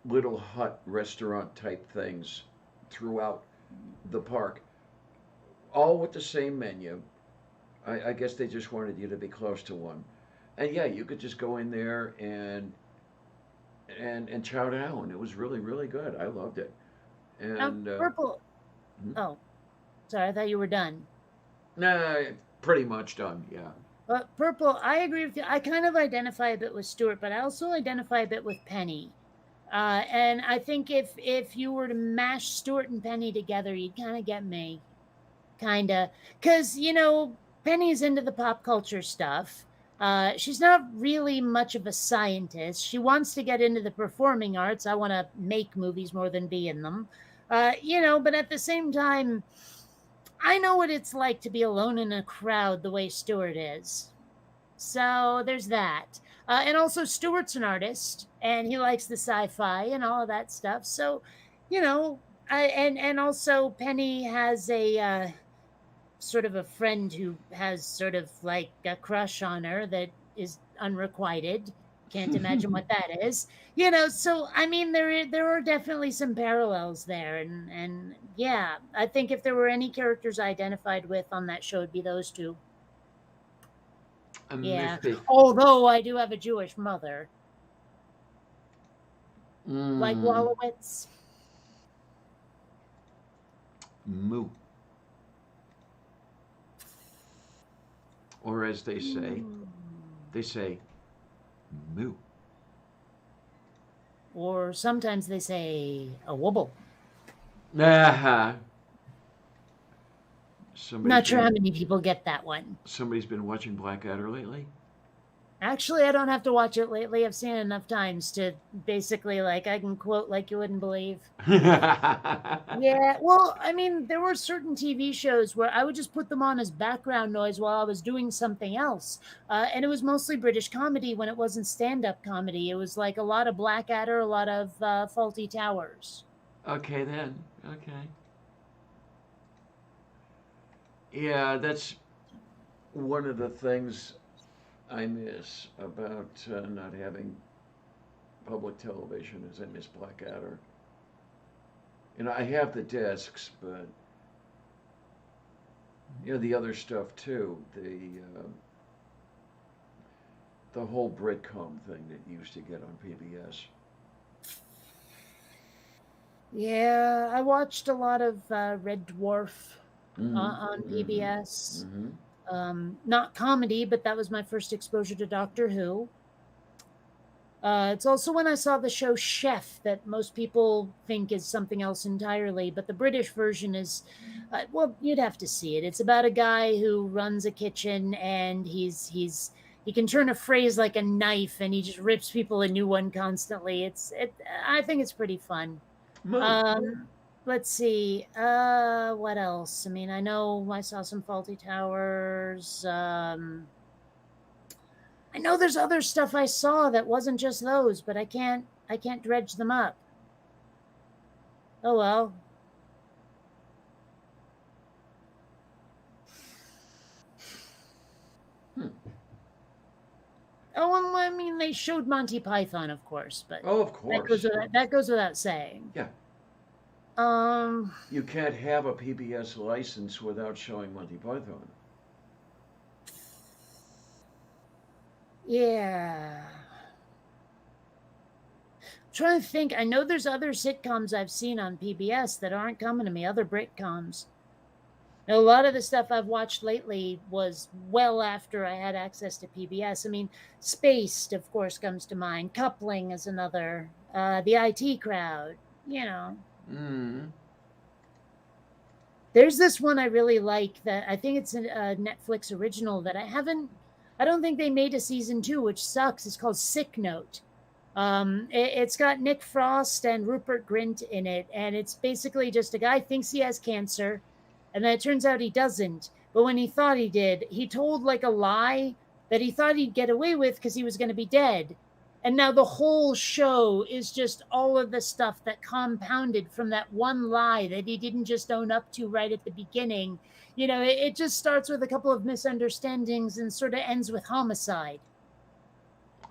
little hut restaurant type things throughout the park, all with the same menu. I guess they just wanted you to be close to one. And yeah, you could just go in there and chow down. It was really really good. I loved it. Now, And purple. hmm? Oh, sorry, I thought you were done. Nah, pretty much done. Yeah. But purple, I agree with you. I kind of identify a bit with Stuart, but I also identify a bit with Penny. And I think if you were to mash Stuart and Penny together, you'd kind of get me, kind of, because Penny's into the pop culture stuff. She's not really much of a scientist. She wants to get into the performing arts. I want to make movies more than be in them. But at the same time, I know what it's like to be alone in a crowd the way Stuart is. So there's that. And also, Stuart's an artist, and he likes the sci-fi and all of that stuff. So, and also Penny has a sort of a friend who has sort of like a crush on her that is unrequited. Can't imagine what that is. So I mean, there are definitely some parallels there, and yeah, I think if there were any characters I identified with on that show, it'd be those two. A Yeah. miffy. Although I do have a Jewish mother, like Mm. Wallowitz. Moo. Or as they say moo. Or sometimes they say a wobble. Aha. Not sure how many people get that one. Somebody's been watching Blackadder lately? Actually, I don't have to watch it lately. I've seen it enough times to basically, like, I can quote like you wouldn't believe. Yeah, well, I mean, there were certain TV shows where I would just put them on as background noise while I was doing something else. And it was mostly British comedy when it wasn't stand-up comedy. It was like a lot of Blackadder, a lot of Faulty Towers. Okay then. Okay. Yeah, that's one of the things I miss about not having public television is I miss Blackadder. I have the discs, but the other stuff too. The whole Britcom thing that you used to get on PBS. Yeah, I watched a lot of Red Dwarf Mm-hmm. on PBS. Mm-hmm. Not comedy, but that was my first exposure to Doctor Who. It's also when I saw the show Chef that most people think is something else entirely, but the British version is, well, you'd have to see it. It's about a guy who runs a kitchen and he can turn a phrase like a knife and he just rips people a new one constantly. I think it's pretty fun. Let's see. What else? I mean, I know I saw some Faulty Towers. I know there's other stuff I saw that wasn't just those, but I can't dredge them up. Oh well. Oh, and I mean they showed Monty Python, of course, but of course. That goes without saying. Yeah. You can't have a PBS license without showing Monty Python. Yeah. I'm trying to think. I know there's other sitcoms I've seen on PBS that aren't coming to me, other Britcoms. Now, a lot of the stuff I've watched lately was well after I had access to PBS. I mean, Spaced, of course, comes to mind. Coupling is another. The IT Crowd, Mm. There's this one I really like that I think it's a Netflix original that I don't think they made a season 2, which sucks. It's called Sick Note. It's got Nick Frost and Rupert Grint in it, and it's basically just a guy thinks he has cancer, and then it turns out he doesn't. But when he thought he did, he told like a lie that he thought he'd get away with because he was going to be dead. And now the whole show is just all of the stuff that compounded from that one lie that he didn't just own up to right at the beginning. It just starts with a couple of misunderstandings and sort of ends with homicide.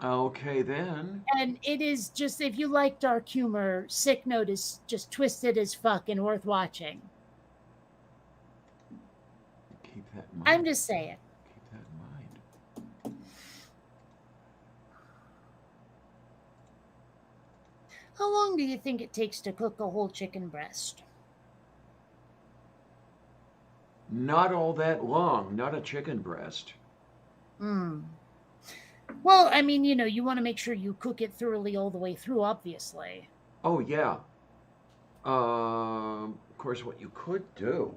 Okay, then. And it is just, if you like dark humor, Sick Note is just twisted as fuck and worth watching. Keep that in mind. I'm just saying. Keep that in mind. How long do you think it takes to cook a whole chicken breast? Not all that long. Not a chicken breast. Well, I mean, you want to make sure you cook it thoroughly all the way through, obviously. Oh, yeah. Of course, what you could do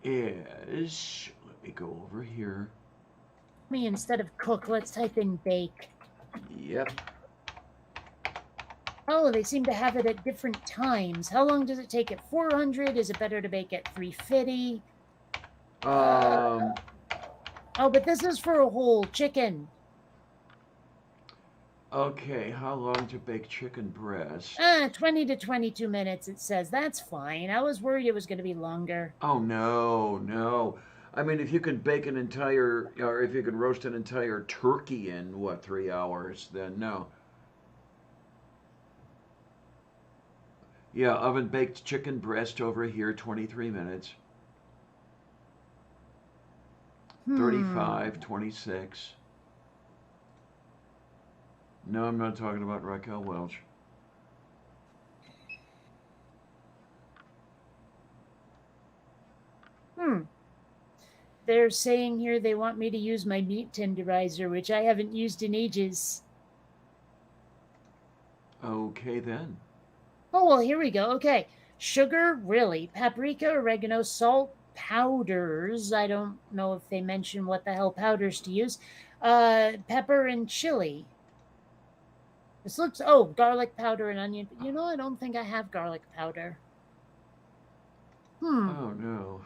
is, let me go over here. Instead of cook, let's type in bake. Yep. Oh, they seem to have it at different times. How long does it take at 400? Is it better to bake at 350? Oh, but this is for a whole chicken. Okay, how long to bake chicken breast? 20 to 22 minutes, it says. That's fine. I was worried it was going to be longer. Oh, no. I mean, if you can bake or if you can roast an entire turkey in, 3 hours, then no. Yeah, oven baked chicken breast over here, 23 minutes. Hmm. 35, 26. No, I'm not talking about Raquel Welch. Hmm. They're saying here they want me to use my meat tenderizer, which I haven't used in ages. Okay, then. Oh, well, here we go. Okay. Sugar, really. Paprika, oregano, salt, powders. I don't know if they mention what the hell powders to use. Pepper and chili. This looks, oh, garlic powder and onion. You know, I don't think I have garlic powder. Oh, no.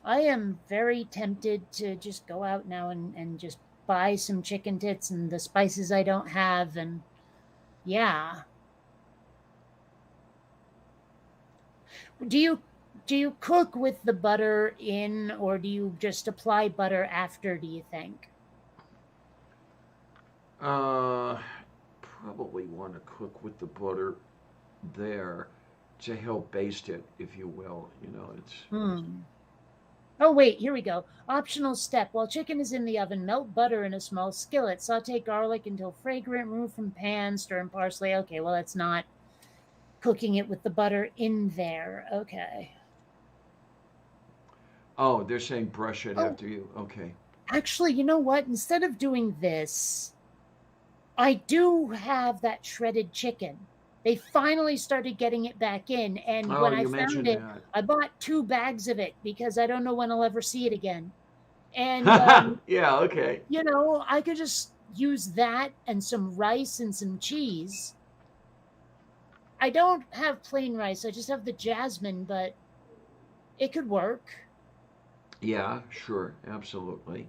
I am very tempted to just go out now and just buy some chicken tits and the spices I don't have. And yeah. Do you do you cook with the butter in, or do you just apply butter after, do you think? Uh, Probably want to cook with the butter there to help baste it, if you will. You know, it's. Hmm. Oh, wait, here we go. Optional step. While chicken is in the oven, melt butter in a small skillet. Saute garlic until fragrant. Remove from pan. Stir in parsley. Okay, well, it's not cooking it with the butter in there. Okay. Oh, they're saying brush it Oh, after you. Okay. actually, you know what? Instead of doing this, I do have that shredded chicken. They finally started getting it back in. And Oh, when I you found mentioned it, that. I bought 2 bags of it because I don't know when I'll ever see it again. And, Yeah, okay. you know, I could just use that and some rice and some cheese. I don't have plain rice, I just have the jasmine, but it could work. Yeah, sure, absolutely.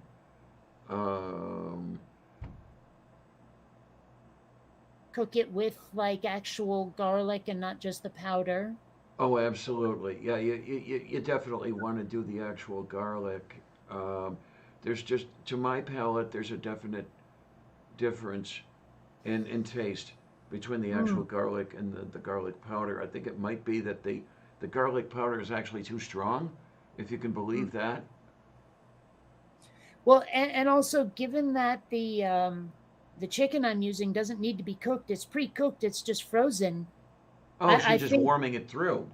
Um, Cook it with like actual garlic and not just the powder. oh, absolutely. Yeah, you definitely want to do the actual garlic. Um, there's just, to my palate, there's a definite difference in taste between the actual Mm. garlic and the garlic powder. I think it might be that the garlic powder is actually too strong, if you can believe that. Well, and also given that the chicken I'm using doesn't need to be cooked, it's pre-cooked, it's just frozen. Oh, so I you're just think, warming it through.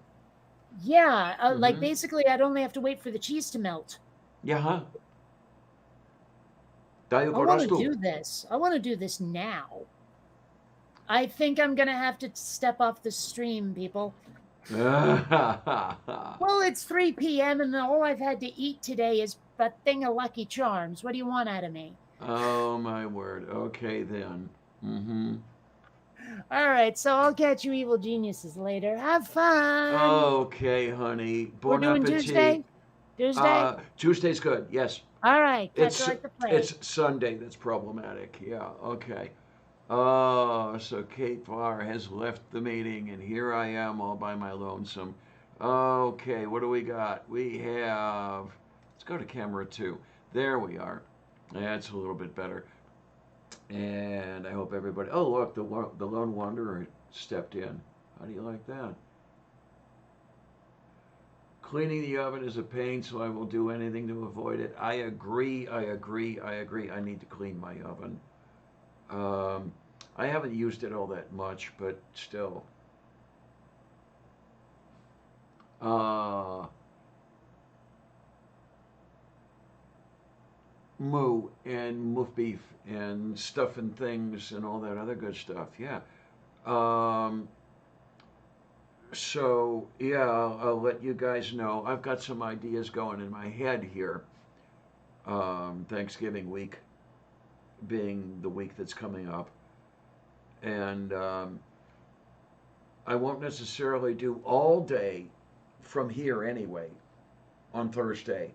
yeah, like Mm-hmm. basically I'd only have to wait for the cheese to melt. Yeah, huh? Daję I po want to prostu. do this. I want to do this now. I think I'm gonna have to step off the stream, people. Well, it's 3 p.m. and all I've had to eat today is a thing of Lucky Charms. What do you want out of me? Oh, my word. Okay, then. Mm-hmm. All right, so I'll catch you evil geniuses later. Have fun. Okay, honey. We're Bon doing appetit. Tuesday? Tuesday? Tuesday's good. Yes. All right, catch her It's like the plague. it's Sunday that's problematic. Yeah. Okay. Oh, so Kate Farr has left the meeting, and here I am all by my lonesome. Okay, what do we got? We have. Let's go to camera 2. There we are. That's a little bit better. And I hope everybody. Oh, look, the lone wanderer stepped in. How do you like that? Cleaning the oven is a pain, so I will do anything to avoid it. I agree. I agree. I agree. I need to clean my oven. Um, I haven't used it all that much, but still. Uh, Moo and moof beef and stuff and things and all that other good stuff. Yeah. Um, so yeah, I'll let you guys know. I've got some ideas going in my head here. Thanksgiving week being the week that's coming up, and I won't necessarily do all day from here anyway on Thursday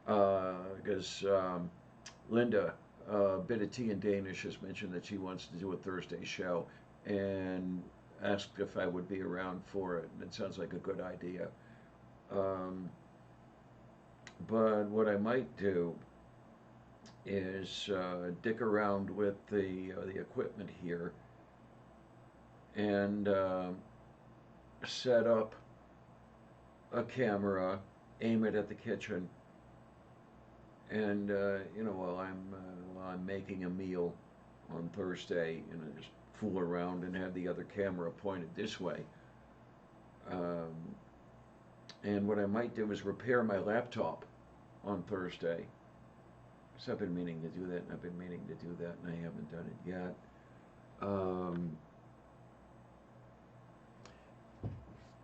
because Linda, Bit of Tea and Danish, has mentioned that she wants to do a Thursday show and asked if I would be around for it. And it sounds like a good idea. Um, but what I might do is dick around with the equipment here and set up a camera aim it at the kitchen, and while I'm making a meal on Thursday, just fool around and have the other camera pointed this way. And what I might do is repair my laptop on Thursday. So I've been meaning to do that, and I've been meaning to do that, and I haven't done it yet.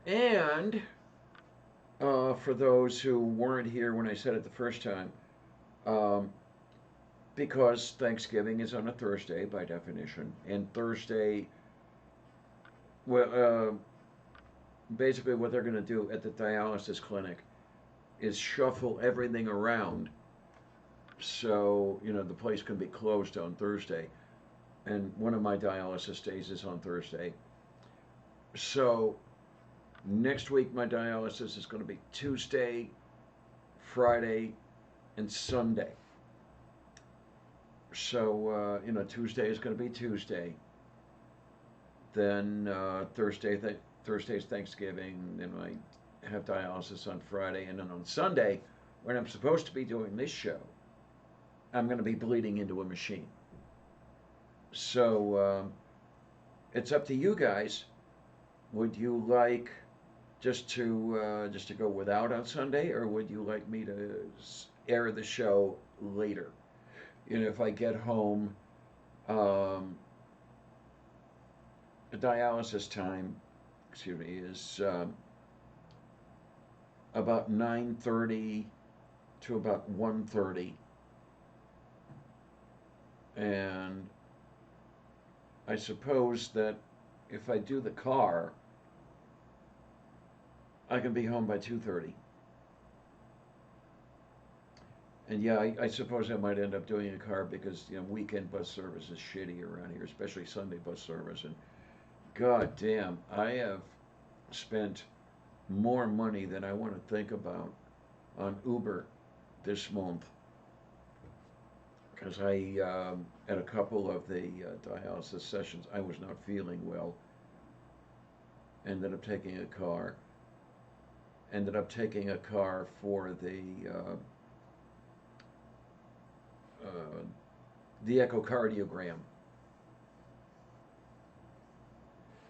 And for those who weren't here when I said it the first time, because Thanksgiving is on a Thursday by definition, and Thursday, well, basically what they're going to do at the dialysis clinic is shuffle everything around so the place can be closed on Thursday, and one of my dialysis days is on Thursday. So next week my dialysis is going to be Tuesday, Friday, and Sunday. So Tuesday is going to be Tuesday. Then Thursday's Thanksgiving. Then I have dialysis on Friday, and then on Sunday, when I'm supposed to be doing this show, I'm going to be bleeding into a machine. So it's up to you guys. Would you like just to go without on Sunday, or would you like me to air the show later? If I get home, the dialysis time, is about 9:30 to about 1:30, and I suppose that if I do the car, I can be home by 2:30. And yeah, I suppose I might end up doing a car because weekend bus service is shitty around here, especially Sunday bus service. And god damn, I have spent more money than I want to think about on Uber this month, because I at a couple of the dialysis sessions I was not feeling well. Ended up taking a car. Ended up taking a car for the echocardiogram.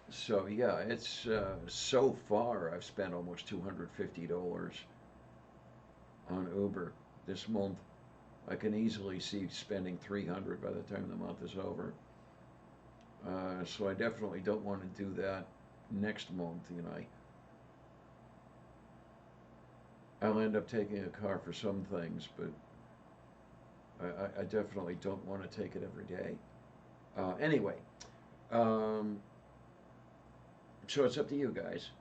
So yeah, it's so far I've spent almost $250 on Uber this month. I can easily see spending $300 by the time the month is over. So I definitely don't want to do that next month. I'll end up taking a car for some things, but I definitely don't want to take it every day. Anyway, so it's up to you guys.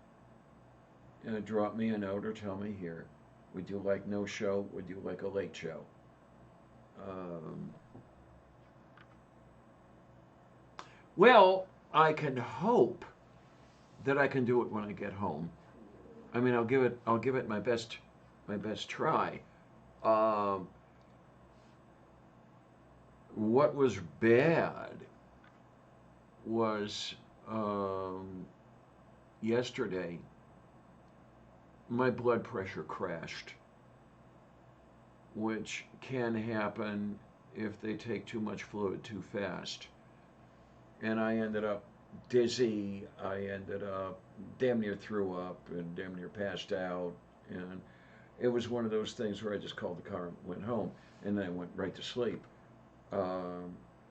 Drop me a note or tell me here. Would you like no show? Would you like a late show? Well, I can hope that I can do it when I get home. I mean, I'll give it my best try. What was bad was yesterday my blood pressure crashed, which can happen if they take too much fluid too fast. And I ended up dizzy. I ended up damn near threw up and damn near passed out. And it was one of those things where I just called the car and went home, and then I went right to sleep.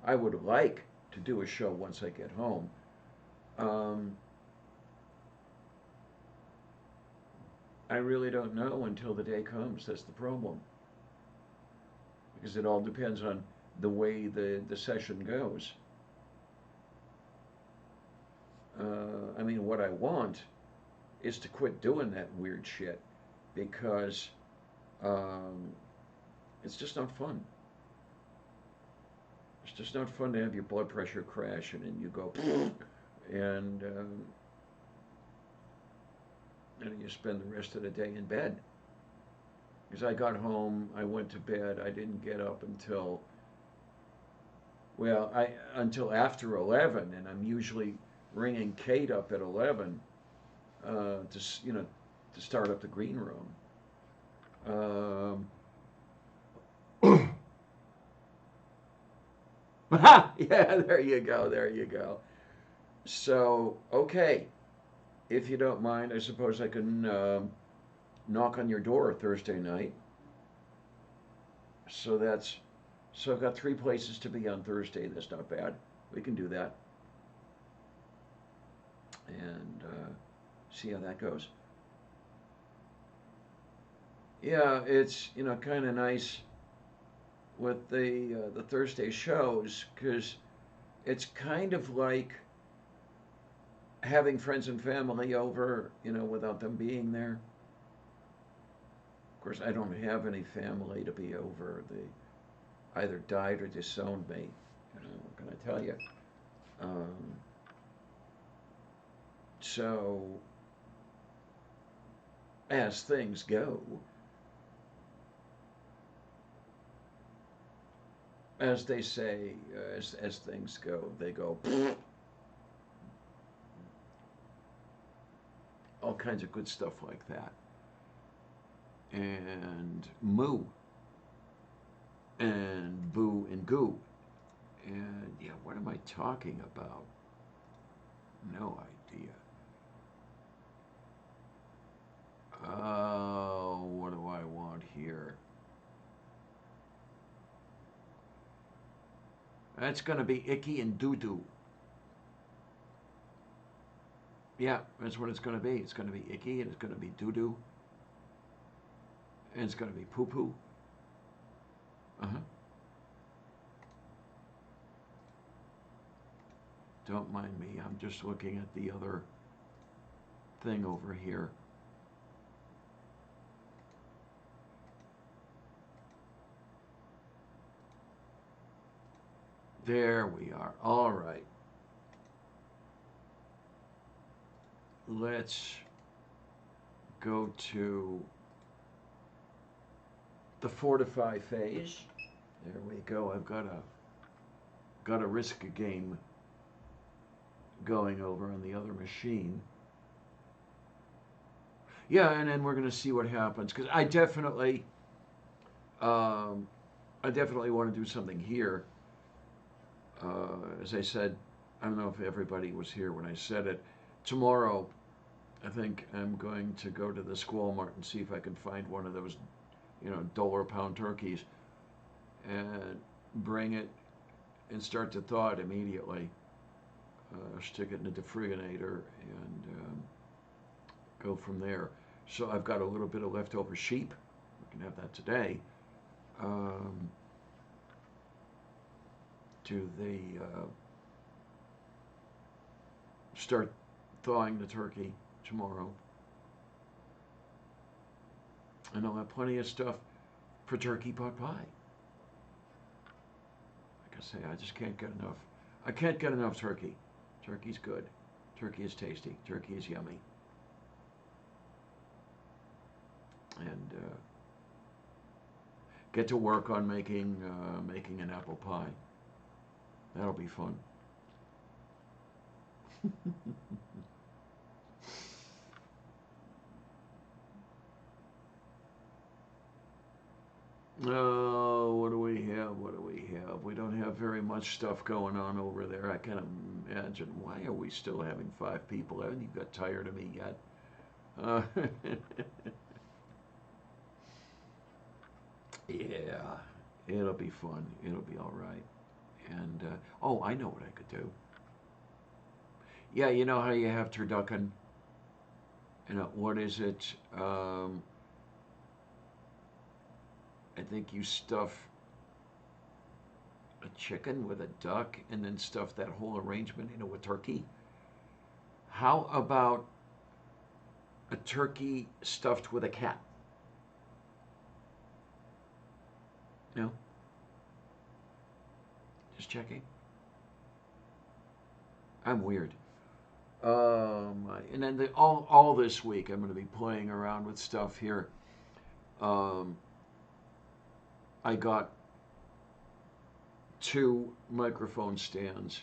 I would like to do a show once I get home. I really don't know until the day comes. That's the problem. Because it all depends on the way the session goes. I mean, what I want is to quit doing that weird shit, because it's just not fun. It's just not fun to have your blood pressure crash and then you go and you spend the rest of the day in bed. Because I got home, I went to bed, I didn't get up until after 11, and I'm usually ringing Kate up at 11 to start up the green room. Um, yeah, there you go. There you go. So, okay, if you don't mind, I suppose I can knock on your door Thursday night. So that's so I've got three places to be on Thursday. That's not bad. We can do that and see how that goes. Yeah, it's kind of nice with the Thursday shows because it's kind of like having friends and family over, without them being there. Of course, I don't have any family to be over. They either died or disowned me. What can I tell you? Um, so, as things go, as they say, as things go, they go all kinds of good stuff like that. And moo and boo and goo. And yeah, what am I talking about? No idea. Oh, what do I want here? That's going to be icky and doo doo. Yeah, that's what it's going to be. It's going to be icky and it's going to be doo doo and it's going to be poo poo. Uh huh. Don't mind me. I'm just looking at the other thing over here. There we are. All right. Let's go to the fortify phase. There we go. I've got a risk game going over on the other machine. Yeah, and then we're going to see what happens because um, I definitely want to do something here. As I said, I don't know if everybody was here when I said it. Tomorrow, I think I'm going to go to the Squall Mart and see if I can find one of those, $1 pound turkeys and bring it and start to thaw it immediately. Stick it in the defibrinator and go from there. So I've got a little bit of leftover sheep. We can have that today. Um, to the start thawing the turkey tomorrow. And I'll have plenty of stuff for turkey pot pie. Like I say, I just can't get enough. I can't get enough turkey. Turkey's good. Turkey is tasty. Turkey is yummy. And get to work on making an apple pie. That'll be fun. Oh, what do we have? What do we have? We don't have very much stuff going on over there. I can't imagine. Why are we still having 5 people? Haven't you got tired of me yet? Uh, yeah, it'll be fun. It'll be all right. And oh, I know what I could do. Yeah, you know how you have turducken? What is it? I think you stuff a chicken with a duck and then stuff that whole arrangement into a turkey. How about a turkey stuffed with a cat? No? Just checking. I'm weird. And then all this week I'm going to be playing around with stuff here. Um, I got 2 microphone stands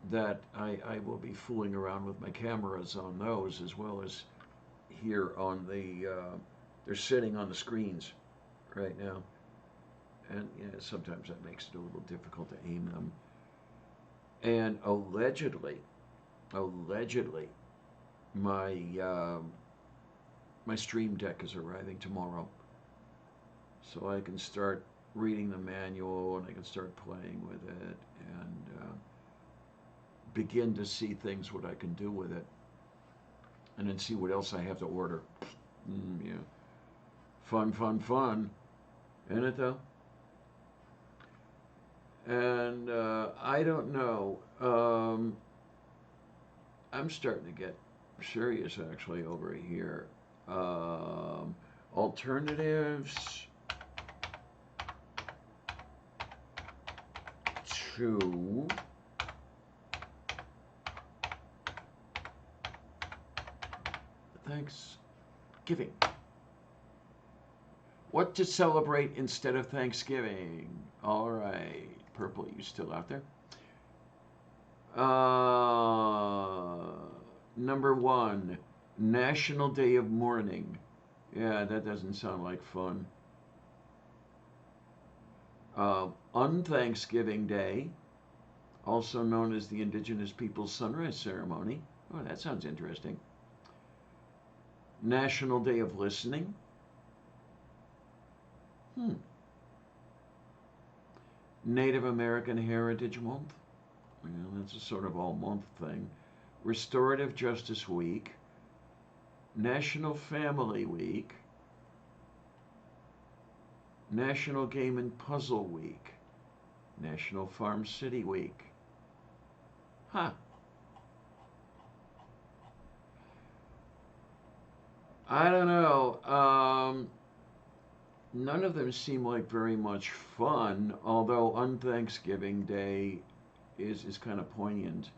that I will be fooling around with my cameras on those as well as here on the They're sitting on the screens right now. And sometimes that makes it a little difficult to aim them. And allegedly, my my stream deck is arriving tomorrow, so I can start reading the manual and I can start playing with it and begin to see things what I can do with it, and then see what else I have to order. Yeah, fun, isn't it though? And I don't know. I'm starting to get serious actually over here. Alternatives to Thanksgiving. What to celebrate instead of Thanksgiving? All right, Purple, you still out there? Number 1, National Day of Mourning. Yeah, that doesn't sound like fun. Unthanksgiving Day, also known as the Indigenous Peoples Sunrise Ceremony. Oh, that sounds interesting. National Day of Listening. Native American Heritage Month. Yeah, that's a sort of all-month thing. Restorative Justice Week. National Family Week. National Game and Puzzle Week. National Farm City Week. Huh. I don't know. None of them seem like very much fun, although on Thanksgiving Day is kind of poignant.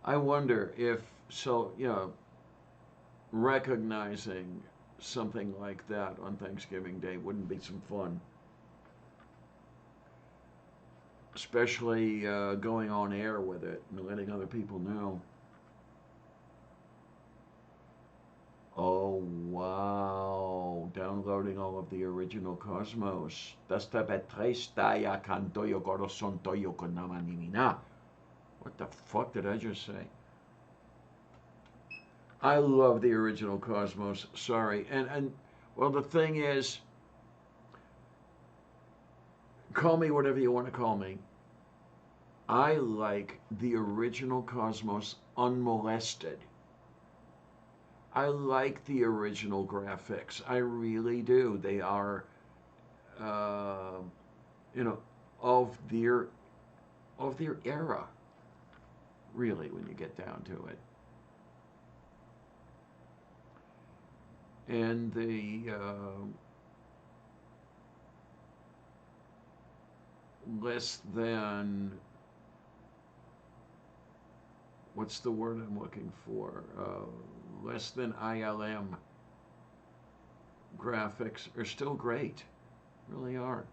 I wonder if, recognizing something like that on Thanksgiving Day wouldn't be some fun. Especially going on air with it and letting other people know. Oh, wow. Downloading all of the original Cosmos. What the fuck did I just say? I love the original Cosmos. Sorry. And well, the thing is, call me whatever you want to call me. I like the original Cosmos unmolested. I like the original graphics. I really do. They are, of their era. Really, when you get down to it. And the less than, what's the word I'm looking for? Less than ILM graphics are still great. Really are.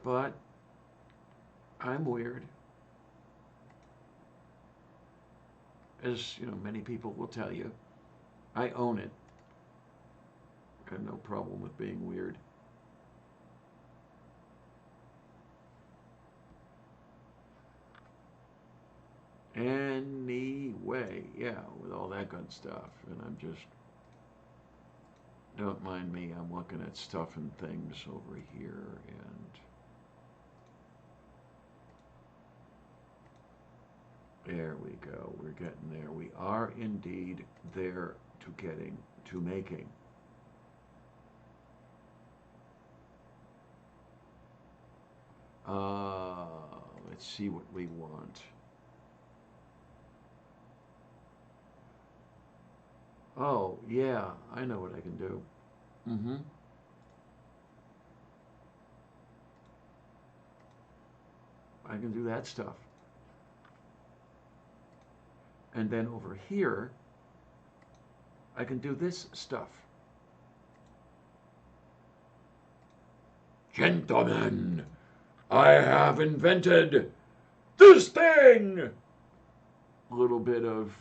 But I'm weird. As many people will tell you, I own it. I have no problem with being weird. Anyway, yeah, with all that good stuff, and I'm just, don't mind me, I'm looking at stuff and things over here, and there we go, we're getting there. We are indeed there to getting to making. Let's see what we want. Oh, yeah, I know what I can do. I can do that stuff. And then over here, I can do this stuff. Gentlemen, I have invented this thing! little bit of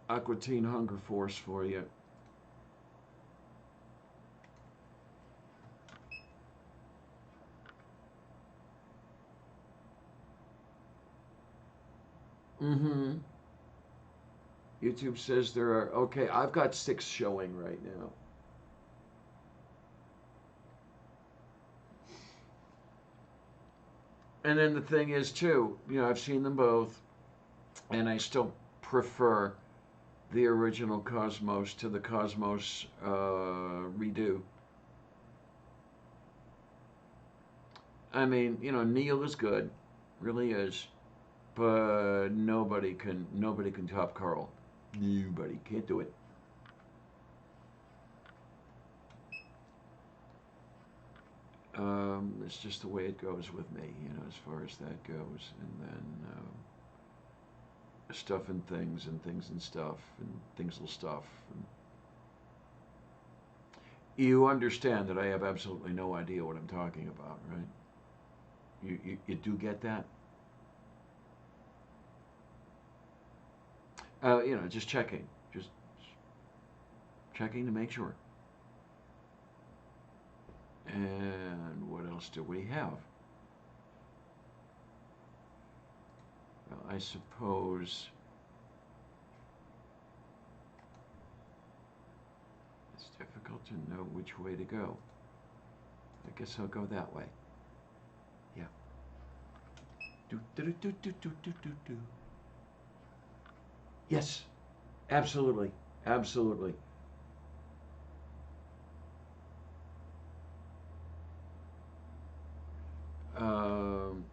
Aqua Teen Hunger Force for you. Mm-hmm. YouTube says there are, okay, I've got 6 showing right now. And then the thing is, too, I've seen them both, and I still prefer the original Cosmos to the Cosmos redo. I mean, Neil is good, really is, but nobody can top Carl. Nobody can't do it. It's just the way it goes with me, as far as that goes. And then stuff and things and stuff and things will stuff. And you understand that I have absolutely no idea what I'm talking about, right? You do get that? Just checking. Just checking to make sure. And what else do we have? Well, I suppose it's difficult to know which way to go. I guess I'll go that way. Yeah. Do do do do do do do do. Yes, absolutely, absolutely. Um,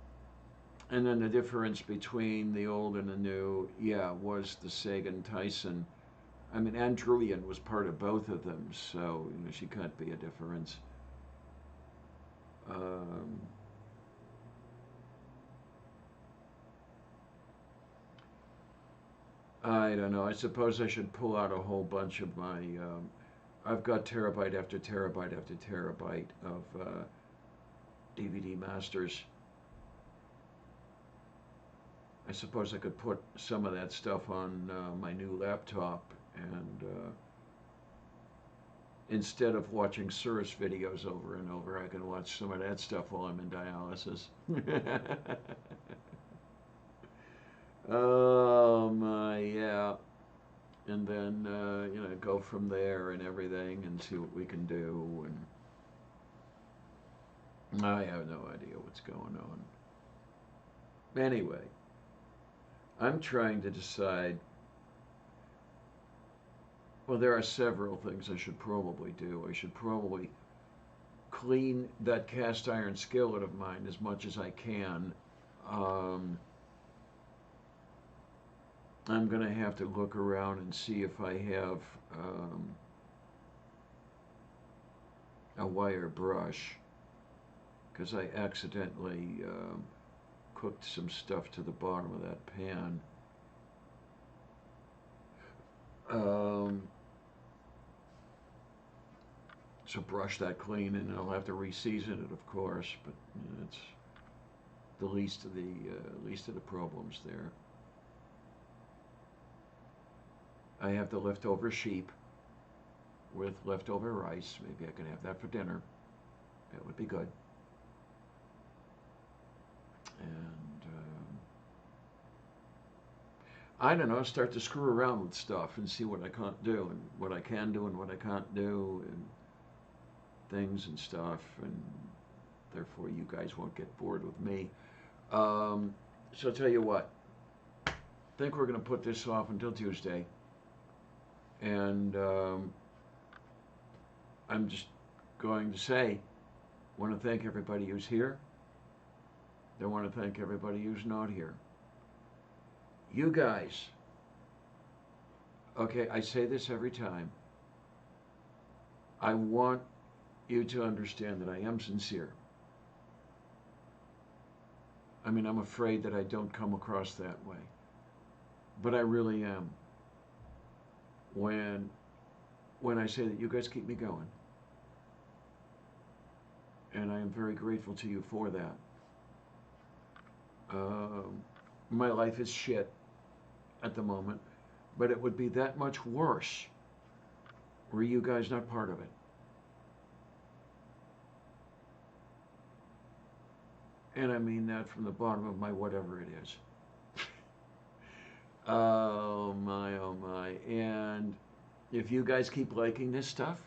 and then the difference between the old and the new, yeah, was the Sagan Tyson. I mean, Ann Druyan was part of both of them, so she can't be a difference. Um, I don't know. I suppose I should pull out a whole bunch of my. I've got terabyte after terabyte after terabyte of DVD masters. I suppose I could put some of that stuff on my new laptop, and instead of watching Cirrus videos over and over, I can watch some of that stuff while I'm in dialysis. Oh my, yeah. And then go from there and everything, and see what we can do. And I have no idea what's going on. Anyway, I'm trying to decide. Well, there are several things I should probably do. I should probably clean that cast iron skillet of mine as much as I can. Um, I'm going to have to look around and see if I have a wire brush, because I accidentally cooked some stuff to the bottom of that pan. So brush that clean, and I'll have to re-season it, of course. But it's the least of the problems there. I have the leftover sheep with leftover rice. Maybe I can have that for dinner. That would be good. And I don't know, start to screw around with stuff and see what I can't do and what I can do and what I can't do and things and stuff. And therefore, you guys won't get bored with me. So I'll tell you what. I think we're going to put this off until Tuesday. And I'm just going to say, want to thank everybody who's here. I want to thank everybody who's not here. You guys, okay, I say this every time. I want you to understand that I am sincere. I mean, I'm afraid that I don't come across that way. But I really am. When I say that you guys keep me going. And I am very grateful to you for that. My life is shit at the moment, but it would be that much worse were you guys not part of it. And I mean that from the bottom of my whatever it is. Oh my, oh my. And if you guys keep liking this stuff,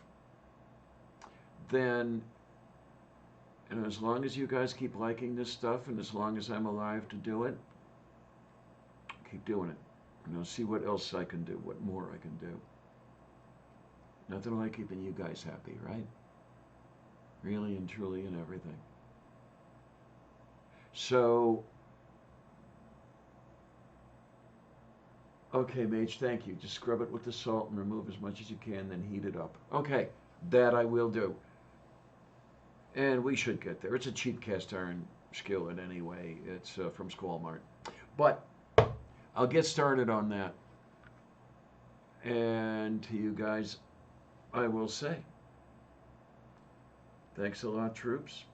then, and as long as you guys keep liking this stuff, and as long as I'm alive to do it, keep doing it. And I'll see what else I can do, what more I can do. Nothing like keeping you guys happy, right? Really and truly and everything. So, okay, Mage, thank you. Just scrub it with the salt and remove as much as you can, then heat it up. Okay, that I will do. And we should get there. It's a cheap cast iron skillet anyway. It's from Squalmart. But I'll get started on that. And to you guys, I will say, thanks a lot, troops.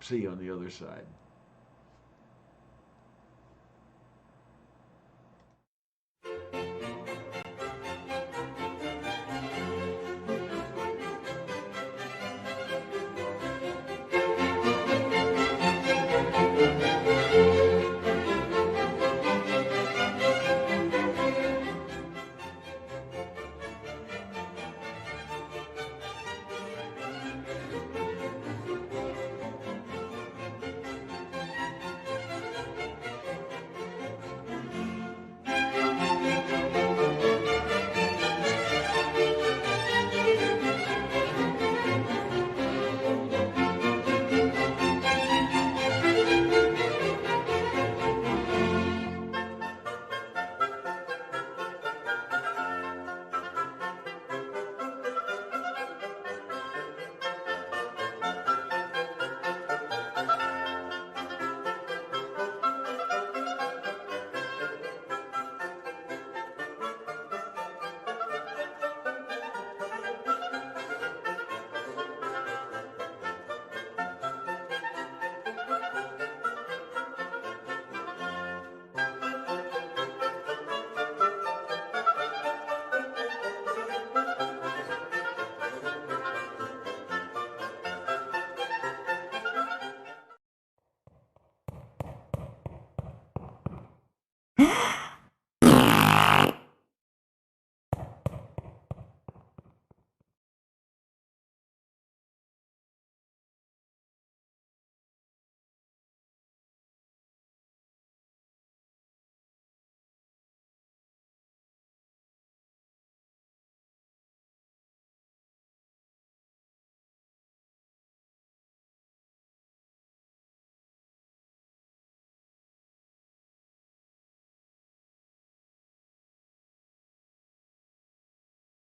See you on the other side.